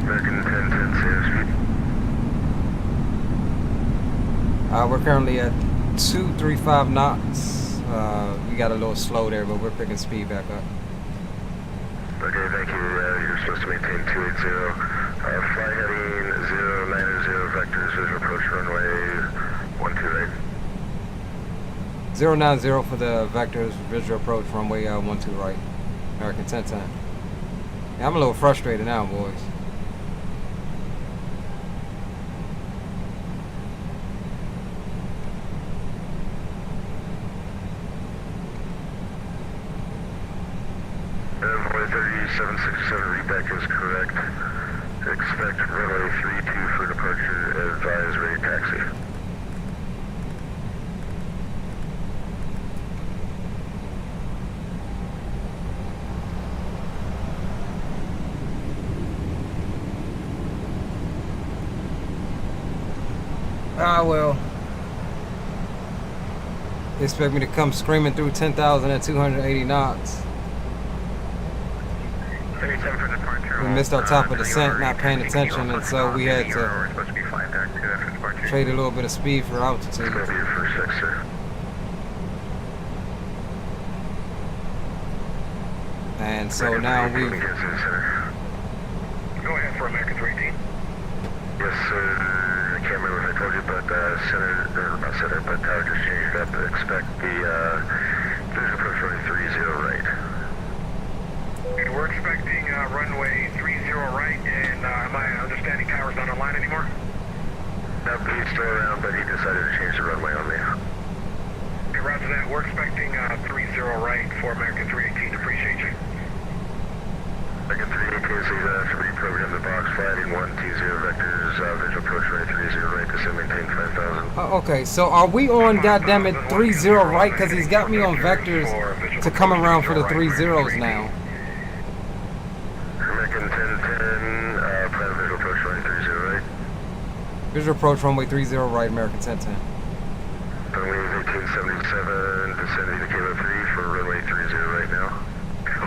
American 1010, save speed. We're currently at 235 knots. We got a little slow there, but we're picking speed back up. Okay, thank you. You're supposed to maintain 280. Fly heading 090 vectors, visual approach runway 12 right. 090 for the vectors, visual approach runway 12 right. American 1010. Yeah, I'm a little frustrated now, boys. 767 readback is correct. Expect runway 32 for departure. Advise ready taxi. Ah, well. They expect me to come screaming through 10,000 at 280 knots. 37 for departure. We missed our top of descent, not paying attention, and so we had to trade a little bit of speed for altitude. It's going to be your first fix, sir. And so now we. Go ahead for American 318. Yes, sir. I can't remember if I told you, but Tower just changed it up to expect the visual approach runway 30 right. We're expecting runway 30 right, and am I understanding Tower's not online anymore? No, he's still around, but he decided to change the runway on me. Okay, roger that. We're expecting 30 right for American 318. Appreciate you. American 318 is reprogram the box, flighting 120 vectors, visual approach runway 30 right, descend maintain 5,000. Okay, so are we on goddammit 30 right? Because he's got me on vectors to come around for the 30s now. American 1010, plan visual approach runway 30 right. Visual approach runway 30 right, American 1010. Runway 1877, descending to Kilo 3 for runway 30 right now.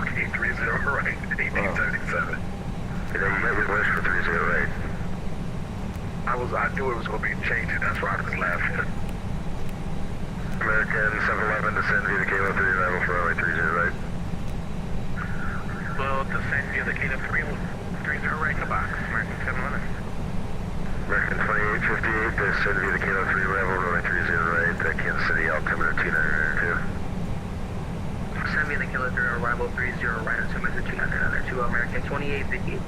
Okay, 30 right, 1877. You know, you got your wish for 30 right. I knew it was going to be changing, that's why I was laughing. American 711, descend via the Kilo 3 arrival for runway 30 right. Well, descend via the Kilo 30 right in the box, American 711. American 2858, descend via the Kilo 3 arrival, runway 30 right, Kansas City, altimeter 2902. Send me the Kilo 3 arrival 30 right, altimeter 2902, American 2858.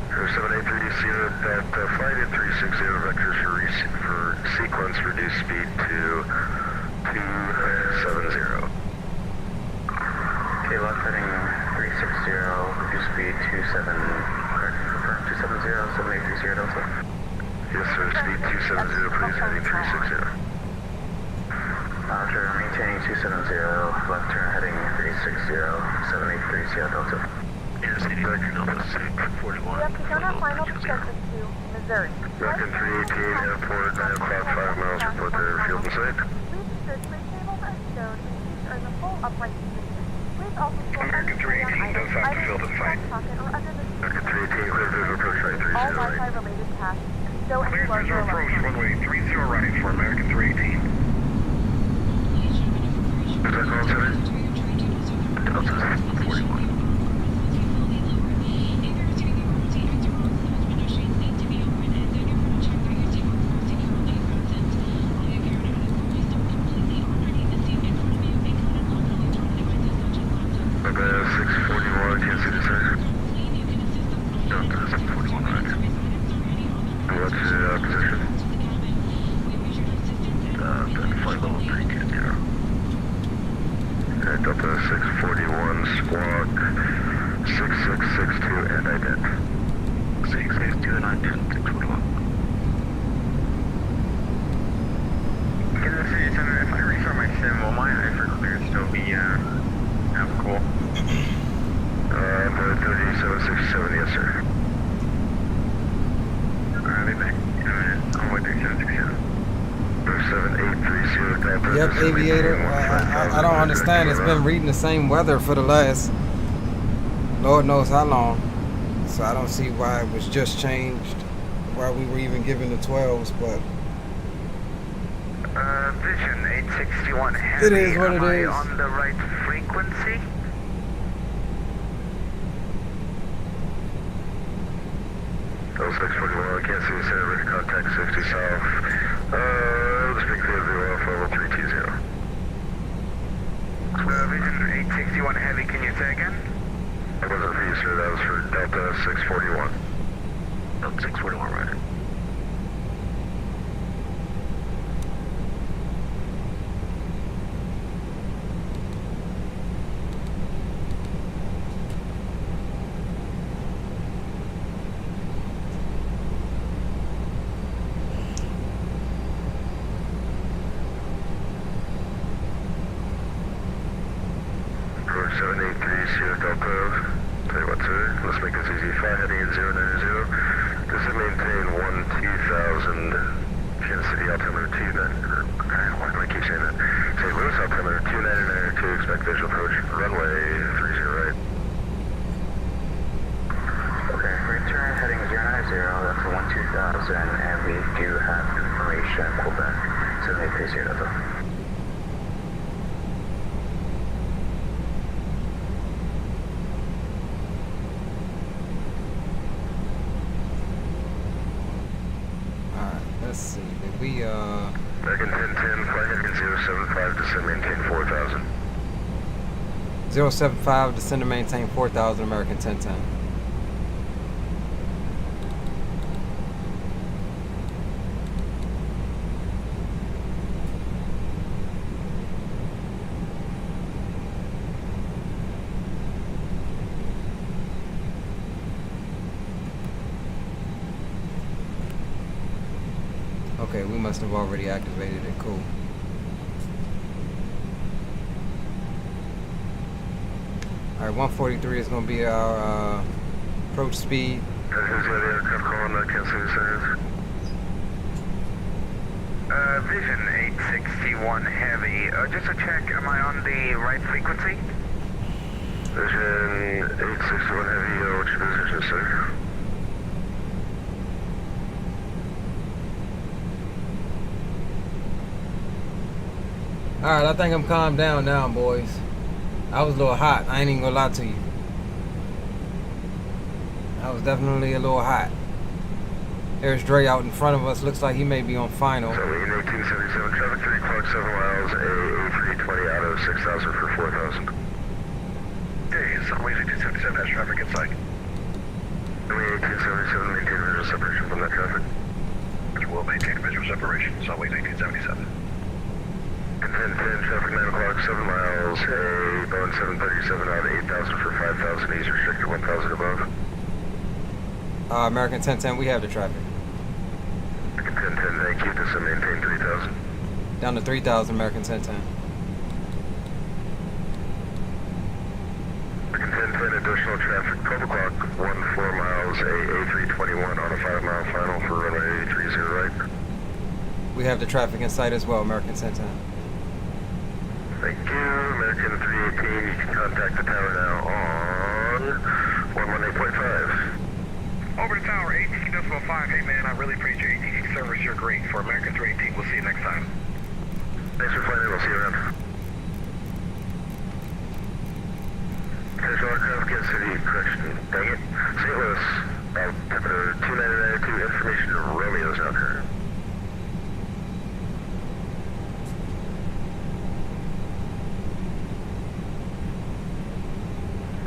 7830, that flight in 360 vectors for sequence, reduce speed to 270. Okay, left heading 360, reduce speed 270, 7830 Delta. Yes sir, speed 270, please, heading 360. Roger, maintaining 270, left turn heading 360, 7830 Delta. Yes, Delta 641. We have begun our final descent to Missouri. American 318, airport, 9 o'clock, 5 miles, report the field in sight. Please ensure tray tables are stowed and seats are in the full upright position. Please also store American 318 does have the field in sight. pocket or under the seat. American 318, clear visual approach right 30 All right. Wi-Fi related tasks and stow any Clear larger visual approach electronics. runway 30 right for American 318. Is that call center? Delta 641. Delta 641, Kansas City, sir. Delta 641 right. What's your position? Flight level 320. Delta 641, squawk 6662 and ident. 662 and ident 641. Kansas City Center, if I restart my sim, will my eye for clear still be, cool? 3767, yes sir. Alright, I'll be back in a minute. I'm with 3767. 7830, Delta. Yep, aviator. I don't understand. It's been reading the same weather for the last Lord knows how long. So I don't see why it was just changed, why we were even given the 12s, but Vision 861 heavy. it is what it Am I is. on the right frequency? Delta 641, Kansas City Center, ready to contact 60 south. Speak clear of the oil level 320. Vision 861 heavy, can you say again? That wasn't for you, sir. That was for Delta 641. Delta 641, right. 783 Sierra Delta. Tell you what, sir, let's make this easy. Fly heading in 090. This is maintain 12000. Kansas City altimeter 29. Why do I keep saying that? St. Louis altimeter 299 expect visual approach. Runway 30 right. Okay, return heading 090, that's a 12000, and we do have information, Quebec, 7830 Delta. Alright, let's see, did we, American 1010, fly heading 075, descend maintain 4000. 075, descend to maintain 4000, American 1010. Okay, we must have already activated it. Cool. Alright, 143 is going to be our approach speed. Who's the other aircraft calling that? Can't see the signs. Vision 861 Heavy. Just to check, am I on the right frequency? Vision 861 Heavy, what's your position, sir? Alright, I think I'm calmed down now, boys. I was a little hot. I ain't even gonna lie to you. I was definitely a little hot. There's Dre out in front of us. Looks like he may be on final. So, in 1877, traffic 3 o'clock, 7 miles, A320 out of 6,000 for 4,000. Okay, Sunway 1877 has traffic inside. Sunway 1877, maintain visual separation from that traffic. We'll maintain visual separation, Sunway 1877. 1010, traffic 9 o'clock, 7 miles, a Boeing 737 out of 8,000 for 5,000, ease restricted 1,000 above. American 1010, we have the traffic. American 1010, thank you, this will maintain 3,000. Down to 3,000, American 1010. American 1010, additional traffic, 12 o'clock, 4 miles, a A321 on a 5-mile final for runway 30 right. We have the traffic in sight as well, American 1010. Thank you, American 318, you can contact the tower now on 118.5. Over to tower 18.5. Hey man, I really appreciate your ATC service. You're great. For American 318, we'll see you next time. Thanks for flying in, we'll see you around. Central aircraft, Kansas City, correction, dang it. St. Louis, altimeter 299 information Romeo's now current.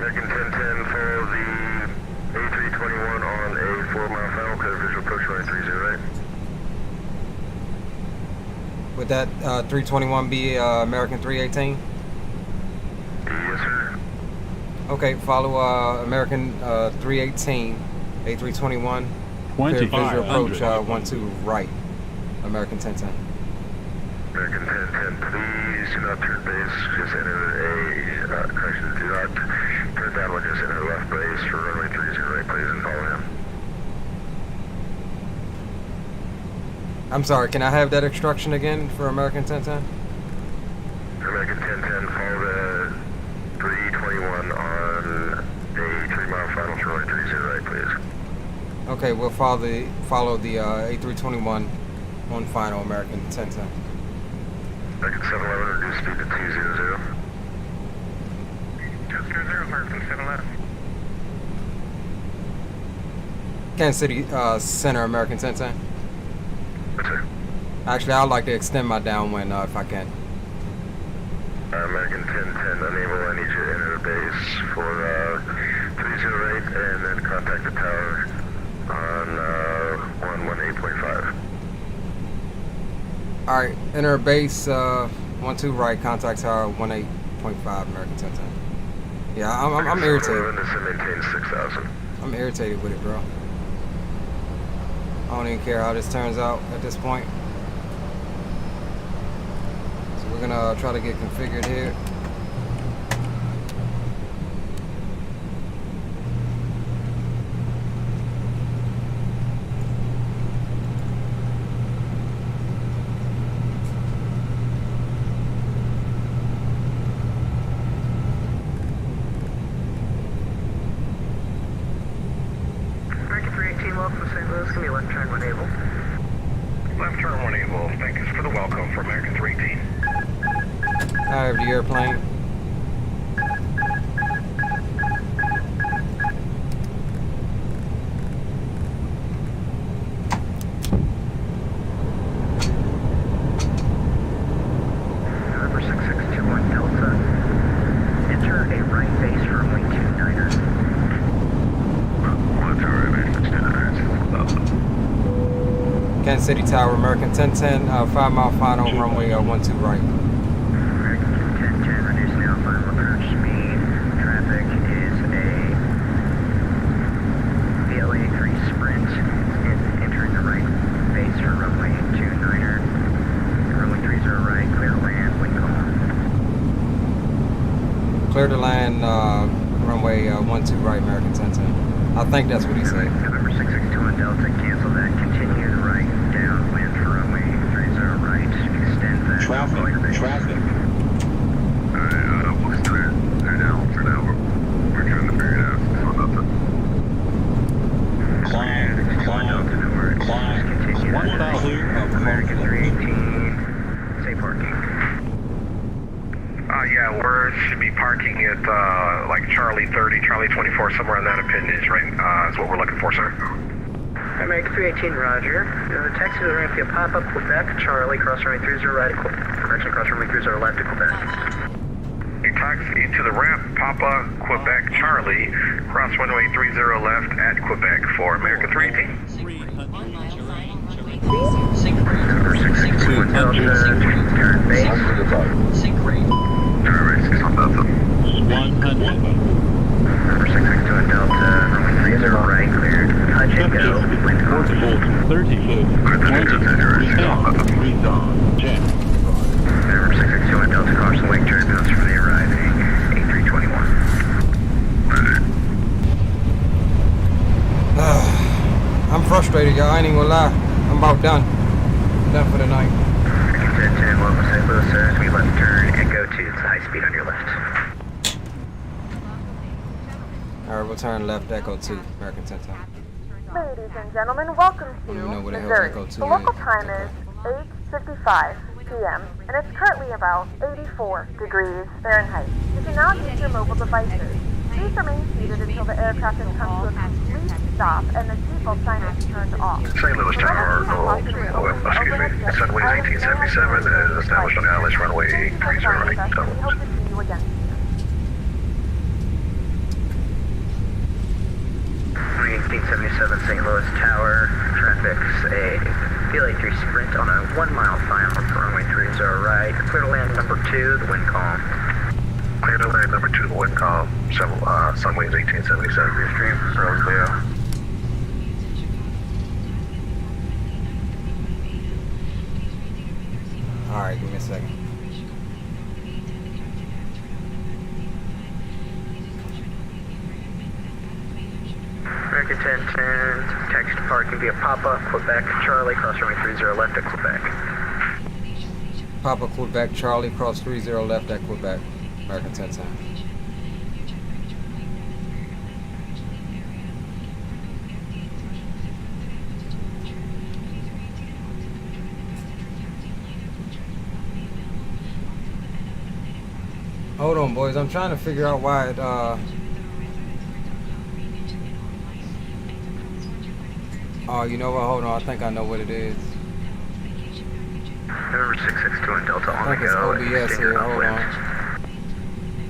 American 1010, follow the A321 on a 4-mile final, clear visual approach runway 30 right. Would that 321 be American 318? Yes, sir. Okay, follow American 318, A321. Clear visual approach 12 right, American 1010. American 1010, please do not turn base, just enter a, correction, do not turn downwind, just enter left base for runway 30 right, please, and follow him. I'm sorry, can I have that instruction again for American 1010? American 1010, follow the 321 on a 3-mile final for runway 30 right, please. Okay, we'll follow the A321 on final, American 1010. American 711, reduce speed to 200. 200, American 711. Kansas City Center, American 1010. Yes, sir. Actually, I'd like to extend my downwind if I can. American 1010, unable, I need you to enter the base for 308 and then contact the tower on 118.5. Alright, enter base 12 right, contact tower 18.5, American 1010. Yeah, I'm irritated. This will maintain 6,000. I'm irritated with it, bro. I don't even care how this turns out at this point. So we're gonna try to get configured here. I have the airplane. November 6621 Delta. Enter a right base for runway 29er. Kansas City Tower, American 1010, 5 mile final, runway 12 right. American 1010, reduce now, final approach speed. Traffic is a VLA 3 Sprint. It's entering the right base for runway 29er. Runway 30 right, clear to land, wind calm. Clear to land, runway 12 right, American 1010. I think that's what he said. November 661 Delta, cancel that. Continue to right, downwind for runway 30 right. Extend that. Traffic. Alright, we'll start now. For now, we're trying to figure it out. Climb. Continue that. Clear of American conflict. 318. Say parking. Yeah, we should be parking at like Charlie 30, Charlie 24, somewhere in that appendage, right? Is what we're looking for, sir. American 318, roger. Taxi to the ramp via pop-up, Quebec, Charlie, cross runway 30 right, correction, cross runway 30 left to Quebec. A taxi to the ramp, Papa, Quebec, Charlie, cross runway 30 left at Quebec for American 318. November 661 Delta, turn base. Turn right, 61 Delta. 100. Number 661 Delta, runway 30 right, cleared, touch and go, wind calm. 30. 20. 10. Number 661 Delta, caution wake turbulence from the arriving A321. I'm frustrated, y'all. I ain't even gonna lie. I'm about done. Done for the night. American 1010, welcome St. Louis, sir. As we left turn and go to high speed on your left. Alright, we'll turn left, Echo 2, American 1010. Ladies and gentlemen, welcome to You know what the hell Missouri. Echo 2 The local is. time is 8:55 p.m. and it's currently about 84 degrees Fahrenheit. You can now use your mobile devices. Please remain seated until the aircraft has come to a complete stop and the seatbelt sign is turned off. St. Louis Tower, excuse me, Sunway 1877 is established on Alice runway 30 right. We hope to see you again. 1877 St. Louis Tower, traffic's a VLA 3 Sprint on a 1 mile final for runway 30 right. Clear to land number 2, the wind calm. Clear to land number 2, the wind calm. Sunway 1877, the stream, Rose Leo. Alright, give me a second. American 1010, taxi to parking via Papa, Quebec, Charlie, cross runway 30 left at Quebec. Papa, Quebec, Charlie, cross 30 left at Quebec, American 1010. Hold on, boys. I'm trying to figure out why it, Oh, you know what? Hold on. I think I know what it is. November 662 and Delta I on think the it's go. OBS here. Hold on.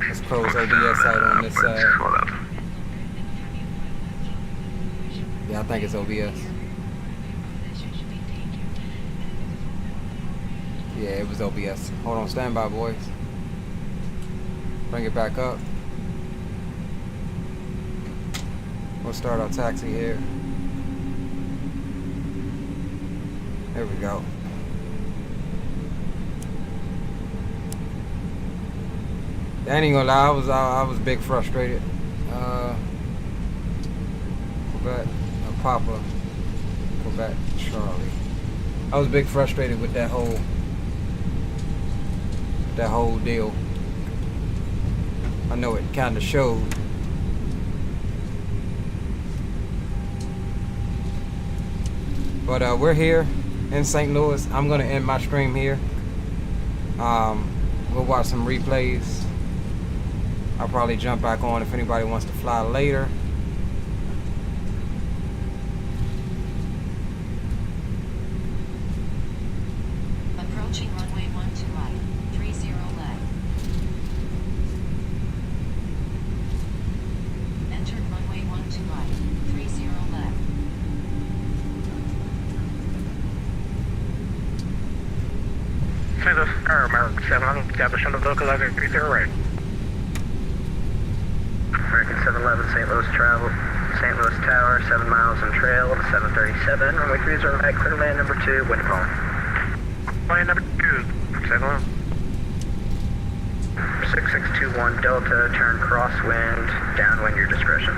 Let's close OBS side on this side. Yeah, I think it's OBS. Yeah, it was OBS. Hold on. Stand by, boys. Bring it back up. We'll start our taxi here. There we go. I ain't gonna lie, I was big frustrated. Quebec, Papa, Quebec, Charlie. I was big frustrated with that whole deal. I know it kind of showed. But we're here in St. Louis. I'm gonna end my stream here. We'll watch some replays. I'll probably jump back on if anybody wants to fly later. Approaching runway 12 right, 30 left. Entered runway 12 right, 30 left. St. Louis, American 711, establishment of local 30 right. American 711, St. Louis travel. St. Louis Tower, 7 miles on trail, 737, runway 30 right, clear land number 2, wind calling. Land number 2, 711. 6621 Delta, turn crosswind, downwind your discretion.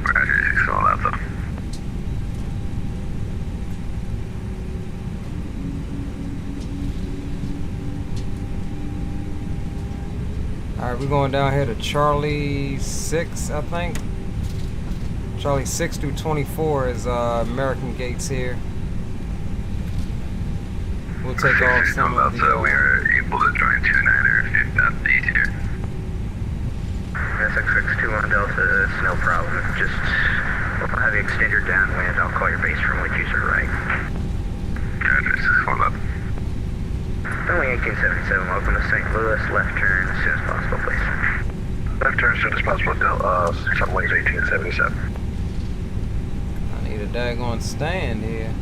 Roger, 611. Alright, we're going down here to Charlie 6, I think. Charlie 6 through 24 is American gates here. We'll take off some of the... we are able to join 29er if that's easier. 6621 Delta, it's no problem. Just, we'll have you extend your downwind. I'll call your base from which user right. Roger, 611. Runway 1877, welcome to St. Louis. Left turn as soon as possible, please. Left turn as soon as possible, runway 1877. I need a daggone stand here.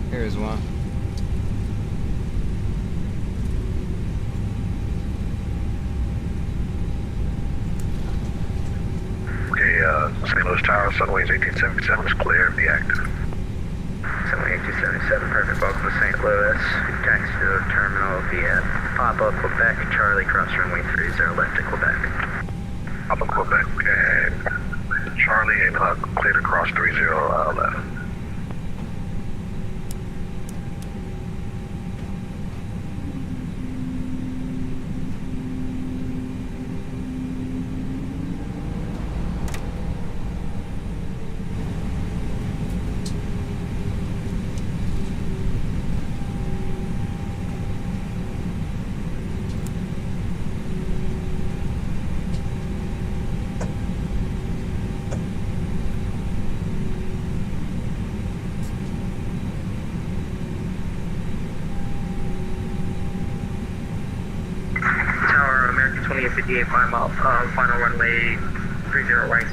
Here's one. Okay, St. Louis Tower, runways 1877 is clear, be active. Runway 1877, perfect, welcome to St. Louis. Taxi to the terminal via Papa, Quebec, Charlie, cross runway 30 left to Quebec. Papa, Quebec, and Charlie, and clear to cross 30 left. Tower, American 2858, final runway 30 right.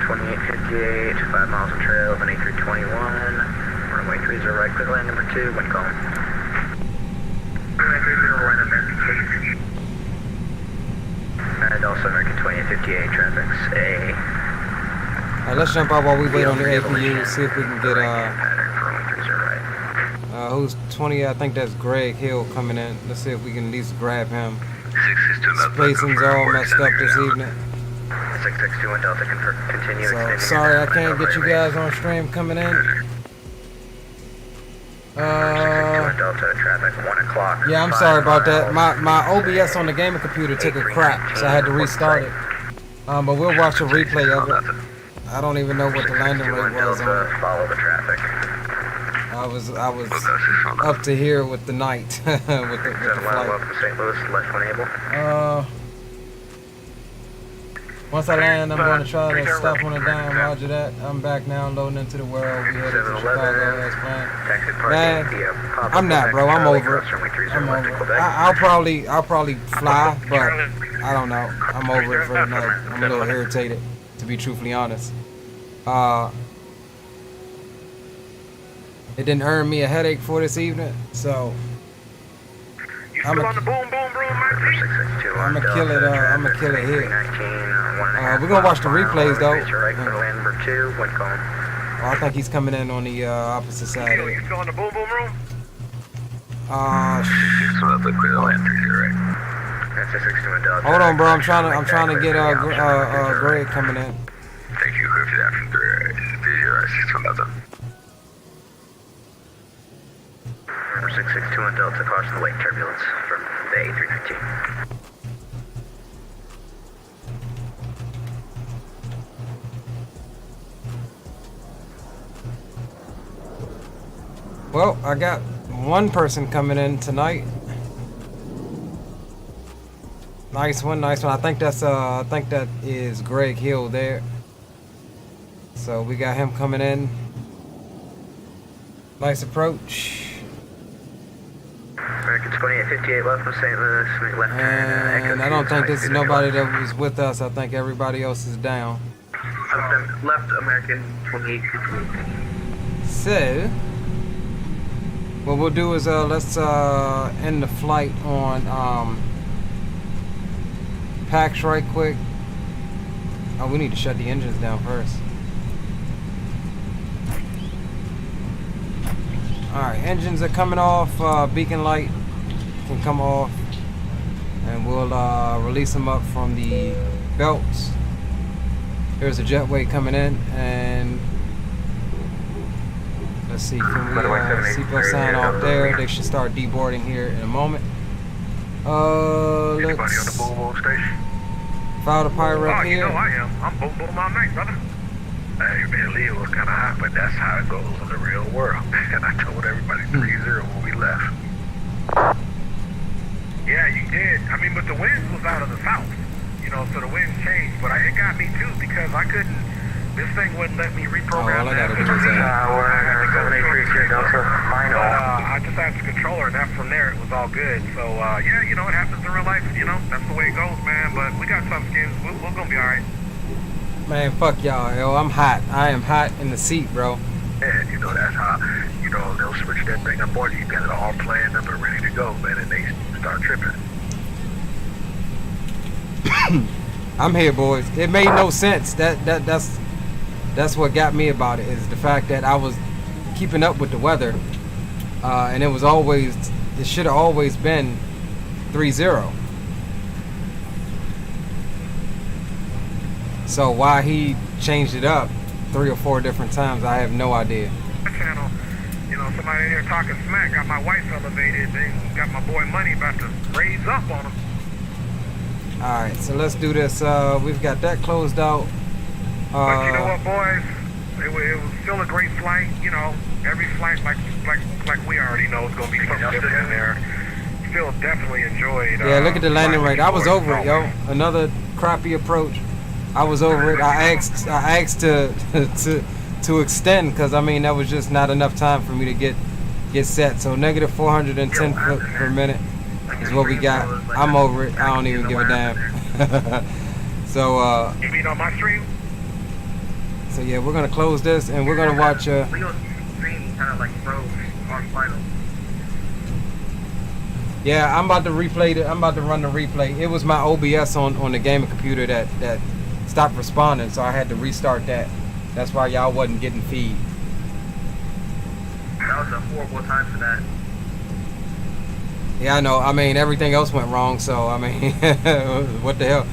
2858, 5 miles of trail, of an A321, runway 30 right, clear land number 2, wind calling. Runway 30 right, American case. And also American 2858, traffic's A. Alright, let's jump out while we wait on the APU, see if we can get who's 20? I think that's Greg Hill coming in. Let's see if we can at least grab him. Spacing's all messed up this evening. 6621 Delta, continue So, sorry I can't get you guys on stream coming in. 6621 Delta, traffic 1 o'clock. Yeah, I'm sorry about that. My OBS on the gaming computer took a crap, so I had to restart it. But we'll watch a replay of it. I don't even know what the landing rate was on it. Follow the traffic. I was up to here with the night with the flight. Welcome to St. Louis, left when able. Once I land, I'm going to try to stop on a dime. Roger that. I'm back now, loading into the world. We headed to Chicago as planned. Man, I'm not, bro. I'm over it. I'm over it. I'll probably fly, but I don't know. I'm over it for the night. I'm a little irritated, to be truthfully honest. It didn't earn me a headache for this evening, so I'm gonna kill it. I'm gonna kill it here. We're gonna watch the replays though. I think he's coming in on the opposite side. You still in the boom boom room? Hold on, bro. I'm trying to get Greg coming in. Thank you for that from 611. 6621 Delta, caution the wake turbulence from the A319. Well, I got one person coming in tonight. Nice one, nice one. I think that is Greg Hill there. So we got him coming in. Nice approach. American 2858 left from St. Louis, make left turn. And I don't think this is nobody that was with us. I think everybody else is down. Left American 2858. So, what we'll do is let's end the flight on PAX right quick. Oh, we need to shut the engines down first. Alright, engines are coming off. Beacon light can come off. And we'll release them up from the belts. There's a jetway coming in. And let's see, can we seatbelt sign off there? They should start deboarding here in a moment. Anybody on the MoBo station? File the pirate up here. here. You know I am. I'm boom all night, brother. Hey, man, Leo was kind of hot, but that's how it goes in the real world. And I told everybody 3-0 when we left. Yeah, you did. I mean, but the winds was out of the south, you know, so the winds changed. But it got me too because I couldn't. This thing wouldn't let me reprogram. All I gotta do is I just had the controller, and that from there it was all good. So yeah, you know, it happens in real life. You know, that's the way it goes, man. But we got tough skins. We're gonna be all right. Man, fuck y'all, yo. I'm hot. I am hot in the seat, bro. Yeah, you know, that's how, you know, they'll switch that thing up on you. You got it all planned up and ready to go, man, and they start tripping. I'm here, boys. It made no sense. That's what got me about it, is the fact that I was keeping up with the weather, and it should have always been 3-0. So why he changed it up 3 or 4 different times, I have no idea. Channel, you know, somebody in here talking smack, got my wife elevated, then got my boy Money about to raise up on him. Alright, so let's do this. We've got that closed out. But you know what, boys? It was still a great flight. You know, every flight, like we already know, is going to be something different in there. Still definitely enjoyed. Yeah, look at the landing rate. I was over it, yo. Another crappy approach. I was over it. I asked to extend because I mean that was just not enough time for me to get set. So negative 410 foot per minute is what we got. I'm over it. I don't even give a damn. So you mean on my stream? So yeah, we're gonna close this and we're gonna watch. Leo's stream kind of like froze on final. Yeah, I'm about to replay it. I'm about to run the replay. It was my OBS on the gaming computer that stopped responding, so I had to restart that. That's why y'all wasn't getting feed. That was a horrible time for that. Yeah, I know. I mean, everything else went wrong, so I mean, what the hell?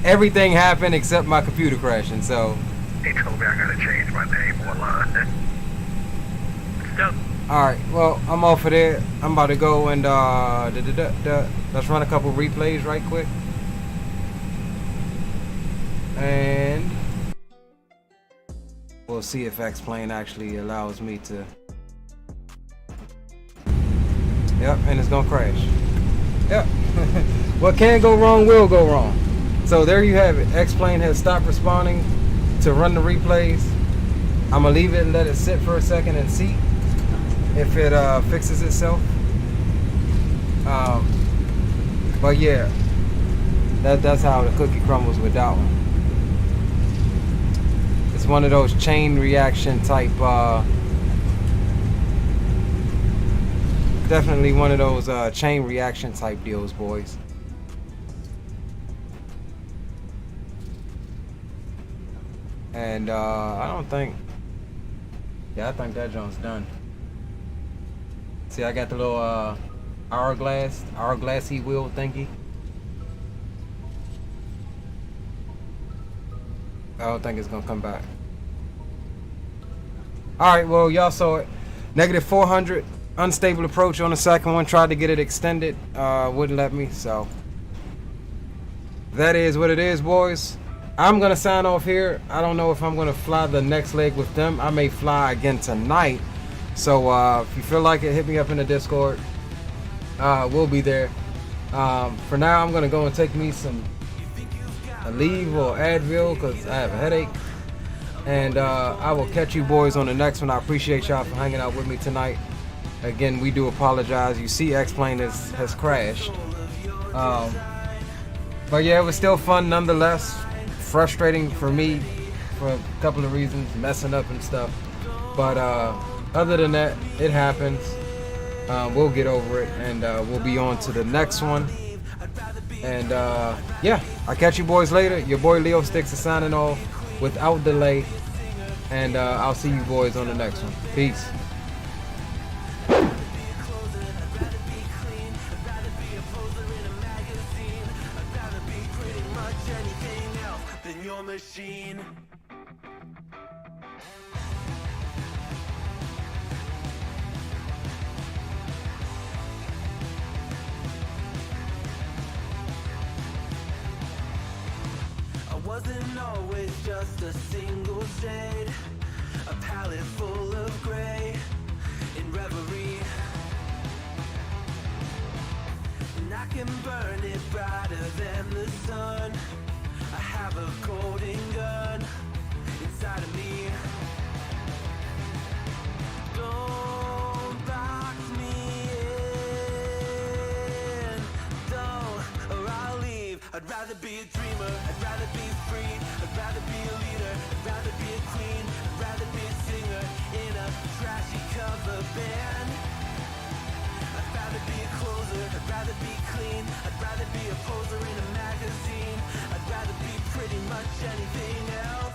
Everything happened except my computer crashing, so. He told me I gotta change my name online. Alright, well, I'm off of there. I'm about to go and let's run a couple replays right quick. And we'll see if X-Plane actually allows me to. Yep, and it's gonna crash. Yep. What can go wrong will go wrong. So there you have it. X-Plane has stopped responding to run the replays. I'm gonna leave it and let it sit for a second and see if it fixes itself. But yeah, that's how the cookie crumbles with that one. It's one of those chain reaction type, definitely one of those chain reaction type deals, boys. And I don't think, yeah, I think that joint's done. See, I got the little hourglassy wheel thingy. I don't think it's gonna come back. Alright, well, y'all saw it. Negative 400, unstable approach on the second one. Tried to get it extended, wouldn't let me, so. That is what it is, boys. I'm gonna sign off here. I don't know if I'm gonna fly the next leg with them. I may fly again tonight. So if you feel like it, hit me up in the Discord. We'll be there. For now, I'm gonna go and take me a leave or Advil because I have a headache. And I will catch you boys on the next one. I appreciate y'all for hanging out with me tonight. Again, we do apologize. You see, X-Plane has crashed. But yeah, it was still fun nonetheless. Frustrating for me for a couple of reasons, messing up and stuff. But other than that, it happens. We'll get over it, and we'll be on to the next one. And yeah, I'll catch you boys later. Your boy Leo Sticks is signing off without delay. And I'll see you boys on the next one. Peace. Machine. I wasn't always just a single shade, a palette full of gray in reverie, and I can burn it brighter than the sun. I have a golden gun inside of me. Don't box me in, don't, or I'll leave. I'd rather be a dreamer, I'd rather be free, I'd rather be a leader, I'd rather be a queen, I'd rather be a singer in a trashy cover band. I'd rather be a closer, I'd rather be clean, I'd rather be a poser in a magazine, I'd rather be pretty much anything else.